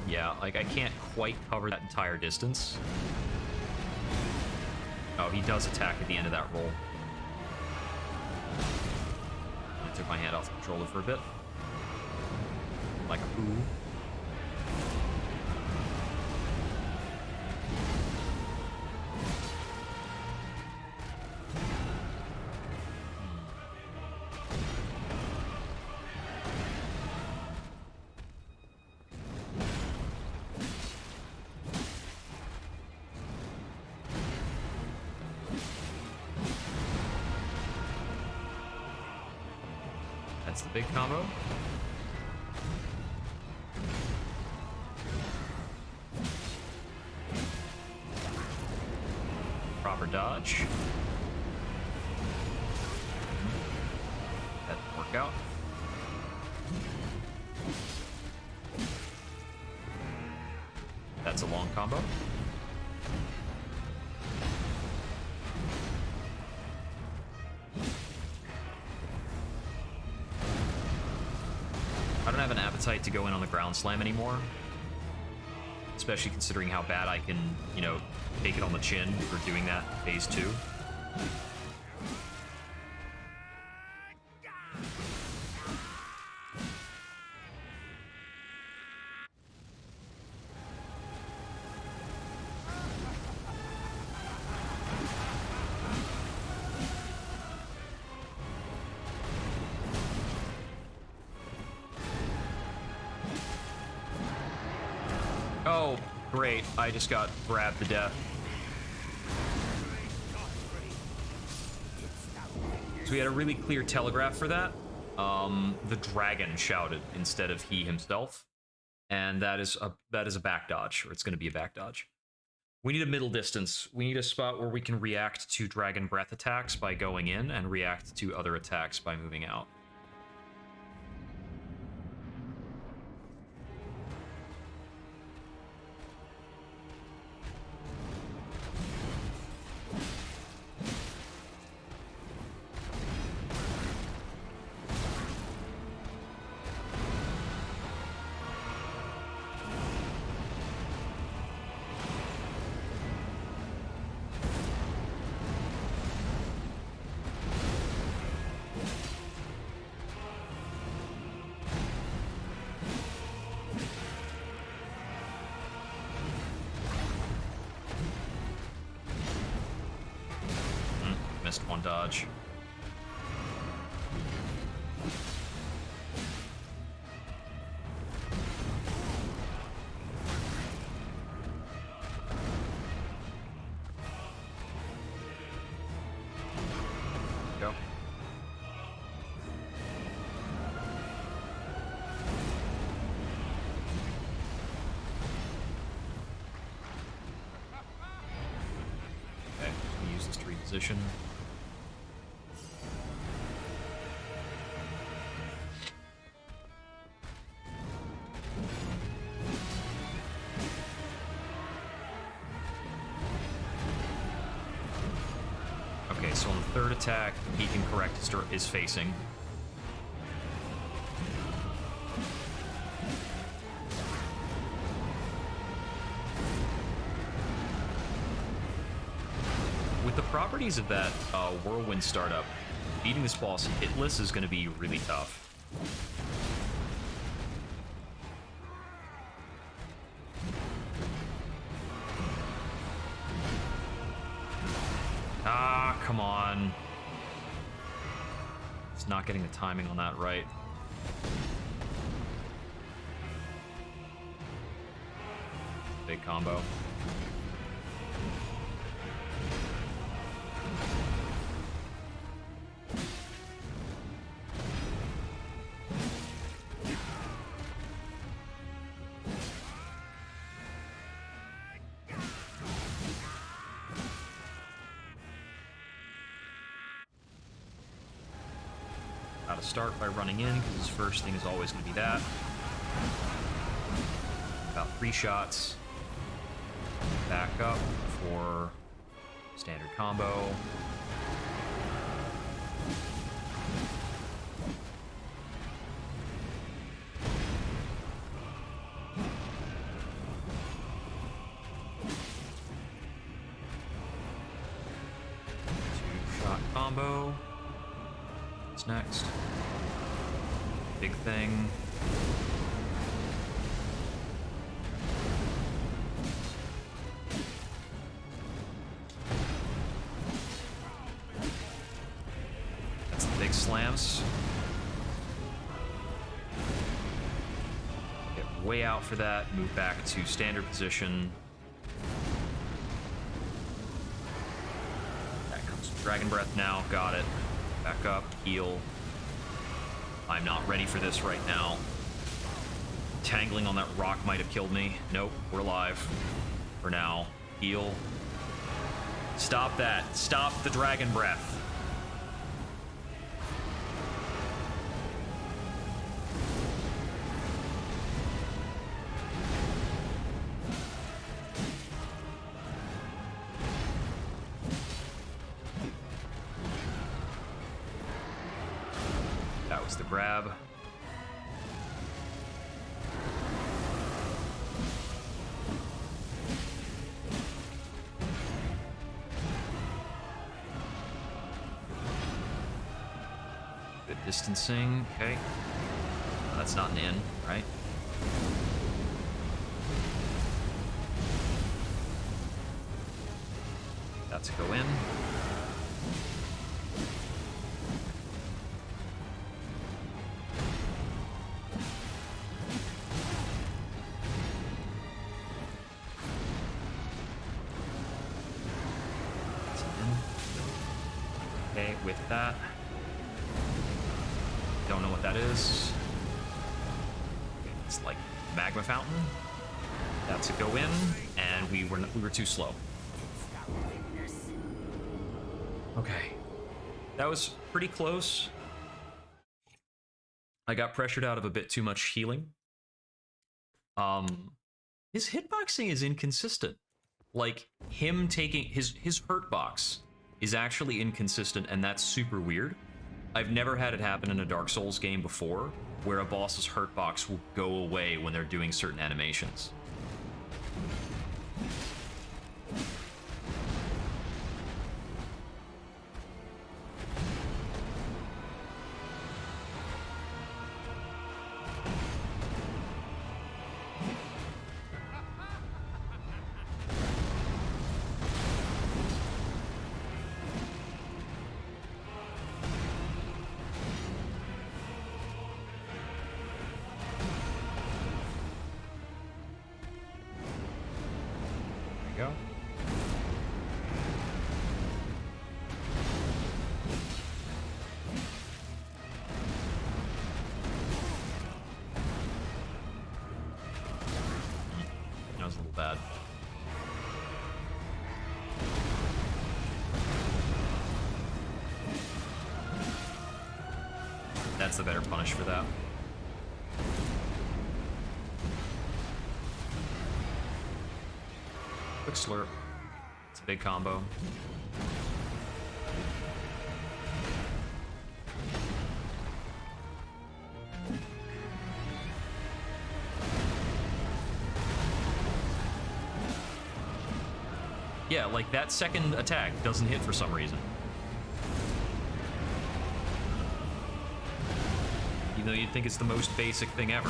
Yeah, like I can't quite cover that entire distance. Oh, he does attack at the end of that roll. I took my hand off the controller for a bit. Like, ooh. That's the big combo. Proper dodge. That didn't work out. That's a long combo. I don't have an appetite to go in on the ground slam anymore. Especially considering how bad I can, you know, take it on the chin for doing that in phase 2. Oh, great. I just got grabbed to death. So we had a really clear telegraph for that. The dragon shouted instead of he himself. And that is a back dodge, or it's going to be a back dodge. We need a middle distance. We need a spot where we can react to dragon breath attacks by going in and react to other attacks by moving out. Missed one dodge. Go. Okay, we use this to reposition. Okay, so on the third attack, he can correct his facing. With the properties of that Whirlwind startup, beating this boss hitless is going to be really tough. Ah, come on. It's not getting the timing on that right. Big combo. Gotta start by running in, because his first thing is always going to be that. About 3 shots. Back up for standard combo. Two-shot combo. What's next? Big thing. That's the big slams. Get way out for that. Move back to standard position. That comes Dragon Breath now. Got it. Back up, heal. I'm not ready for this right now. Tangling on that rock might have killed me. Nope, we're alive. For now. Heal. Stop that. Stop the Dragon Breath. That was the grab. Good distancing. Okay. That's not an in, right? That's a go in. Okay, with that. Don't know what that is. Okay, it's like magma fountain. That's a go in, and we were too slow. Okay, that was pretty close. I got pressured out of a bit too much healing. His hitboxing is inconsistent. Like him taking his hurt box is actually inconsistent, and that's super weird. I've never had it happen in a Dark Souls game before, where a boss's hurt box will go away when they're doing certain animations. Go. That was a little bad. That's the better punish for that. Quick slurp. It's a big combo. Yeah, like that second attack doesn't hit for some reason. Even though you'd think it's the most basic thing ever.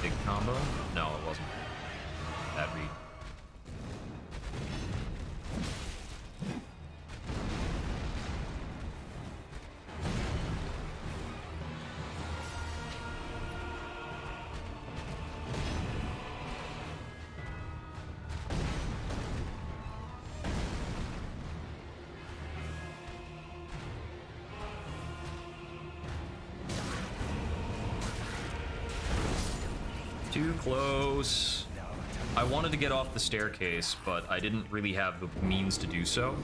Big combo? No, it wasn't. Bad read. Too close. I wanted to get off the staircase, but I didn't really have the means to do so.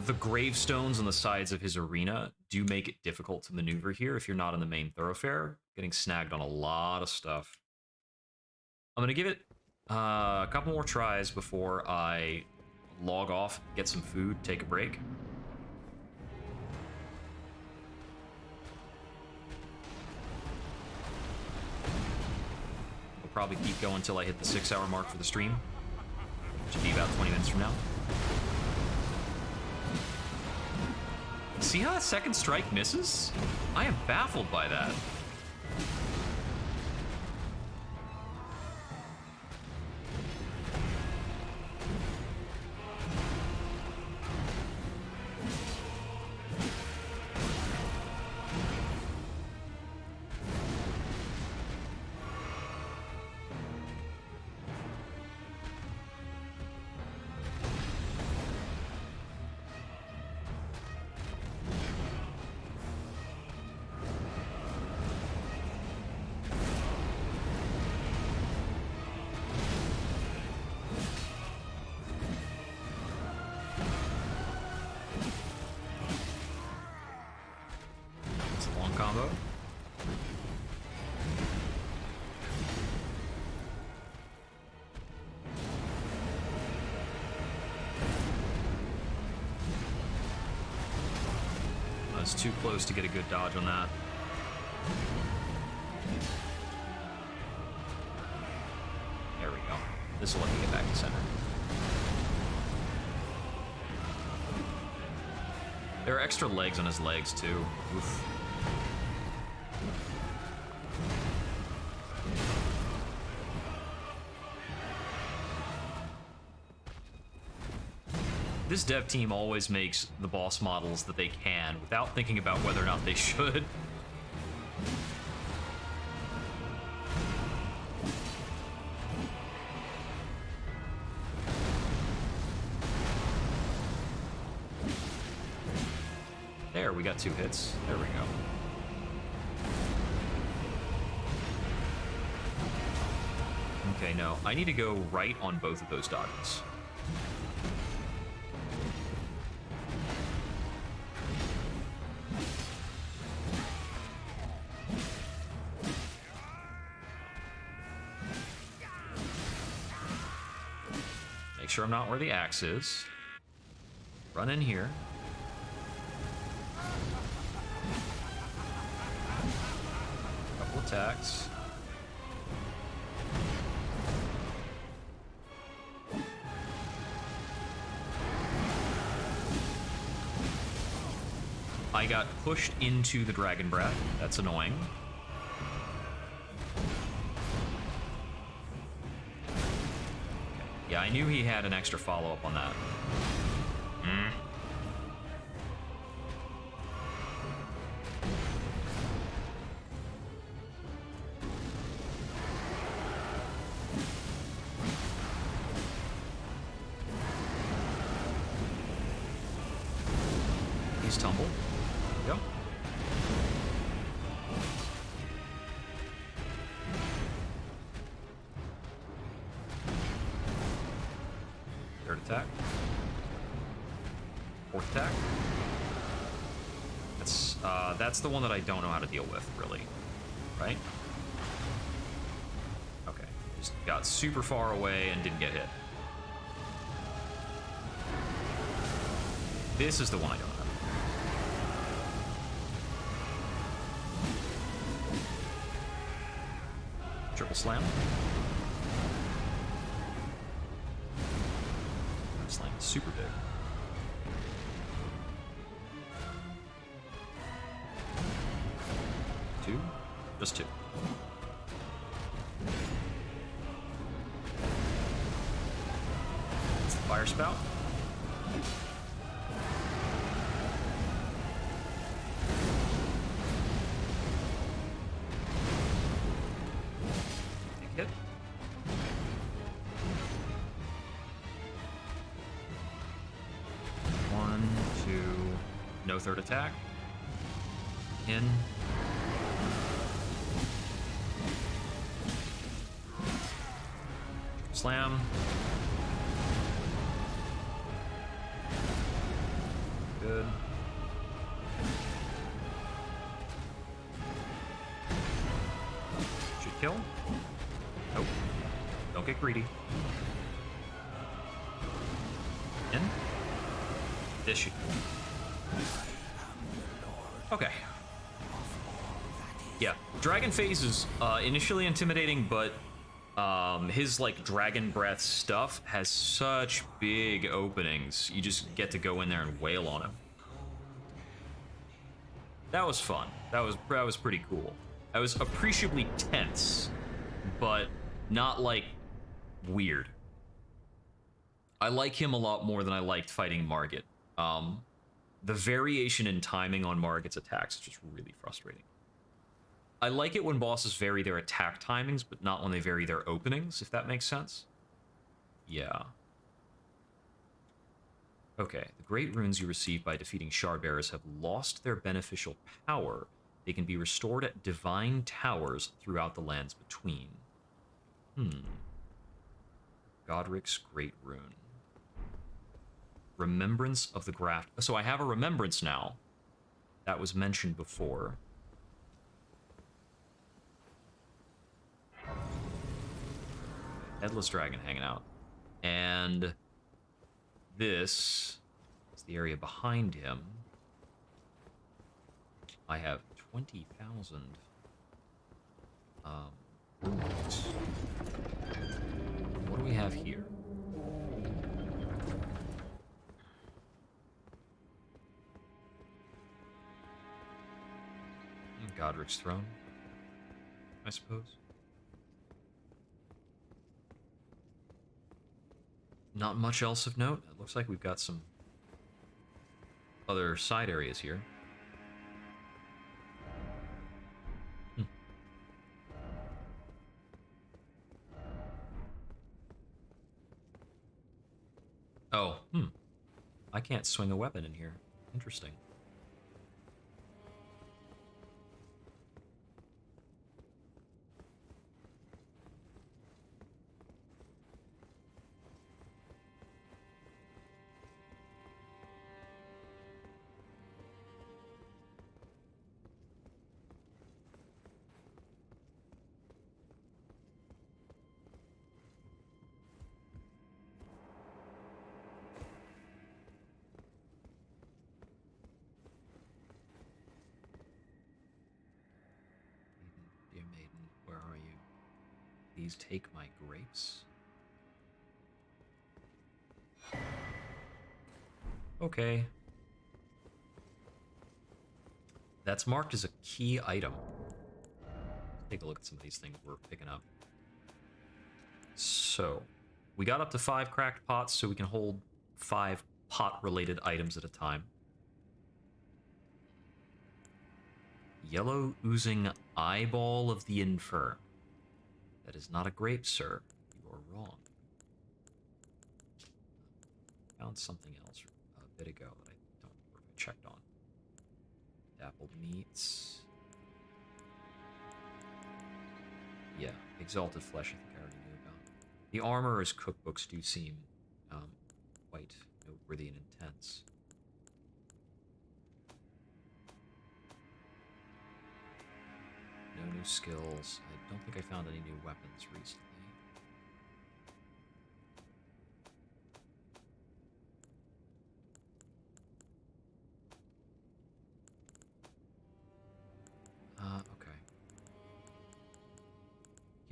The gravestones on the sides of his arena do make it difficult to maneuver here if you're not in the main thoroughfare. Getting snagged on a lot of stuff. I'm gonna give it a couple more tries before I log off, get some food, take a break. Probably keep going until I hit the 6-hour mark for the stream, which will be about 20 minutes from now. See how that second strike misses? I am baffled by that. Combo. I was too close to get a good dodge on that. There we go. This will let me get back to center. There are extra legs on his legs too. Oof. This dev team always makes the boss models that they can without thinking about whether or not they should. There, we got 2 hits. There we go. Okay, no. I need to go right on both of those dodges. Make sure I'm not where the axe is. Run in here. Couple attacks. I got pushed into the Dragon Breath. That's annoying. Yeah, I knew he had an extra follow-up on that. He's tumbled. Yep. Third attack. Fourth attack. That's the one that I don't know how to deal with, really. Right? Okay. Just got super far away and didn't get hit. This is the one I don't know. Triple slam. Slam is super big. Two? Just two. It's the fire spout. Big hit. One, two, no third attack. In. Slam. Good. Should kill. Nope. Don't get greedy. In. This should. Okay. Yeah. Dragon Phase is initially intimidating, but his like dragon breath stuff has such big openings. You just get to go in there and wail on him. That was fun. That was pretty cool. I was appreciably tense, but not like weird. I like him a lot more than I liked fighting Margit. The variation in timing on Margit's attacks is just really frustrating. I like it when bosses vary their attack timings, but not when they vary their openings, if that makes sense. Yeah. Okay, the great runes you receive by defeating Shardbearers have lost their beneficial power. They can be restored at divine towers throughout the lands between. Godric's Great Rune. Remembrance of the Graft. So I have a remembrance now. That was mentioned before. Headless Dragon hanging out. And this is the area behind him. I have 20,000 runes. What do we have here? Godric's Throne, I suppose. Not much else of note. It looks like we've got some other side areas here. Oh, I can't swing a weapon in here. Interesting. Please take my grapes. Okay. That's marked as a key item. Take a look at some of these things we're picking up. So, we got up to 5 cracked pots, so we can hold 5 pot-related items at a time. Yellow oozing eyeball of the infirm. That is not a grape, sir. You are wrong. Found something else a bit ago that I don't remember if I checked on. Dappled meats. Yeah, exalted flesh I think I already knew about. The armorer's cookbooks do seem quite noteworthy and intense. No new skills. I don't think I found any new weapons recently. Okay.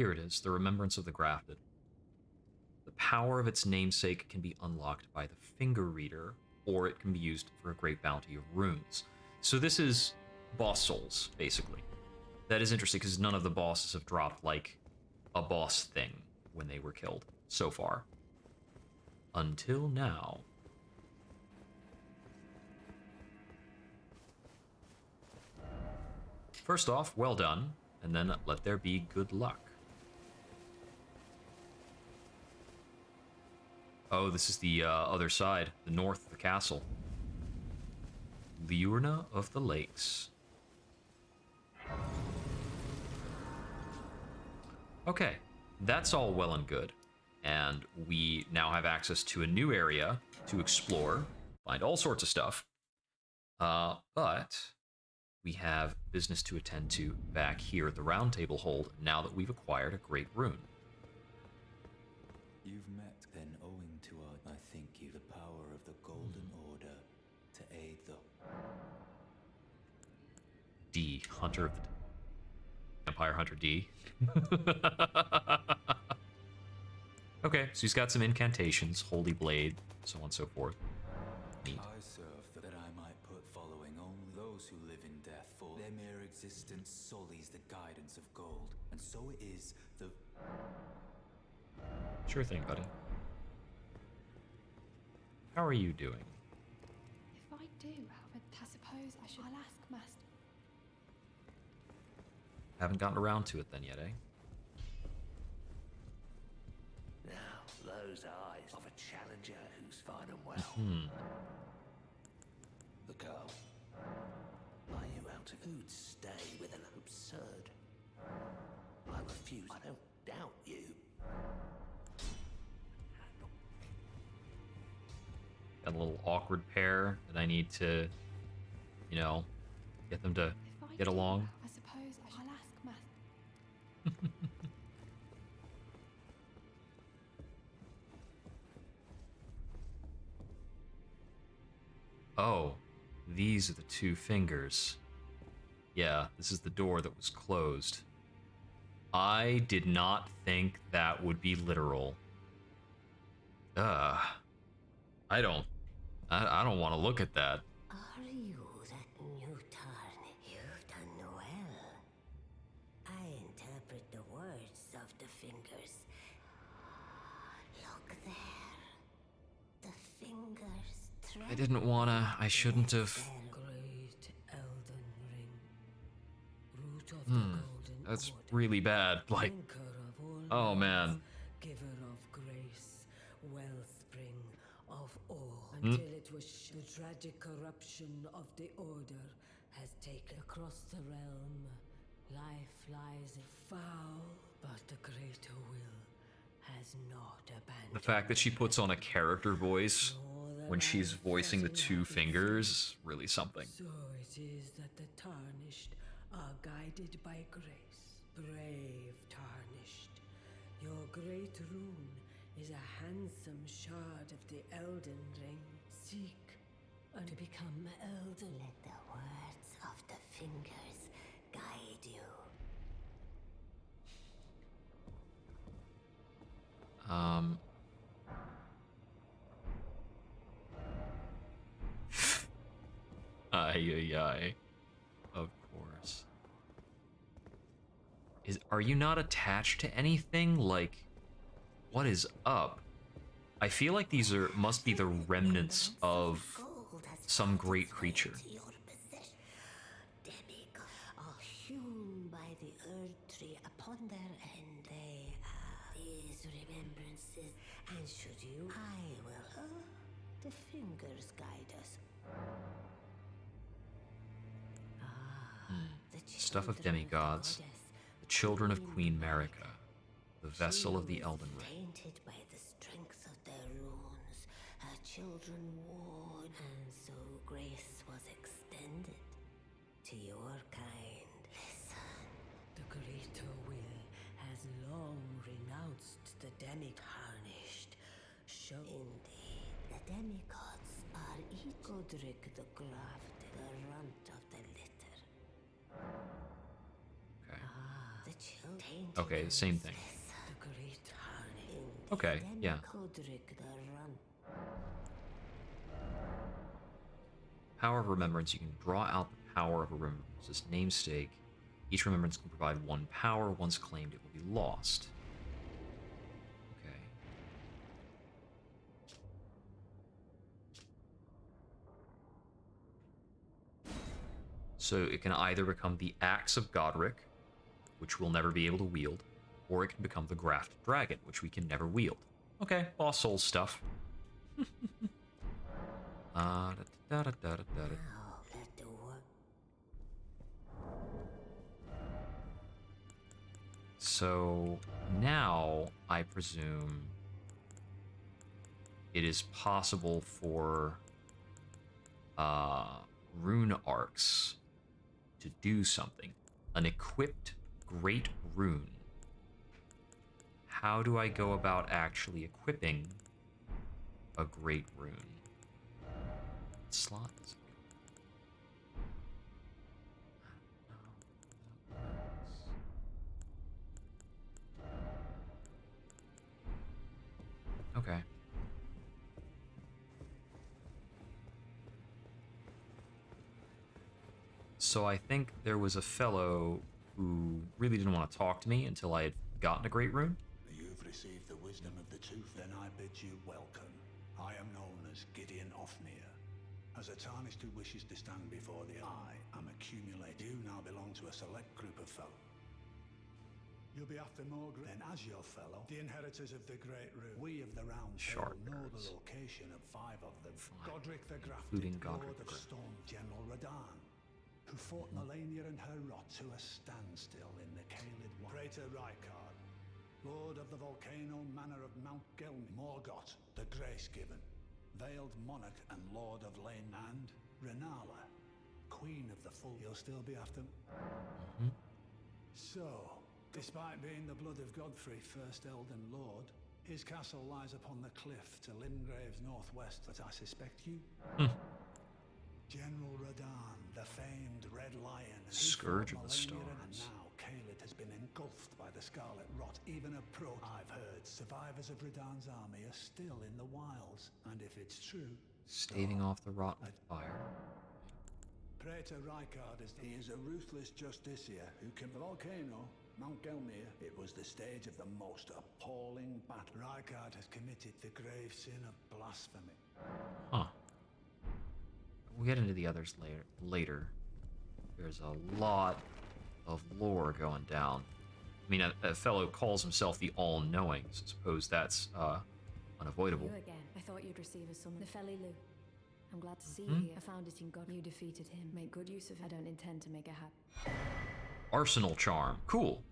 Here it is, the Remembrance of the Grafted. The power of its namesake can be unlocked by the finger reader, or it can be used for a great bounty of runes. So this is boss souls, basically. That is interesting, because none of the bosses have dropped, like, a boss thing when they were killed so far. Until now. First off, well done, and then let there be good luck. Oh, this is the other side, the north of the castle. Liurna of the Lakes. Okay, that's all well and good. And we now have access to a new area to explore, find all sorts of stuff. But we have business to attend to back here at the Round Table Hold now that we've acquired a great rune. You've met, then owing to our, I think you, the power of the Golden Order to aid the... D, Hunter of the... Vampire Hunter D. Okay, so he's got some incantations, Holy Blade, so on and so forth. Neat. I serve that I might put following only those who live in death, for their mere existence sullies the guidance of gold, and so it is the... Sure thing, buddy. How are you doing? If I do have it, I suppose I'll ask Master. Haven't gotten around to it then yet, eh? Now, those eyes of a challenger who's fine and well. The girl. Are you out of food? Stay with an absurd. I refuse. I don't doubt you. Got a little awkward pair that I need to, you know, get them to get along. I suppose I'll ask Master. Oh, these are the two fingers. Yeah, this is the door that was closed. I did not think that would be literal. I don't want to look at that. Are you that new Tarn? You've done well. I interpret the words of the fingers. Look there. The fingers I didn't wanna. I shouldn't have. Great Elden ring. Root of the golden That's order. really bad. Like, Anchor of all oh life, man. Giver of grace, wellspring of all. Until it was the tragic corruption of the order has taken across the realm. Life lies foul, but the greater will has not abandoned. The fact that she puts on a character voice when she's voicing the two fingers is really something. So it is that the tarnished are guided by grace. Brave tarnished, your great rune is a handsome shard of the Elden ring. Seek and to become Elden. Let the words of the fingers guide you. Ay. Of course. Are you not attached to anything? Like, what is up? I feel like these must be the remnants of some great creature. Demigods are hewn by the earth tree upon their end. They are these remembrances, and should you, I will. The fingers guide us. Stuff of demigods, the children of Queen Marika, the vessel of the Elden Ring. Tainted by the strength of their runes, her children worn, and so grace was extended to your kind. Listen, the greater will has long renounced the demi-tarnished. Show indeed, the demigods are Godric the Grafted, the runt of the litter. Okay. The Okay, the same thing. Okay, yeah. Power of Remembrance. You can draw out the power of a remembrance. This namesake. Each remembrance can provide 1 power. Once claimed, it will be lost. Okay. So it can either become the Axe of Godric, which we'll never be able to wield, or it can become the Graft Dragon, which we can never wield. Okay, boss soul stuff. So now I presume it is possible for rune arcs to do something. An equipped great rune. How do I go about actually equipping a great rune? What slot is it? Okay. So I think there was a fellow who really didn't want to talk to me until I had gotten a great rune. You've received the wisdom of the Tooth, then I bid you welcome. I am known as Gideon Ofnir. As a tarnished who wishes to stand before the eye, I'm accumulating. You now belong to a select group of folk. You'll be after more, then as your fellow, the inheritors of the Great Rune. We of the Round Table know the location of 5 of them. Godric the Grafted, Lord of Storm, General Radahn, who fought Melania and her rot to a standstill in the Caelid War. Praetor Rykard, Lord of the Volcano Manor of Mount Gelmi, Morgoth, the Grace-Given, Veiled Monarch and Lord of Lane, and Renala, Queen of the Full. You'll still be after. So, despite being the blood of Godfrey, first Elden Lord, his castle lies upon the cliff to Lim Grave's northwest, but I suspect you. General Radahn, the famed Red Lion, Scourge of the Stars. And now Caelid has been engulfed by the Scarlet Rot. Even I've heard survivors of Radahn's army are still in the wilds, and if it's true, staving off the rot with fire. Praetor Rykard he is a ruthless justiciar who can the volcano. Mount Gelmir, it was the stage of the most appalling battle. Rykard has committed the grave sin of blasphemy. Huh. We'll get into the others later. There's a lot of lore going down. I mean, a fellow calls himself the All-Knowing, so I suppose that's unavoidable. You again. I thought you'd receive a summon. Nefeli Lu. I'm glad to see you here. I found it in God. You defeated him. Make good use of it. I don't intend to make a hat. Arsenal charm. Cool.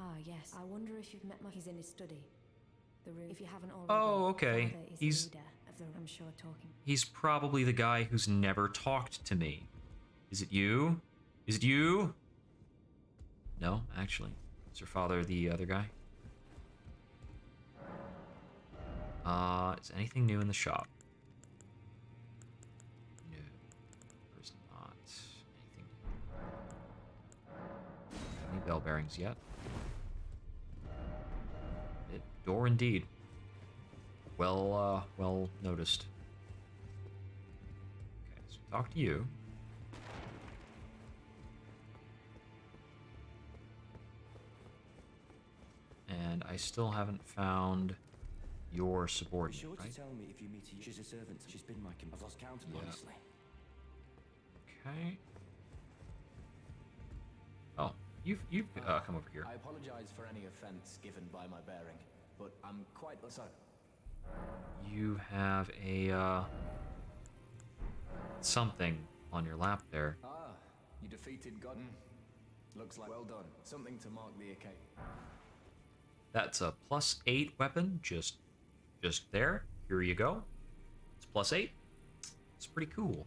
Ah, yes. I wonder if you've met my... He's in his study. The room. If you haven't already... Oh, okay. He's... The leader of the... I'm sure talking. He's probably the guy who's never talked to me. Is it you? Is it you? No, actually. Is your father the other guy? Is anything new in the shop? No. There's not anything new. Any bell bearings yet? Door indeed. Well noticed. Okay, so talk to you. And I still haven't found your subordinate, Be sure right? to tell me if you meet she's a servant. She's been my I've lost count of honestly. Okay. Oh, you've come over here. I apologize for any offense given by my bearing, but I'm quite so. You have a something on your lap there. Ah, you defeated God. Looks like well done. Something to mark the occasion. That's a +8 weapon, just there. Here you go. It's +8. It's pretty cool.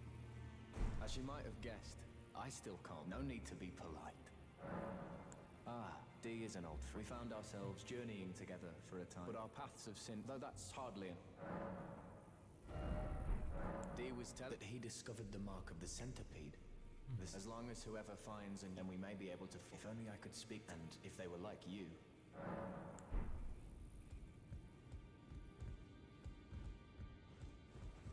As you might have guessed, I still can't. No need to be polite. Ah, D is an old friend. We found ourselves journeying together for a time, but our paths have since. Though that's hardly an. D was telling that he discovered the mark of the centipede. This, as long as whoever finds, and then we may be able to. If only I could speak, and if they were like you.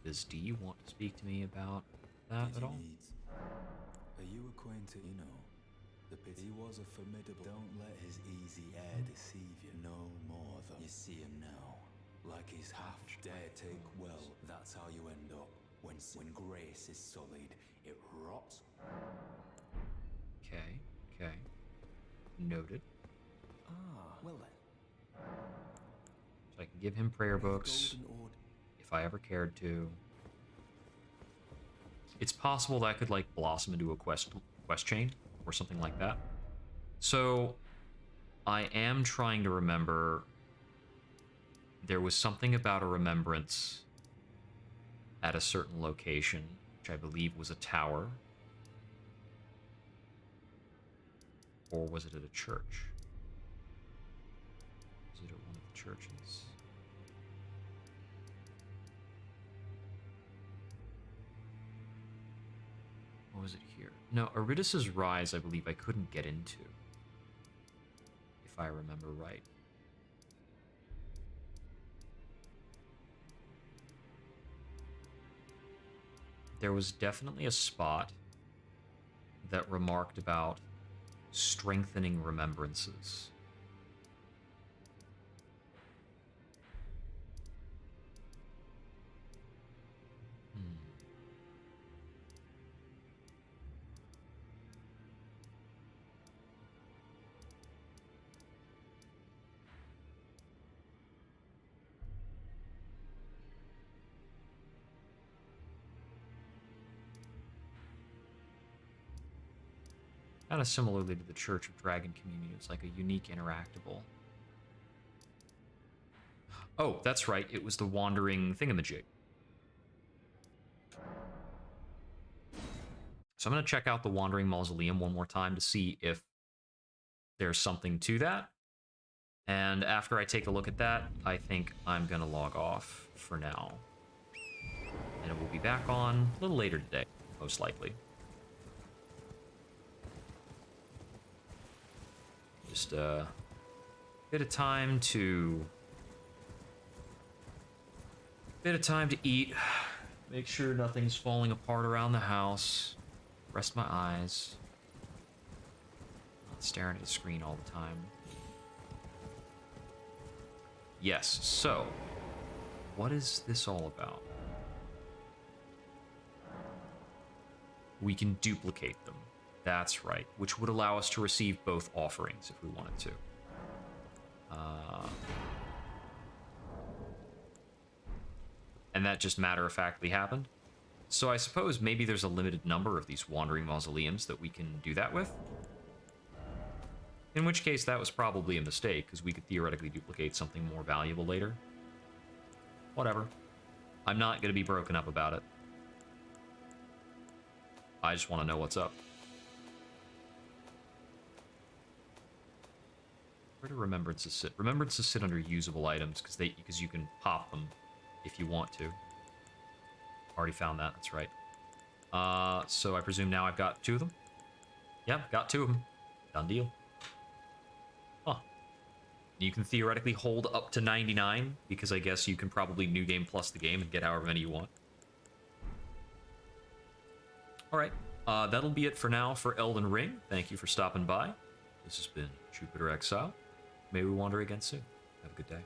Does D want to speak to me about that at all? Are you acquainted? You know, the pity was a formidable. Don't let his easy air deceive you. No more though. You see him now, like he's half dare take well. That's how you end up. When grace is sullied, it rots. Okay, okay. Noted. Ah, well then. So I can give him prayer May the books Golden Order- if I ever cared to. It's possible that could like blossom into a quest chain or something like that. So I am trying to remember. There was something about a remembrance at a certain location, which I believe was a tower. Or was it at a church? Was it at one of the churches? What was it here? No, Aridus's Rise, I believe I couldn't get into. If I remember right. There was definitely a spot that remarked about strengthening remembrances. Kind of similarly to the Church of Dragon Communion, it's like a unique interactable. Oh, that's right, it was the wandering thingamajig. So I'm going to check out the Wandering Mausoleum one more time to see if there's something to that. And after I take a look at that, I think I'm going to log off for now. And we'll be back on a little later today, most likely. Just a bit of time to eat, make sure nothing's falling apart around the house, rest my eyes, not staring at the screen all the time. Yes, so what is this all about? We can duplicate them. That's right, which would allow us to receive both offerings if we wanted to. And that just matter-of-factly happened. So I suppose maybe there's a limited number of these wandering mausoleums that we can do that with. In which case, that was probably a mistake, because we could theoretically duplicate something more valuable later. Whatever. I'm not going to be broken up about it. I just want to know what's up. Where do remembrances sit? Remembrances sit under usable items because you can pop them if you want to. Already found that. That's right. So I presume now I've got 2 of them. Yeah, got 2 of them. Done deal. Huh. You can theoretically hold up to 99 because I guess you can probably New Game Plus the game and get however many you want. All right. That'll be it for now for Elden Ring. Thank you for stopping by. This has been Jupiter Exile. May we wander again soon. Have a good day.